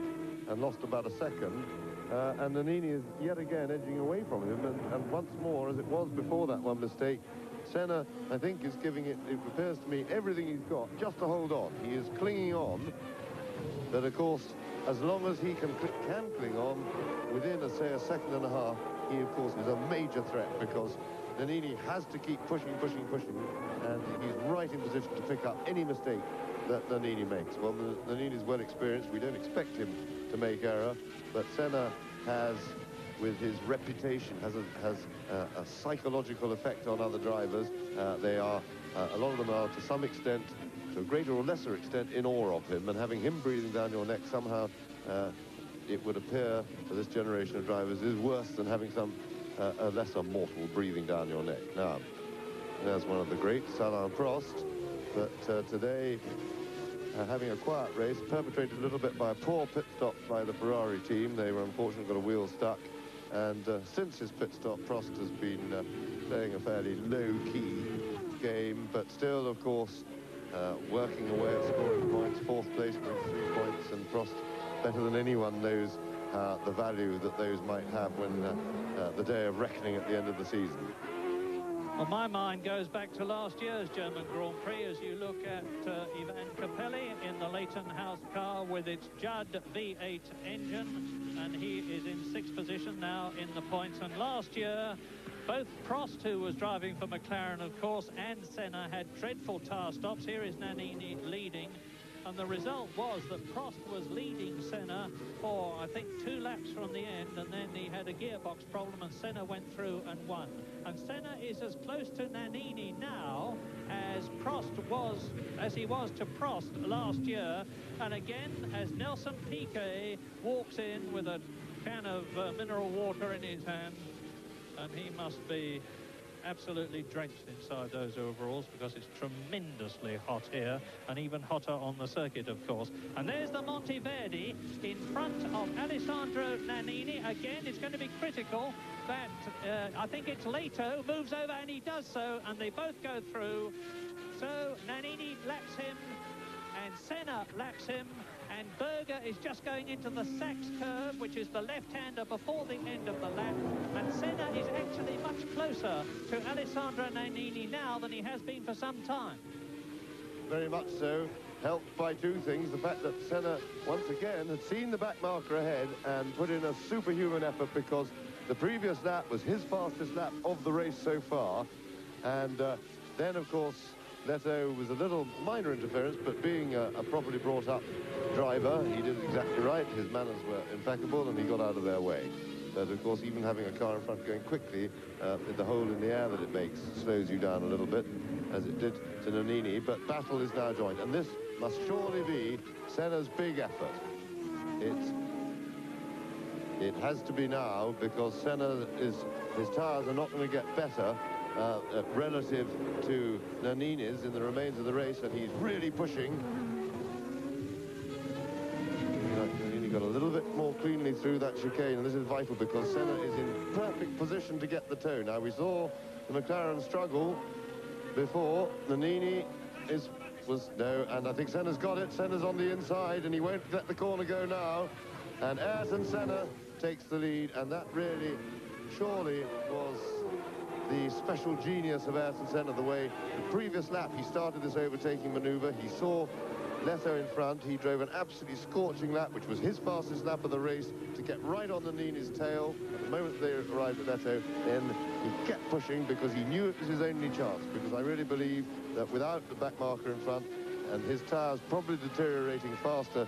and lost about a second. And Nannini is yet again edging away from him, and once more, as it was before that one mistake, Senna, I think, is giving it appears to me, everything he's got just to hold on. He is clinging on, but of course, as long as he can cling on within, say, a second and a half, he, of course, is a major threat, because Nannini has to keep pushing, and he's right in position to pick up any mistake that Nannini makes. Well, Nannini's well experienced. We don't expect him to make error, but Senna has, with his reputation, has a psychological effect on other drivers. They are, a lot of them are, to some extent, to a greater or lesser extent, in awe of him, and having him breathing down your neck somehow, it would appear to this generation of drivers, is worse than having a lesser mortal breathing down your neck. Now, there's one of the greats, Alain Prost, but today, having a quiet race, perpetrated a little bit by a poor pit stop by the Ferrari team. They were unfortunately got a wheel stuck, and since his pit stop, Prost has been playing a fairly low-key game, but still, of course, working away at scoring points. 4th place brings 3 points, and Prost, better than anyone, knows the value that those might have when the day of reckoning at the end of the season. Well, my mind goes back to last year's German Grand Prix as you look at Ivan Capelli in the Leighton House car with its Judd V8 engine, and he is in 6th position now in the points. And last year, both Prost, who was driving for McLaren, of course, and Senna had dreadful tyre stops. Here is Nannini leading. And the result was that Prost was leading Senna for, I think, 2 laps from the end, and then he had a gearbox problem, and Senna went through and won. And Senna is as close to Nannini now as he was to Prost last year. And again, as Nelson Piquet walks in with a can of mineral water in his hand, and he must be absolutely drenched inside those overalls because it's tremendously hot here, and even hotter on the circuit, of course. And there's the Monteverdi in front of Alessandro Nannini. Again, it's going to be critical that I think it's Leto moves over, and he does so, and they both go through. So Nannini laps him, and Senna laps him, and Berger is just going into the Sachs curve, which is the left-hander before the end of the lap, and Senna is actually much closer to Alessandro Nannini now than he has been for some time. Very much so, helped by 2 things. The fact that Senna, once again, had seen the back marker ahead and put in a superhuman effort, because the previous lap was his fastest lap of the race so far, and Then, of course, Leto was a little minor interference, but being a properly brought up driver, he did exactly right. His manners were impeccable, and he got out of their way. But, of course, even having a car in front going quickly, the hole in the air that it makes slows you down a little bit, as it did to Nannini. But battle is now joined, and this must surely be Senna's big effort. It has to be now, because his tyres are not going to get better relative to Nannini's in the remains of the race, and he's really pushing. Nannini got a little bit more cleanly through that chicane, and this is vital because Senna is in perfect position to get the toe. Now, we saw the McLaren struggle before. Nannini no, and I think Senna's got it. Senna's on the inside, and he won't let the corner go now. And Ayrton Senna takes the lead, and that really, surely, was the special genius of Ayrton Senna. The way the previous lap he started this overtaking maneuver, he saw Leto in front, he drove an absolutely scorching lap, which was his fastest lap of the race, to get right on Nannini's tail. At the moment they arrived at Leto, then he kept pushing because he knew it was his only chance, because I really believe that without the back marker in front, and his tyres probably deteriorating faster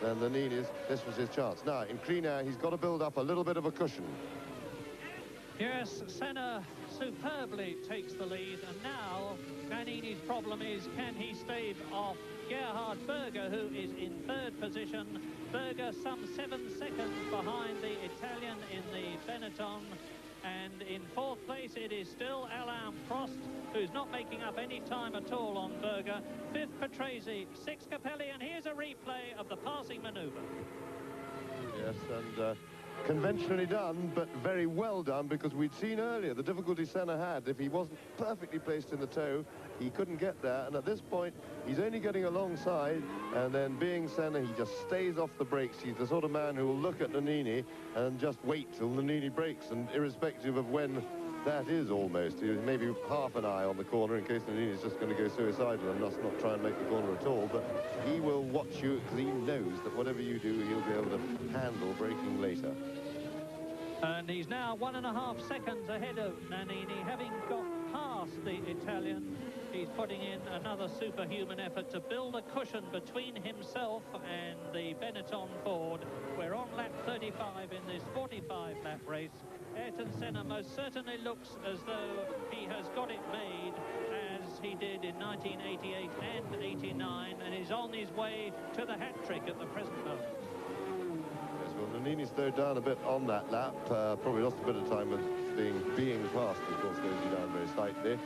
than Nannini's, this was his chance. Now, in clean air, he's got to build up a little bit of a cushion. Yes, Senna superbly takes the lead, and now Nannini's problem is, can he stave off Gerhard Berger, who is in third position. Berger some 7 seconds behind the Italian in the Benetton. And in fourth place, it is still Alain Prost, who's not making up any time at all on Berger. Fifth, Patrese, sixth, Capelli, and here's a replay of the passing maneuver. Yes, and conventionally done, but very well done, because we'd seen earlier the difficulty Senna had. If he wasn't perfectly placed in the toe, he couldn't get there, and at this point he's only getting alongside, and then being Senna, he just stays off the brakes. He's the sort of man who will look at Nannini and just wait till Nannini brakes, and irrespective of when that is, almost, maybe half an eye on the corner in case Nannini's just going to go suicidal and not try and make the corner at all, but he will watch you because he knows that whatever you do, he'll be able to handle braking later. And he's now 1.5 seconds ahead of Nannini, having got past the Italian. He's putting in another superhuman effort to build a cushion between himself and the Benetton Ford. We're on lap 35 in this 45-lap race. Ayrton Senna most certainly looks as though he has got it made, as he did in 1988 and 89, and is on his way to the hat-trick at the present moment. Well, Nannini slowed down a bit on that lap, probably lost a bit of time with being fast, of course, slows you down very slightly.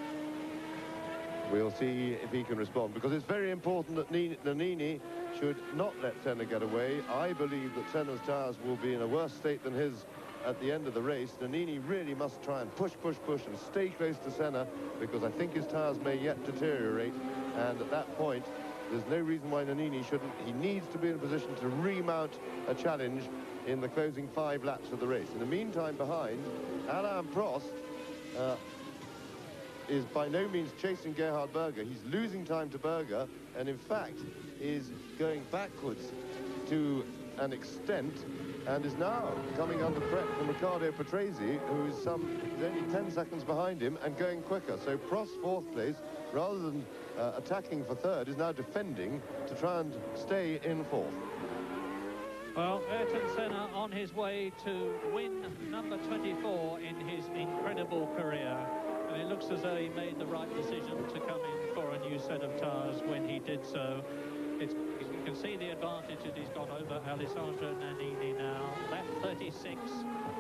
We'll see if he can respond, because it's very important that Nannini should not let Senna get away. I believe that Senna's tyres will be in a worse state than his at the end of the race. Nannini really must try and push, and stay close to Senna, because I think his tyres may yet deteriorate, and at that point, there's no reason why Nannini shouldn't. He needs to be in a position to remount a challenge in the closing 5 laps of the race. In the meantime, behind, Alain Prost is by no means chasing Gerhard Berger. He's losing time to Berger, and in fact is going backwards to an extent, and is now coming under threat from Riccardo Patrese, who is only 10 seconds behind him and going quicker. So Prost, fourth place, rather than attacking for third, is now defending to try and stay in fourth. Well, Ayrton Senna on his way to win number 24 in his incredible career. And it looks as though he made the right decision to come in for a new set of tyres when he did so. You can see the advantage that he's got over Alessandro Nannini now. Lap 36,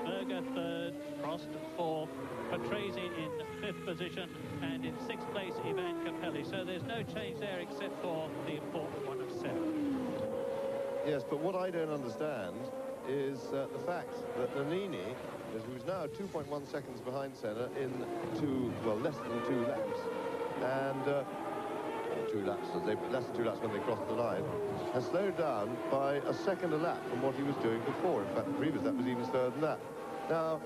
Berger third, Prost fourth, Patrese in fifth position, and in sixth place Ivan Capelli. So there's no change there except for the important one of 7. Yes, but what I don't understand is the fact that Nannini, who's now 2.1 seconds behind Senna in less than 2 laps, and 2 laps, less than 2 laps when they crossed the line, has slowed down by a second a lap from what he was doing before. In fact, the previous lap was even slower than that. Now,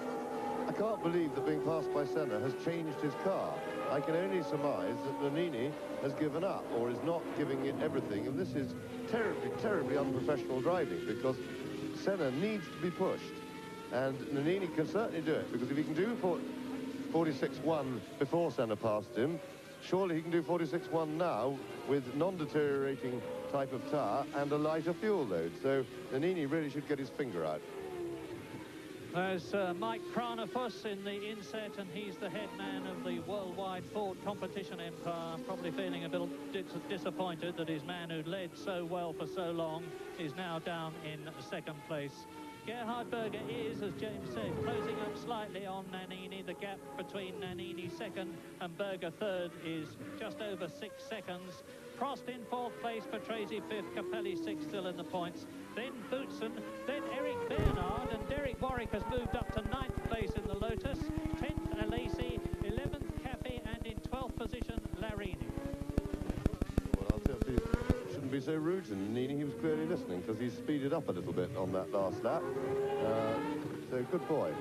I can't believe that being passed by Senna has changed his car. I can only surmise that Nannini has given up, or is not giving it everything, and this is terribly, terribly unprofessional driving, because Senna needs to be pushed, and Nannini can certainly do it, because if he can do 46.1 before Senna passed him, surely he can do 46.1 now with non-deteriorating type of tyre and a lighter fuel load. So Nannini really should get his finger out. There's Mike Cranafus in the inset, and he's the head man of the worldwide Ford competition empire, probably feeling a bit disappointed that his man who led so well for so long is now down in second place. Gerhard Berger is, as James said, closing up slightly on Nannini. The gap between Nannini second and Berger third is just over 6 seconds. Prost in fourth place, Patrese fifth, Capelli sixth, still in the points. Then Boutsen, then Eric Bernard, and Derek Warwick has moved up to 9th place in the Lotus. 10th, Alesi, 11th, Caffey, and in 12th position, Larini. Well, I'll tell you, shouldn't be so rude to Nannini. He was clearly listening because he speeded up a little bit on that last lap. So good boy.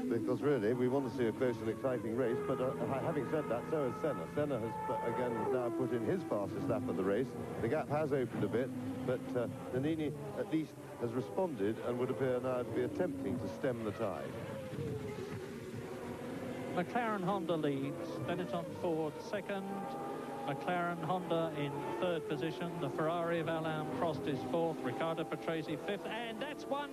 Because really, we want to see a close and exciting race, but having said that, so has Senna. Senna has, again, now put in his fastest lap of the race. The gap has opened a bit, but Nannini at least has responded and would appear now to be attempting to stem the tide. McLaren Honda leads, Benetton Ford second, McLaren Honda in third position, the Ferrari of Alain Prost is fourth, Riccardo Patrese fifth, and that's one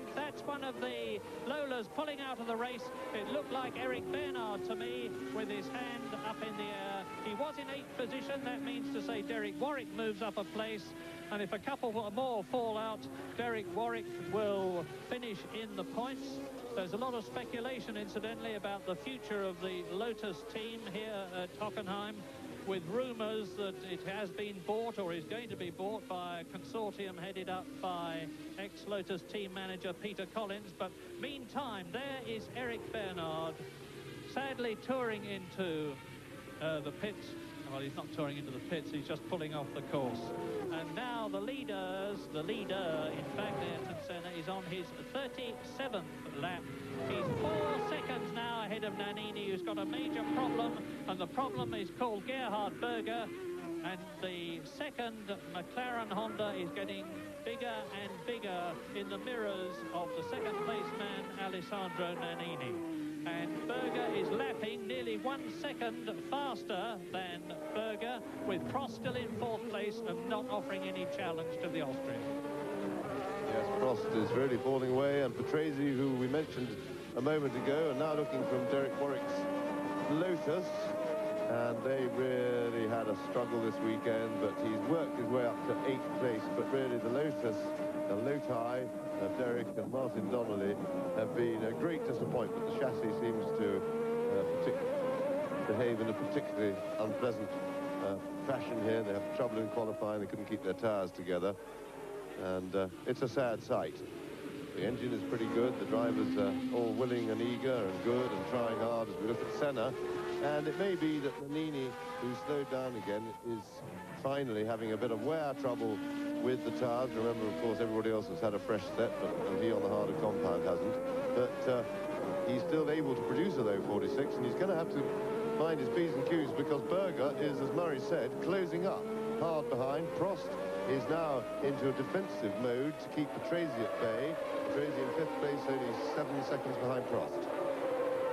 of the Lolas pulling out of the race. It looked like Eric Bernard to me with his hand up in the air. He was in 8th position, that means to say Derek Warwick moves up a place, and if a couple more fall out, Derek Warwick will finish in the points. There's a lot of speculation, incidentally, about the future of the Lotus team here at Hockenheim, with rumours that it has been bought or is going to be bought by a consortium headed up by ex-Lotus team manager Peter Collins. But meantime, there is Eric Bernard, sadly touring into the pits. Well, he's not touring into the pits, he's just pulling off the course. And now the leader, in fact, Ayrton Senna, is on his 37th lap. He's 4 seconds now ahead of Nannini, who's got a major problem, and the problem is called Gerhard Berger, and the second McLaren Honda is getting bigger and bigger in the mirrors of the second place man, Alessandro Nannini. And Berger is lapping nearly 1 second faster than Berger, with Prost still in fourth place and not offering any challenge to the Austrian. Yes, Prost is really falling away, and Patrese, who we mentioned a moment ago, are now looking from Derek Warwick's Lotus, and they really had a struggle this weekend, but he's worked his way up to 8th place. But really the Lotus, the Loti of Derek and Martin Donnelly have been a great disappointment. The chassis seems to behave in a particularly unpleasant fashion here. They have trouble in qualifying, they couldn't keep their tyres together, and it's a sad sight. The engine is pretty good, the drivers are all willing and eager and good and trying hard as we look at Senna, and it may be that Nannini, who slowed down again, is finally having a bit of wear trouble with the tyres. Remember, of course, everybody else has had a fresh set, but he on the harder compound hasn't. But he's still able to produce a low 46, and he's going to have to mind his P's and Q's, because Berger is, as Murray said, closing up hard behind. Prost is now into a defensive mode to keep Patrese at bay. Patrese in 5th place, only 7 seconds behind Prost.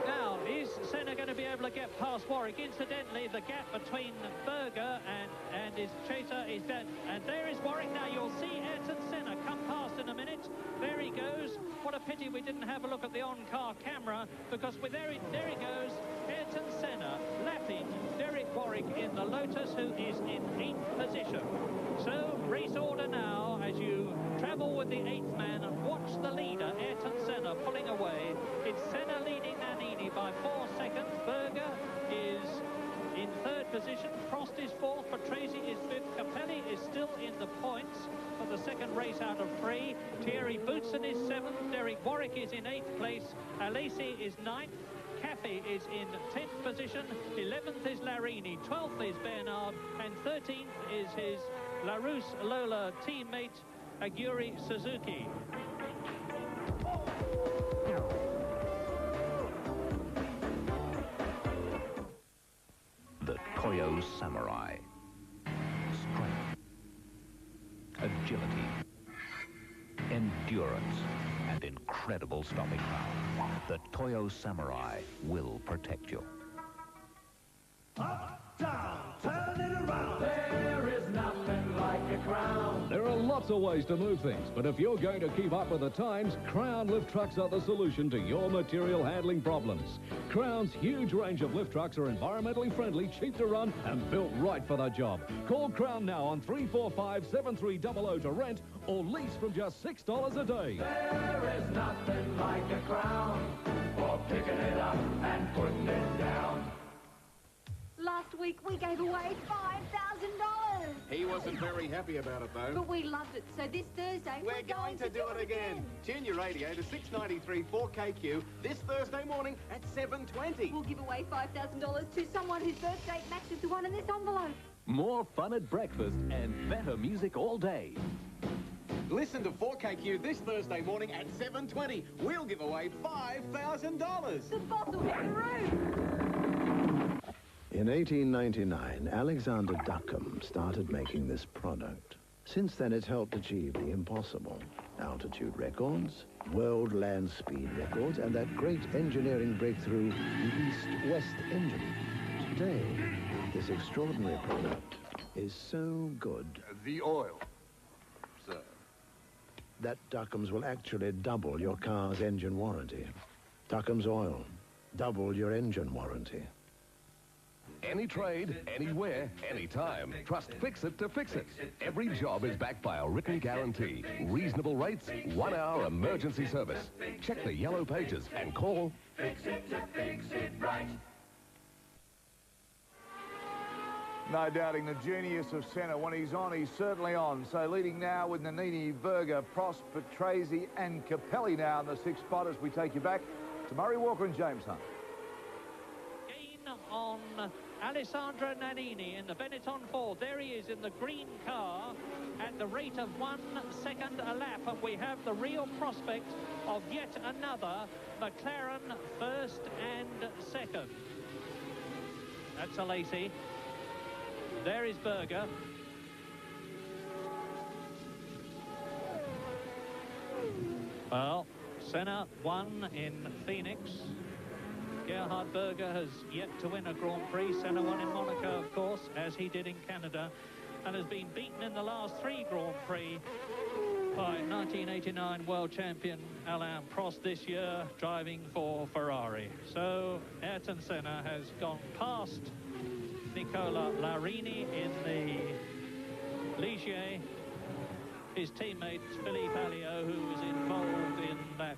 Now, is Senna going to be able to get past Warwick? Incidentally, the gap between Berger and his chaser is dead. And there is Warwick now. You'll see Ayrton Senna come past in a minute. There he goes. What a pity we didn't have a look at the on-car camera, because there he goes, Ayrton Senna lapping Derek Warwick in the Lotus, who is in 8th position. So, race order now as you travel with the 8th man and watch the leader, Ayrton Senna, pulling away. It's Senna leading Nannini by 4 seconds. Berger is in 3rd position. Prost is 4th. Patrese is 5th. Capelli is still in the points for the second race out of 3. Thierry Boutsen is 7th. Derek Warwick is in 8th place. Alesi is 9th. Caffey is in 10th position. 11th is Larini. 12th is Bernard. And 13th is his Larousse Lola teammate, Aguri Suzuki. The Koyo Samurai. Strength, agility, endurance, and incredible stopping power. The Toyo Samurai will protect you. down, turn it around. There is nothing like a Crown. There are lots of ways to move things, but if you're going to keep up with the times, Crown lift trucks are the solution to your material handling problems. Crown's huge range of lift trucks are environmentally friendly, cheap to run, and built right for the job. Call Crown now on 345-7300 to rent or lease from just $6 a day. There is nothing like a Crown for picking it up and putting it down. Last week we gave away $5,000. He wasn't very happy about it, though. But we loved it, so this Thursday We're going to do it again. Tune your radio to 693 4KQ this Thursday morning at 7:20. We'll give away $5,000 to someone whose birth date matches the one in this envelope. More fun at breakfast and better music all day. Listen to 4KQ this Thursday morning at 7:20. We'll give away $5,000. The boss will hit the roof. In 1899, Alexander Duckham started making this product. Since then, it's helped achieve the impossible. Altitude records, world land speed records, and that great engineering breakthrough, the East-West engine. Today, this extraordinary product is so good. The oil, sir. That Duckham's will actually double your car's engine warranty. Duckham's Oil. Double your engine warranty. Any trade, anywhere, anytime. Trust Fix-It to fix it. Every job is backed by a written guarantee. Reasonable rates, 1-hour emergency service. Check the yellow pages and call Fix-It to fix it right. No doubting the genius of Senna. When he's on, he's certainly on. So leading now with Nannini, Berger, Prost, Patrese and Capelli now in the sixth spot as we take you back to Murray Walker and James Hunt. On Alessandro Nannini in the Benetton Ford. There he is in the green car at the rate of 1 second a lap, and we have the real prospect of yet another McLaren first and second. That's Alesi. There is Berger. Well, Senna won in Phoenix. Gerhard Berger has yet to win a Grand Prix. Senna won in Monaco, of course, as he did in Canada, and has been beaten in the last 3 Grand Prix by 1989 world champion Alain Prost this year, driving for Ferrari. So Ayrton Senna has gone past Nicola Larini in the Ligier. His teammate Philippe Alliot, who was involved in that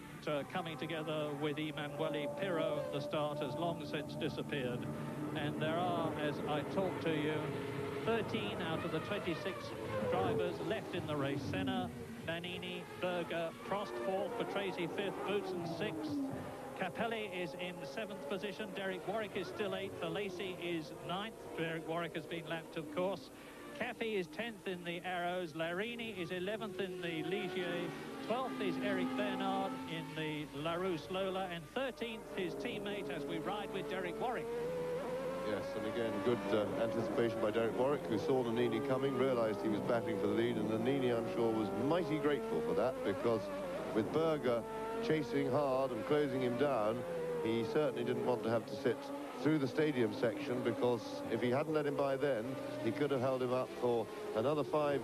coming together with Emanuele Pirro at the start, has long since disappeared. And there are, as I talk to you, 13 out of the 26 drivers left in the race. Senna, Nannini, Berger, Prost 4th, Patrese 5th, Boutsen 6th. Capelli is in 7th position. Derek Warwick is still 8th. Alesi is 9th. Derek Warwick has been lapped, of course. Caffey is 10th in the Arrows. Larini is 11th in the Ligier. 12th is Eric Bernard in the LaRousse Lola. And 13th his teammate as we ride with Derek Warwick. Yes, and again, good anticipation by Derek Warwick, who saw Nannini coming, realised he was battling for the lead, and Nannini, I'm sure, was mighty grateful for that, because with Berger chasing hard and closing him down, he certainly didn't want to have to sit through the stadium section, because if he hadn't let him by then, he could have held him up for another five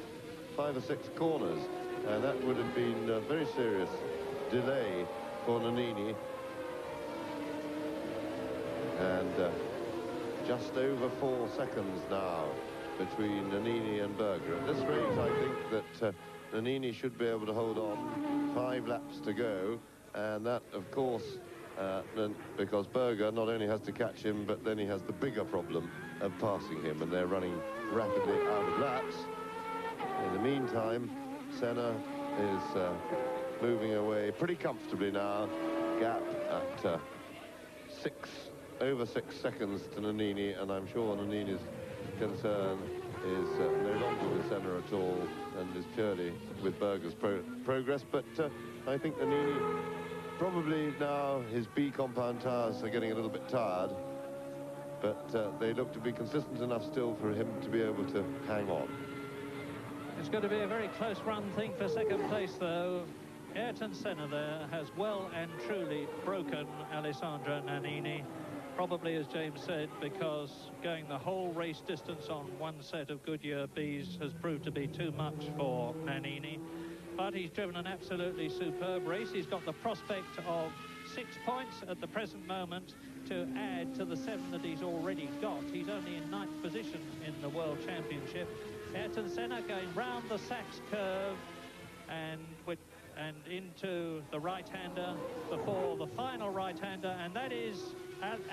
or six corners, and that would have been a very serious delay for Nannini. And just over 4 seconds now between Nannini and Berger. At this rate, I think that Nannini should be able to hold on. 5 laps to go, and that, of course, because Berger not only has to catch him, but then he has the bigger problem of passing him, and they're running rapidly out of laps. In the meantime, Senna is moving away pretty comfortably now. Gap at over 6 seconds to Nannini, and I'm sure Nannini's concern is no longer with Senna at all, and is purely with Berger's progress. But I think Nannini, probably now his B compound tires are getting a little bit tired, but they look to be consistent enough still for him to be able to hang on. It's going to be a very close run thing for second place, though. Ayrton Senna there has well and truly broken Alessandro Nannini. Probably, as James said, because going the whole race distance on one set of Goodyear Bs has proved to be too much for Nannini. But he's driven an absolutely superb race. He's got the prospect of 6 points at the present moment to add to the 7 that he's already got. He's only in 9th position in the World Championship. Ayrton Senna going round the Sachs curve and into the right-hander before the final right-hander, and that is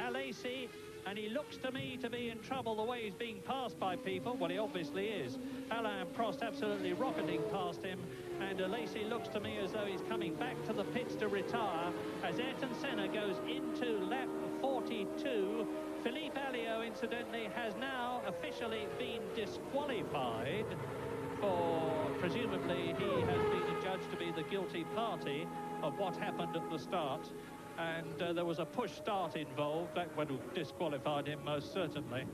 Alesi, and he looks to me to be in trouble the way he's being passed by people. Well, he obviously is. Alain Prost absolutely rocketing past him, and Alesi looks to me as though he's coming back to the pits to retire as Ayrton Senna goes into lap 42. Philippe Alliot, incidentally, has now officially been disqualified for, presumably, he has been adjudged to be the guilty party of what happened at the start. And there was a push start involved. That would have disqualified him most certainly.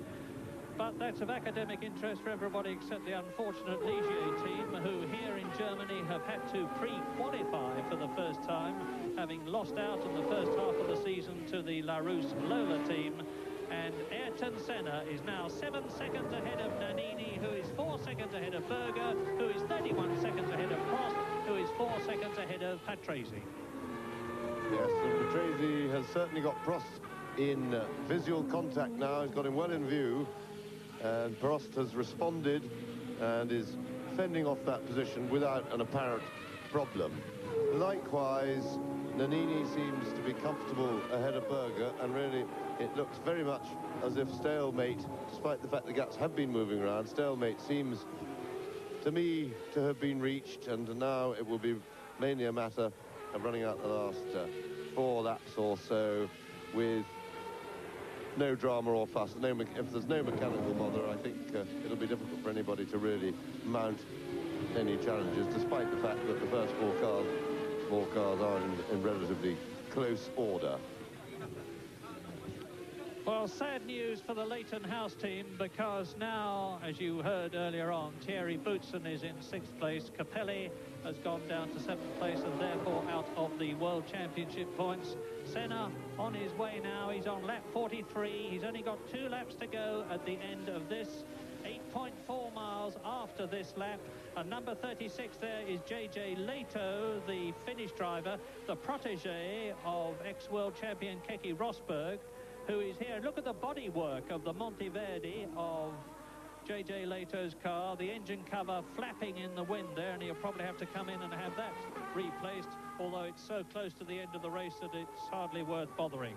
But that's of academic interest for everybody except the unfortunate Ligier team, who here in Germany have had to pre-qualify for the first time, having lost out in the first half of the season to the Larousse Lola team. And Ayrton Senna is now 7 seconds ahead of Nannini, who is 4 seconds ahead of Berger, who is 31 seconds ahead of Prost, who is 4 seconds ahead of Patrese. Yes, and Patrese has certainly got Prost in visual contact now. He's got him well in view, and Prost has responded and is fending off that position without an apparent problem. Likewise, Nannini seems to be comfortable ahead of Berger, and really it looks very much as if stalemate, despite the fact the gaps have been moving around, stalemate seems to me to have been reached, and now it will be mainly a matter of running out the last 4 laps or so with no drama or fuss. If there's no mechanical bother, I think it'll be difficult for anybody to really mount any challenges, despite the fact that the first 4 cars are in relatively close order. Well, sad news for the Leighton House team, because now, as you heard earlier on, Thierry Boutsen is in 6th place. Capelli has gone down to 7th place and therefore out of the World Championship points. Senna on his way now. He's on lap 43. He's only got 2 laps to go at the end of this. 8.4 miles after this lap. And number 36 there is JJ Leto, the Finnish driver, the protege of ex-world champion Keke Rosberg, who is here. Look at the bodywork of the Monteverdi of JJ Leto's car. The engine cover flapping in the wind there, and he'll probably have to come in and have that replaced, although it's so close to the end of the race that it's hardly worth bothering.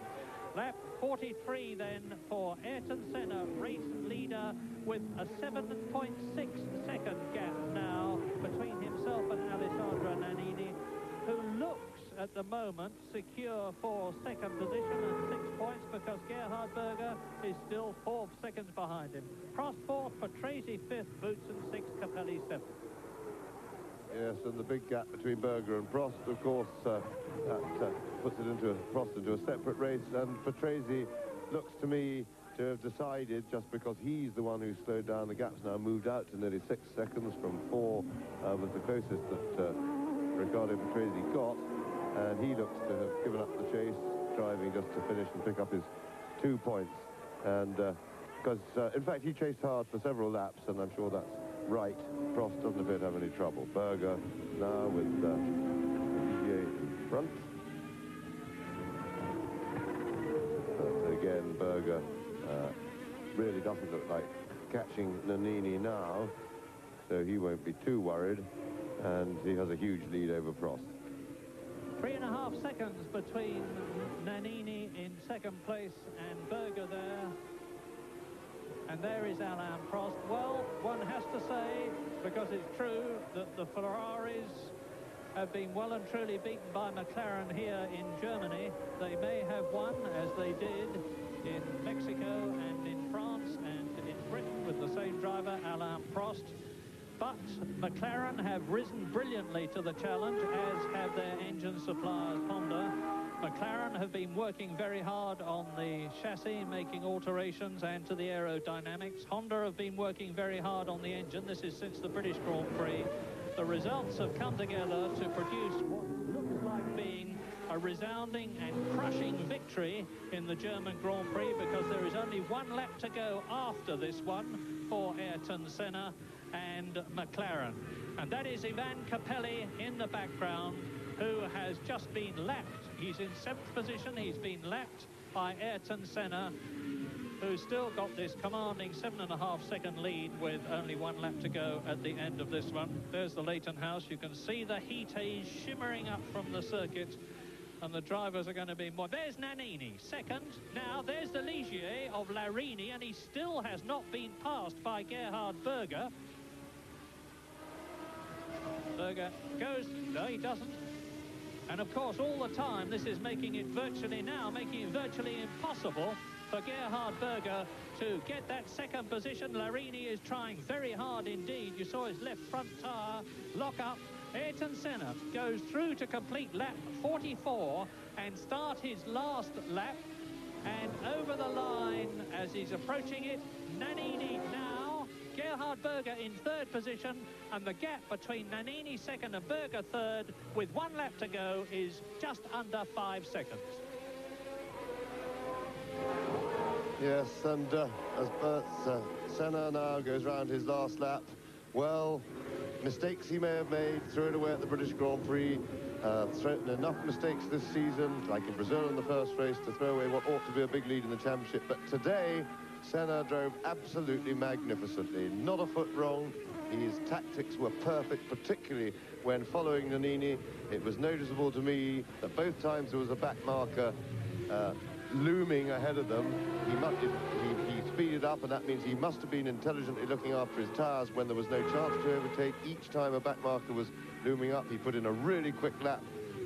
Lap 43 then for Ayrton Senna, race leader, with a 7.6 second gap now between himself and Alessandro Nannini, who looks at the moment secure for 2nd position and 6 points, because Gerhard Berger is still 4 seconds behind him. Prost 4th, Patrese 5th, Boutsen 6th, Capelli 7th. Yes, and the big gap between Berger and Prost, of course, that puts Prost into a separate race, and Patrese looks to me to have decided, just because he's the one who slowed down the gaps now, moved out to nearly 6 seconds from 4, was the closest that Riccardo Patrese got, and he looks to have given up the chase, driving just to finish and pick up his 2 points. And because, in fact, he chased hard for several laps, and I'm sure that's right. Prost doesn't appear to have any trouble. Berger now with Ligier in front. But again, Berger really doesn't look like catching Nannini now, so he won't be too worried, and he has a huge lead over Prost. 3.5 seconds between Nannini in 2nd place and Berger there. And there is Alain Prost. Well, one has to say, because it's true, that the Ferraris have been well and truly beaten by McLaren here in Germany. They may have won, as they did in Mexico and in France and in Britain with the same driver, Alain Prost. But McLaren have risen brilliantly to the challenge, as have their engine suppliers, Honda. McLaren have been working very hard on the chassis, making alterations and to the aerodynamics. Honda have been working very hard on the engine. This is since the British Grand Prix. The results have come together to produce what looks like being a resounding and crushing victory in the German Grand Prix, because there is only one lap to go after this one for Ayrton Senna and McLaren. And that is Ivan Capelli in the background, who has just been lapped. He's in 7th position. He's been lapped by Ayrton Senna, who's still got this commanding 7.5-second lead with only one lap to go at the end of this one. There's the Leighton House. You can see the heat haze shimmering up from the circuit, and the drivers are going to be more. There's Nannini, second. Now, there's the Ligier of Larini, and he still has not been passed by Gerhard Berger. Berger goes, no, he doesn't. And of course, all the time, this is making it virtually impossible for Gerhard Berger to get that second position. Larini is trying very hard indeed. You saw his left front tyre lock up. Ayrton Senna goes through to complete lap 44 and start his last lap. And over the line, as he's approaching it, Nannini now. Gerhard Berger in 3rd position, and the gap between Nannini 2nd and Berger 3rd, with 1 lap to go, is just under 5 seconds. Yes, and as Senna now goes round his last lap, well, mistakes he may have made, threw it away at the British Grand Prix, thrown enough mistakes this season, like in Brazil in the first race, to throw away what ought to be a big lead in the championship. But today, Senna drove absolutely magnificently. Not a foot wrong. His tactics were perfect, particularly when following Nannini. It was noticeable to me that both times there was a back marker looming ahead of them. He speeded up, and that means he must have been intelligently looking after his tyres when there was no chance to overtake. Each time a back marker was looming up, he put in a really quick lap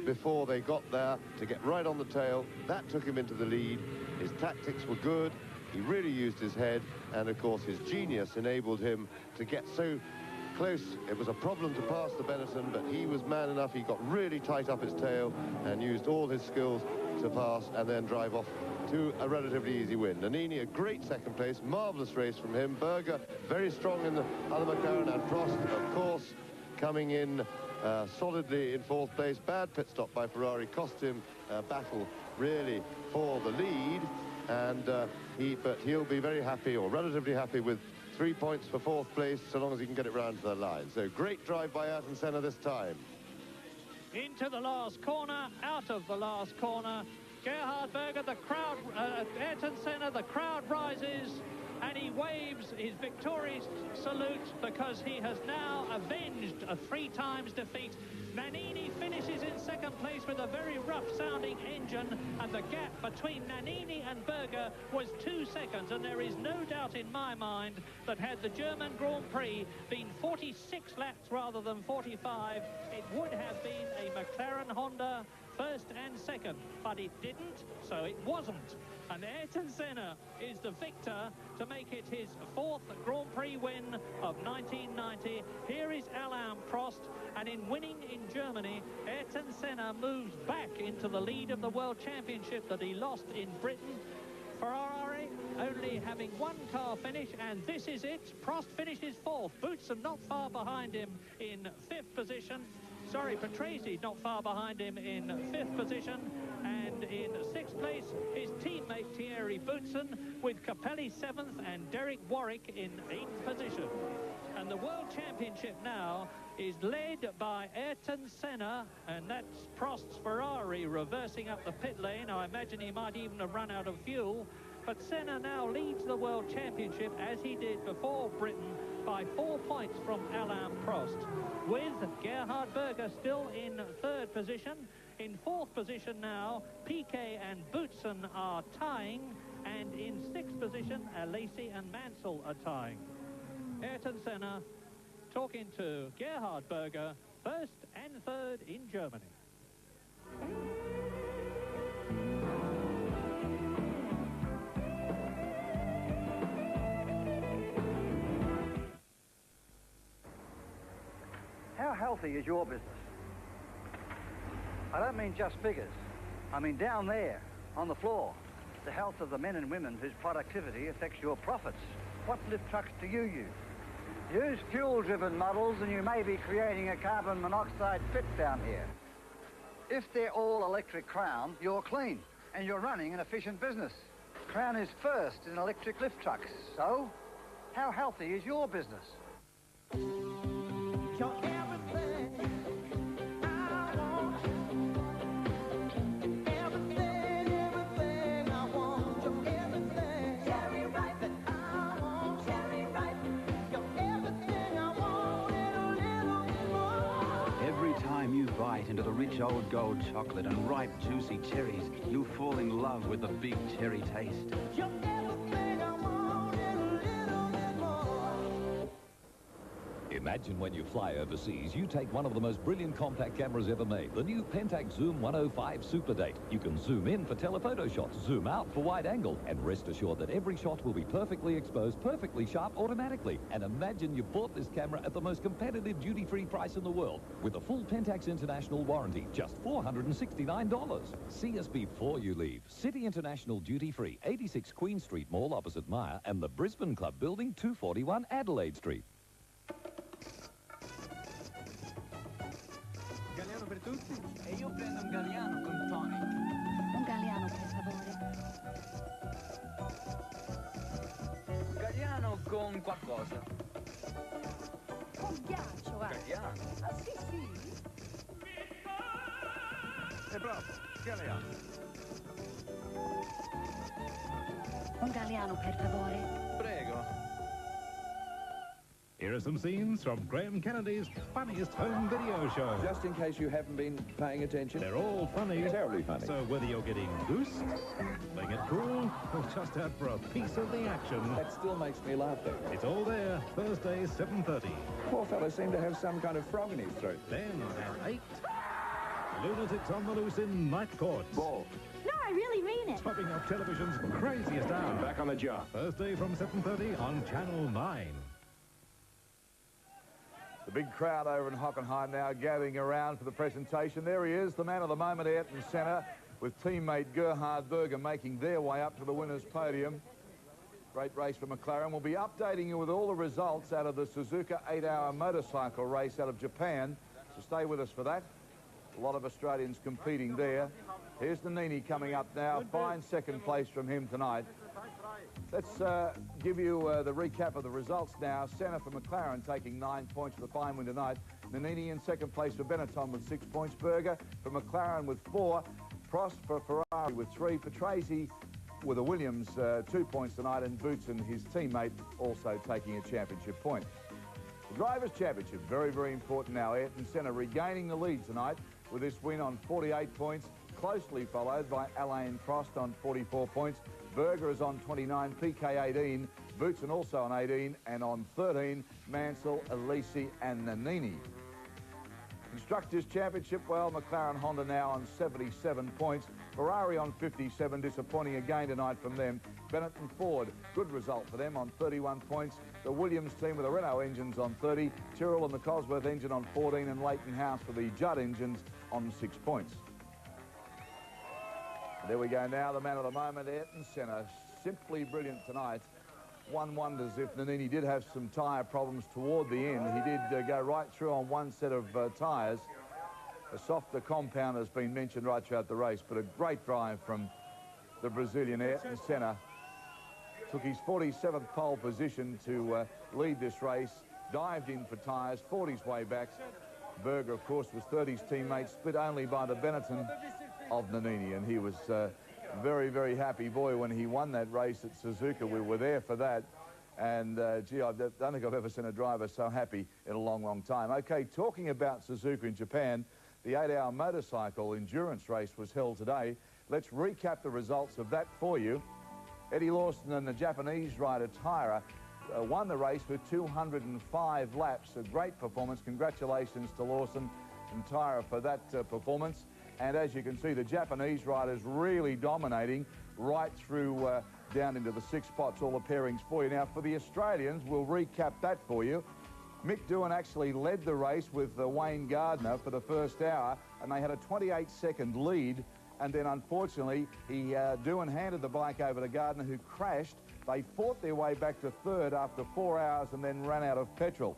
before they got there to get right on the tail. That took him into the lead. His tactics were good. He really used his head, and of course his genius enabled him to get so close. It was a problem to pass the Benetton, but he was man enough. He got really tight up his tail and used all his skills to pass and then drive off to a relatively easy win. Nannini, a great second place, marvellous race from him. Berger, very strong in the other McLaren, and Prost, of course, coming in solidly in 4th place. Bad pit stop by Ferrari cost him a battle, really, for the lead. And but he'll be very happy, or relatively happy, with 3 points for 4th place, so long as he can get it round to the line. So great drive by Ayrton Senna this time. Into the last corner, out of the last corner. Gerhard Berger, the crowd, Ayrton Senna, the crowd rises, and he waves his victorious salute, because he has now avenged a 3-times defeat. Nannini finishes in 2nd place with a very rough-sounding engine, and the gap between Nannini and Berger was 2 seconds, and there is no doubt in my mind that had the German Grand Prix been 46 laps rather than 45, it would have been a McLaren-Honda 1st and 2nd, but it didn't, so it wasn't. And Ayrton Senna is the victor to make it his 4th Grand Prix win of 1990. Here is Alain Prost, and in winning in Germany, Ayrton Senna moves back into the lead of the World Championship that he lost in Britain. Ferrari only having 1 car finish, and this is it. Prost finishes 4th. Boutsen not far behind him in 5th position. Sorry, Patrese not far behind him in 5th position. And in 6th place, his teammate Thierry Boutsen, with Capelli 7th and Derek Warwick in 8th position. And the World Championship now is led by Ayrton Senna, and that's Prost's Ferrari reversing up the pit lane. I imagine he might even have run out of fuel. But Senna now leads the World Championship, as he did before Britain, by 4 points from Alain Prost, with Gerhard Berger still in 3rd position. In 4th position now, Piquet and Boutsen are tying, and in 6th position, Alesi and Mansell are tying. Ayrton Senna talking to Gerhard Berger, 1st and 3rd in Germany. How healthy is your business? I don't mean just figures. I mean, down there, on the floor, the health of the men and women whose productivity affects your profits. What lift trucks do you use? Use fuel-driven models and you may be creating a carbon monoxide pit down here. If they're all electric Crown, you're clean and you're running an efficient business. Crown is first in electric lift trucks, so how healthy is your business? Every time you bite into the rich old gold chocolate and ripe juicy cherries, you fall in love with the big cherry taste. Imagine when you fly overseas, you take one of the most brilliant compact cameras ever made, the new Pentax Zoom 105 Super Date. You can zoom in for telephoto shots, zoom out for wide angle, and rest assured that every shot will be perfectly exposed, perfectly sharp automatically. And imagine you bought this camera at the most competitive duty-free price in the world, with a full Pentax International warranty, just $469. See us before you leave. City International duty-free, 86 Queen Street Mall opposite Myer, and the Brisbane Club Building, 241 Adelaide Street. Galliano per tutti? E io prendo un Galliano con tonic. Un Galliano, per favore. Galliano con qualcosa. Con ghiaccio, Galliano. Ah, sì, sì. E bravo, Galliano. Un Galliano, per favore. Prego. Here are some scenes from Graham Kennedy's funniest home video show. Just in case you haven't been paying attention. They're all funny. Terribly funny. So whether you're getting goosed, playing it cool, or just out for a piece of the action... That still makes me laugh, though. It's all there, Thursday, 7:30. Poor fellow seemed to have some kind of frog in his throat. Then at 8, lunatics on the loose in Night Courts. Ball. No, I really mean it. Topping up television's craziest hour. Back on the job. Thursday from 7:30 on Channel 9. The big crowd over in Hockenheim now gathering around for the presentation. There he is, the man of the moment, Ayrton Senna, with teammate Gerhard Berger making their way up to the winner's podium. Great race for McLaren. We'll be updating you with all the results out of the Suzuka 8-hour motorcycle race out of Japan, so stay with us for that. A lot of Australians competing there. Here's Nannini coming up now. Fine second place from him tonight. Let's give you the recap of the results now. Senna for McLaren taking 9 points for the fine win tonight. Nannini in second place for Benetton with 6 points. Berger for McLaren with 4. Prost for Ferrari with 3. Patrese with a Williams 2 points tonight. And Boutsen, his teammate, also taking a championship point. The Drivers' Championship, very, very important now. Ayrton Senna regaining the lead tonight with this win on 48 points. Closely followed by Alain Prost on 44 points. Berger is on 29, PK 18, Boutsen also on 18, and on 13, Mansell, Alesi and Nannini. Constructors' Championship, well, McLaren Honda now on 77 points. Ferrari on 57, disappointing again tonight from them. Benetton Ford, good result for them on 31 points. The Williams team with the Renault engines on 30. Tyrrell and the Cosworth engine on 14, and Leighton House for the Judd engines on 6 points. There we go now, the man of the moment, Ayrton Senna. Simply brilliant tonight. One wonders if Nannini did have some tyre problems toward the end. He did go right through on one set of tyres. A softer compound has been mentioned right throughout the race, but a great drive from the Brazilian Ayrton Senna. Took his 47th pole position to lead this race. Dived in for tyres, fought his way back. Berger, of course, was third. His teammate split only by the Benetton of Nannini, and he was very, very happy boy when he won that race at Suzuka. We were there for that, and gee, I don't think I've ever seen a driver so happy in a long, long time. Okay, talking about Suzuka in Japan, the 8-hour motorcycle endurance race was held today. Let's recap the results of that for you. Eddie Lawson and the Japanese rider Taira won the race with 205 laps. A great performance. Congratulations to Lawson and Taira for that performance. And as you can see, the Japanese riders really dominating right through down into the 6 spots, all the pairings for you. Now, for the Australians, we'll recap that for you. Mick Doohan actually led the race with Wayne Gardner for the first hour, and they had a 28-second lead and then unfortunately he Doohan handed the bike over to Gardner, who crashed. They fought their way back to third after 4 hours and then ran out of petrol.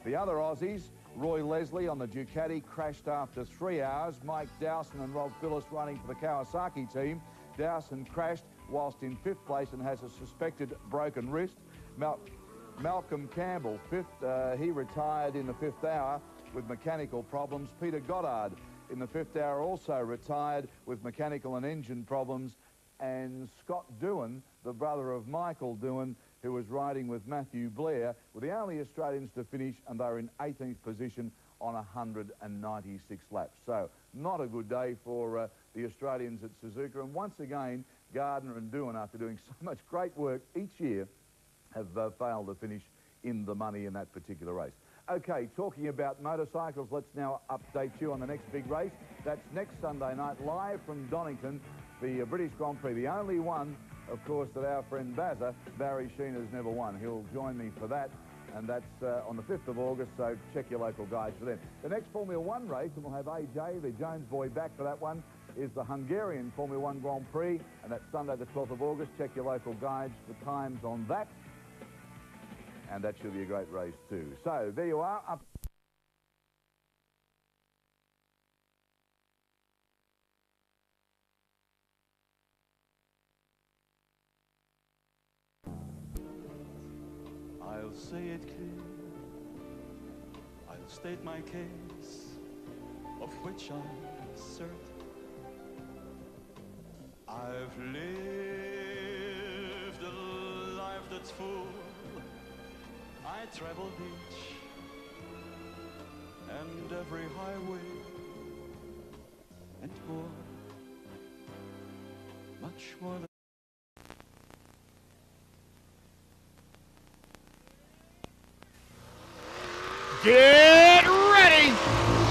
The other Aussies, Roy Leslie on the Ducati, crashed after 3 hours. Mike Dowson and Rob Phillips running for the Kawasaki team. Dowson crashed whilst in 5th place and has a suspected broken wrist. Malcolm Campbell, 5th, he retired in the 5th hour with mechanical problems. Peter Goddard in the 5th hour also retired with mechanical and engine problems. And Scott Doohan, the brother of Michael Doohan, who was riding with Matthew Blair, were the only Australians to finish, and they were in 18th position on 196 laps. So not a good day for the Australians at Suzuka. And once again, Gardner and Doohan, after doing so much great work each year, have failed to finish in the money in that particular race. Okay, talking about motorcycles, let's now update you on the next big race. That's next Sunday night, live from Donington, the British Grand Prix. The only one, of course, that our friend Bazza, Barry Sheen, has never won. He'll join me for that, and that's on the 5th of August, so check your local guides for them. The next Formula One race, and we'll have AJ, the Jones boy, back for that one, is the Hungarian Formula One Grand Prix, and that's Sunday the 12th of August. Check your local guides for times on that, and that should be a great race too. So there you are. Up I'll say it clear, I'll state my case, of which I'm certain. I've lived a life that's full. I traveled each and every highway and more, much more than Get ready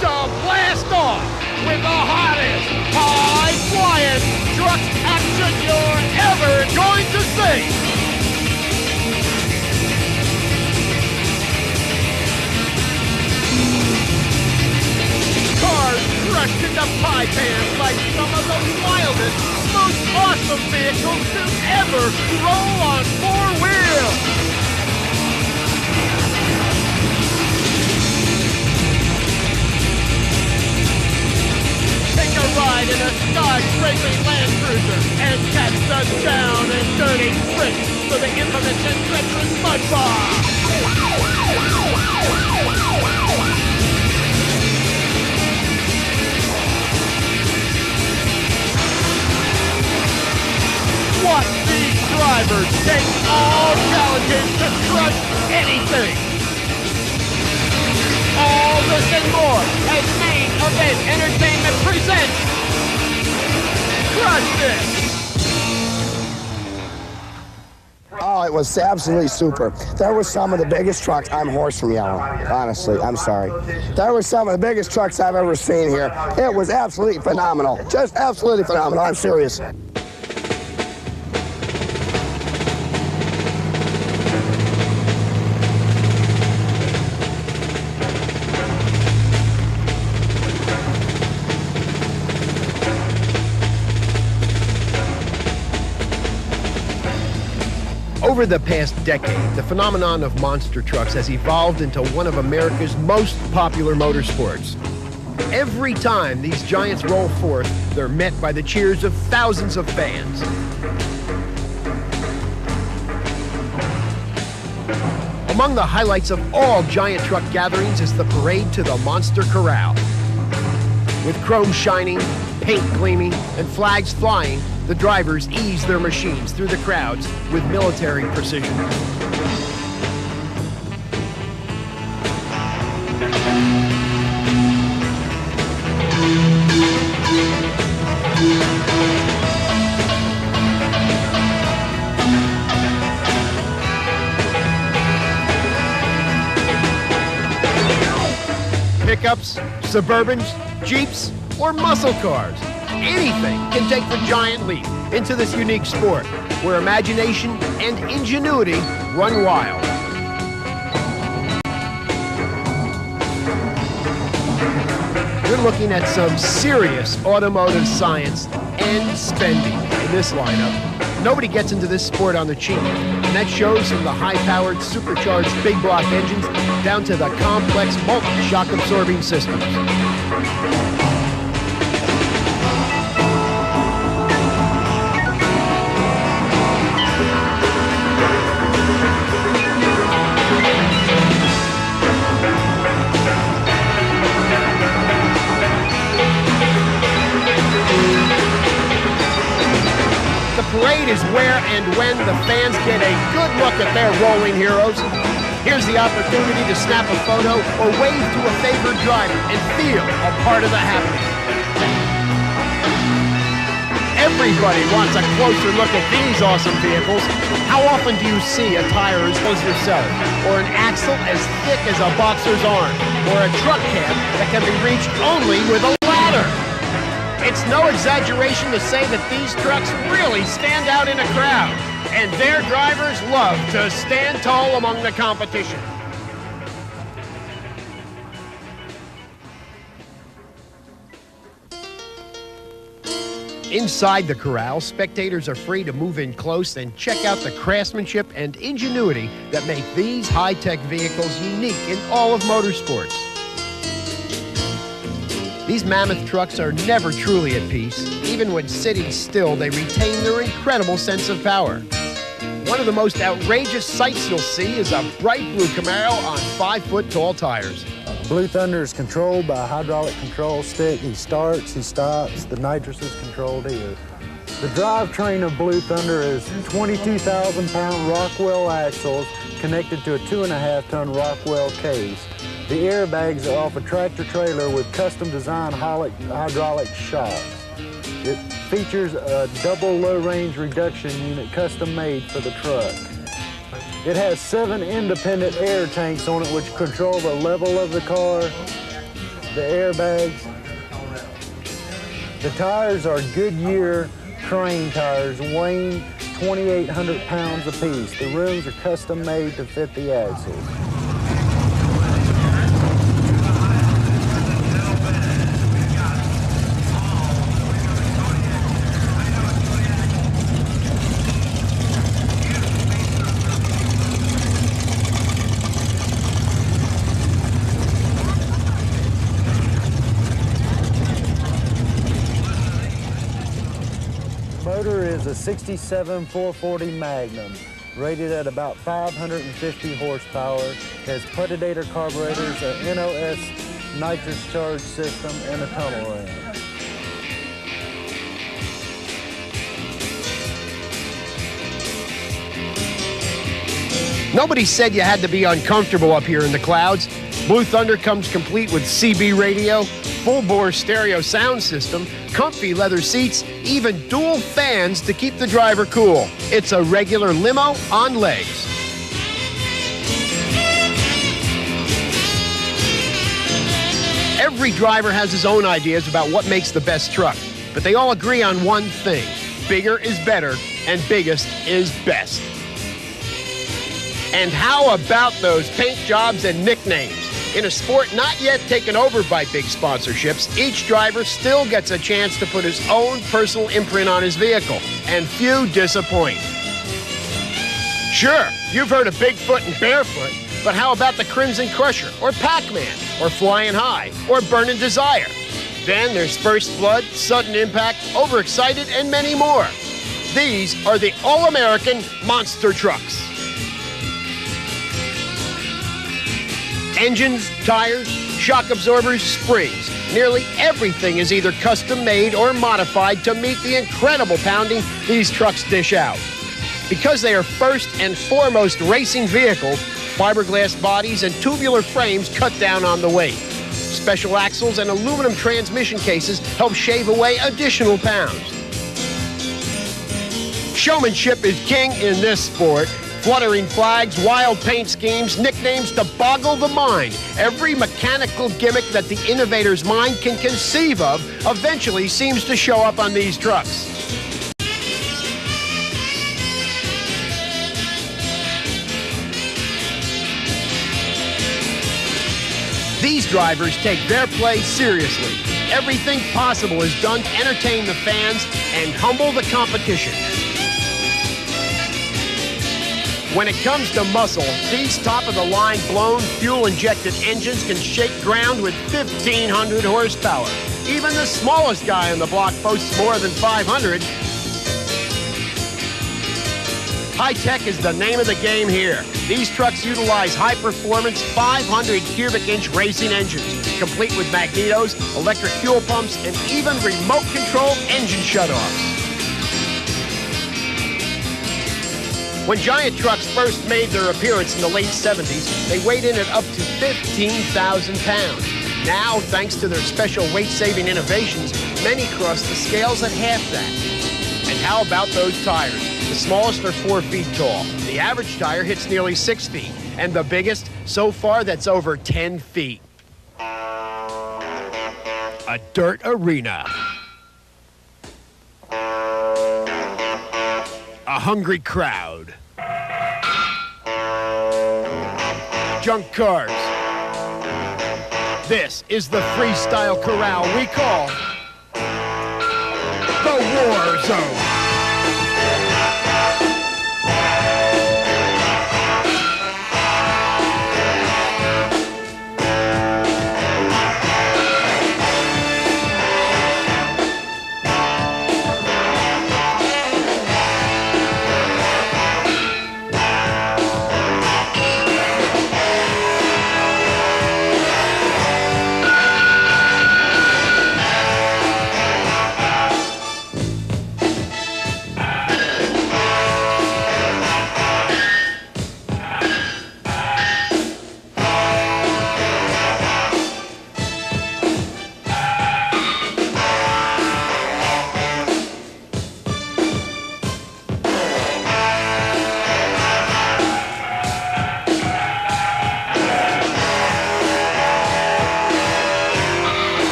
to blast off with the hottest, high-flying truck action you're ever going to see. Cars crushed into pie pans like some of the wildest, most awesome vehicles to ever roll on 4 wheels. Take a ride in a sky-scraping Land Cruiser and catch the down and dirty trick for the infamous and treacherous Mud Bar. Watch these drivers take all challenges to crush anything. All this and more as Main Event Entertainment presents Crush This! Oh, it was absolutely super. There were some of the biggest trucks. I'm hoarse from yelling, honestly. I'm sorry. There were some of the biggest trucks I've ever seen here. It was absolutely phenomenal. Just absolutely phenomenal. I'm serious. Over the past decade, the phenomenon of monster trucks has evolved into one of America's most popular motorsports. Every time these giants roll forth, they're met by the cheers of thousands of fans. Among the highlights of all giant truck gatherings is the parade to the Monster Corral. With chrome shining, paint gleaming, and flags flying, the drivers ease their machines through the crowds with military precision. Pickups, Suburbans, Jeeps, or muscle cars. Anything can take the giant leap into this unique sport where imagination and ingenuity run wild. We're looking at some serious automotive science high-end spending in this lineup. Nobody gets into this sport on the cheap, and that shows from the high-powered, supercharged big block engines down to the complex multi-shock absorbing systems. Parade is where and when the fans get a good look at their rolling heroes. Here's the opportunity to snap a photo or wave to a favored driver and feel a part of the happening. Everybody wants a closer look at these awesome vehicles. How often do you see a tire as full as yourself, or an axle as thick as a boxer's arm, or a truck cab that can be reached only with a ladder? It's no exaggeration to say that these trucks really stand out in a crowd, and their drivers love to stand tall among the competition. Inside the corral, spectators are free to move in close and check out the craftsmanship and ingenuity that make these high-tech vehicles unique in all of motorsports. These mammoth trucks are never truly at peace. Even when sitting still, they retain their incredible sense of power. One of the most outrageous sights you'll see is a bright blue Camaro on 5-foot-tall tires. Blue Thunder is controlled by a hydraulic control stick. He starts, he stops, the nitrous is controlled here. The drivetrain of Blue Thunder is 22,000-pound Rockwell axles connected to a 2.5-ton Rockwell case. The airbags are off a tractor trailer with custom designed hydraulic shocks. It features a double low-range reduction unit custom made for the truck. It has 7 independent air tanks on it which control the level of the car, the airbags. The tires are Goodyear Crane tires weighing 2,800 pounds apiece. The rims are custom made to fit the axles. Motor is a 67 440 Magnum, rated at about 550 horsepower, has Predator carburetors, a NOS nitrous charge system, and a tunnel ring. Nobody said you had to be uncomfortable up here in the clouds. Blue Thunder comes complete with CB radio, full-bore stereo sound system, comfy leather seats, even dual fans to keep the driver cool. It's a regular limo on legs. Every driver has his own ideas about what makes the best truck, but they all agree on one thing: bigger is better, and biggest is best. And how about those paint jobs and nicknames? In a sport not yet taken over by big sponsorships, each driver still gets a chance to put his own personal imprint on his vehicle, and few disappoint. Sure, you've heard of Bigfoot and Barefoot, but how about the Crimson Crusher, or Pac-Man, or Flying High, or Burning Desire? Then there's First Blood, Sudden Impact, Overexcited, and many more. These are the all-American monster trucks. Engines, tires, shock absorbers, springs. Nearly everything is either custom made or modified to meet the incredible pounding these trucks dish out. Because they are first and foremost racing vehicles, fiberglass bodies and tubular frames cut down on the weight. Special axles and aluminum transmission cases help shave away additional pounds. Showmanship is king in this sport. Fluttering flags, wild paint schemes, nicknames to boggle the mind. Every mechanical gimmick that the innovator's mind can conceive of eventually seems to show up on these trucks. These drivers take their play seriously. Everything possible is done to entertain the fans and humble the competition. When it comes to muscle, these top-of-the-line blown, fuel-injected engines can shake ground with 1,500 horsepower. Even the smallest guy on the block boasts more than 500. High-tech is the name of the game here. These trucks utilize high-performance 500 cubic-inch racing engines, complete with magnetos, electric fuel pumps, and even remote-control engine shutoffs. When giant trucks first made their appearance in the late 70s, they weighed in at up to 15,000 pounds. Now, thanks to their special weight-saving innovations, many cross the scales at half that. And how about those tires? The smallest are 4 feet tall. The average tire hits nearly 6 feet. And the biggest, so far, that's over 10 feet. A dirt arena. A hungry crowd. Junk cars. This is the freestyle corral we call the War Zone.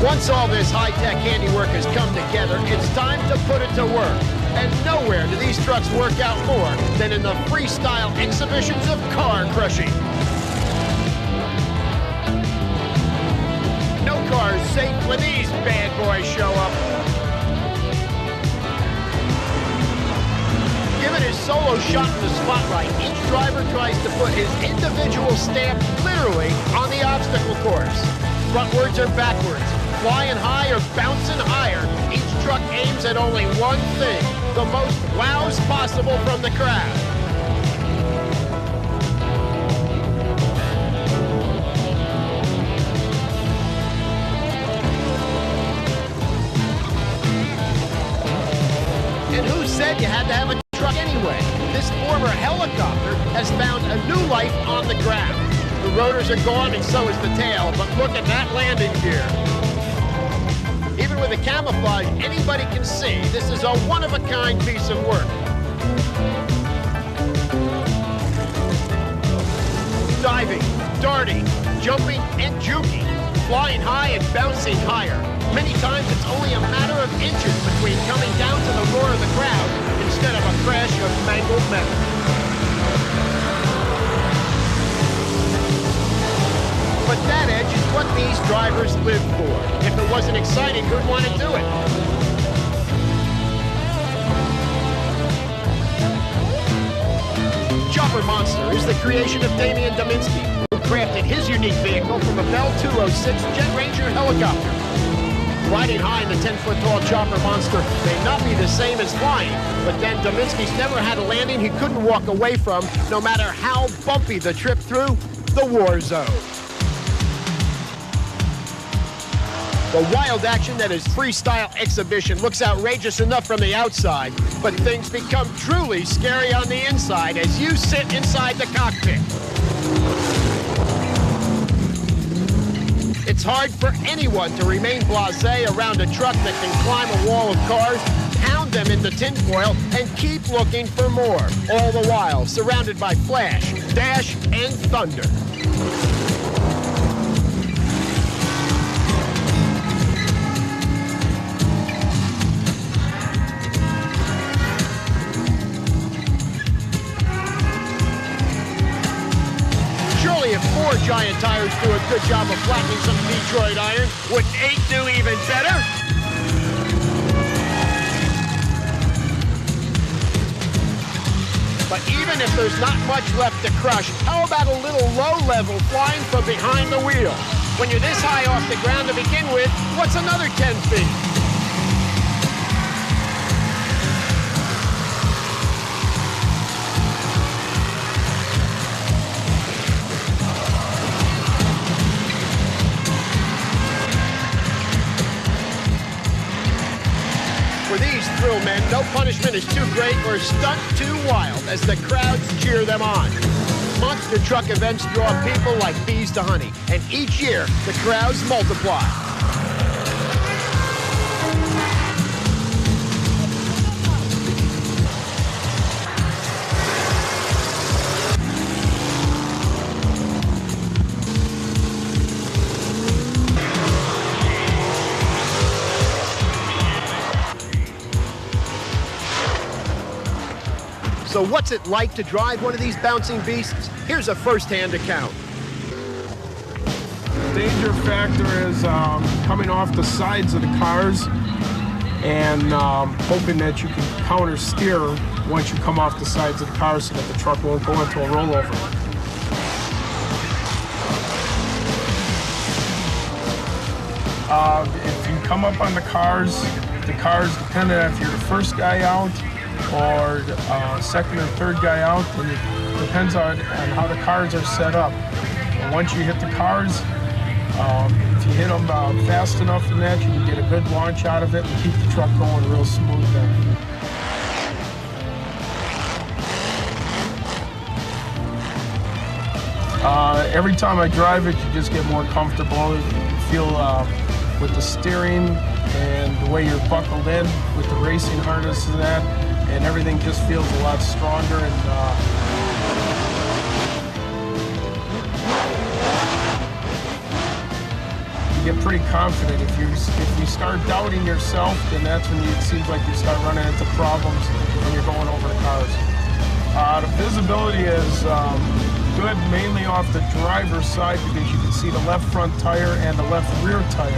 Once all this high-tech handiwork has come together, it's time to put it to work. And nowhere do these trucks work out more than in the freestyle exhibitions of car crushing. No car is safe when these bad boys show up. Given his solo shot in the spotlight, each driver tries to put his individual stamp literally on the obstacle course. Frontwards or backwards, flying high or bouncing higher, each truck aims at only one thing, the most wows possible from the crowd. And who said you had to have a truck anyway? This former helicopter has found a new life on the ground. The rotors are gone and so is the tail, but look at that landing gear. Even with the camouflage, anybody can see this is a one-of-a-kind piece of work. Diving, darting, jumping, and juking, flying high and bouncing higher. Many times it's only a matter of inches between coming down to the roar of the crowd instead of a crash of mangled metal. But that edge is what these drivers live for. If it wasn't exciting, who'd want to do it? Chopper Monster is the creation of Damian Dominski, who crafted his unique vehicle from a Bell 206 Jet Ranger helicopter. Riding high in the 10-foot-tall chopper monster may not be the same as flying, but then Dominski's never had a landing he couldn't walk away from, no matter how bumpy the trip through the war zone. The wild action that is freestyle exhibition looks outrageous enough from the outside, but things become truly scary on the inside as you sit inside the cockpit. It's hard for anyone to remain blasé around a truck that can climb a wall of cars, pound them into tinfoil, and keep looking for more, all the while surrounded by flash, dash, and thunder. If 4 giant tires do a good job of flattening some Detroit iron, wouldn't 8 do even better? But even if there's not much left to crush, how about a little low-level flying from behind the wheel? When you're this high off the ground to begin with, what's another 10 feet? For these thrill men, no punishment is too great or stunt too wild as the crowds cheer them on. Monster truck events draw people like bees to honey, and each year the crowds multiply. So what's it like to drive one of these bouncing beasts? Here's a first-hand account. Danger factor is coming off the sides of the cars and hoping that you can counter steer once you come off the sides of the car so that the truck won't go into a rollover. If you come up on the cars, depending on if you're the first guy out or second or third guy out, and it depends on how the cars are set up. And once you hit the cars, if you hit them fast enough in that, you can get a good launch out of it and keep the truck going real smooth then. Every time I drive it, you just get more comfortable. You feel with the steering and the way you're buckled in with the racing harness and that, and everything just feels a lot stronger. And you get pretty confident. If you start doubting yourself, then that's when it seems like you start running into problems when you're going over the cars. The visibility is good mainly off the driver's side because you can see the left front tire and the left rear tire.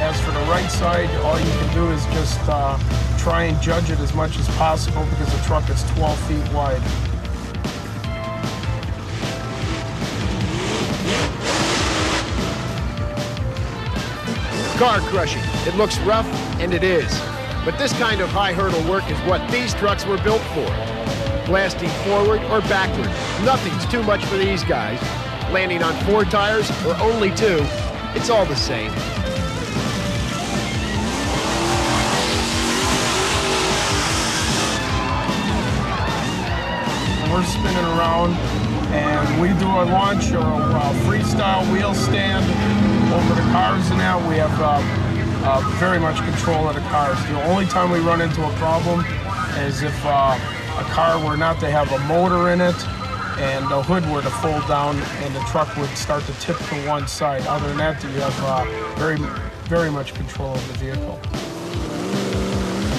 As for the right side, all you can do is just try and judge it as much as possible because the truck is 12 feet wide. Car crushing. It looks rough, and it is. But this kind of high hurdle work is what these trucks were built for. Blasting forward or backward, nothing's too much for these guys. Landing on 4 tires or only 2, it's all the same. We're spinning around and we do a launch or a freestyle wheel stand over the cars and that. We have very much control of the cars. The only time we run into a problem is if a car were not to have a motor in it and the hood were to fold down and the truck would start to tip to one side. Other than that, you have very much control of the vehicle.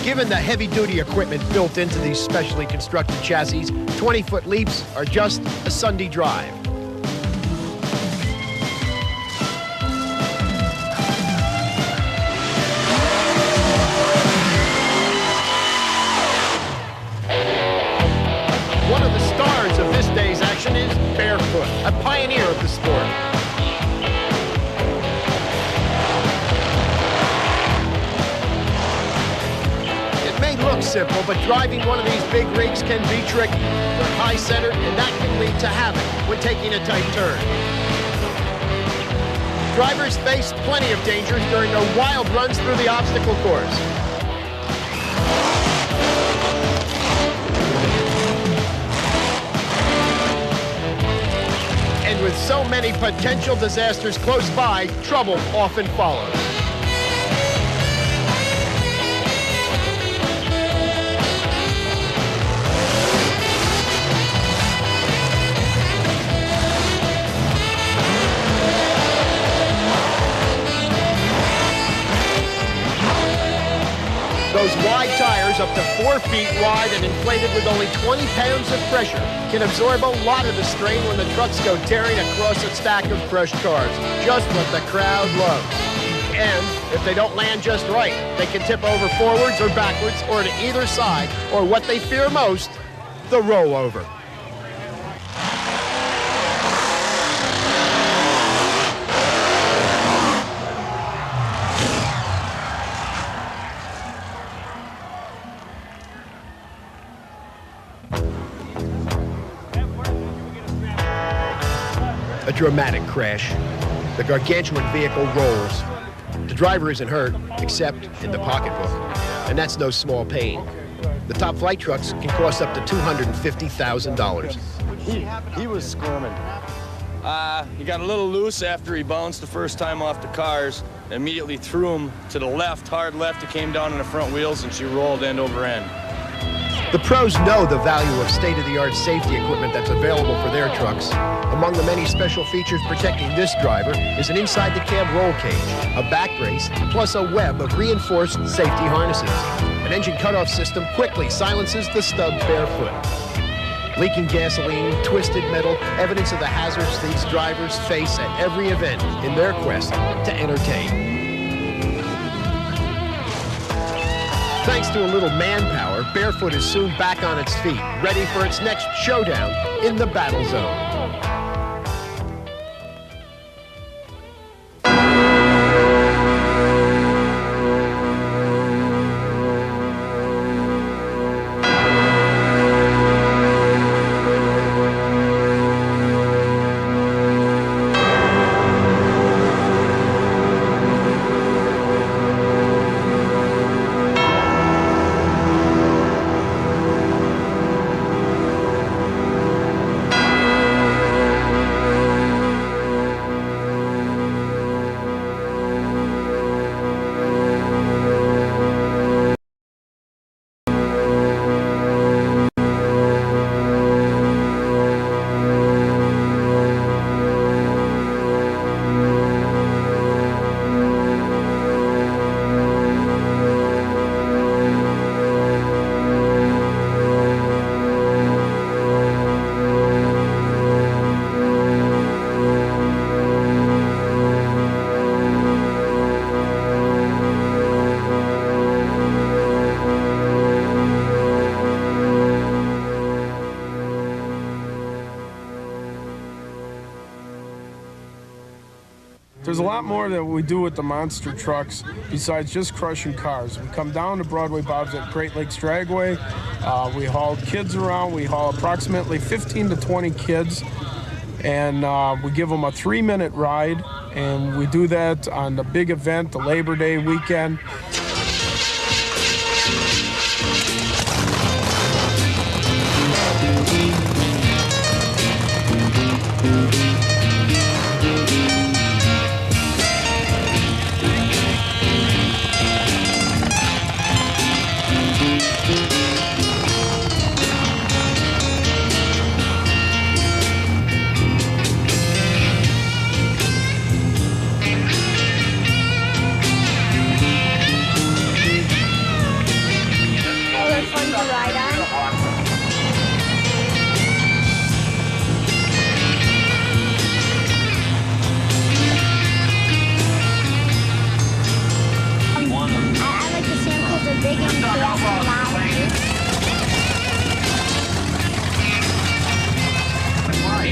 Given the heavy-duty equipment built into these specially constructed chassis, 20-foot leaps are just a Sunday drive. a pioneer of the sport. It may look simple, but driving one of these big rigs can be tricky. They're high-centered, and that can lead to havoc when taking a tight turn. Drivers face plenty of dangers during their wild runs through the obstacle course. And with so many potential disasters close by, trouble often follows. Those wide tires, up to 4 feet wide and inflated with only 20 pounds of pressure, can absorb a lot of the strain when the trucks go tearing across a stack of crushed cars. Just what the crowd loves. And if they don't land just right, they can tip over forwards or backwards or to either side, or what they fear most, the rollover. A dramatic crash. The gargantuan vehicle rolls. The driver isn't hurt, except in the pocketbook. And that's no small pain. The top flight trucks can cost up to $250,000. He was squirming. He got a little loose after he bounced the first time off the cars. Immediately threw him to the left, hard left. It came down on the front wheels, and she rolled end over end. The pros know the value of state-of-the-art safety equipment that's available for their trucks. Among the many special features protecting this driver is an inside-the-cab roll cage, a back brace, plus a web of reinforced safety harnesses. An engine cutoff system quickly silences the stubbed bare foot. Leaking gasoline, twisted metal, evidence of the hazards these drivers face at every event in their quest to entertain. Thanks to a little manpower, Barefoot is soon back on its feet, ready for its next showdown in the battle zone. There's a lot more that we do with the monster trucks besides just crushing cars. We come down to Broadway Bob's at Great Lakes Dragway. We haul kids around. We haul approximately 15 to 20 kids, and we give them a 3-minute ride, and we do that on the big event, the Labor Day weekend.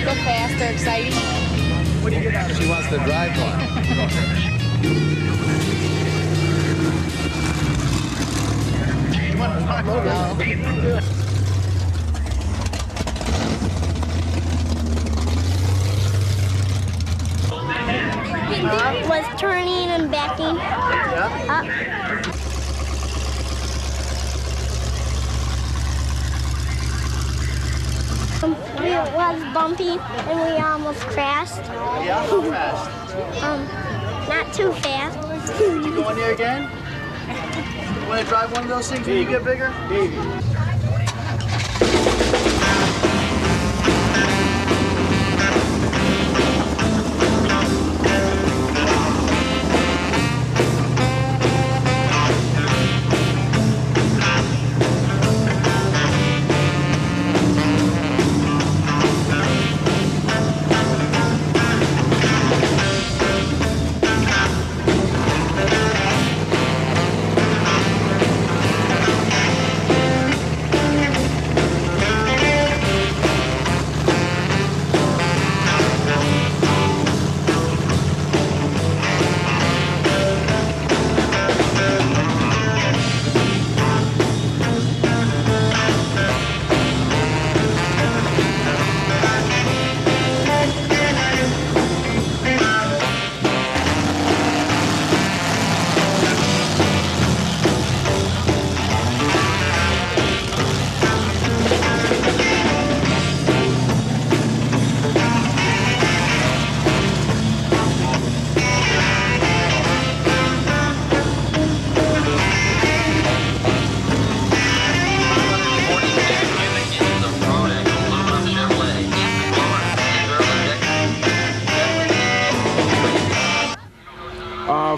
go fast. They're exciting. What do you get out of it? She wants to drive one. Was turning and backing up. It was bumpy and we almost crashed. Yeah, how fast? Not too fast. You going there again? You want to drive one of those things when you get bigger?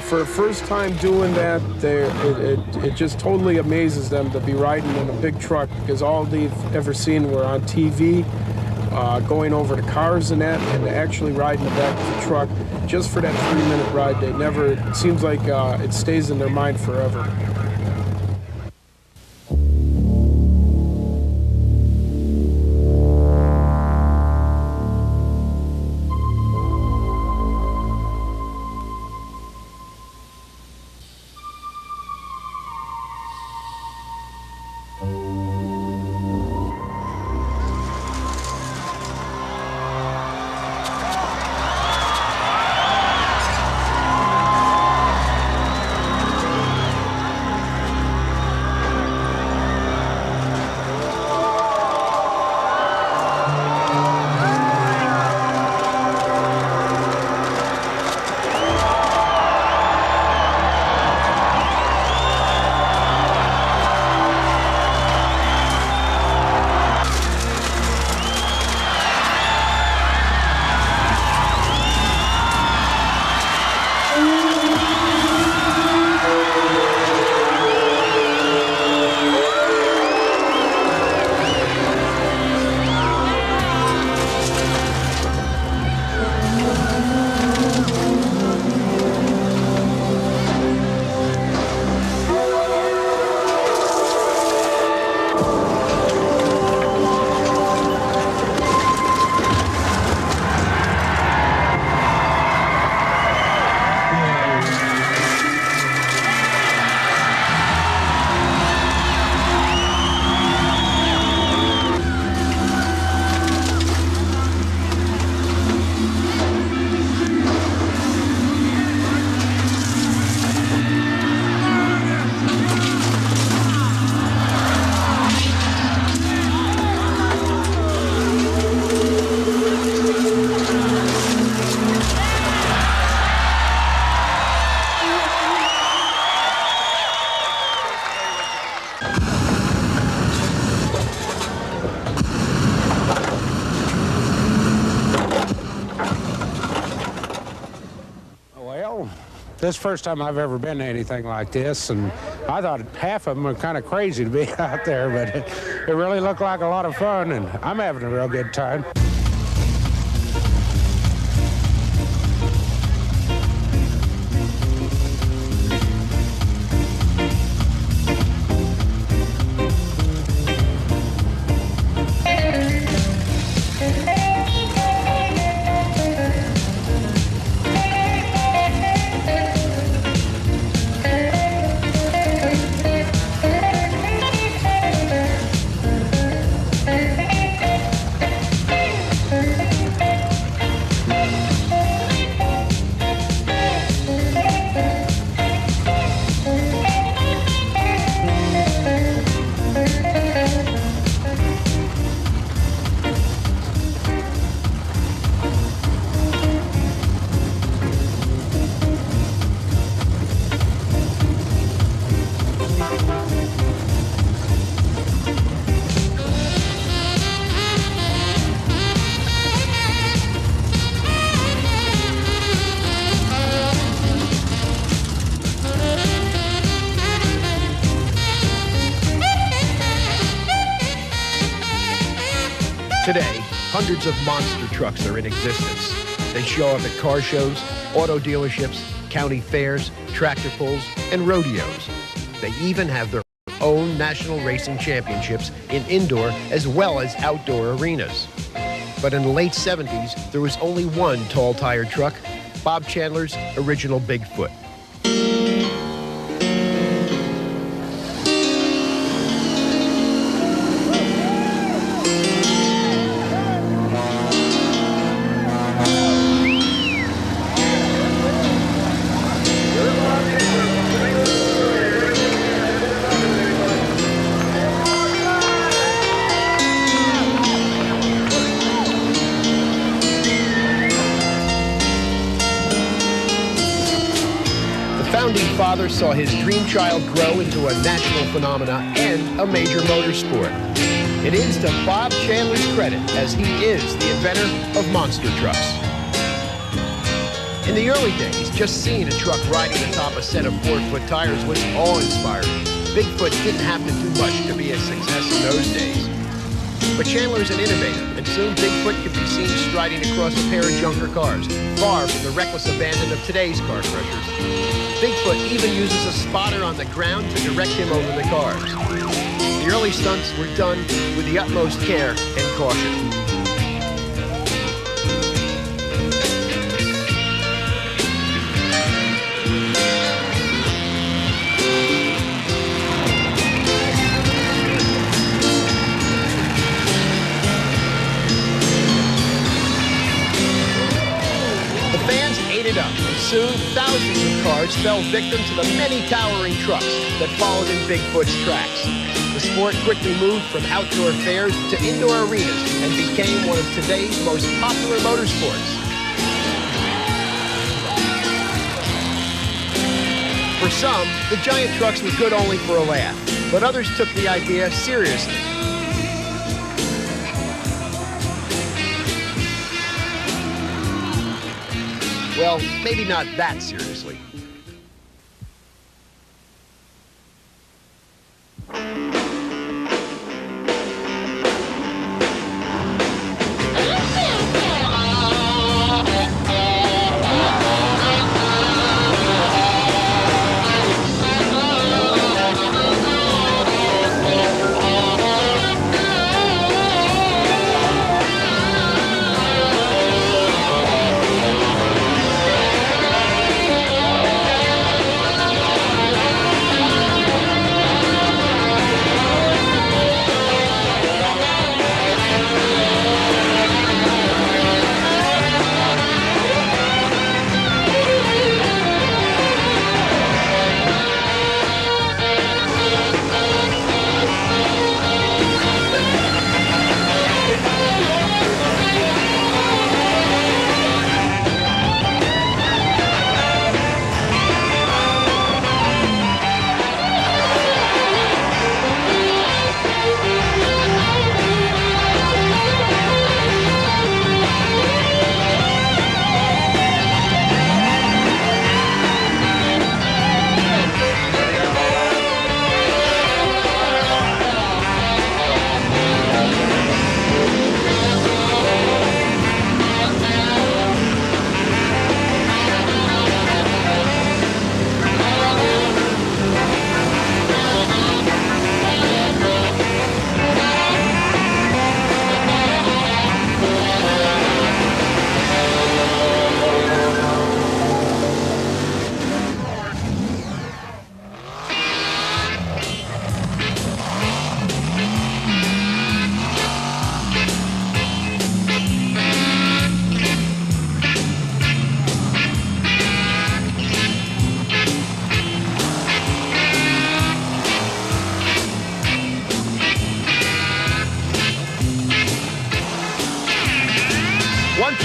For the first time doing that, it just totally amazes them to be riding in a big truck, because all they've ever seen were on TV, going over to cars and that, and actually riding the back of the truck just for that 3-minute ride. They never, it seems like it stays in their mind forever. This is the first time I've ever been to anything like this, and I thought half of them were kind of crazy to be out there, but it really looked like a lot of fun, and I'm having a real good time. Today, hundreds of monster trucks are in existence. They show up at car shows, auto dealerships, county fairs, tractor pulls, and rodeos. They even have their own national racing championships in indoor as well as outdoor arenas. But in the late 70s, there was only one tall-tired truck, Bob Chandler's original Bigfoot. Father saw his dream child grow into a national phenomena and a major motorsport. It is to Bob Chandler's credit, as he is the inventor of monster trucks. In the early days, just seeing a truck riding atop a set of 4-foot tires was awe-inspiring. Bigfoot didn't have to do much to be a success in those days. But Chandler's an innovator, and soon Bigfoot could be seen striding across a pair of junker cars, far from the reckless abandon of today's car crushers. Bigfoot even uses a spotter on the ground to direct him over the cars. The early stunts were done with the utmost care and caution. Up, and soon thousands of cars fell victim to the many towering trucks that followed in Bigfoot's tracks. The sport quickly moved from outdoor fairs to indoor arenas and became one of today's most popular motorsports. For some, the giant trucks were good only for a laugh, but others took the idea seriously. Well, maybe not that seriously.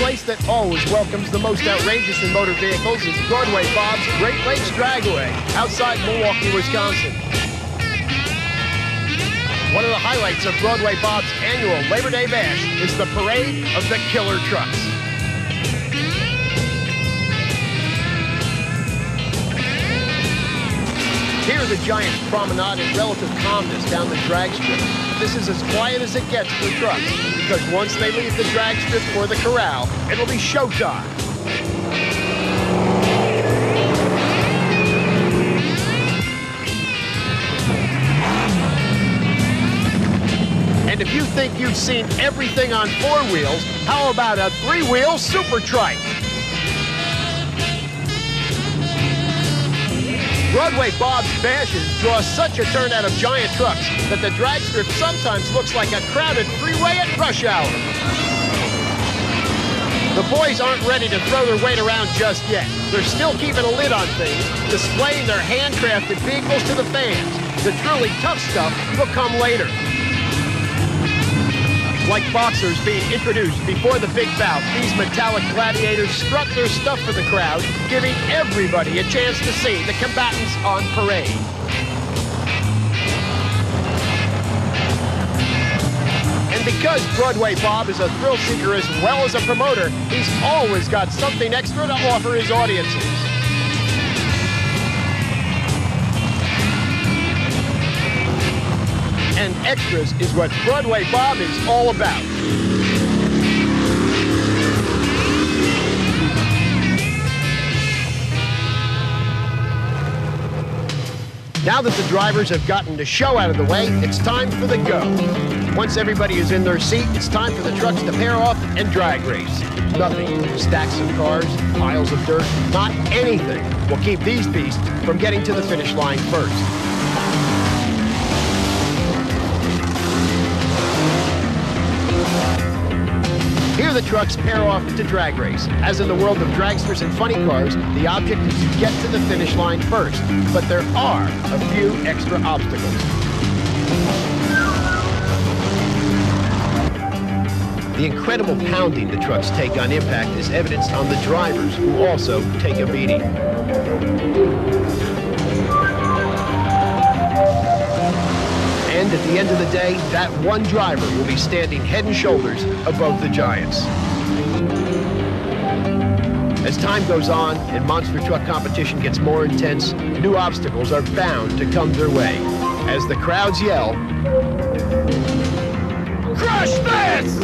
place that always welcomes the most outrageous in motor vehicles is Broadway Bob's Great Lakes Dragway outside Milwaukee, Wisconsin. One of the highlights of Broadway Bob's annual Labor Day Bash is the Parade of the Killer Trucks. Here the Giants promenade in relative calmness down the drag strip. this is as quiet as it gets for trucks, because once they leave the drag strip or the corral, it'll be showtime. And if you think you've seen everything on 4 wheels, how about a 3-wheel super trike? Broadway Bob's Bashes draw such a turnout of giant trucks that the drag strip sometimes looks like a crowded freeway at rush hour. The boys aren't ready to throw their weight around just yet. They're still keeping a lid on things, displaying their handcrafted vehicles to the fans. The truly tough stuff will come later. Like boxers being introduced before the big bout, these metallic gladiators strut their stuff for the crowd, giving everybody a chance to see the combatants on parade. And because Broadway Bob is a thrill seeker as well as a promoter, he's always got something extra to offer his audiences. And extras is what Broadway Bob is all about. Now that the drivers have gotten the show out of the way, it's time for the go. Once everybody is in their seat, it's time for the trucks to pair off and drag race. Nothing, stacks of cars, piles of dirt, not anything will keep these beasts from getting to the finish line first. Here the trucks pair off to drag race. As in the world of dragsters and funny cars, the object is to get to the finish line first. But there are a few extra obstacles. The incredible pounding the trucks take on impact is evidenced on the drivers, who also take a beating. And at the end of the day, that one driver will be standing head and shoulders above the giants. As time goes on and monster truck competition gets more intense, new obstacles are bound to come their way. As the crowds yell, "Crush this!"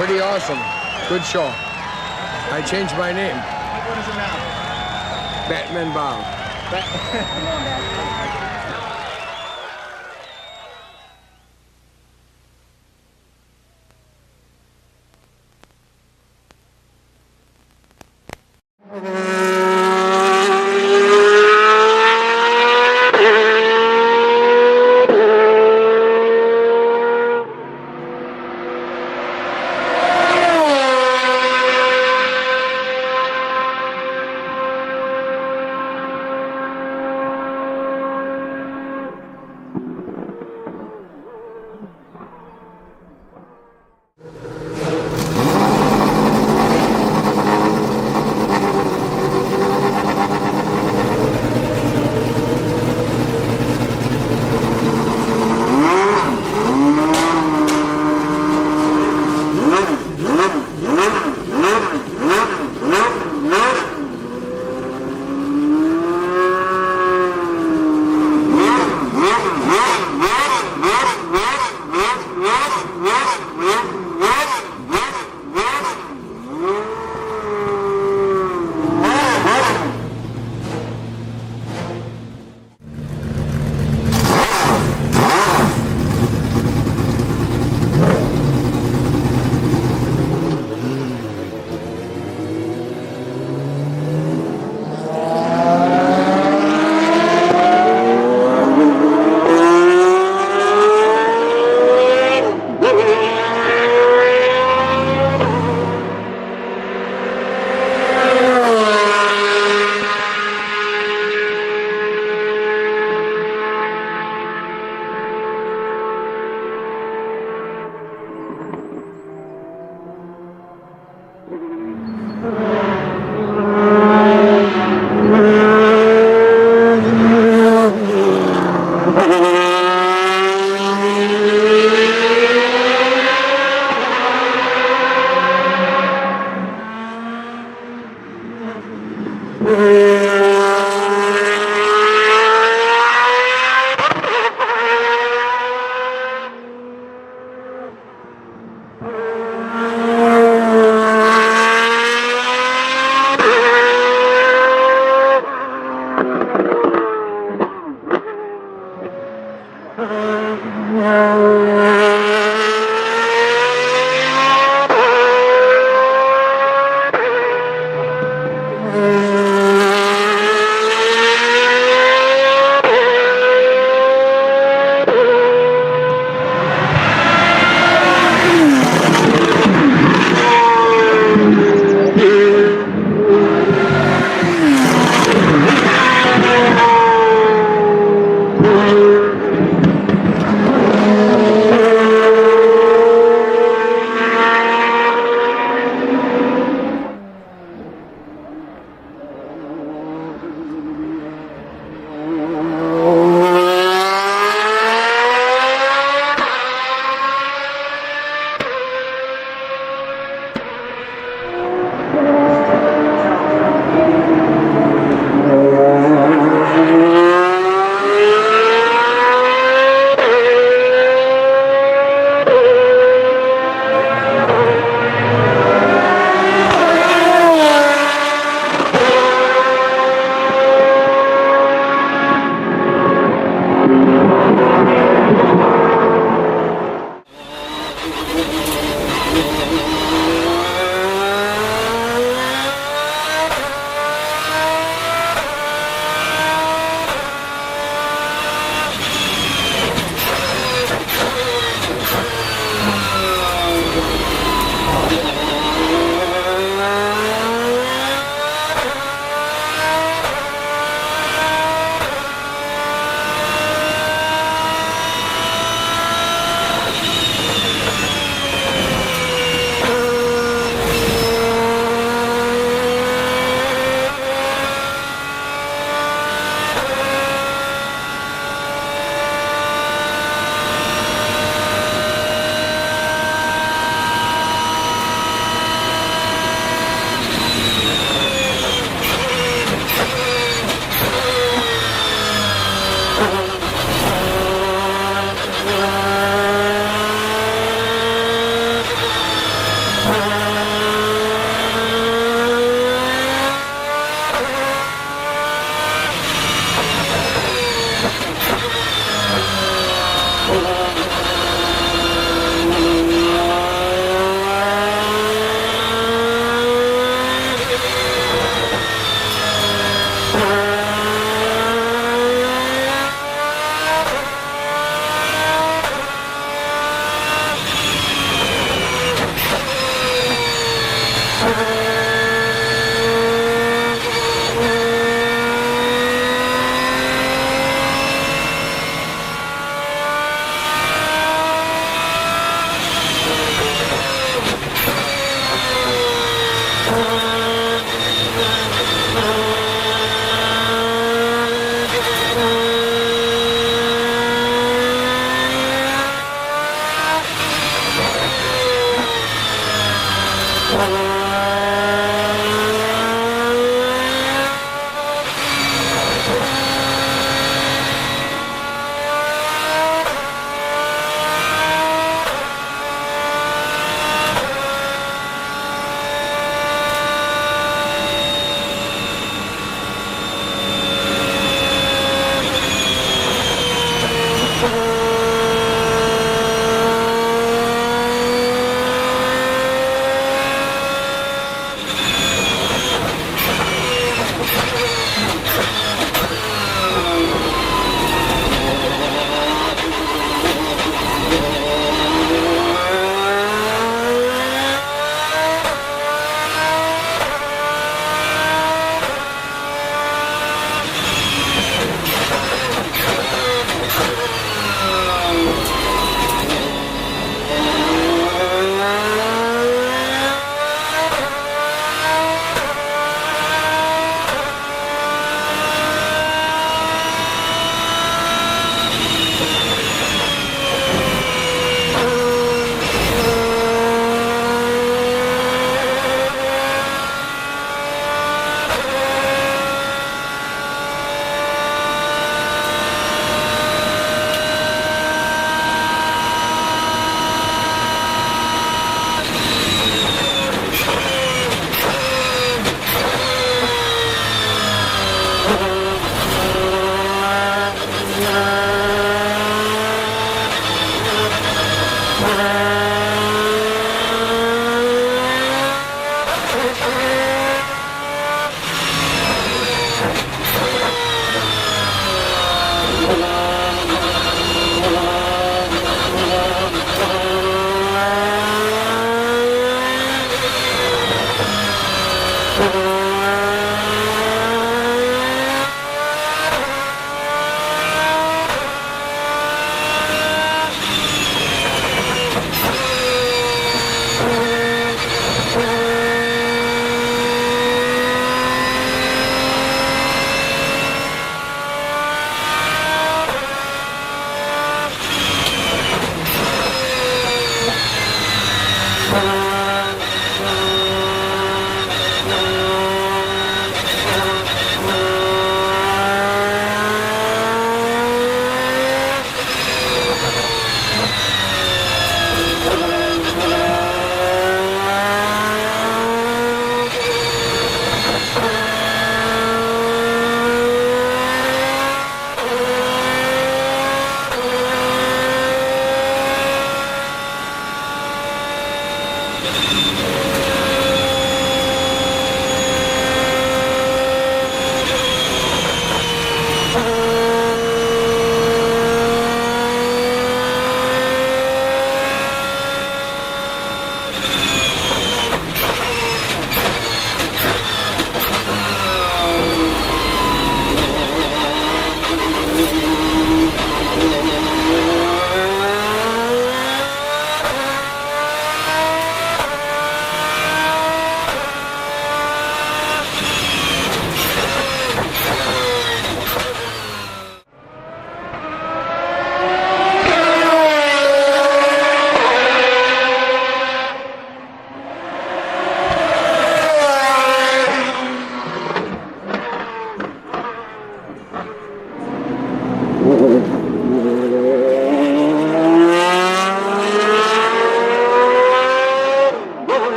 Pretty awesome. Good show. I changed my name. What is it now? Batman Bob.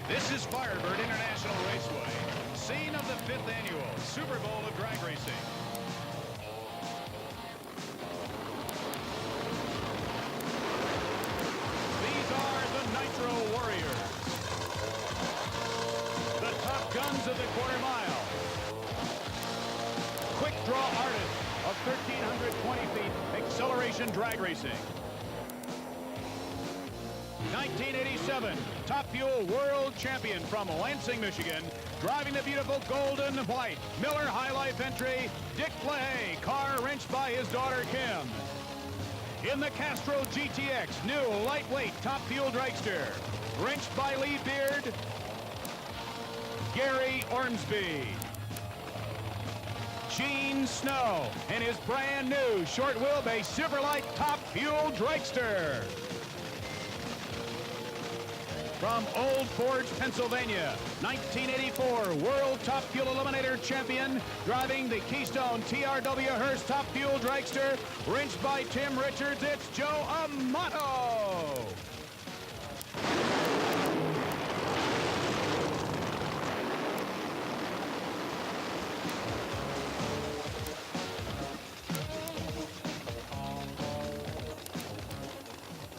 This is Firebird International Raceway, scene of the 5th annual Super Bowl of drag racing. These are the Nitro Warriors, the top guns of the quarter mile, quick draw artists of 1,320 feet acceleration drag racing. 1987 Top Fuel World Champion from Lansing, Michigan, driving the beautiful golden white Miller High Life entry, Dick LaHaye, car wrenched by his daughter Kim. In the Castro GTX, new lightweight Top Fuel dragster, wrenched by Lee Beard, Gary Ormsby. Gene Snow and his brand new short wheelbase Superlight Top Fuel dragster. From Old Forge, Pennsylvania, 1984 World Top Fuel Eliminator Champion, driving the Keystone TRW Hearst Top Fuel dragster, wrenched by Tim Richards, it's Joe Amato.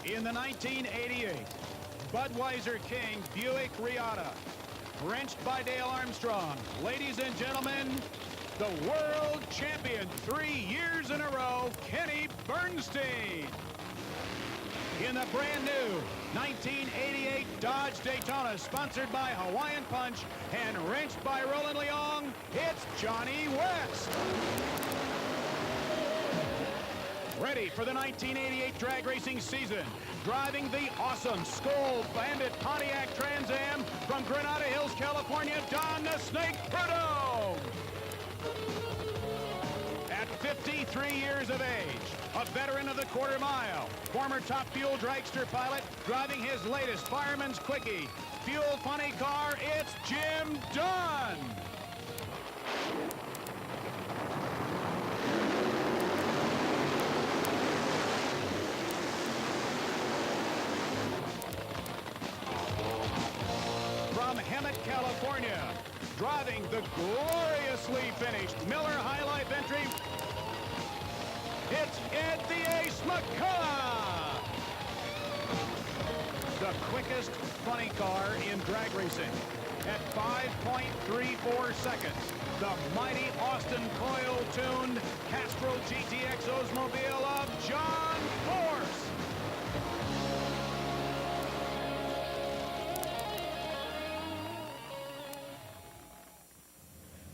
In the 1988 Budweiser King Buick Riata, wrenched by Dale Armstrong. Ladies and gentlemen, the world champion 3 years in a row, Kenny Bernstein. in the brand new 1988 Dodge Daytona, sponsored by Hawaiian Punch and wrenched by Roland Leong, it's Johnny West. Ready for the 1988 drag racing season, driving the awesome Skull Bandit Pontiac Trans Am from Granada Hills, California, Don the Snake Prudhomme. At 53 years of age, a veteran of the quarter mile, former Top Fuel dragster pilot, driving his latest Fireman's Quickie Fuel Funny car, it's Jim Dunn. From Hemet, California, driving the gloriously finished Miller High Life entry, it's Ed the Ace McCullough. The quickest funny car in drag racing at 5.34 seconds. The mighty Austin coil-tuned Castrol GTX Oldsmobile of John Force.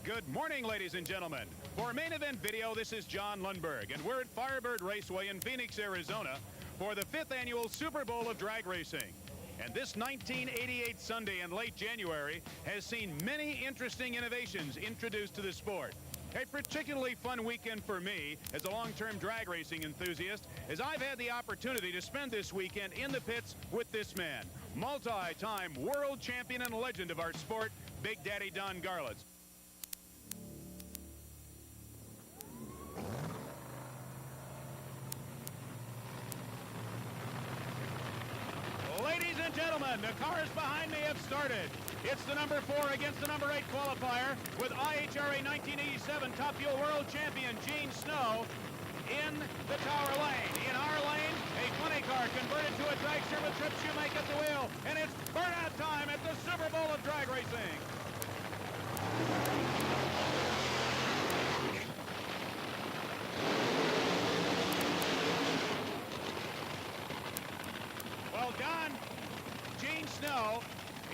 Good morning, ladies and gentlemen. For main event video, this is John Lundberg, and we're at Firebird Raceway in Phoenix, Arizona, for the 5th annual Super Bowl of drag racing. And this 1988 Sunday in late January has seen many interesting innovations introduced to the sport. A particularly fun weekend for me as a long-term drag racing enthusiast, as I've had the opportunity to spend this weekend in the pits with this man, multi-time world champion and legend of our sport, Big Daddy Don Garlitz. Ladies and gentlemen, the cars behind me have started. It's the number 4 against the number 8 qualifier with IHRA 1987 Top Fuel World Champion Gene Snow in the tower lane. In our lane, a funny car converted to a dragster with Trip Shoemake at the wheel, and it's burnout time at the Super Bowl of drag racing. Well, Don, Gene Snow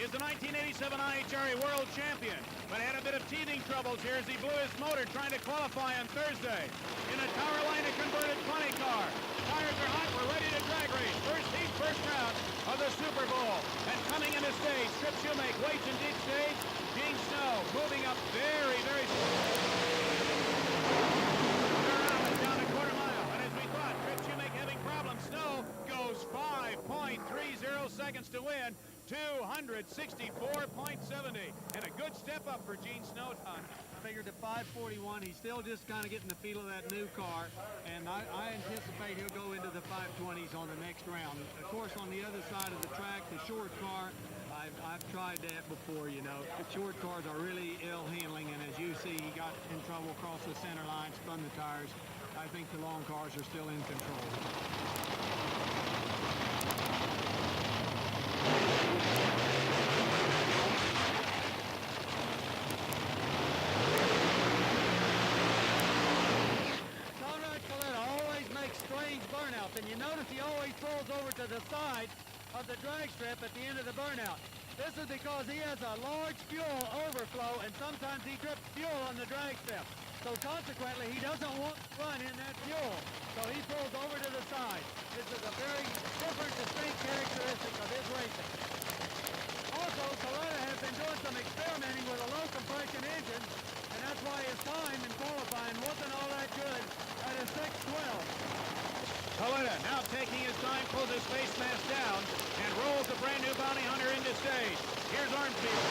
is the 1987 IHRA World Champion, but had a bit of teething troubles here as he blew his motor trying to qualify on Thursday. In a tower lane, a converted funny car. Tires are hot, we're ready to drag race. First heat, first round of the Super Bowl. And coming into stage, Trip Shoemake waits in deep stage. Gene Snow moving up very, very down a quarter mile. And as we thought, Trip Shoemake having problems, Snow goes 5.30 seconds to win. 264.70, and a good step up for Gene Snow. Figured at 541, he's still just kind of getting the feel of that new car, and I anticipate he'll go into the 520s on the next round. Of course, on the other side of the track, the short car, I've tried that before, you know. The short cars are really ill handling, and as you see, he got in trouble across the center line, spun the tires. I think the long cars are still in control. Burnouts, and you notice he always pulls over to the side of the drag strip at the end of the burnout. This is because he has a large fuel overflow, and sometimes he drips fuel on the drag strip. So consequently, he doesn't want to run in that fuel. So he pulls over to the side. This is a very different, distinct characteristic of his racing. Also, CORRIDA has been doing some experimenting with a low compression engine, and that's why his time in qualifying wasn't all that good at a 6:12. CORRIDA now taking his time, pulls his face mask down, and rolls the brand new bounty hunter into stage. Here's Armfield.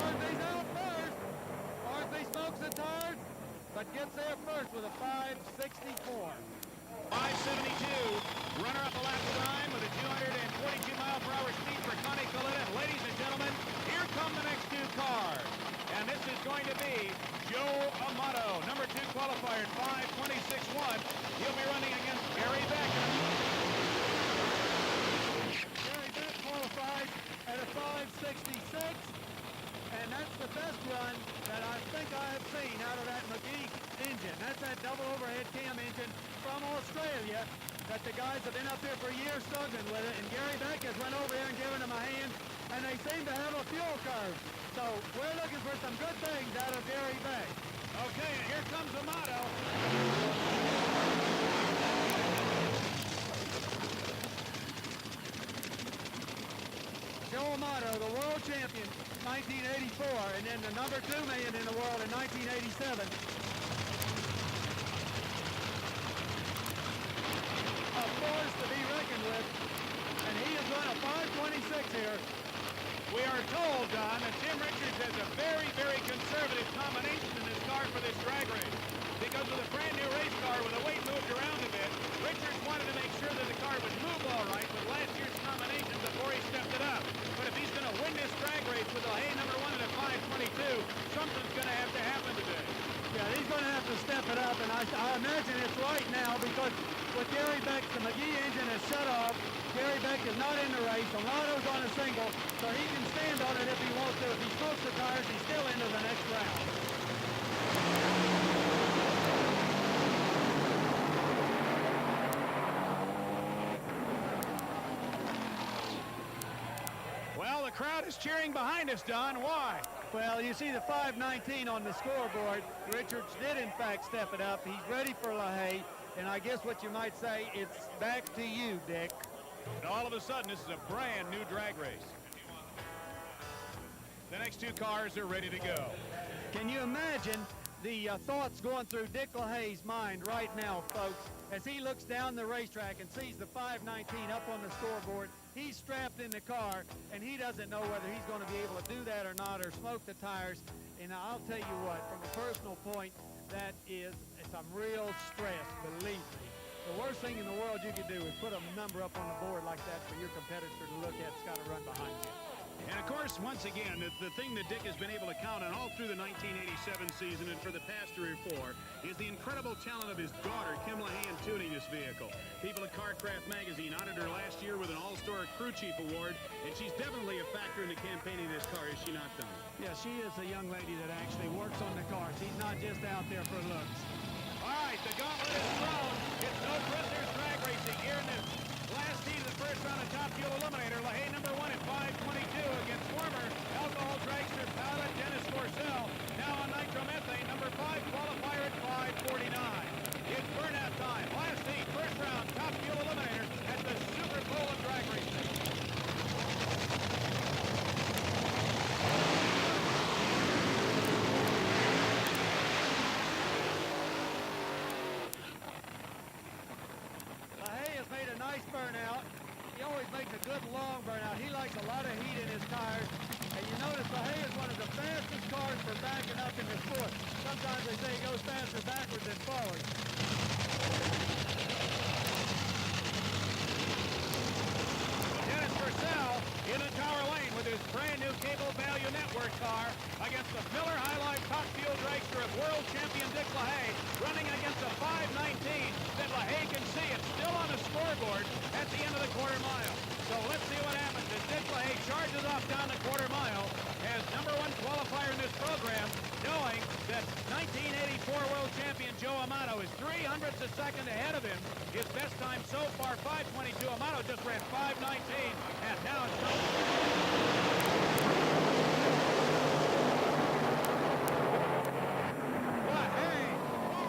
Armby's out first. Armby smokes the tires, but gets there first with a 5.64. 5.72, runner-up a lap time with a 242-mile-per-hour speed for Connie CORRIDA. And ladies and gentlemen, here come the next two cars. And this is going to be Joe Amato, number 2 qualifier at 5.26.1. He'll be running against Gary Beck. Gary Beck qualifies at a 5.66, and that's the best run that I think I have seen out of that McGee engine. That's that double overhead cam engine from Australia that the guys have been up here for years struggling with it, and Gary Beck has run over here and given them a hand, and they seem to have a fuel curve. So we're looking for some good things out of Gary Beck. Okay, and here comes Amato. Joe Amato, the world champion, 1984, and then the number 2 million in the world in 1987. A force to be reckoned with, and he has run a 5:26 here. We are told, Don, that Tim Richards has a very, very conservative combination in his car for this drag race. Because with a brand new race car with the weight moved around a bit, Richards wanted to make sure that the car would move all right with last year's combination before he stepped it up. But if he's going to win this drag race with a hay number 1 at a 5:22, something's going to have to happen today. Yeah, he's going to have to step it up, and I imagine it's right now because with Gary Beck, the McGee engine is shut off. Gary Beck is not in the race. Amato's on a single, so he can stand on it if he wants to. If he smokes the tires, he's still into the next round. Well, the crowd is cheering behind us, Don. Why? Well, you see the 5:19 on the scoreboard. Richards did, in fact, step it up. He's ready for LaHaye, and I guess what you might say, it's back to you, Dick. And all of a sudden, this is a brand new drag race. The next 2 cars are ready to go. Can you imagine the thoughts going through Dick LaHaye's mind right now, folks, as he looks down the racetrack and sees the 5:19 up on the scoreboard? He's strapped in the car, and he doesn't know whether he's going to be able to do that or not, or smoke the tires. And I'll tell you what, from a personal point, that is some real stress, believe me. The worst thing in the world you could do is put a number up on the board like that for your competitor to look at. It's got to run behind you. And of course, once again, the thing that Dick has been able to count on all through the 1987 season and for the past 3 or 4 is the incredible talent of his daughter, Kim LaHaye, in tuning this vehicle. People at Carcraft Magazine honored her last year with an All-Star Crew Chief Award, and she's definitely a factor in the campaigning of this car, is she not, Don? Yeah, she is a young lady that actually works on the car. She's not just out there for looks. All right, the gauntlet is thrown. It's no prisoners drag racing here in this last heat of the first round of Top Fuel Eliminator. LaHaye number 1 at 5:22 against former alcohol dragster pilot Dennis Scorsell. Now on nitromethane, number 5 qualifier at 5:49. It's burnout time. Last heat, first round, Top Fuel Eliminator at the Super Bowl of drag racing. Burnout. He always makes a good long burnout. He likes a lot of heat in his tires. And you notice LaHaye is one of the fastest cars for backing up in the sport. Sometimes they say he goes faster backwards than forward. Dennis Scorsell in the tower lane with his brand new Cable Value Network car against the Miller High Life Top Fuel dragster of world champion Dick LaHaye, running against a 5:19 that LaHaye can see. It's still on the scoreboard at the end of the quarter mile. So let's see what happens as Dick LaHaye charges off down the quarter mile as number 1 qualifier in this program, knowing that 1984 world champion Joe Amato is 3/100ths a second ahead of him. His best time so far, 5:22. Amato just ran 5:19, and now it's LaHaye,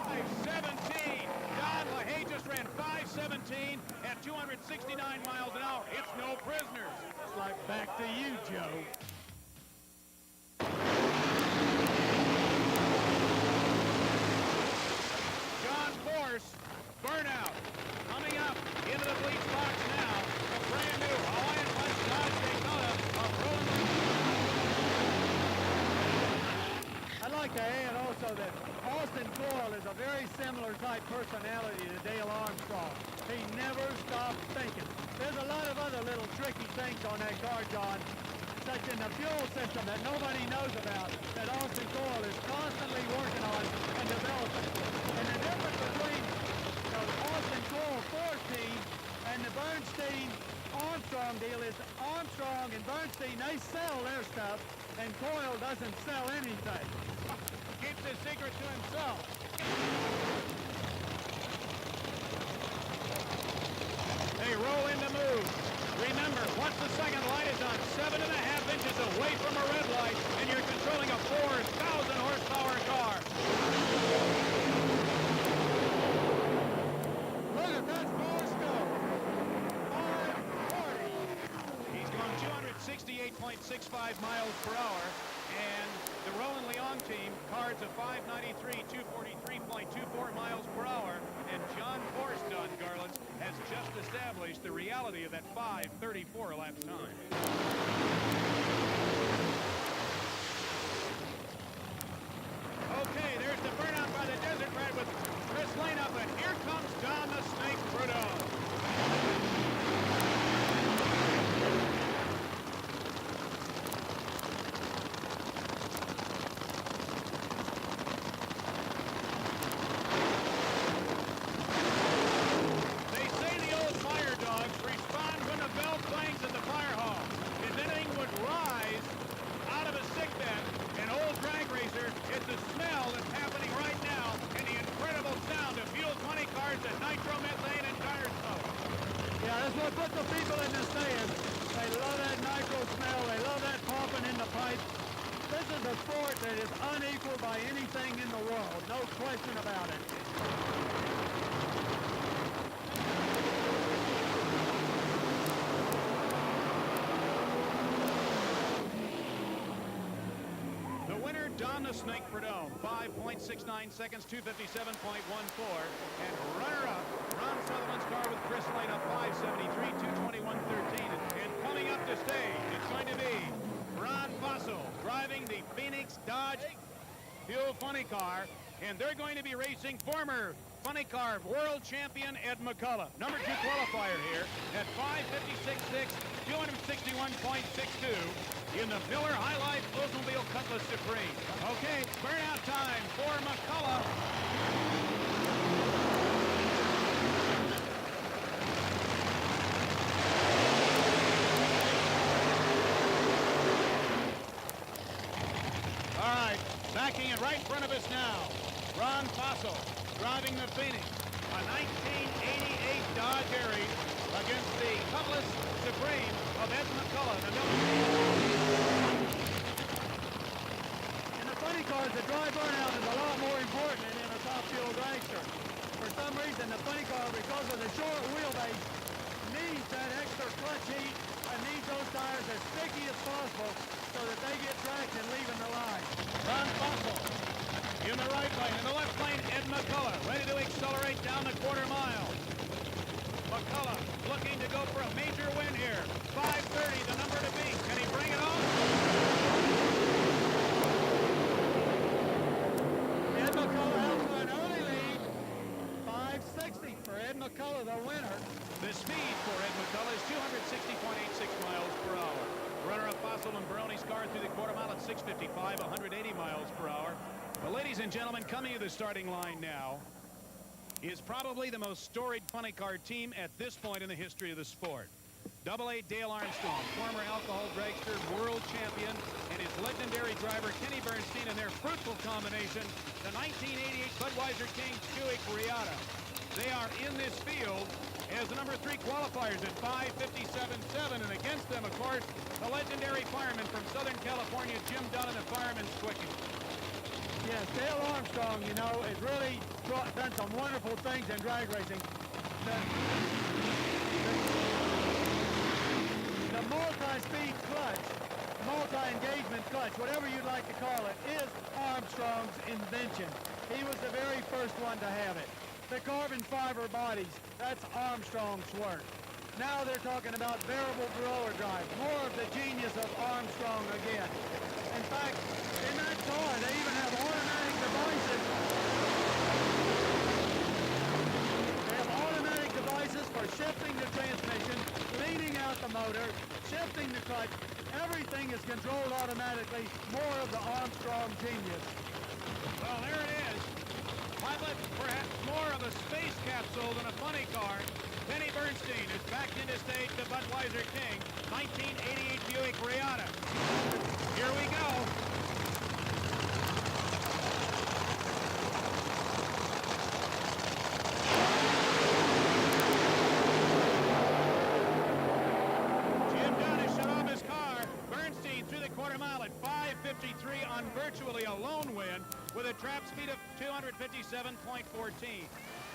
5:17. Don LaHaye just ran 5:17 at 269 miles an hour. It's no prisoners. It's like back to you, Joe. John Force, burnout, coming up into the bleach box now. A brand new Hawaiian Punch Dodge Daytona of Roland. I'd like to add also that Austin Coyle is a very similar type personality to Dale Armstrong. He never stops thinking. There's a lot of other little tricky things on that car, John, such in the fuel system that nobody knows about, that Austin Coyle is constantly working on and developing. And the difference between the Austin Coyle Force team and the Bernstein Armstrong deal is Armstrong and Bernstein, they sell their stuff, and Coyle doesn't sell anything. Keeps his secret to himself. 68.65 miles per hour. And the Rowan Leong team, cards of 593, 243.24 miles per hour. And John Forst, Don Garland, has just established the reality of that 5:34 lap time. Okay, there's the burnout by the Desert Rat with Chris Lane up, and here comes Don the Snake Prudhomme. They say the old fire dogs respond when the bell clangs at the fire hall. If anything would rise out of a sick bed, an old drag racer, it's the smell that's happening right now and the incredible sound of Fuel 20 cars and nitromethane and tire smoke. Yeah, that's what put the people in the stands. They love that nitro smell. They love that popping in the pipe. This is a sport that is unequaled by anything in the world. No question about it. Don the Snake Prudhomme, 5.69 seconds, 257.14. And runner-up, Ron Sutherland's car with Chris Lane up 573, 221.13. And coming up to stage, it's going to be Ron Fossil driving the Phoenix Dodge Fuel Funny car. And they're going to be racing former Funny Car world champion Ed McCullough. Number 2 qualifier here at 5:56.6, 261.62 in the Miller High Life Oldsmobile Cutlass Supreme. Okay, burnout time for McCullough. All right, backing it right in front of us now. Ron Fossil driving the Phoenix, a 1988 Dodge Aries against the Cutlass Supreme of Ed McCullough. In the funny cars, the dry burnout is a lot more important than in a top fuel dragster. For some reason, the funny car, because of the short wheelbase, needs that extra clutch heat and needs those tires as sticky as possible so that they get traction leaving the line. Ron Fossil in the right lane. In the left lane, Ed McCullough ready to accelerate down the quarter mile. McCullough looking to go for a major win here. 5:30, the number to beat. Can he bring it on? Ed McCullough out for an early lead. 5:60 for Ed McCullough, the winner. The speed for Ed McCullough is 260.86 miles per hour. Runner-up Fossil and Baroni's car through the quarter mile at 6:55, 180 miles per hour. Well, ladies and gentlemen, coming to the starting line now is probably the most storied funny car team at this point in the history of the sport. Double-A Dale Armstrong, former alcohol dragster world champion, and his legendary driver Kenny Bernstein, and their fruitful combination, the 1988 Budweiser King Buick Reatta. They are in this field as the number 3 qualifiers at 5:57.7, and against them, of course, the legendary fireman from Southern California, Jim Dunn, and the Fireman's Quickie. Yes, Dale Armstrong, you know, has really done some wonderful things in drag racing. The multi-speed clutch, multi-engagement clutch, whatever you'd like to call it, is Armstrong's invention. He was the very first one to have it. The carbon fiber bodies, that's Armstrong's work. Now they're talking about variable blower drive, more of the genius of Armstrong again. In fact, in that car, they even have automatic devices. They have automatic devices for shifting the transmission, leading out the motor, shifting the clutch. Everything is controlled automatically. More of the Armstrong genius. Well, there it is. Pilot, perhaps more of a space capsule than a funny car. Kenny Bernstein is backed into stage the Budweiser King, 1988 Buick Reatta. Here we go. Jim Dunn has shut off his car. Bernstein through the quarter mile at 5:50. 5:53 on virtually a lone win with a trap speed of 257.14.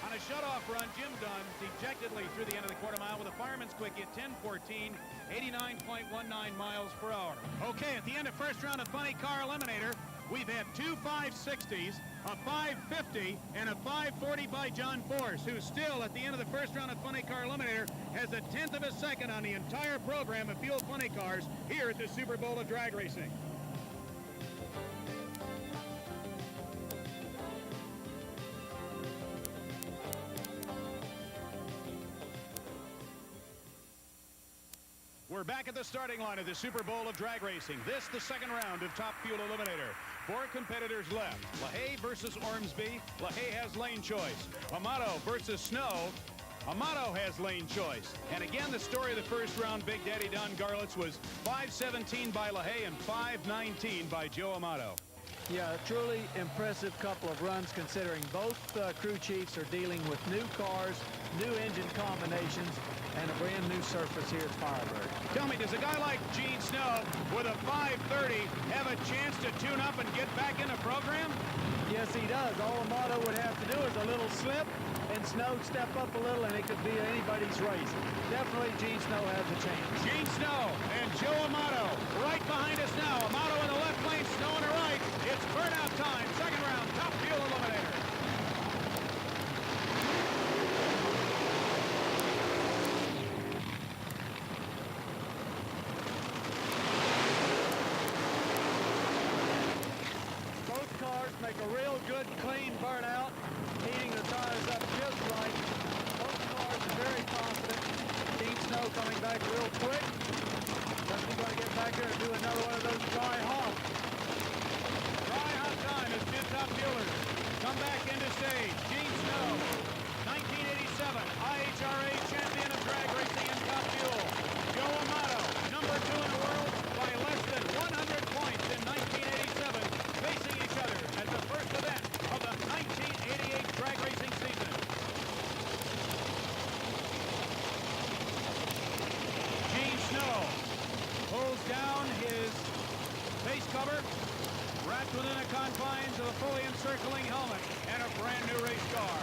On a shutoff run, Jim Dunn dejectedly through the end of the quarter mile with a fireman's quickie at 10:14, 89.19 miles per hour. Okay, at the end of first round of Funny Car Eliminator, we've had two 560s, a 550, and a 540 by John Force, who still, at the end of the first round of Funny Car Eliminator, has a 1/10 of a second on the entire program of Fuel Funny Cars here at the Super Bowl of Drag Racing. We're back at the starting line of the Super Bowl of Drag Racing. This, the second round of Top Fuel Eliminator. 4 competitors left. LaHaye versus Ormsby. LaHaye has lane choice. Amato versus Snow. Amato has lane choice. And again, the story of the first round, Big Daddy Don Garlitz, was 5:17 by LaHaye and 5:19 by Joe Amato. Yeah, a truly impressive couple of runs considering both crew chiefs are dealing with new cars, new engine combinations, and a brand new surface here at Firebird. Tell me, does a guy like Gene Snow with a 530 have a chance to tune up and get back in the program? Yes, he does. All Amato would have to do is a little slip, and Snow step up a little, and it could be anybody's race. Definitely Gene Snow has a chance. Gene Snow and Joe Amato right behind us now. Amato in the left lane, Snow on the right. It's burnout time. Second round, Top Fuel Eliminator. Make a real good, clean burnout, heating the tires up just right. Both cars are very confident. Gene Snow coming back real quick. He's going to get back there and do another one of those dry hops. Dry hop time as two top fuelers come back into stage. Gene Snow, 1987 IHRA champion of drag racing and Top Fuel. Joe Amato, number 2 in the world by less than 100 points in 1987, facing each other at the first event of the 1988 drag racing season. Gene Snow pulls down his face cover, wrapped within the confines of a fully encircling helmet and a brand new race car.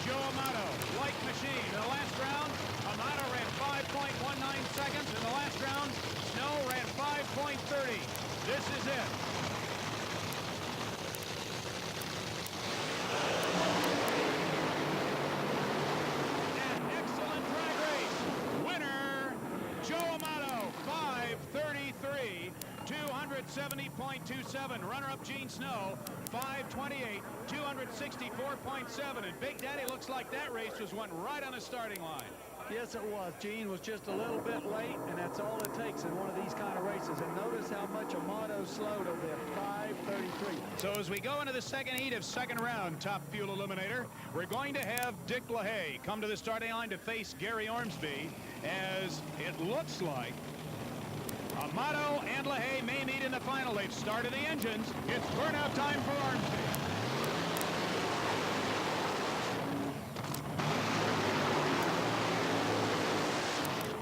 Joe Amato, like machine. In the last round, Amato ran 5.19 seconds. In the last round, Snow ran 5.30. This is it. An excellent drag race. Winner, Joe Amato, 5:33. 270.27. Runner-up Gene Snow, 5:28, 264.7. And Big Daddy looks like that race was won right on the starting line. Yes, it was. Gene was just a little bit late, and that's all it takes in one of these kind of races. And notice how much Amato slowed over there, 5:33. So as we go into the second heat of second round Top Fuel Eliminator, we're going to have Dick LaHaye come to the starting line to face Gary Ormsby, as it looks like Amato and LaHaye may meet in the final. They've started the engines. It's burnout time for Ormsby.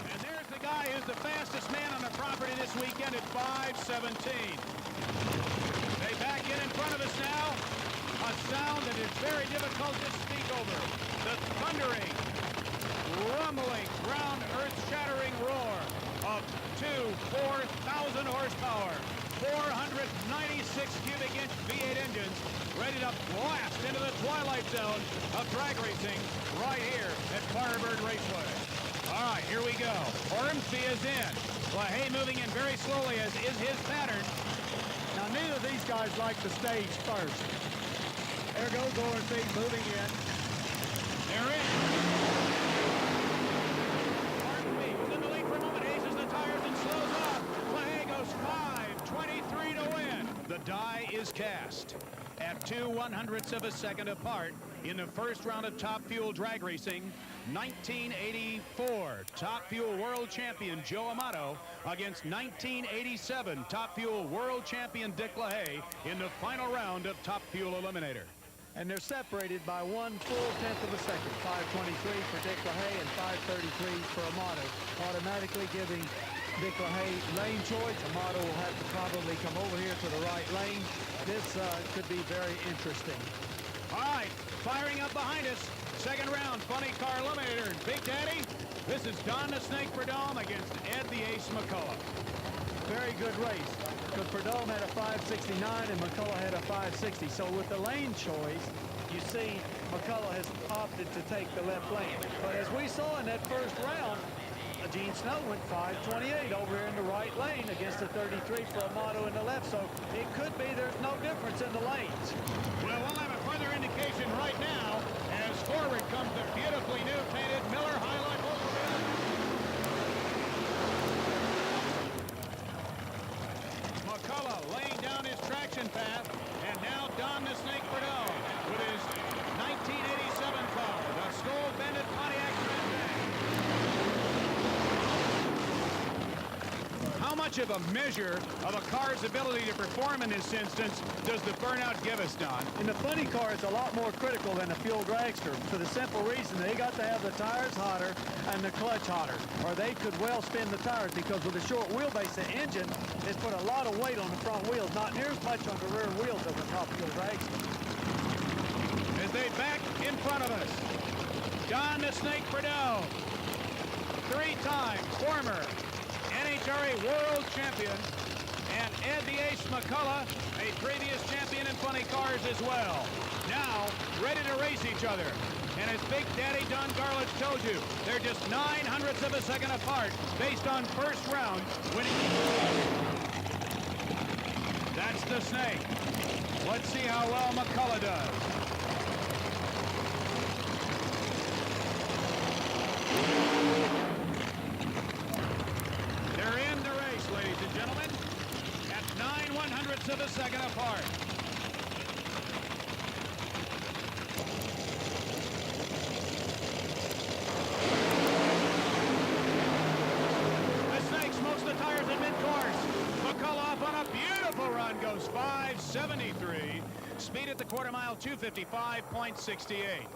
And there's the guy who's the fastest man on the property this weekend at 5:17. They back in front of us now. A sound that is very difficult to speak over. The thundering, rumbling, ground earth-shattering roar of 4,000 horsepower, 496 cubic inch V8 engines ready to blast into the twilight zone of drag racing right here at Firebird Raceway. All right, here we go. Ormsby is in. LaHaye moving in very slowly, as is his pattern. Now, neither of these guys like the stage first. There goes Ormsby moving in. They're in. Ormsby was in the lead for a moment, aces the tires and slows up. LaHaye goes 5:23 to win. The die is cast at 2/100ths of a second apart in the first round of Top Fuel Drag Racing. 1984 Top Fuel World Champion Joe Amato against 1987 Top Fuel World Champion Dick LaHaye in the final round of Top Fuel Eliminator. And they're separated by 1/4 of a second. 5:23 for Dick LaHaye and 5:33 for Amato, automatically giving Dick LaHaye lane choice. Amato will have to probably come over here to the right lane. This could be very interesting. All right, firing up behind us. Second round, Funny Car Eliminator. Big Daddy, this is Don the Snake Prudhomme against Ed the Ace McCullough. Very good race, because Prudhomme had a 569 and McCullough had a 560. So with the lane choice, you see McCullough has opted to take the left lane. But as we saw in that first round, Gene Snow went 528 over here in the right lane against the 33 for Amato in the left. So it could be there's no difference in the lanes. Well, we'll have a further indication right now as forward comes the beautifully new painted Miller Highlight Oldsmobile. McCullough laying down his traction path, and now Don the Snake Prudhomme with his 1987 car, the Skull Bandit Pontiac Trans-Am. How much of a measure of a car's ability to perform in this instance does the burnout give us, Don? In the funny car, it's a lot more critical than a fuel dragster for the simple reason they got to have the tires hotter and the clutch hotter, or they could well spin the tires, because with a short wheelbase, the engine has put a lot of weight on the front wheels, not near as much on the rear wheels of a top fuel dragster. As they back in front of us, Don the Snake Prudhomme, 3 times former NHRA World Champion, and Ed the Ace McCullough, a previous champion in funny cars as well. Now, ready to race each other. And as Big Daddy Don Garlitz told you, they're just 0.09 of a second apart based on first round winning. That's the Snake. Let's see how well McCullough does. Ladies and gentlemen, at 0.09 of a second apart. The Snake smokes the tires in mid-course. McCullough on a beautiful run goes 573. Speed at the quarter mile, 255.68.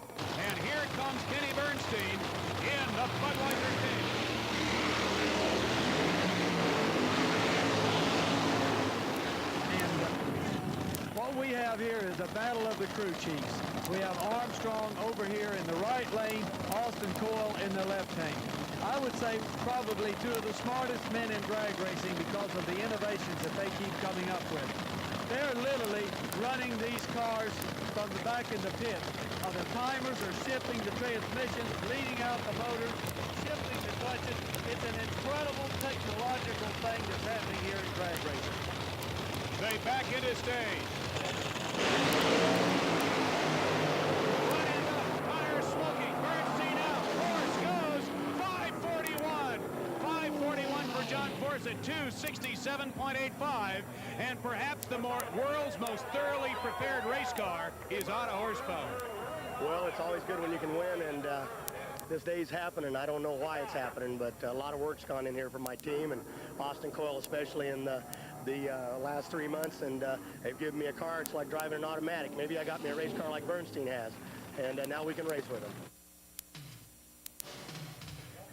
And here comes Kenny Bernstein in the Budweiser team. What we have here is a battle of the crew chiefs. We have Armstrong over here in the right lane, Austin Coyle in the left lane. I would say probably 2 of the smartest men in drag racing because of the innovations that they keep coming up with. They're literally running these cars from the back in the pit. The timers are shifting the transmissions, bleeding out the motors, shifting the clutches. It's an incredible technological thing that's happening here in drag racing. They back into stage. Running up, tire smoking, Bernstein out, Force goes, 541. 541 for John Force at 267.85, and perhaps the world's most thoroughly prepared race car is out of horsepower. Well, it's always good when you can win, and this day's happening. I don't know why it's happening, but a lot of work's gone in here for my team, and Austin Coyle especially in the last 3 months, and they've given me a car. It's like driving an automatic. Maybe I got me a race car like Bernstein has, and now we can race with them.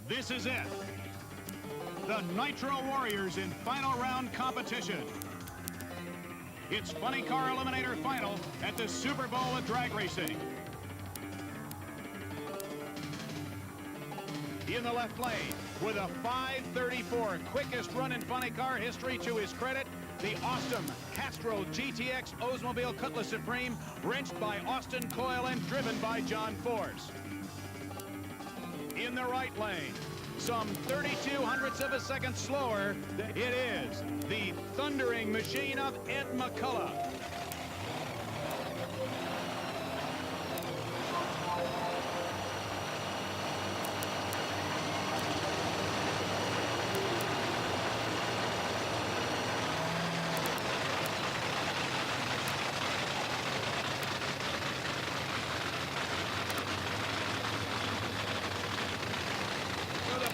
This is it. The Nitro Warriors in final round competition. It's Funny Car Eliminator Final at the Super Bowl of drag racing. In the left lane with a 534, quickest run in funny car history to his credit, the Austin Castrol GTX Oldsmobile Cutlass Supreme, wrenched by Austin Coyle and driven by John Force. In the right lane, some 0.32 of a second slower, it is the thundering machine of Ed McCullough.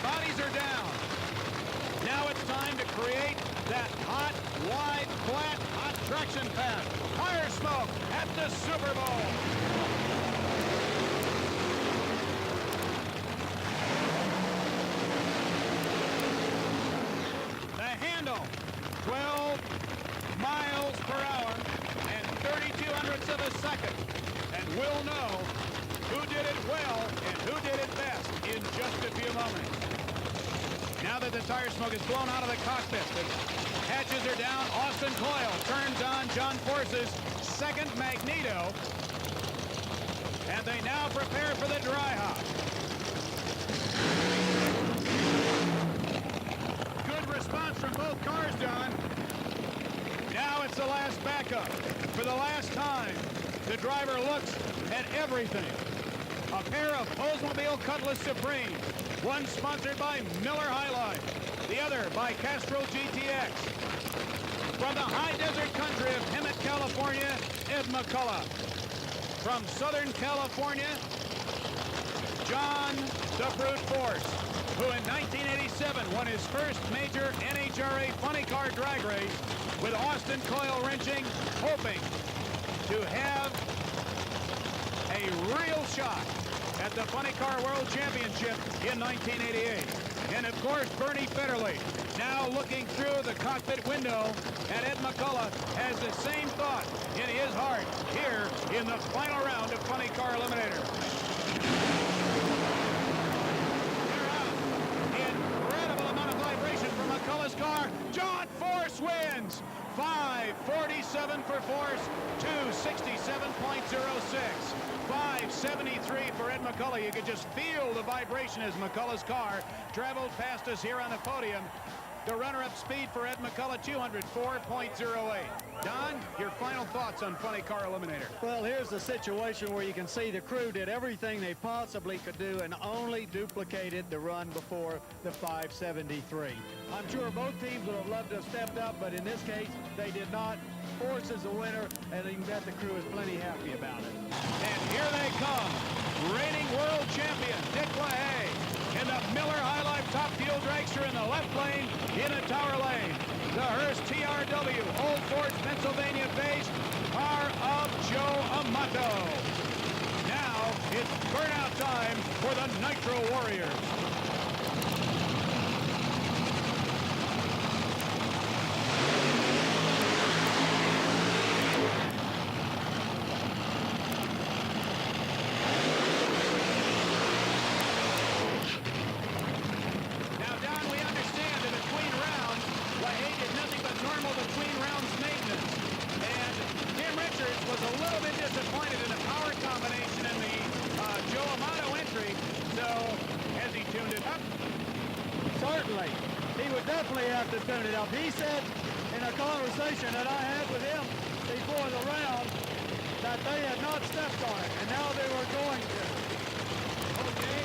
Bodies are down. Now it's time to create that hot, wide, flat, hot traction path. Tire smoke at the Super Bowl. handle. 12 miles per hour and 3200ths of a second. And we'll know who did it well and who did it best in just a few moments. Now that the tire smoke is blown out of the cockpit, the hatches are down. Austin Coyle turns on John Force's second magneto. And they now prepare for the dry hop. Good response from both cars, Don. Now it's the last backup. For the last time, the driver looks at everything. A pair of Oldsmobile Cutlass Supreme. One sponsored by Miller High Life, the other by Castrol GTX. From the high desert country of Hemet, California, Ed McCullough. From Southern California, John the Brute Force, who in 1987 won his first major NHRA funny car drag race with Austin Coyle wrenching, hoping to have a real shot at the Funny Car World Championship in 1988. And of course, Bernie Federley, now looking through the cockpit window at Ed McCullough, has the same thought in his heart here in the final round of Funny Car Eliminator. Incredible amount of vibration from McCullough's car. John Force wins. 547 for Force, 267.06. 573 for Ed McCullough. You could just feel the vibration as McCullough's car traveled past us here on the podium. The runner-up speed for Ed McCullough, 204.08. Don, your final thoughts on Funny Car Eliminator. Well, here's the situation where you can see the crew did everything they possibly could do and only duplicated the run before the 573. I'm sure both teams would have loved to have stepped up, but in this case, they did not. Force is the winner, and you can bet the crew is plenty happy about it. And here they come, reigning world champion Dick LaHaye in the Miller High Life Top Fuel Dragster in the left lane, in the tower lane. The Hearst TRW, Old Fort, Pennsylvania-based car of Joe Amato. Now it's burnout time for the Nitro Warriors. Certainly. He would definitely have to tune it up. He said in a conversation that I had with him before the round that they had not stepped on it, and now they were going to. Okay.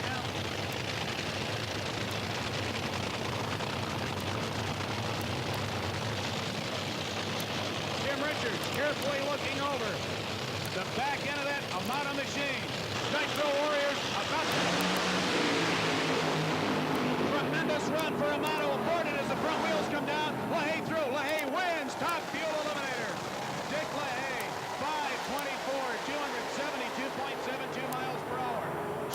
Now. Jim Richards carefully looking over the back end of that Amato machine. Nitro Warriors about to... Tremendous run for Amato, aborted as the front wheels come down. LaHaye through. LaHaye wins. Top Fuel Eliminator. Dick LaHaye, 524, 272.72 miles per hour.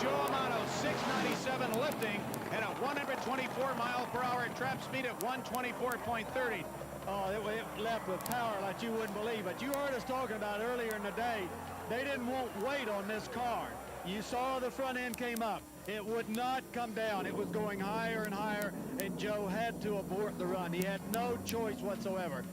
Joe Amato, 697 lifting and a 124 mile per hour trap speed at 124.30. Oh, it left with power like you wouldn't believe. But you heard us talking about earlier in the day, they didn't want weight on this car. You saw the front end came up. It would not come down. It was going higher and higher, and Joe had to abort the run. He had no choice whatsoever.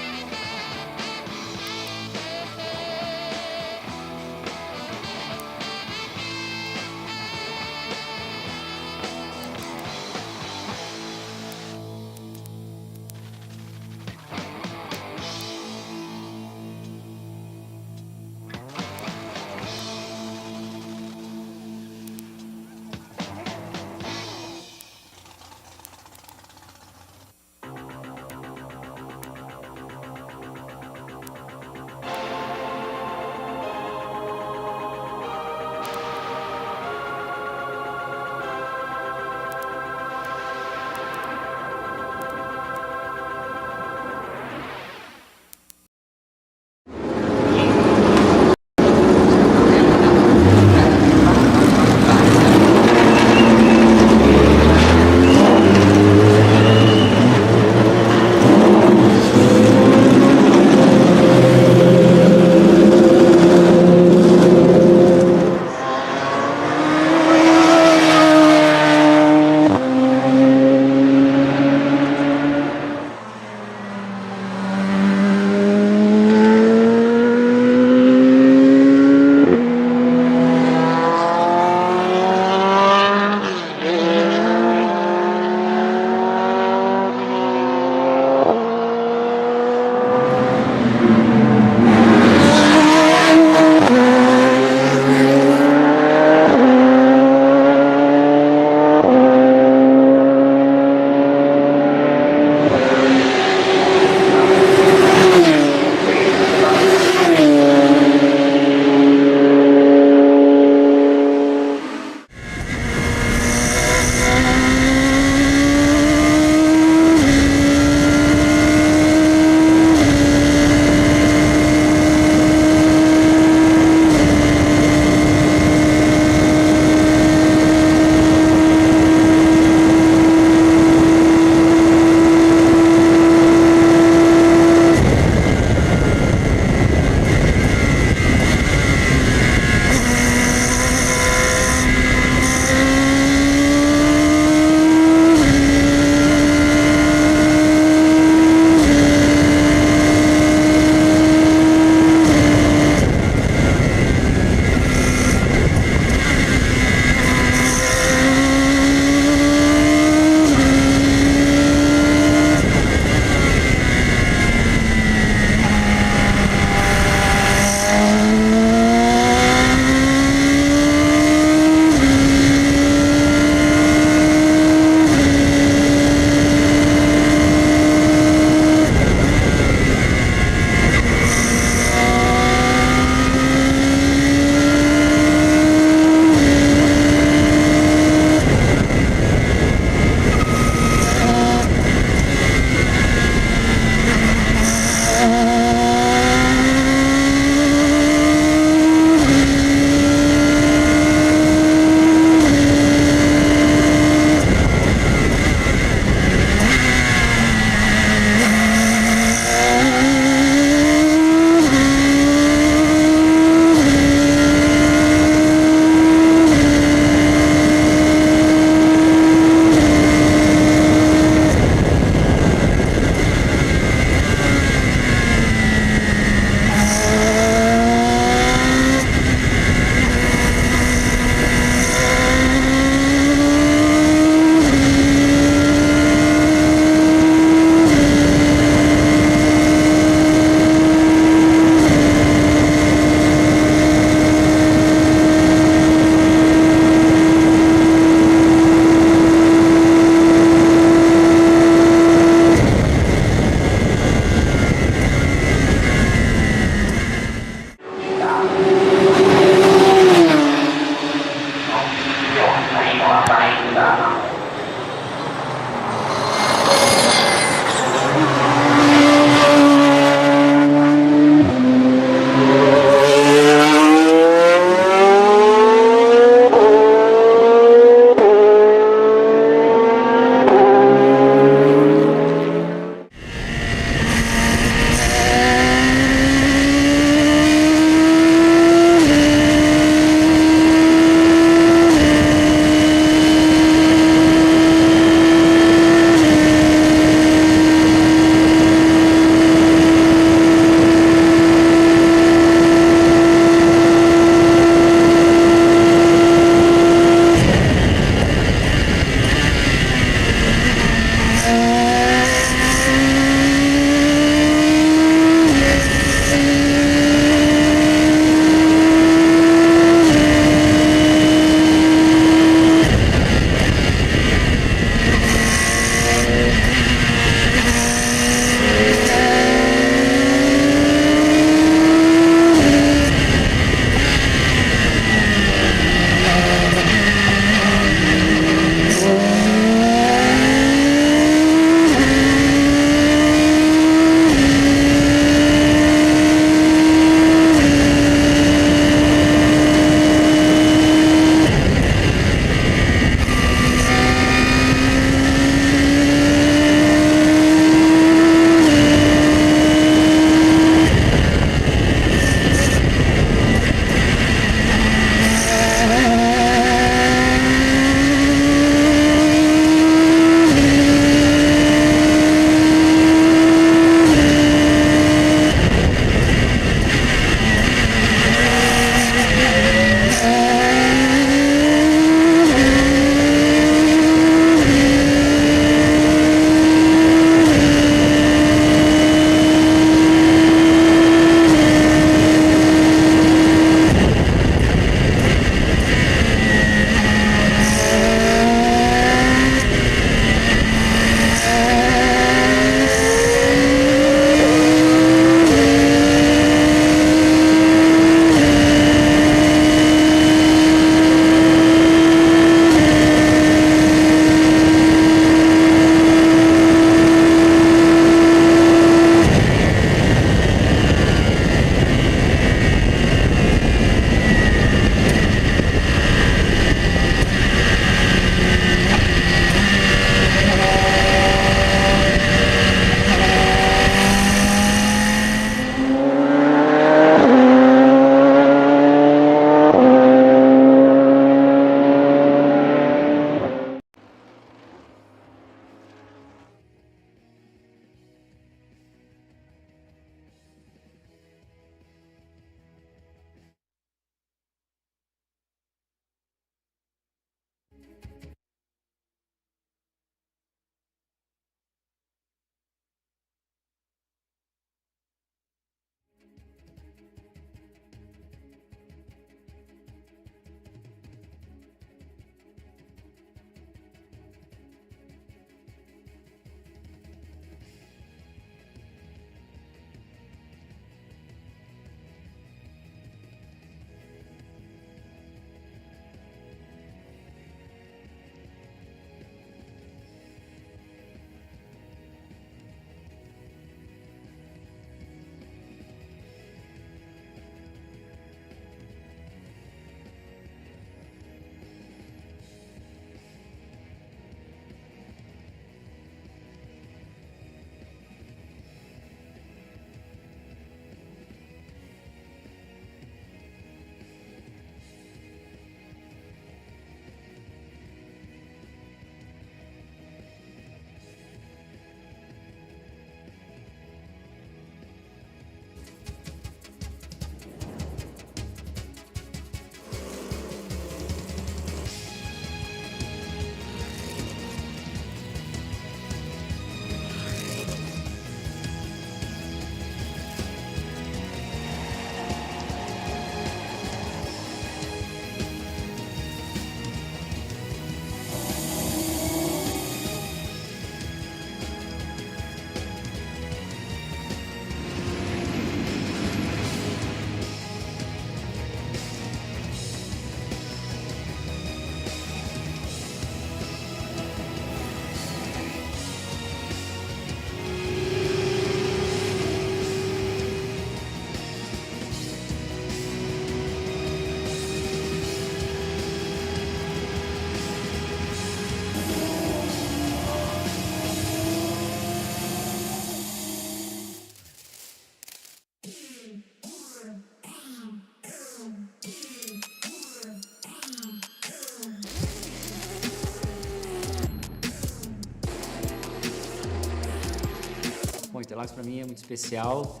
Interlagos para mim é muito especial,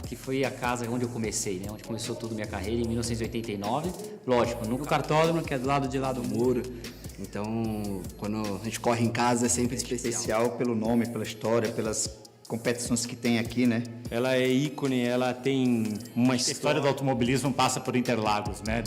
que foi a casa onde eu comecei, né? Onde começou toda a minha carreira, em 1989. Lógico, no cartódromo, que é do lado de lá do muro. Então, quando a gente corre em casa é sempre especial pelo nome, pela história, pelas competições que tem aqui, né? Ela é ícone, ela tem uma história do automobilismo, passa por Interlagos, né?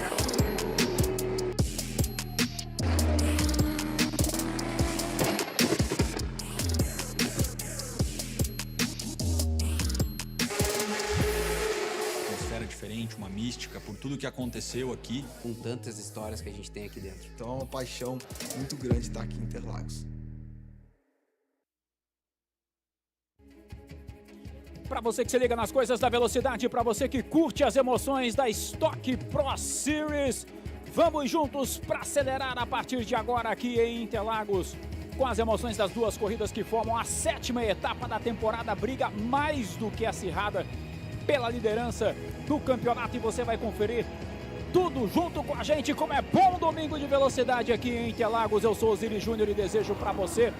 Uma mística por tudo que aconteceu aqui. Com tantas histórias que a gente tem aqui dentro. Então é uma paixão muito grande estar aqui em Interlagos. Para você que se liga nas coisas da velocidade, para você que curte as emoções da Stock Pro Series, vamos juntos para acelerar a partir de agora aqui em Interlagos, com as emoções das duas corridas que formam a 7ª etapa da temporada, briga mais do que acirrada pela liderança do campeonato, e você vai conferir tudo junto com a gente, como é bom domingo de velocidade aqui em Interlagos. Eu sou Osiris Júnior e desejo para você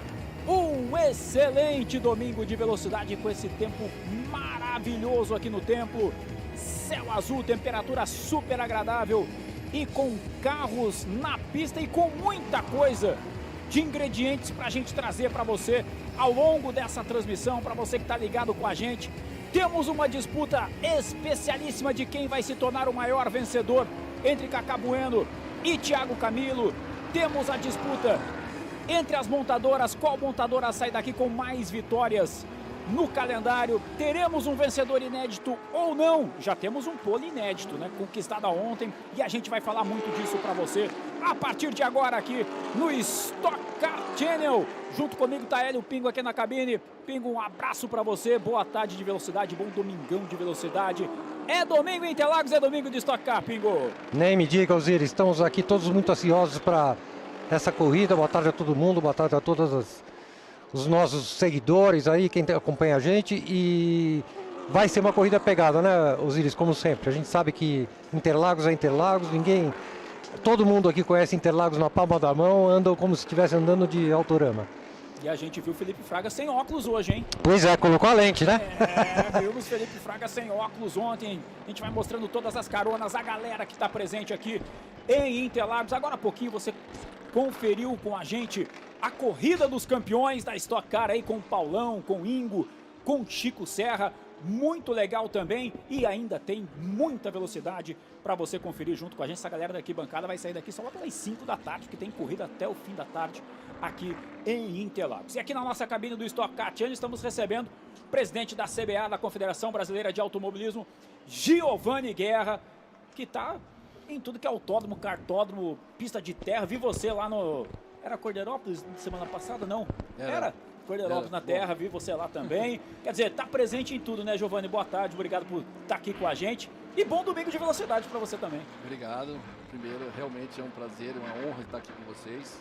um excelente domingo de velocidade com esse tempo maravilhoso aqui no templo, céu azul, temperatura super agradável e com carros na pista e com muita coisa de ingredientes para a gente trazer para você ao longo dessa transmissão. Para você que está ligado com a gente, temos uma disputa especialíssima de quem vai se tornar o maior vencedor entre Cacá Bueno e Thiago Camilo. Temos a disputa entre as montadoras, qual montadora sai daqui com mais vitórias no calendário. Teremos um vencedor inédito ou não? Já temos um pole inédito, né? Conquistado ontem, e a gente vai falar muito disso para você a partir de agora aqui no Stock Car Channel. Junto comigo tá Hélio Pingo aqui na cabine. Pingo, um abraço para você, boa tarde de velocidade, bom domingão de velocidade. É domingo em Interlagos, é domingo de Stock Car, Pingo. Nem me diga, Osiris, estamos aqui todos muito ansiosos para essa corrida. Boa tarde a todo mundo, boa tarde a todos os nossos seguidores aí, quem acompanha a gente. E vai ser uma corrida pegada, né, Osiris, como sempre. A gente sabe que Interlagos é Interlagos, todo mundo aqui conhece Interlagos na palma da mão, andam como se estivesse andando de autorama. E a gente viu o Felipe Fraga sem óculos hoje, hein? Pois é, colocou a lente, né? Vimos Felipe Fraga sem óculos ontem. A gente vai mostrando todas as caronas, a galera que está presente aqui em Interlagos. Agora há pouquinho você conferiu com a gente a corrida dos campeões da Stock Car aí, com o Paulão, com o Ingo, com o Chico Serra. Muito legal também, e ainda tem muita velocidade para você conferir junto com a gente. Essa galera daqui bancada vai sair daqui só lá pelas 5 da tarde, que tem corrida até o fim da tarde aqui em Interlagos. E aqui na nossa cabine do Stock Car Channel estamos recebendo o presidente da CBA, da Confederação Brasileira de Automobilismo, Giovanni Guerra, que está em tudo que é autódromo, cartódromo, pista de terra. Vi você lá no... Era Cordeirópolis semana passada? Não. Era? Cordeirópolis na terra, vi você lá também. Quer dizer, tá presente em tudo, né, Giovanni? Boa tarde, obrigado por estar aqui com a gente. E bom domingo de velocidade para você também. Obrigado. Primeiro, realmente é um prazer, uma honra estar aqui com vocês.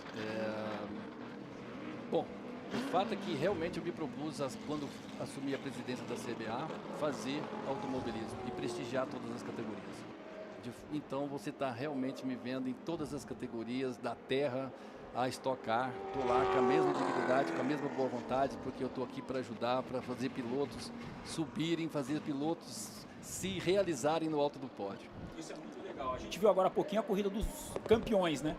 Bom, o fato é que realmente eu me propus, quando assumi a presidência da CBA, fazer automobilismo e prestigiar todas as categorias. Então você está realmente me vendo em todas as categorias, da terra a Stock Car. Estou lá com a mesma dignidade, com a mesma boa vontade, porque eu estou aqui para ajudar, para fazer pilotos subirem, fazer pilotos se realizarem no alto do pódio. Isso é muito legal. A gente viu agora há pouquinho a corrida dos campeões, né?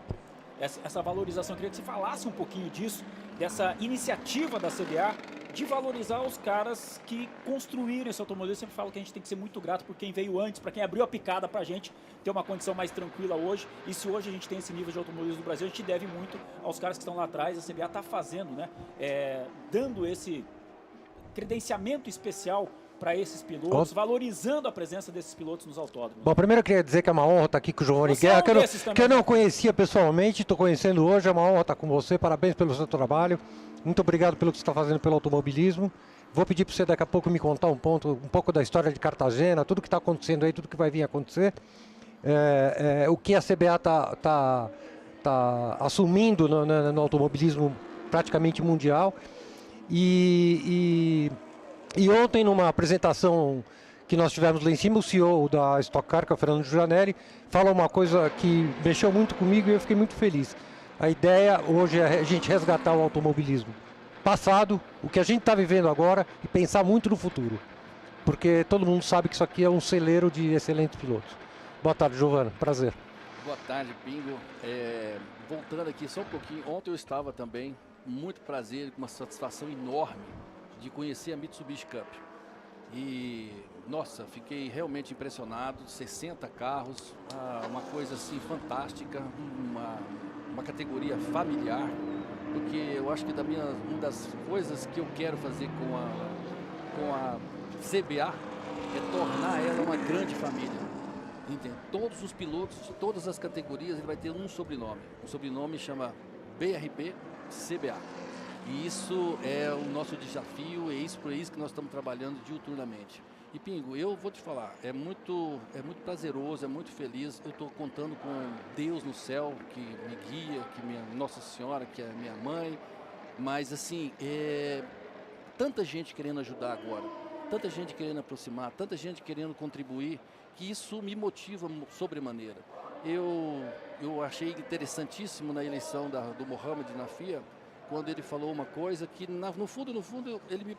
Essa valorização, eu queria que você falasse um pouquinho disso, dessa iniciativa da CBA de valorizar os caras que construíram esse automobilismo. Eu sempre falo que a gente tem que ser muito grato por quem veio antes, para quem abriu a picada para a gente ter uma condição mais tranquila hoje. E se hoje a gente tem esse nível de automobilismo no Brasil, a gente deve muito aos caras que estão lá atrás. A CBA está fazendo, né? Dando esse credenciamento especial para esses pilotos, valorizando a presença desses pilotos nos autódromos. Bom, primeiro eu queria dizer que é uma honra estar aqui com o Giovanni Guerra, que eu não conhecia pessoalmente, estou conhecendo hoje, é uma honra estar com você, parabéns pelo seu trabalho, muito obrigado pelo que você está fazendo pelo automobilismo. Vou pedir para você daqui a pouco me contar um pouco da história de Cartagena, tudo que está acontecendo aí, tudo que vai vir a acontecer, o que a CBA está assumindo no automobilismo praticamente mundial. E ontem, numa apresentação que nós tivemos lá em cima, o CEO da Stock Car, que é o Fernando Giulianelli, falou uma coisa que mexeu muito comigo e eu fiquei muito feliz. A ideia hoje é a gente resgatar o automobilismo. passado, o que a gente está vivendo agora e pensar muito no futuro. Porque todo mundo sabe que isso aqui é um celeiro de excelentes pilotos. Boa tarde, Giovana. Prazer. Boa tarde, Pingo. Voltando aqui só um pouquinho, ontem eu estava também, muito prazer, com uma satisfação enorme de conhecer a Mitsubishi Cup. E, nossa, fiquei realmente impressionado, 60 carros, uma coisa assim fantástica, uma categoria familiar, porque eu acho que uma das coisas que eu quero fazer com a CBA é tornar ela uma grande família. Entende? Todos os pilotos de todas as categorias, ele vai ter um sobrenome. O sobrenome chama BRB CBA. E isso é o nosso desafio, é isso que nós estamos trabalhando diuturnamente. E Pingo, eu vou te falar, é muito prazeroso, é muito feliz. Eu estou contando com Deus no céu, que me guia, que minha Nossa Senhora, que é minha mãe. Mas assim, tanta gente querendo ajudar agora, tanta gente querendo aproximar, tanta gente querendo contribuir, que isso me motiva sobremaneira. Eu achei interessantíssimo na eleição do Mohamed na FIA, quando ele falou uma coisa que, no fundo, ele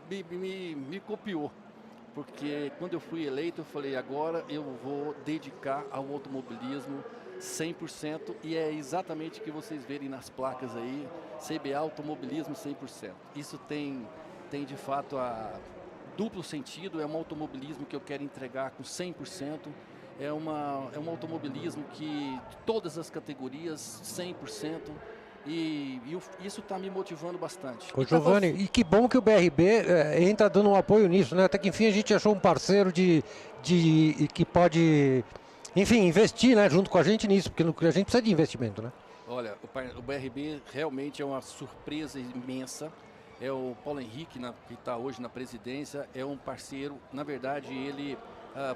me copiou. Porque quando eu fui eleito, eu falei, agora eu vou dedicar ao automobilismo 100%, e é exatamente o que vocês verem nas placas aí, CBA Automobilismo 100%. Isso tem de fato duplo sentido, é um automobilismo que eu quero entregar com 100%, é um automobilismo que de todas as categorias, 100%, e isso está me motivando bastante. Ô Giovanni, e que bom que o BRB entra dando um apoio nisso, né? Até que enfim a gente achou um parceiro que pode, enfim, investir, né, junto com a gente nisso, porque a gente precisa de investimento, né? Olha, o BRB realmente é uma surpresa imensa. É o Paulo Henrique, que está hoje na presidência, é um parceiro. Na verdade, ele,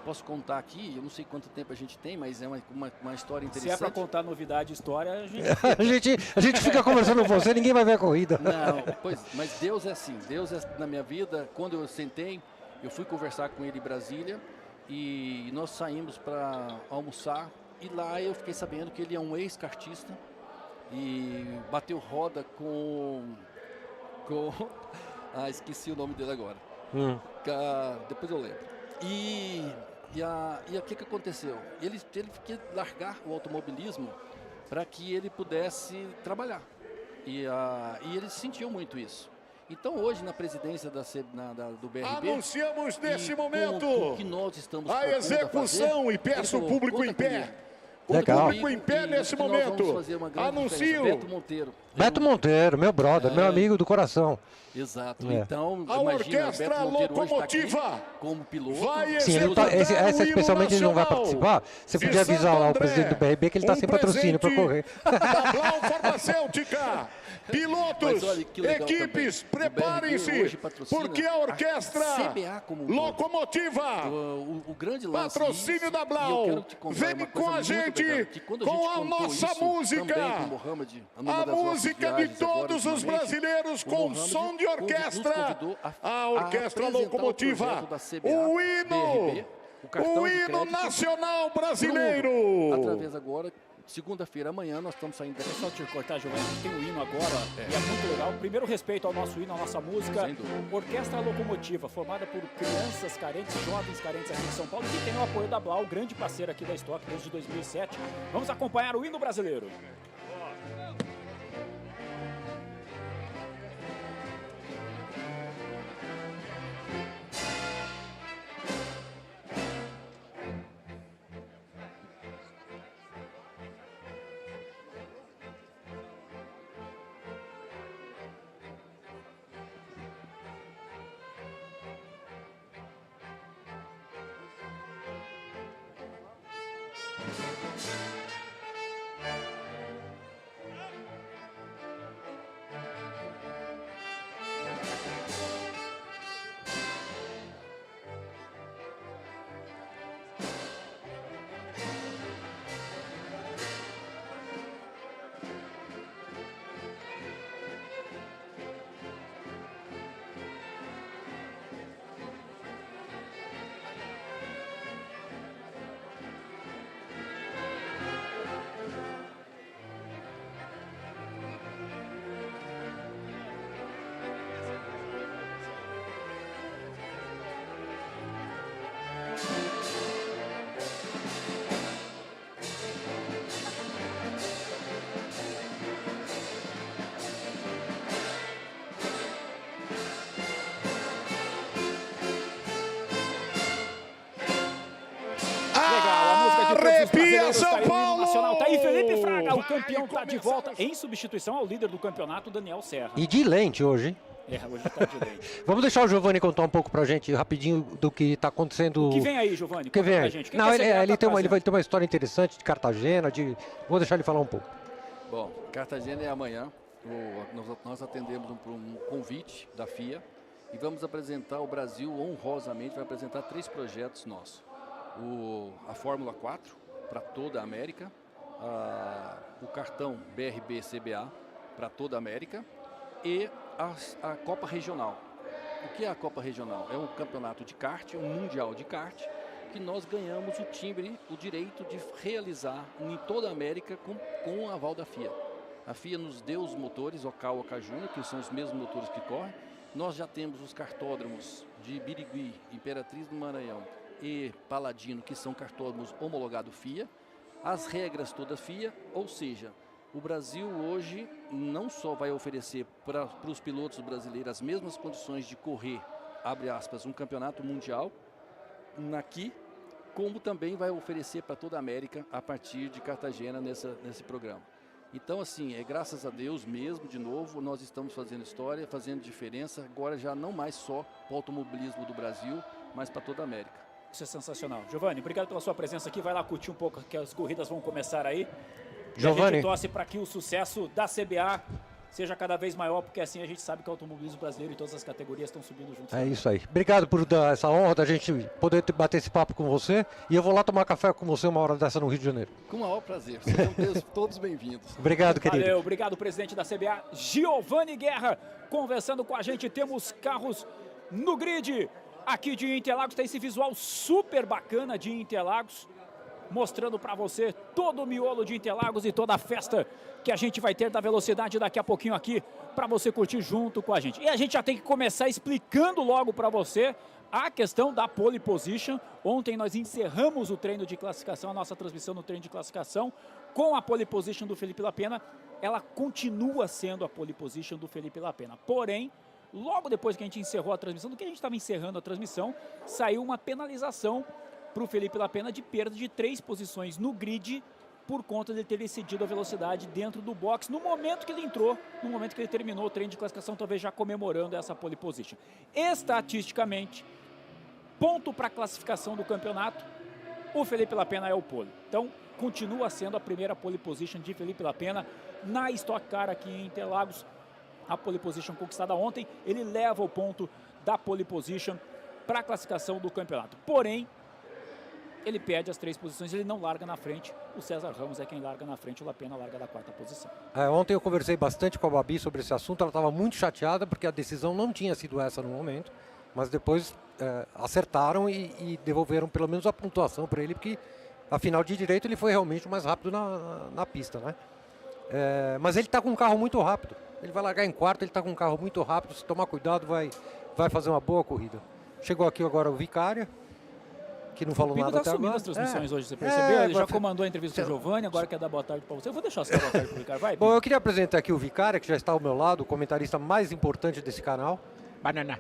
posso contar aqui, eu não sei quanto tempo a gente tem, mas é uma história interessante. Se é para contar novidade e história, a gente fica conversando com você, ninguém vai ver a corrida. Não, mas Deus é assim, Deus é na minha vida. Quando eu sentei, eu fui conversar com ele em Brasília e nós saímos para almoçar, e lá eu fiquei sabendo que ele é um ex-kartista e bateu roda com esqueci o nome dele agora. Depois eu lembro. E o que aconteceu? Ele quis largar o automobilismo para que ele pudesse trabalhar. E ele sentiu muito isso. Então hoje na presidência do BRB... Anunciamos nesse momento com que nós estamos a execução e peço o público em pé. Legal. Público em pé nesse momento. Anuncio. Beto Monteiro, meu brother, meu amigo do coração. Exato. Então, a orquestra locomotiva como piloto. Sim, essa especialmente ele não vai participar. Você podia avisar lá o presidente do BRB que ele está sem patrocínio para correr. Da Blau Farmacêutica. Pilotos, equipes, preparem-se, porque a orquestra locomotiva, o grande lance patrocínio da Blau, vem com a gente, com a nossa música, a música de todos os brasileiros com som de orquestra, a orquestra locomotiva, o hino nacional brasileiro. Através agora, segunda-feira, amanhã, nós estamos saindo daqui. Só te cortar, Giovanni, tem o hino agora, e é muito legal. Primeiro, respeito ao nosso hino, à nossa música. Orquestra Locomotiva, formada por crianças carentes, jovens carentes aqui em São Paulo, que tem o apoio da Blau, grande parceira aqui da Stock desde 2007. Vamos acompanhar o hino brasileiro. Arrepia São Paulo! Nacional. Tá aí Felipe Fraga, o campeão tá de volta em substituição ao líder do campeonato, Daniel Serra. E de lente hoje, hein? Hoje tá de lente. Vamos deixar o Giovanni contar um pouco pra gente rapidinho do que tá acontecendo. O que vem aí, Giovanni? O que vem aí? Gente. Não, ele vai ter uma história interessante de Cartagena, vou deixar ele falar um pouco. Bom, Cartagena é amanhã. Nós atendemos um convite da FIA e vamos apresentar, o Brasil honrosamente vai apresentar 3 projetos nossos. A Fórmula 4 para toda a América, o cartão BRB-CBA para toda a América e a Copa Regional. O que é a Copa Regional? É um campeonato de kart, um mundial de kart, que nós ganhamos o direito de realizar em toda a América com o aval da FIA. A FIA nos deu os motores, Ocal e Oca Júnior, que são os mesmos motores que correm. Nós já temos os cartódromos de Birigui, Imperatriz do Maranhão e Paladino, que são cartódromos homologados FIA. As regras todas FIA, ou seja, o Brasil hoje não só vai oferecer para os pilotos brasileiros as mesmas condições de correr, abre aspas, um campeonato mundial aqui, como também vai oferecer para toda a América a partir de Cartagena nesse programa. Então, assim, graças a Deus mesmo, de novo, nós estamos fazendo história, fazendo diferença, agora já não mais só para o automobilismo do Brasil, mas para toda a América. Isso é sensacional. Giovanni, obrigado pela sua presença aqui. Vai lá curtir um pouco, que as corridas vão começar aí. Giovanni. A gente torce para que o sucesso da CBA seja cada vez maior, porque assim a gente sabe que o automobilismo brasileiro e todas as categorias estão subindo juntos. É isso aí. Obrigado por dar essa honra da gente poder bater esse papo com você. E eu vou lá tomar café com você uma hora dessa no Rio de Janeiro. Com o maior prazer. Sejam todos bem-vindos. Obrigado, querido. Valeu, obrigado, presidente da CBA, Giovanni Guerra, conversando com a gente. Temos carros no grid aqui de Interlagos. Tem esse visual super bacana de Interlagos, mostrando para você todo o miolo de Interlagos e toda a festa que a gente vai ter da velocidade daqui a pouquinho aqui para você curtir junto com a gente. E a gente já tem que começar explicando logo para você a questão da pole position. Ontem nós encerramos o treino de classificação, a nossa transmissão no treino de classificação com a pole position do Felipe Lapena. Ela continua sendo a pole position do Felipe Lapena. Porém, logo depois que a gente encerrou a transmissão, do que a gente estava encerrando a transmissão, saiu uma penalização para o Felipe Lapena de perda de 3 posições no grid por conta de ter excedido a velocidade dentro do box no momento que ele entrou, no momento que ele terminou o treino de classificação, talvez já comemorando essa pole position. Estatisticamente, ponto para a classificação do campeonato, o Felipe Lapena é o pole. Então, continua sendo a primeira pole position de Felipe Lapena na Stock Car aqui em Interlagos. A pole position conquistada ontem, ele leva o ponto da pole position para a classificação do campeonato. Porém, ele perde as 3 posições, ele não larga na frente. O César Ramos é quem larga na frente, o Lapena larga da 4ª posição. Ontem eu conversei bastante com a Babi sobre esse assunto, ela estava muito chateada porque a decisão não tinha sido essa no momento, mas depois acertaram e devolveram pelo menos a pontuação para ele, porque afinal de direito ele foi realmente o mais rápido na pista, né? Mas ele está com um carro muito rápido, ele vai largar em 4º, ele está com um carro muito rápido, se tomar cuidado vai fazer uma boa corrida. Chegou aqui agora o Vicária, que não falou nada até agora. As transmissões hoje, você percebeu? Ele já comandou a entrevista com o Giovanni, agora quer dar boa tarde para você. Eu vou deixar você dar boa tarde para o Vicária, vai. Bom, eu queria apresentar aqui o Vicária, que já está ao meu lado, o comentarista mais importante desse canal. Banana.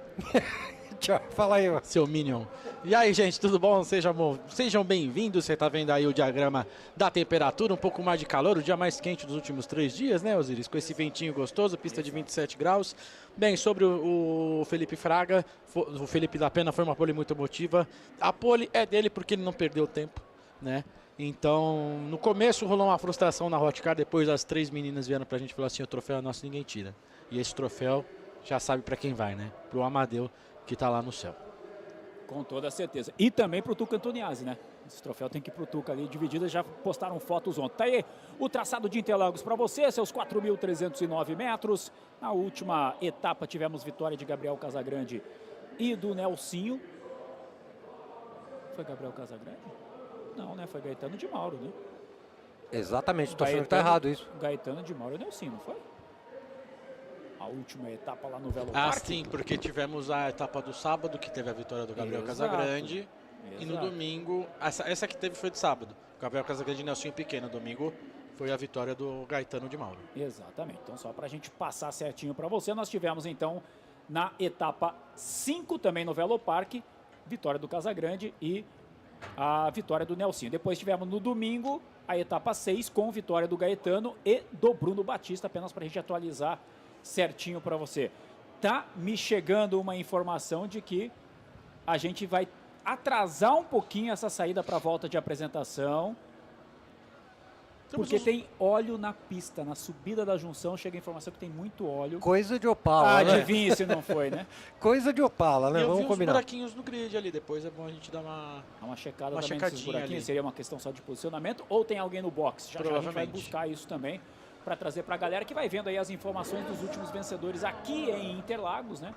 Tchau, fala aí, mano. Seu Minion. E aí, gente, tudo bom? Sejam bem-vindos. Você está vendo aí o diagrama da temperatura, um pouco mais de calor, o dia mais quente dos últimos 3 dias, né, Osiris? Com esse ventinho gostoso, pista de 27 graus. Bem, sobre o Felipe Fraga, o Felipe Lapena foi uma pole muito emotiva. A pole é dele porque ele não perdeu tempo, né? Então, no começo rolou uma frustração na Hot Car, depois as 3 meninas vieram pra gente e falaram assim, o troféu é nosso, ninguém tira. E esse troféu já sabe pra quem vai, né? Pro Amadeu, que tá lá no céu. Com toda certeza. E também pro Tuca Antoniazzi, né? Esse troféu tem que ir pro Tuca ali, divididas, já postaram fotos ontem. Tá aí o traçado de Interlagos para você, seus 4.309 metros. Na última etapa tivemos vitória de Gabriel Casagrande e do Nelsinho. Foi Gabriel Casagrande? Não, né? Foi Gaetano de Mauro, né? Exatamente, tô achando que tá errado isso. Gaetano de Mauro e Nelsinho, não foi? A última etapa lá no Velo Parque. Sim, porque tivemos a etapa do sábado, que teve a vitória do Gabriel Casagrande. E no domingo, essa que teve foi de sábado. Gabriel Casagrande e Nelsinho Pequeno. Domingo foi a vitória do Gaetano de Mauro. Exatamente. Então, só para a gente passar certinho para você, nós tivemos então na etapa 5 também no Velo Parque, vitória do Casagrande e a vitória do Nelsinho. Depois tivemos no domingo a etapa 6 com vitória do Gaetano e do Bruno Batista, apenas para a gente atualizar certinho para você. Tá me chegando uma informação de que a gente vai atrasar um pouquinho essa saída para a volta de apresentação, porque tem óleo na pista, na subida da junção chega a informação que tem muito óleo. Coisa de Opala, né? Adivinha se não foi, né? Coisa de Opala, né? Vamos combinar. Uns buraquinhos no grid ali, depois é bom a gente dar uma checada uma também nesses buraquinhos, ali. seria uma questão só de posicionamento, ou tem alguém no box? Já a gente vai buscar isso também, para trazer para a galera que vai vendo aí as informações dos últimos vencedores aqui em Interlagos, né?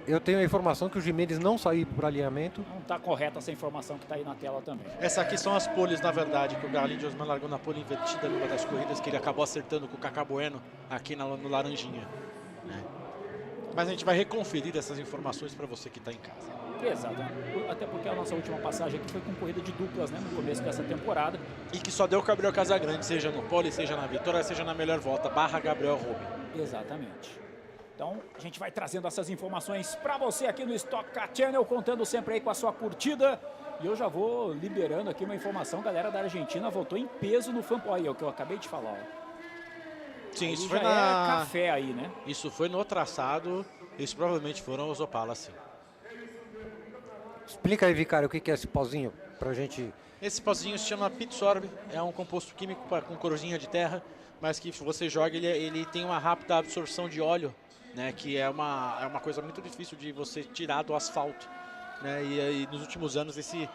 Eu tenho a informação que o Gimenez não saiu para alinhamento. Não está correta essa informação que está aí na tela também. Essa aqui são as poles, na verdade, que o Carlinhos de Osman largou na pole invertida numa das corridas, que ele acabou acertando com o Cacá Bueno aqui no Laranjinha. Né? Mas a gente vai reconferir essas informações para você que está em casa. Exato, até porque a nossa última passagem aqui foi com corrida de duplas, né, no começo dessa temporada. E que só deu o Gabriel Casagrande, seja no pole, seja na vitória, seja na melhor volta, / Gabriel Rubin. Exatamente. Então, a gente vai trazendo essas informações para você aqui no Stock Car Channel, contando sempre aí com a sua curtida. E eu já vou liberando aqui uma informação, galera da Argentina votou em peso no Fanpoy, é o que eu acabei de falar. Ó. Sim, aí isso foi na... café aí, né? Isso foi no traçado, isso provavelmente foram os Opala, sim. Explica aí, Vicário, o que é esse pozinho pra gente... Esse pozinho se chama Pitsorb, é um composto químico com corzinha de terra, mas que você joga, ele tem uma rápida absorção de óleo, né, que é uma coisa muito difícil de você tirar do asfalto, né, e nos últimos anos esse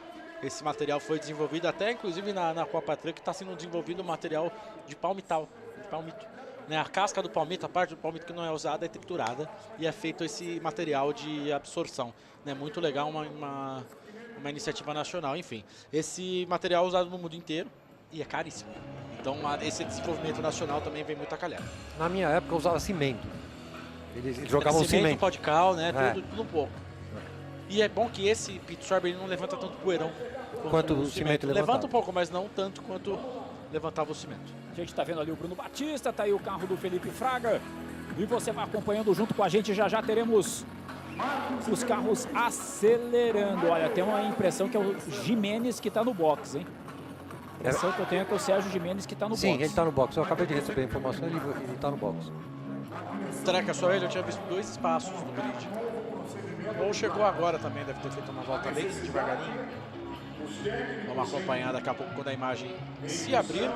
material foi desenvolvido, até inclusive na Copa Truck está sendo desenvolvido um material de palmito, né, a casca do palmito, a parte do palmito que não é usada é triturada e é feito esse material de absorção, né, muito legal, uma iniciativa nacional, enfim, esse material é usado no mundo inteiro e é caríssimo, então esse desenvolvimento nacional também vem muito a calhar. Na minha época eu usava cimento. Eles jogavam cimento. Pó de cal, né? Tudo um pouco. E é bom que esse Pitsorb ele não levanta tanto poeirão quanto o cimento levanta um pouco, mas não tanto quanto levantava o cimento. A gente está vendo ali o Bruno Batista, tá aí o carro do Felipe Fraga. E você vai acompanhando junto com a gente, já teremos os carros acelerando. Olha, tem uma impressão que é o Gimenez que está no box, hein? A impressão que eu tenho é que é o Sérgio Gimenez que está no box. Sim, ele está no box. Eu acabei de receber a informação, ele está no box. Será que a sua vez eu tinha visto 2 espaços no grid? Ou chegou agora também, deve ter feito uma volta bem devagarinho. Vamos acompanhar daqui a pouco quando a imagem se abrir.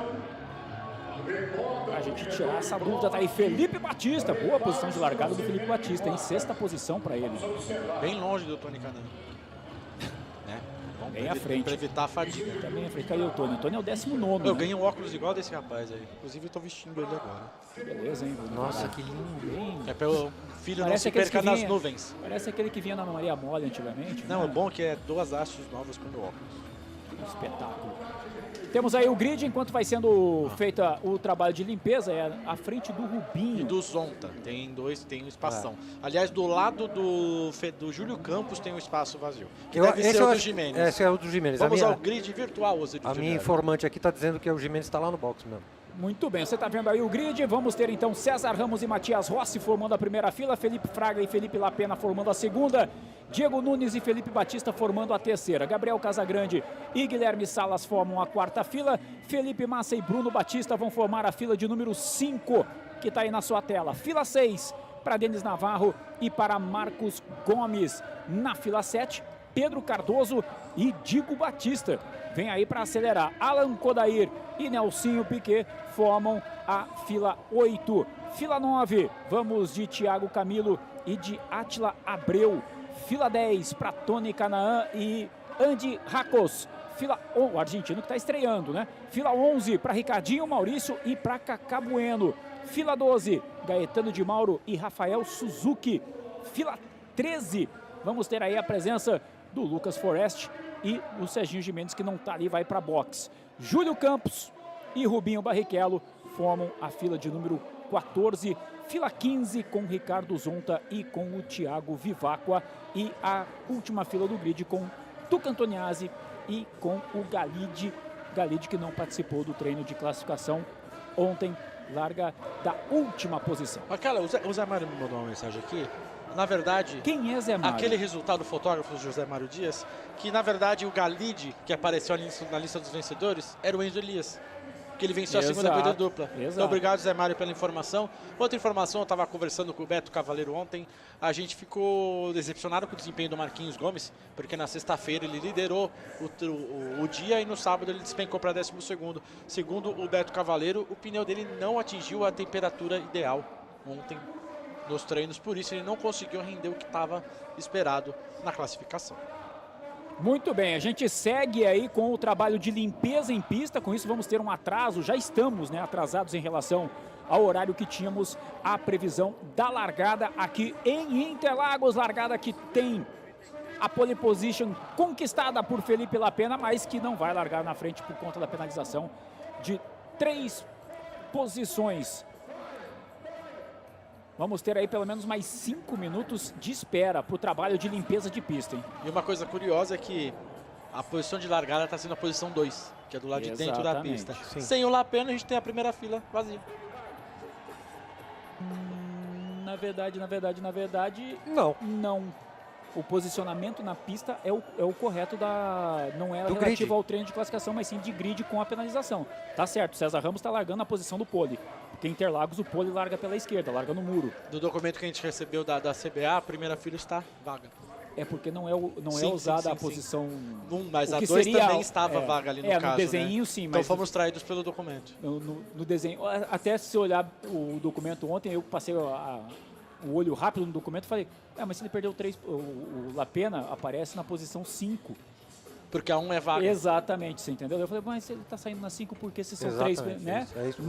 Pra gente tirar essa dúvida, tá aí Felipe Batista. Boa posição de largada do Felipe Batista, em 6ª posição para ele. Bem longe do Tony Canan. Né? Bem à frente. Para evitar a fadiga. Também à frente. Caiu o Tony. O Tony é o 19º. Eu ganhei um óculos igual desse rapaz aí. Inclusive eu tô vestindo ele agora. Que beleza, hein? Nossa, que lindo. Hein? É pelo filho não se perca nas nuvens. Parece aquele que vinha na Maria Mole antigamente. Não, né? o bom é que é 2 hastes novas com o meu óculos. Um espetáculo. Temos aí o grid, enquanto vai sendo feita o trabalho de limpeza, é à frente do Rubinho. E do Zonta, tem um espação. Aliás, do lado do Júlio Campos tem um espaço vazio. Que deve ser o do Gimenez. Esse é o do Gimenez. Vamos ao grid virtual, Osiris. A minha informante aqui está dizendo que o Gimenez está lá no box mesmo. Muito bem, você está vendo aí o grid. Vamos ter então César Ramos e Matias Rossi formando a primeira fila, Felipe Fraga e Felipe Lapena formando a segunda, Diego Nunes e Felipe Batista formando a terceira, Gabriel Casagrande e Guilherme Salas formam a 4ª fila, Felipe Massa e Bruno Batista vão formar a fila de número 5, que está aí na sua tela. Fila 6 para Denis Navarro e para Marcos Gomes. Na fila 7, Pedro Cardoso e Digo Batista. Vem aí para acelerar. Alan Kodair e Nelsinho Piquet formam a fila 8. Fila 9, vamos de Thiago Camilo e de Átila Abreu. Fila 10 para Tony Canaan e Andy Racos. O argentino que está estreando, né? Fila 11 para Ricardinho Maurício e para Cacá Bueno. Fila 12, Gaetano de Mauro e Rafael Suzuki. Fila 13, vamos ter aí a presença do Lucas Forest e o Serginho Gimenez, que não está ali, vai para box. Júlio Campos e Rubinho Barrichello formam a fila de número 14. Fila 15 com Ricardo Zonta e com o Thiago Vivacqua. E a última fila do grid com Tuca Antoniazzi e com o Galide. Galide que não participou do treino de classificação ontem, larga da última posição. Cara, o Zé Mário me mandou uma mensagem aqui. na verdade... Quem é Zé Mário? Aquele resultado do fotógrafo José Mário Dias, que na verdade o Galide, que apareceu na lista dos vencedores, era o Enzo Elias. Que ele venceu a segunda corrida dupla. Então, obrigado, Zé Mário, pela informação. Outra informação, eu estava conversando com o Beto Cavaleiro ontem, a gente ficou decepcionado com o desempenho do Marquinhos Gomes, porque na sexta-feira ele liderou o dia e no sábado ele despencou para 12º. Segundo o Beto Cavaleiro, o pneu dele não atingiu a temperatura ideal ontem nos treinos, por isso ele não conseguiu render o que estava esperado na classificação. Muito bem, a gente segue aí com o trabalho de limpeza em pista, com isso vamos ter um atraso, já estamos, né, atrasados em relação ao horário que tínhamos a previsão da largada aqui em Interlagos, largada que tem a pole position conquistada por Felipe Lapena, mas que não vai largar na frente por conta da penalização de 3 posições. Vamos ter aí pelo menos mais 5 minutos de espera para o trabalho de limpeza de pista, hein? E uma coisa curiosa é que a posição de largada está sendo a posição 2, que é do lado de dentro da pista. Sim. Sem o Lapena, a gente tem a primeira fila vazia. Na verdade, não. O posicionamento na pista é o correto não é relativo ao treino de classificação, mas sim de grid com a penalização. Tá certo, César Ramos está largando na posição do pole. Porque em Interlagos o pole larga pela esquerda, larga no muro. Do documento que a gente recebeu da CBA, a primeira fila está vaga. É porque não é usada a posição... Mas a 2 também estava vaga ali no caso, no desenho, né? sim. Então mas fomos traídos pelo documento. No desenho, até se olhar o documento ontem, eu passei o olho rápido no documento e falei, mas se ele perdeu 3, o Lapena aparece na posição 5. Porque a 1 é vaga. Exatamente, você entendeu? Eu falei, mas ele tá saindo na 5 porque se são 3, né? É isso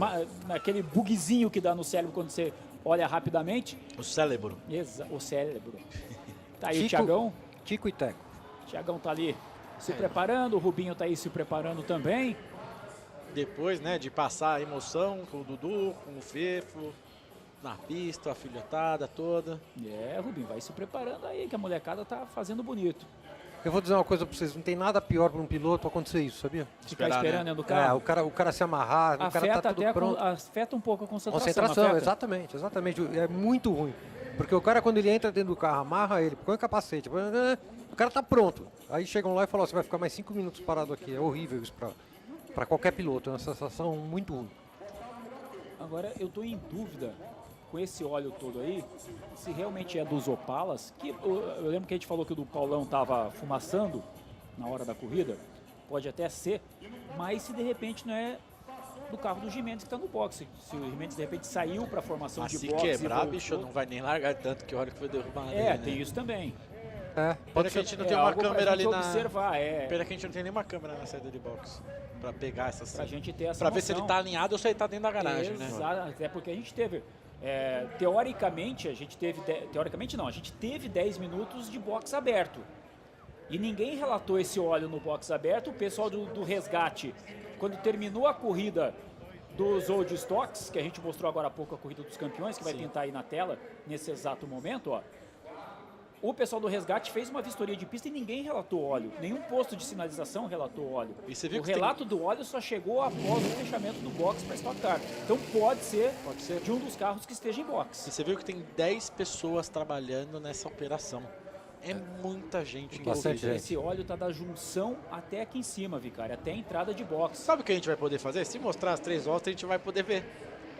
naquele bugzinho que dá no cérebro quando você olha rapidamente. O cérebro. O cérebro. Tá aí o Thiagão. Tico e Teco. O Thiagão tá ali se preparando, o Rubinho tá aí se preparando também. Depois, né, de passar a emoção com o Dudu, com o Fefo, na pista, a filhotada toda. Rubinho, vai se preparando aí, que a molecada tá fazendo bonito. Eu vou dizer uma coisa pra vocês, não tem nada pior para um piloto acontecer isso, sabia? Ficar esperando dentro do carro? O cara se amarrar, o cara tá tudo pronto. Afeta um pouco a Concentração, exatamente. É muito ruim. Porque o cara, quando ele entra dentro do carro, amarra ele, põe o capacete, o cara tá pronto. Aí chegam lá e falam, você vai ficar mais 5 minutos parado aqui. É horrível isso para qualquer piloto, é uma sensação muito ruim. Agora, eu tô em dúvida com esse óleo todo aí, se realmente é dos Opalas, que eu lembro que a gente falou que o do Paulão tava fumaçando na hora da corrida, pode até ser, mas se de repente não é do carro do Gimenez que está no boxe, se o Gimenez de repente saiu para a formação de boxe... Mas se quebrar, bicho, não vai nem largar tanto que a hora que foi derrubado. Tem isso também. Pena que a gente não tem uma câmera ali na... observar, Pena que a gente não tem nenhuma câmera na saída de boxe para pegar essa cena. Pra gente ter essa Pra ver se ele tá alinhado ou se ele tá dentro da garagem, né? Até porque a gente teve... teoricamente, a gente teve... Teoricamente não, a gente teve 10 minutos de boxe aberto. E ninguém relatou esse óleo no boxe aberto. O pessoal do resgate, quando terminou a corrida dos Old Stocks, que a gente mostrou agora há pouco a corrida dos campeões, que vai pintar aí na tela, nesse exato momento, ó. O pessoal do resgate fez uma vistoria de pista e ninguém relatou óleo. Nenhum posto de sinalização relatou óleo. O relato do óleo só chegou após o fechamento do box para Stock Car. Então pode ser de um dos carros que esteja em box. E você viu que tem 10 pessoas trabalhando nessa operação. É muita gente envolvida. Esse óleo tá da junção até aqui em cima, Vicário, até a entrada de box. Sabe o que a gente vai poder fazer? Se mostrar as 3 voltas, a gente vai poder ver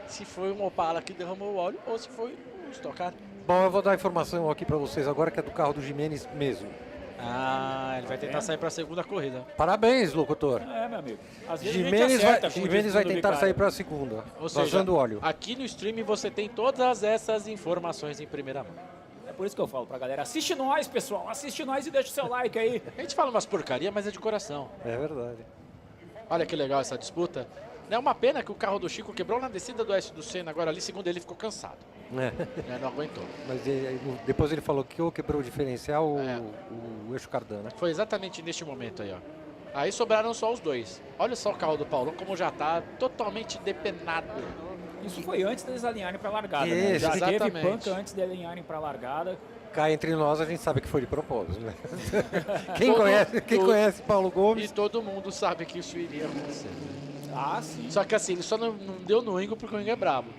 se foi um Opala que derramou o óleo ou se foi um Stock Car. Bom, eu vou dar a informação aqui para vocês agora que é do carro do Gimenez mesmo. Ele vai tentar sair para a segunda corrida. Parabéns, locutor. Meu amigo. Às vezes Gimenez vai tentar sair para a segunda, vazando óleo. Aqui no stream você tem todas essas informações em primeira mão. É por isso que eu falo pra galera, assiste nós, pessoal, assiste nós e deixa o seu like aí. A gente fala umas porcaria, mas é de coração. É verdade. Olha que legal essa disputa. É uma pena que o carro do Chico quebrou na descida do S do Senna, agora ali, segundo ele, ficou cansado. Não aguentou. Mas depois ele falou que ou quebrou o diferencial ou o eixo cardan, né? Foi exatamente neste momento aí, ó. Aí sobraram só os dois. Olha só o carro do Paulão como já tá totalmente depenado. Isso foi antes deles alinharem para a largada, né? Já teve panca antes de alinharem para a largada. Cá entre nós a gente sabe que foi de propósito, né? Quem conhece Paulo Gomes... E todo mundo sabe que isso iria acontecer. Sim. Só que assim, ele só não deu no Ingo porque o Ingo é brabo.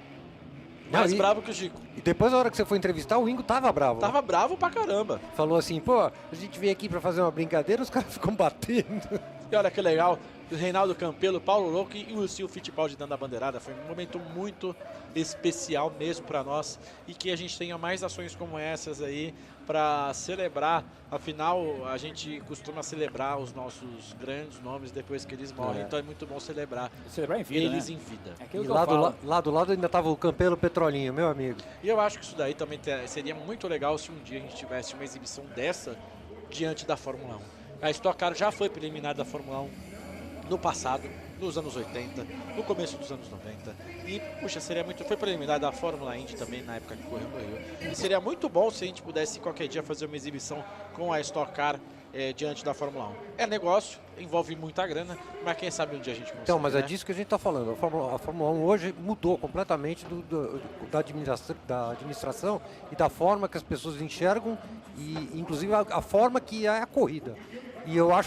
Mais bravo que o Chico. E depois, na hora que você foi entrevistar, o Ingo tava bravo. Tava bravo pra caramba. Falou assim, pô, a gente veio aqui pra fazer uma brincadeira, os caras ficam batendo. E olha que legal, o Reinaldo Campelo, Paulo Louco e o Sil Fittipaldi dando a bandeirada. Foi um momento muito especial mesmo para nós e que a gente tenha mais ações como essas aí para celebrar. Afinal, a gente costuma celebrar os nossos grandes nomes depois que eles morrem, então é muito bom celebrar em vida, eles né? em vida. E lá do lado ainda tava o Campelo Petrolinho, meu amigo. E eu acho que isso daí também seria muito legal se um dia a gente tivesse uma exibição dessa diante da Fórmula 1. A Stock Car já foi preliminar da Fórmula 1 no passado, nos anos 80, no começo dos anos 90. E, puxa, seria muito... Foi preliminar da Fórmula Indy também, na época que correu no Rio. E seria muito bom se a gente pudesse qualquer dia fazer uma exibição com a Stock Car diante da Fórmula 1. É negócio, envolve muita grana, mas quem sabe um dia a gente consegue. Então, mas é disso que a gente está falando. A Fórmula 1 hoje mudou completamente da administração e da forma que as pessoas enxergam, e inclusive a forma que é a corrida. E eu acho